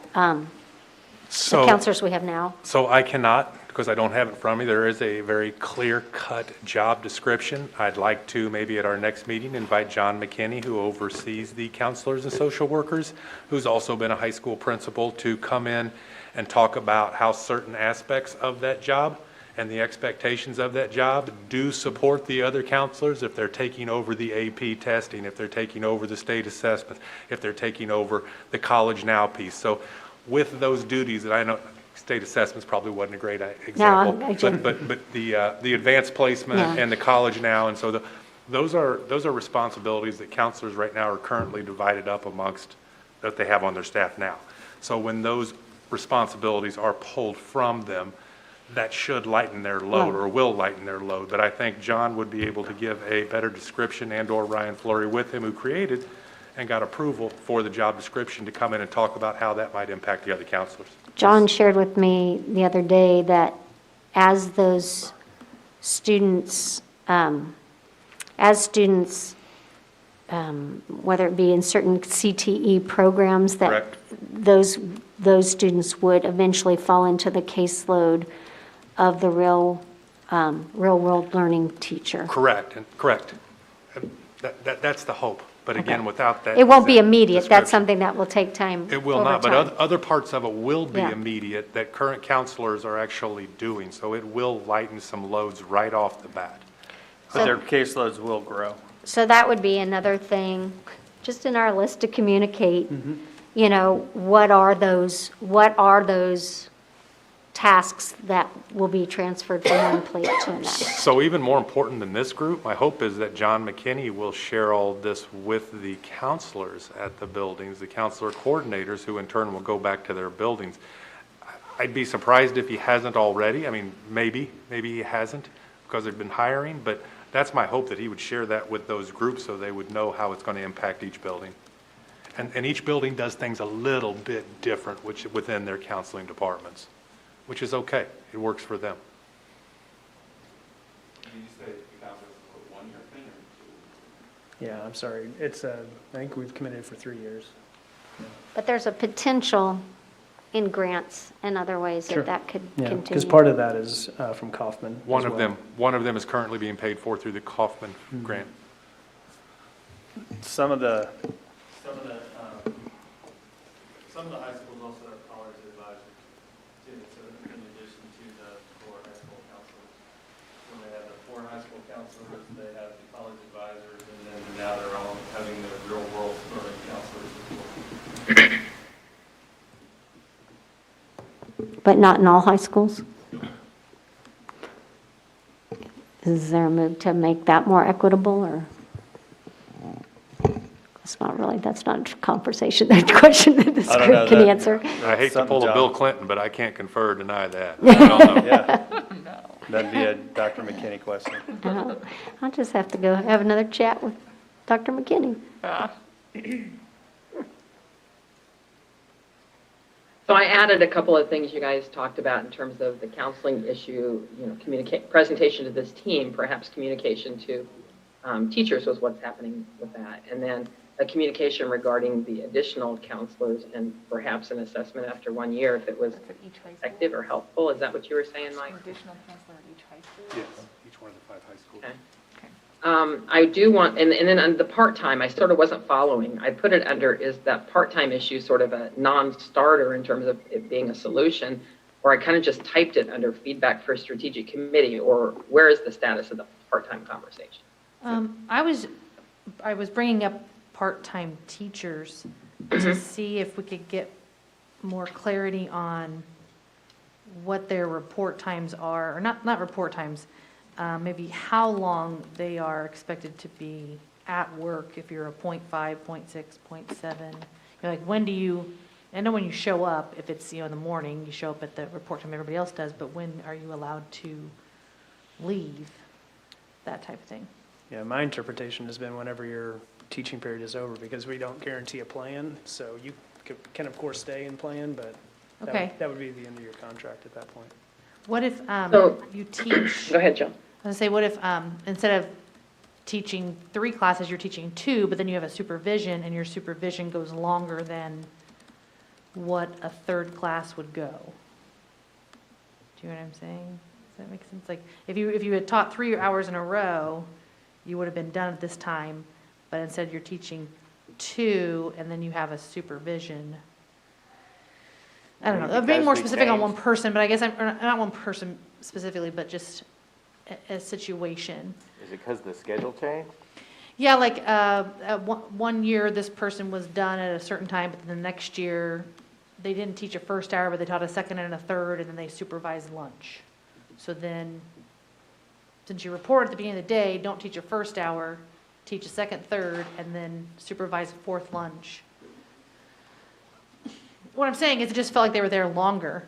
counselors we have now? So I cannot, because I don't have it from me. There is a very clear-cut job description. I'd like to, maybe at our next meeting, invite John McKinney, who oversees the counselors and social workers, who's also been a high school principal, to come in and talk about how certain aspects of that job and the expectations of that job do support the other counselors if they're taking over the AP testing, if they're taking over the state assessment, if they're taking over the College Now piece. So with those duties, and I know state assessments probably wasn't a great example, but the advanced placement and the College Now, and so those are responsibilities that counselors right now are currently divided up amongst that they have on their staff now. So when those responsibilities are pulled from them, that should lighten their load or will lighten their load. But I think John would be able to give a better description, and or Ryan Fleury with him, who created and got approval for the job description, to come in and talk about how that might impact the other counselors. John shared with me the other day that as those students, whether it be in certain CTE programs, that Correct. those students would eventually fall into the caseload of the real world learning teacher. Correct. And that's the hope. But again, without that, It won't be that immediate. That's description, something that will take time. it will over not. But time. other parts of it will be Yeah. immediate that current counselors are actually doing. So it will lighten some loads right off the bat. But their caseloads will grow. So that would be another thing, just in our list to communicate, what are those tasks that will be transferred from one plate to another? So even more important than this group, my hope is that John McKinney will share all this with the counselors at the buildings, the counselor coordinators, who in turn will go back to their buildings. I'd be surprised if he hasn't already. I mean, maybe he hasn't, because they've been hiring, but that's my hope, that he would share that with those groups so they would know how it's going to impact each building. And each building does things a little bit different within their counseling departments, which is okay. It works for them. Did you say the counselors for 1 year thing or 2? Yeah, I'm sorry. It's, I think we've committed for 3 years. But there's a potential in grants and other ways Sure. that could Yeah, continue. because part of that is from Kaufman. One as of well. them is currently being paid for through the Kaufman grant. Some of the high schools also have college advisors too, so in addition to the 4 high school counselors. When they have the 4 high school counselors, they have the college advisors, and then now they're all having the real world learning counselors as well. But not in all high schools? Is there a move to make that more equitable, or? That's not a conversation, that question that this I don't know group can that- answer. I hate to Something, pull a John. Bill Clinton, but I can't confer or deny that. I don't know. Yeah. That'd be a Dr. McKinney question. I'll just have to go have another chat with Dr. McKinney. So I added a couple of things you guys talked about in terms of the counseling issue, presentation to this team, perhaps communication to teachers was what's happening with that. And then a communication regarding the additional counselors and perhaps an assessment after 1 year if it was effective or helpful. Is that what you were saying, Mike? Additional counselor at each high school? Yes, each one of the 5 high schools. Okay. I do want, and then on the part-time, I sort of wasn't following. I put it under, is that part-time issue sort of a non-starter in terms of it being a solution? Or I kind of just typed it under feedback for strategic committee, or where is the status of the part-time conversation? I was bringing up part-time teachers to see if we could get more clarity on what their report times are, or not report times, maybe how long they are expected to be at work if you're a 0.5, 0.6, 0.7. Like, when do you, I know when you show up, if it's, in the morning, you show up at the report time everybody else does, but when are you allowed to leave? That type of thing. Yeah, my interpretation has been whenever your teaching period is over, because we don't guarantee a plan, so you can of course stay in plan, but Okay. that would be the end of your contract at that point. What if So- you teach, Go ahead, Joe. I was gonna say, what if instead of teaching 3 classes, you're teaching 2, but then you have a supervision, and your supervision goes longer than what a 3rd class would go? Do you know what I'm saying? Does that make sense? Like, if you had taught 3 hours in a row, you would have been done at this time, but instead you're teaching 2, and then you have a supervision. I don't know, I'm being more specific on one person, but I guess or not one person specifically, but just a situation. Is it because the schedule changed? Yeah, like, one year, this person was done at a certain time, but the next year, they didn't teach a first hour, but they taught a second and a third, and then they supervised lunch. So then, since you report at the beginning of the day, don't teach a first hour, teach a second, third, and then supervise a 4th lunch. What I'm saying is, it just felt like they were there longer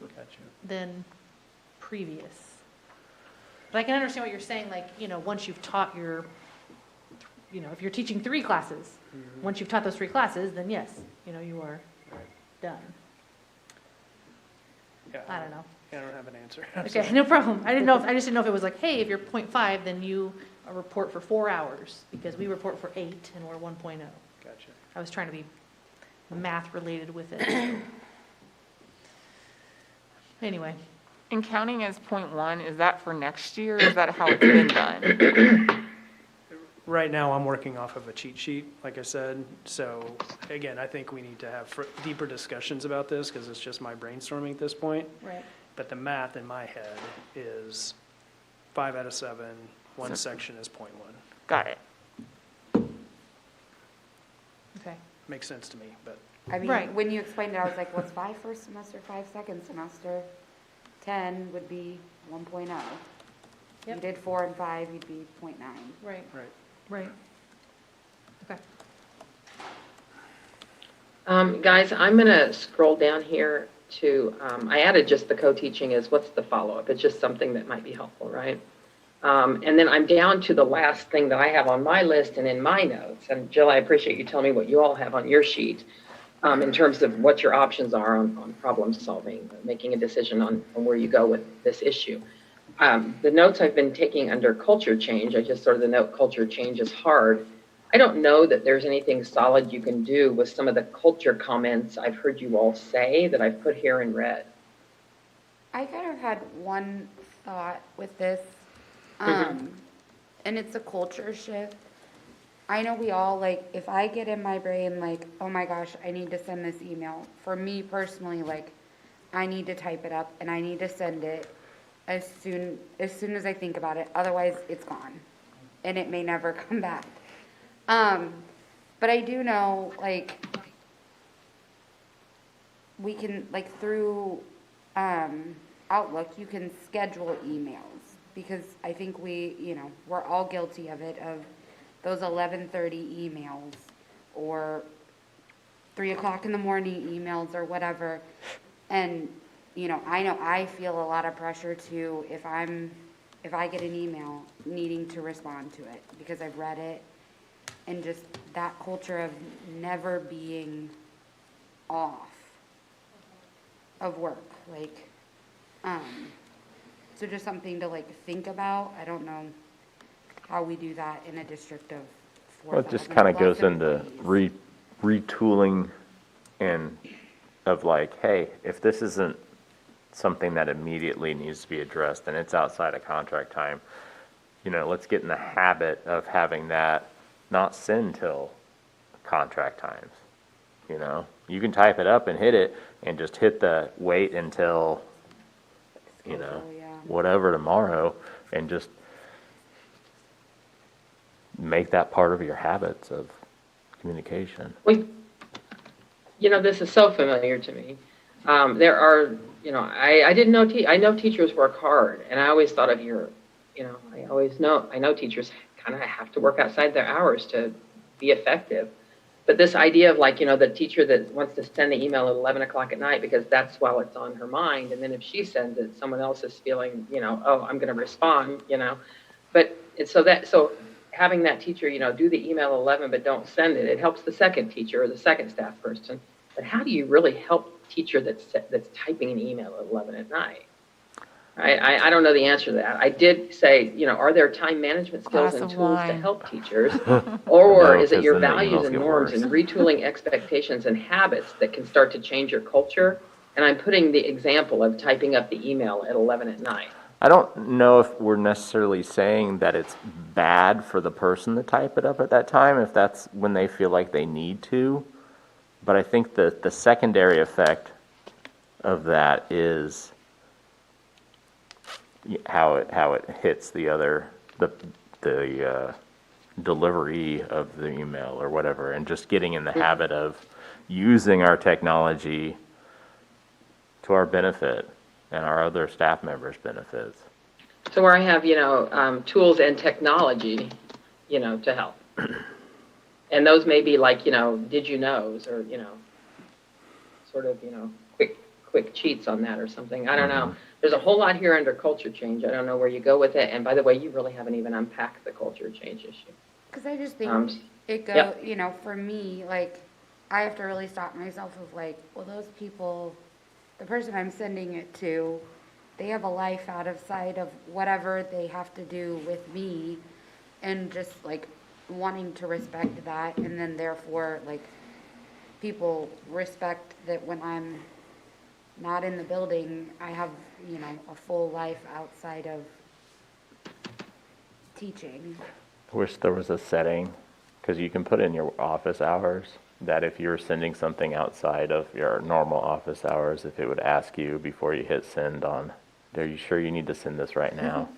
Gotcha. than previous. But I can understand what you're saying, like, once you've taught your, if you're teaching 3 classes, once you've taught those 3 classes, then yes, you are done. Yeah, I don't know. I don't have an answer. Okay, no problem. I just didn't know if it was like, hey, if you're 0.5, then you report for 4 hours, because we report for 8 and we're 1.0. Gotcha. I was trying to be math related with it. Anyway. And counting as 0.1, is that for next year, or is that how it's been done? Right now, I'm working off of a cheat sheet, like I said. So again, I think we need to have deeper discussions about this, because it's just my brainstorming at this point. Right. But the math in my head is 5 out of 7, one section is 0.1. Got it. Okay. Makes sense to me, but I mean, Right. when you explained it, I was like, what's 5 first semester, 5 second semester? 10 would be 1.0. You Yep. did 4 and 5, you'd be 0.9. Right. right. Right. Okay. Guys, I'm going to scroll down here to, I added just the co-teaching is what's the follow-up. It's just something that might be helpful, right? And then I'm down to the last thing that I have on my list and in my notes. And Jill, I appreciate you telling me what you all have on your sheet in terms of what your options are on problem solving, making a decision on where you go with this issue. The notes I've been taking under culture change, I just sort of the note culture change is hard. I don't know that there's anything solid you can do with some of the culture comments I've heard you all say that I've put here in red. I kind of had one thought with this, and it's a culture shift. I know we all, like, if I get in my brain, like, oh my gosh, I need to send this email. For me personally, like, I need to type it up and I need to send it as soon as I think about it. Otherwise, it's gone and it may never come back. But I do know, like, we can, like, through, Outlook, you can schedule emails. Because I think we're all guilty of it, of those 11:30 emails, or 3 o'clock in the morning emails, or whatever. And, I know I feel a lot of pressure to, if I get an email, needing to respond to it, because I've read it, and just that culture of never being off of work, like, so just something to, like, think about. I don't know how we do that in a district of 4,000 Well, it just kind of plus goes into employees. retooling and of like, hey, if this isn't something that immediately needs to be addressed and it's outside of contract time, let's get in the habit of having that not send till contract times. You can type it up and hit it and just hit the wait until, whatever tomorrow, and just make that part of your habits of communication. Well, this is so familiar to me. There are, I didn't know, I know teachers work hard, and I always thought of I know teachers kind of have to work outside their hours to be effective. But this idea of the teacher that wants to send the email at 11 o'clock at night because that's while it's on her mind, and then if she sends it, someone else is feeling, oh, I'm going to respond, But so having that teacher, do the email at 11 but don't send it, it helps the second teacher or the second staff person. But how do you really help a teacher that's typing an email at 11 at night? I don't know the answer to that. I did say, are there time management skills Glass and of tools to wine. help teachers? Or No, is it your 'cause then the values emails and get norms worse. and retooling expectations and habits that can start to change your culture? And I'm putting the example of typing up the email at 11 at night. I don't know if we're necessarily saying that it's bad for the person to type it up at that time, if that's when they feel like they need to. But I think the secondary effect of that is how it hits the delivery of the email or whatever, and just getting in the habit of using our technology to our benefit and our other staff members' benefits. So where I have, tools and technology, to help. And those may be like, did you knows, or, sort of, quick cheats on that or something. I don't know. There's a whole lot here under culture change. I don't know where you go with it. And by the way, you really haven't even unpacked the culture change issue. Because I just think it goes, for me, like, I have to really stop myself of like, well, those people, the person I'm sending it to, they have a life out of sight of whatever they have to do with me, and just like wanting to respect that, and then therefore, like, people respect that when I'm not in the building, I have, a full life outside of teaching. I wish there was a setting, because you can put in your office hours, that if you're sending something outside of your normal office hours, if it would ask you before you hit send on, are you sure you need to send this right now?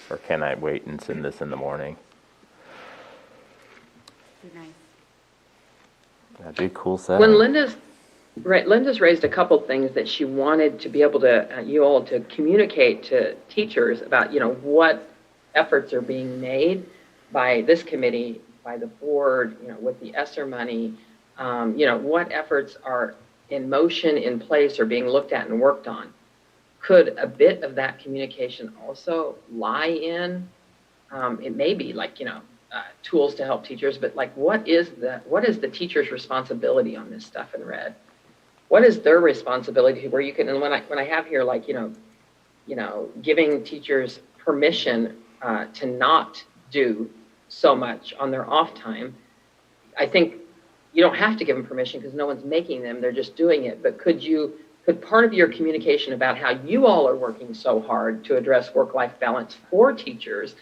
Or can I wait and send this in the morning? Be nice. That'd be a cool setting. When Linda's raised a couple things that she wanted to be able to, you all to communicate to teachers about, what efforts are being made by this committee, by the board, with the ESSER money, what efforts are in motion, in place, or being looked at and worked on. Could a bit of that communication also lie in, it may be like, tools to help teachers, but like, what is the teacher's responsibility on this stuff in red? What is their responsibility where you can, and when I have here, like, giving teachers permission to not do so much on their off time, I think you don't have to give them permission because no one's making them, they're just doing it. But could part of your communication about how you all are working so hard to address work-life balance for teachers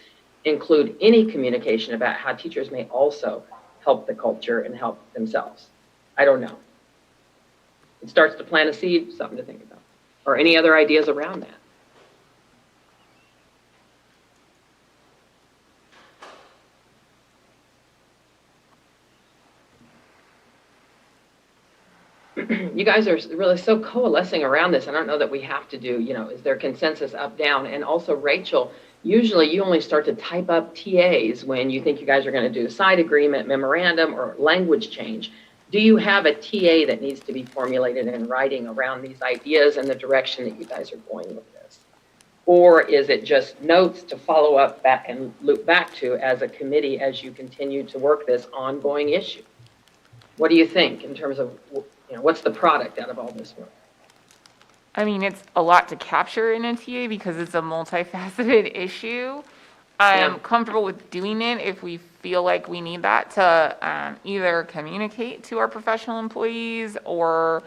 include any communication about how teachers may also help the culture and help themselves? I don't know. It starts to plant a seed, something to think about. Or any other ideas around that? you guys are really so coalescing around this. I don't know that we have to do, is there consensus up, down? And also, Rachel, usually you only start to type up TAs when you think you guys are going to do a side agreement, memorandum, or language change. Do you have a TA that needs to be formulated in writing around these ideas and the direction that you guys are going with this? Or is it just notes to follow up back and loop back to as a committee as you continue to work this ongoing issue? What do you think in terms of, what's the product out of all this work? I mean, it's a lot to capture in a TA because it's a multifaceted issue. I am comfortable with doing it if we feel like we need that to either communicate to our professional employees or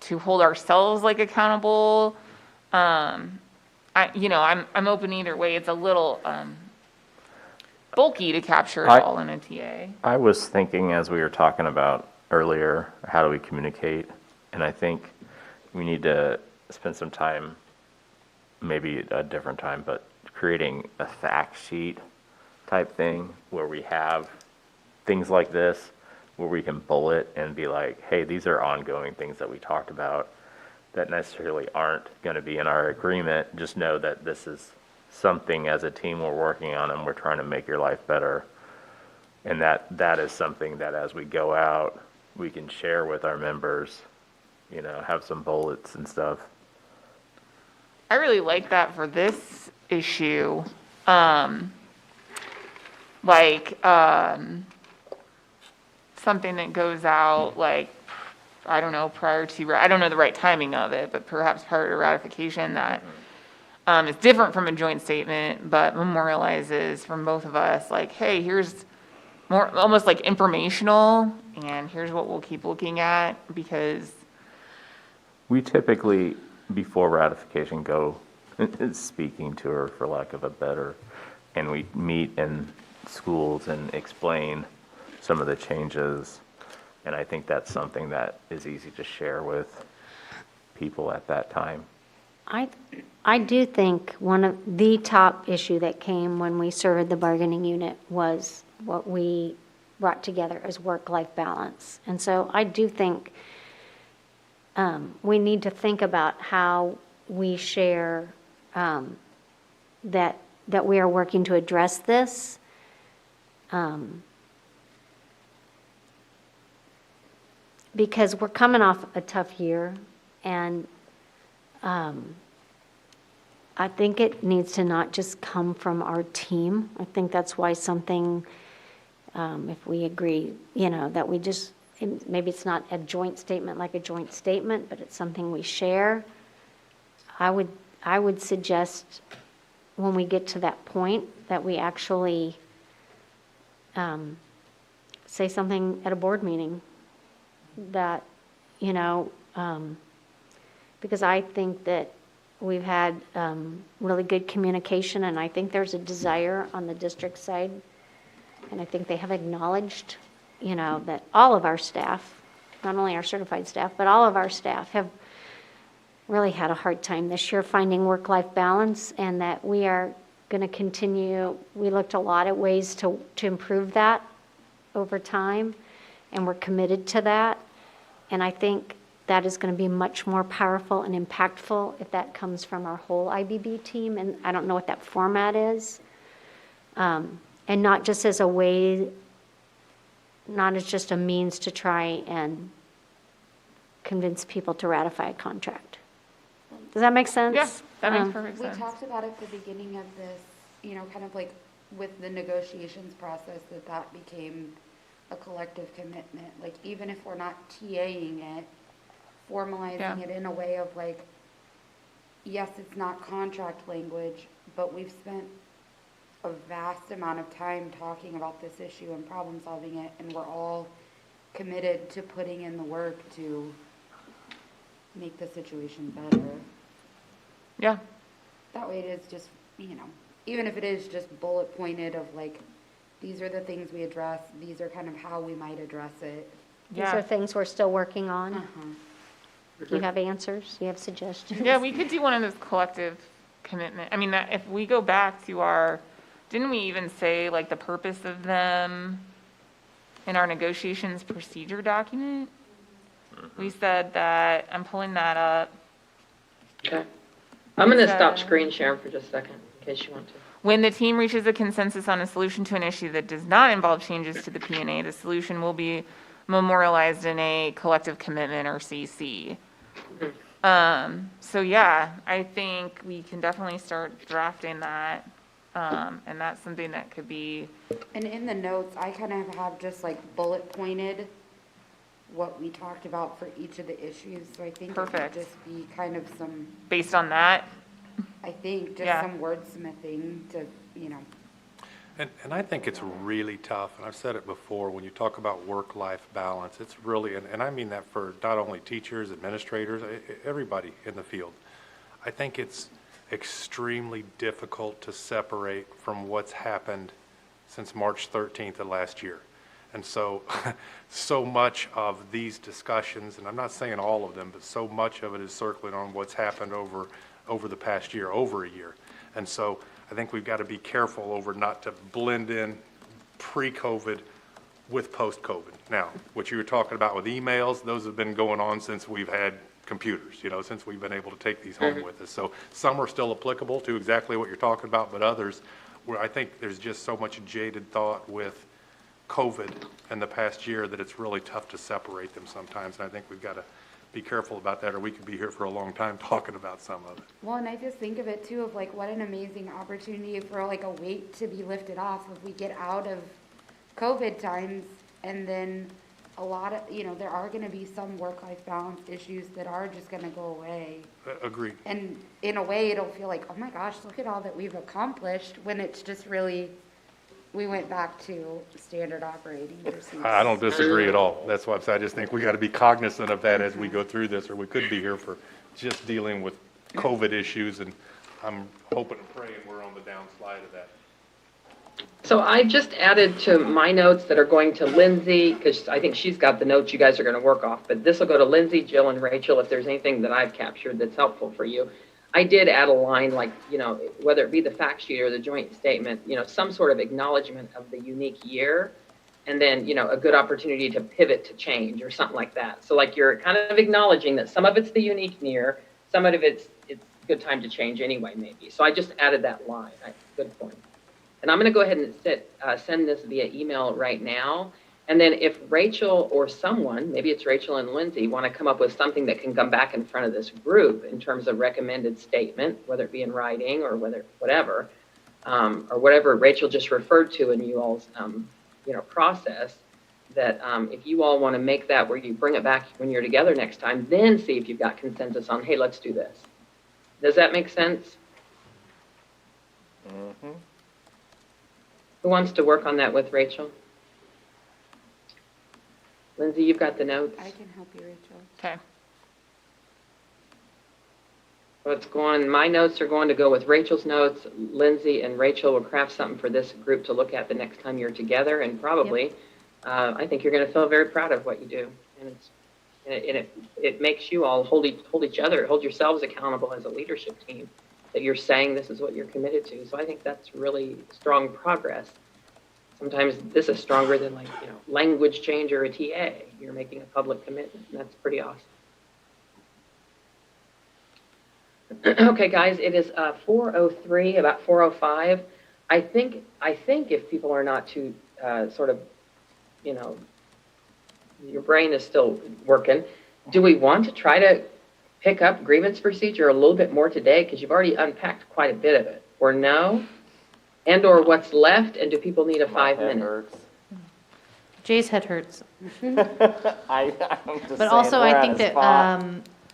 to hold ourselves accountable. I'm open either way. It's a little bulky to capture it all in a TA. I was thinking as we were talking about earlier, how do we communicate? And I think we need to spend some time, maybe a different time, but creating a fact sheet type thing where we have things like this, where we can bullet and be like, hey, these are ongoing things that we talked about that necessarily aren't going to be in our agreement. Just know that this is something as a team we're working on and we're trying to make your life better. And that is something that as we go out, we can share with our members, have some bullets and stuff. I really like that for this issue. Something that goes out I don't know, prior to, I don't know the right timing of it, but perhaps prior to ratification that is different from a joint statement, but memorializes from both of us, hey, here's more, almost informational, and here's what we'll keep looking at, because We typically, before ratification, go speaking to her, for lack of a better, and we meet in schools and explain some of the changes. And I think that's something that is easy to share with people at that time. I do think one of the top issue that came when we surveyed the bargaining unit was what we brought together as work-life balance. And so I do think we need to think about how we share that we are working to address this. Because we're coming off a tough year, and I think it needs to not just come from our team. I think that's why something, if we agree, that we just, maybe it's not a joint statement like a joint statement, but it's something we share. I would suggest when we get to that point that we actually say something at a board meeting that, because I think that we've had really good communication, and I think there's a desire on the district side, and I think they have acknowledged, that all of our staff, not only our certified staff, but all of our staff have really had a hard time this year finding work-life balance, and that we are going to continue. We looked a lot at ways to improve that over time, and we're committed to that. And I think that is going to be much more powerful and impactful if that comes from our whole IBB team. And I don't know what that format is. And not just as a way, not as just a means to try and convince people to ratify a contract. Does that make sense? Yeah, that makes perfect We sense. talked about at the beginning of this, kind of with the negotiations process, that became a collective commitment. Even if we're not TAing it, formalizing it in a way of yes, it's not contract language, but we've spent a vast amount of time talking about this issue and problem solving it, and we're all committed to putting in the work to make the situation better. Yeah. That way it is just, even if it is just bullet pointed of these are the things we address, these are kind of how we might address it. These are things we're still working on. Do you have answers? Do you have suggestions? Yeah, we could do one of those collective commitment. I mean, that if we go back to didn't we even say the purpose of them in our negotiations procedure document? We said that, I'm pulling that up. Okay. I'm going to stop So- screen sharing for just a second, in case you want to. When the team reaches a consensus on a solution to an issue that does not involve changes to the P&A, the solution will be memorialized in a collective commitment or CC. So yeah, I think we can definitely start drafting that. And that's something that could be, And in the notes, I kind of have just like bullet pointed what we talked about for each of the issues, so I think it would Perfect. just be kind of some, based on that, I think, just Yeah. some wordsmithing to, you know. And I think it's really tough, and I've said it before, when you talk about work-life balance, it's really, and I mean that for not only teachers, administrators, everybody in the field. I think it's extremely difficult to separate from what's happened since March 13th of last year. And so, so much of these discussions, and I'm not saying all of them, but so much of it is circling on what's happened over the past year, over a year. And so I think we've got to be careful over not to blend in pre-COVID with post-COVID. Now, what you were talking about with emails, those have been going on since we've had computers, since we've been able to take these home with us. So some are still applicable to exactly what you're talking about, but others, where I think there's just so much jaded thought with COVID in the past year that it's really tough to separate them sometimes. And I think we've got to be careful about that, or we could be here for a long time talking about some of it. Well, and I just think of it too, of like, what an amazing opportunity for like a weight to be lifted off if we get out of COVID times, and then a lot of, there are gonna be some work-life balance issues that are just gonna go away. Agreed. And in a way, it'll feel like, oh my gosh, look at all that we've accomplished, when it's just really, we went back to standard operating procedures. I don't disagree at all. That's why I just think we got to be cognizant of that as we go through this, or we could be here for just dealing with COVID issues, and I'm hoping and praying we're on the downslide of that. So I just added to my notes that are going to Lindsay, because I think she's got the notes you guys are going to work off, but this will go to Lindsay, Jill, and Rachel if there's anything that I've captured that's helpful for you. I did add a line like, whether it be the fact sheet or the joint statement, some sort of acknowledgement of the unique year, and then, a good opportunity to pivot to change or something like that. So like you're kind of acknowledging that some of it's the unique year, some of it's a good time to change anyway, maybe. So I just added that line. Good point. And I'm going to go ahead and send this via email right now. And then if Rachel or someone, maybe it's Rachel and Lindsay, want to come up with something that can come back in front of this group in terms of recommended statement, whether it be in writing or whatever Rachel just referred to in you all's, process, that if you all want to make that where you bring it back when you're together next time, then see if you've got consensus on, hey, let's do this. Does that make sense? Mm-hmm. Who wants to work on that with Rachel? Lindsay, you've got the notes. I can help you, Rachel. okay. What's going, my notes are going to go with Rachel's notes. Lindsay and Rachel will craft something for this group to look at the next time you're together, and probably, I think you're going to feel very proud of what you do. And it makes you all hold yourselves accountable as a leadership team, that you're saying this is what you're committed to. So I think that's really strong progress. Sometimes this is stronger than language change or a TA. You're making a public commitment, and that's pretty awesome. Okay, guys, it is 4:03, about 4:05. I think if people are not too your brain is still working, do we want to try to pick up grievance procedure a little bit more today? Because you've already unpacked quite a bit of it. Or no? And or what's left, and do people need a 5 minute? Jay's head hurts. I'm just But also, saying, we're I at think a that spot.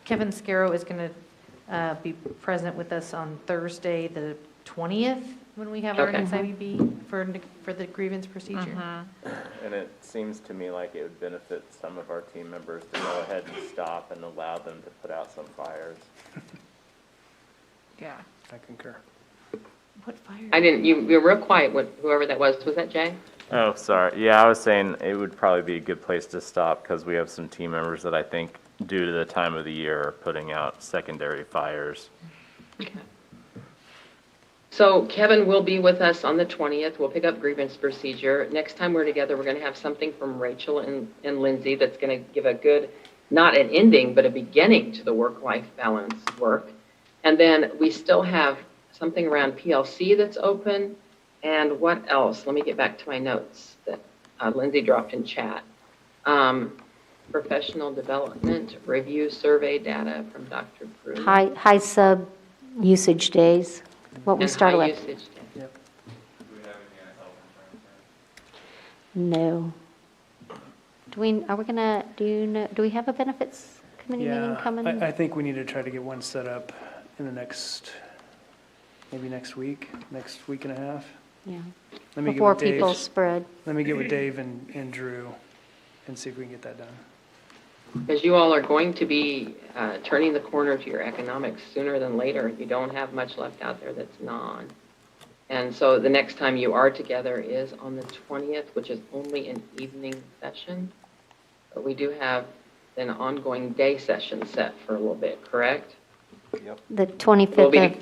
Kevin Scarrow is going to be present with us on Thursday, the 20th, when we have our Okay. next IBB for the grievance procedure. And it seems to me like it would benefit some of our team members to go ahead and stop and allow them to put out some fires. Yeah. I concur. What fire? You were real quiet, whoever that was. Was that Jay? Oh, sorry. Yeah, I was saying it would probably be a good place to stop because we have some team members that I think, due to the time of the year, are putting out secondary fires. Okay. So Kevin will be with us on the 20th. We'll pick up grievance procedure. Next time we're together, we're going to have something from Rachel and Lindsay that's going to give a good not an ending, but a beginning to the work-life balance work. And then we still have something around PLC that's open. And what else? Let me get back to my notes that Lindsay dropped in chat. Professional development, review survey data from Dr. Brew. High sub usage days, what we And started high with. usage data. Yep. No. Are we gonna, do we have a benefits committee meeting Yeah, coming? I think we need to try to get one set up in the maybe next week and a half. Yeah, Let me get before with Dave. people spread. Let me get with Dave and Drew and see if we can get that done. Because you all are going to be turning the corner to your economics sooner than later. You don't have much left out there that's non. And so the next time you are together is on the 20th, which is only an evening session. But we do have an ongoing day session set for a little bit, correct? The Will be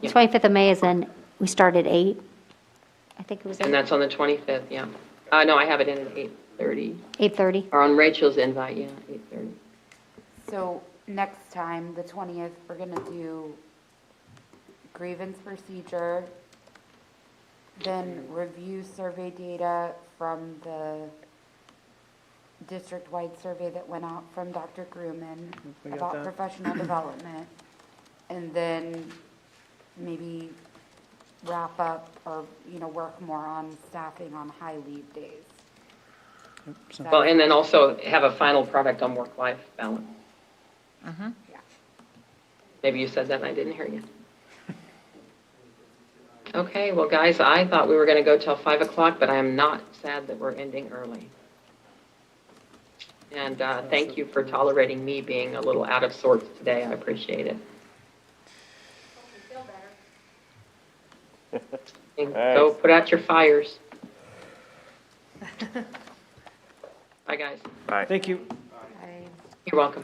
25th of May is then, we start at 8. I think it was And 8. that's on the 25th, yeah. No, I have it in at 8:30. 8:30. Or on Rachel's invite, yeah, 8:30. So next time, the 20th, we're gonna do grievance procedure, then review survey data from the district-wide survey that went out from Dr. Grumman We got about that. professional development, and then maybe wrap up or, work more on staffing on high leave days. Yep, so- Well, and then also have a final product on work-life balance. Mm-hmm. Yeah. Maybe you said that and I didn't hear you. Okay, well, guys, I thought we were going to go till 5 o'clock, but I am not sad that we're ending early. And thank you for tolerating me being a little out of sorts today. I appreciate it. And go put out your fires. Bye, guys. Bye. Thank you. I You're welcome.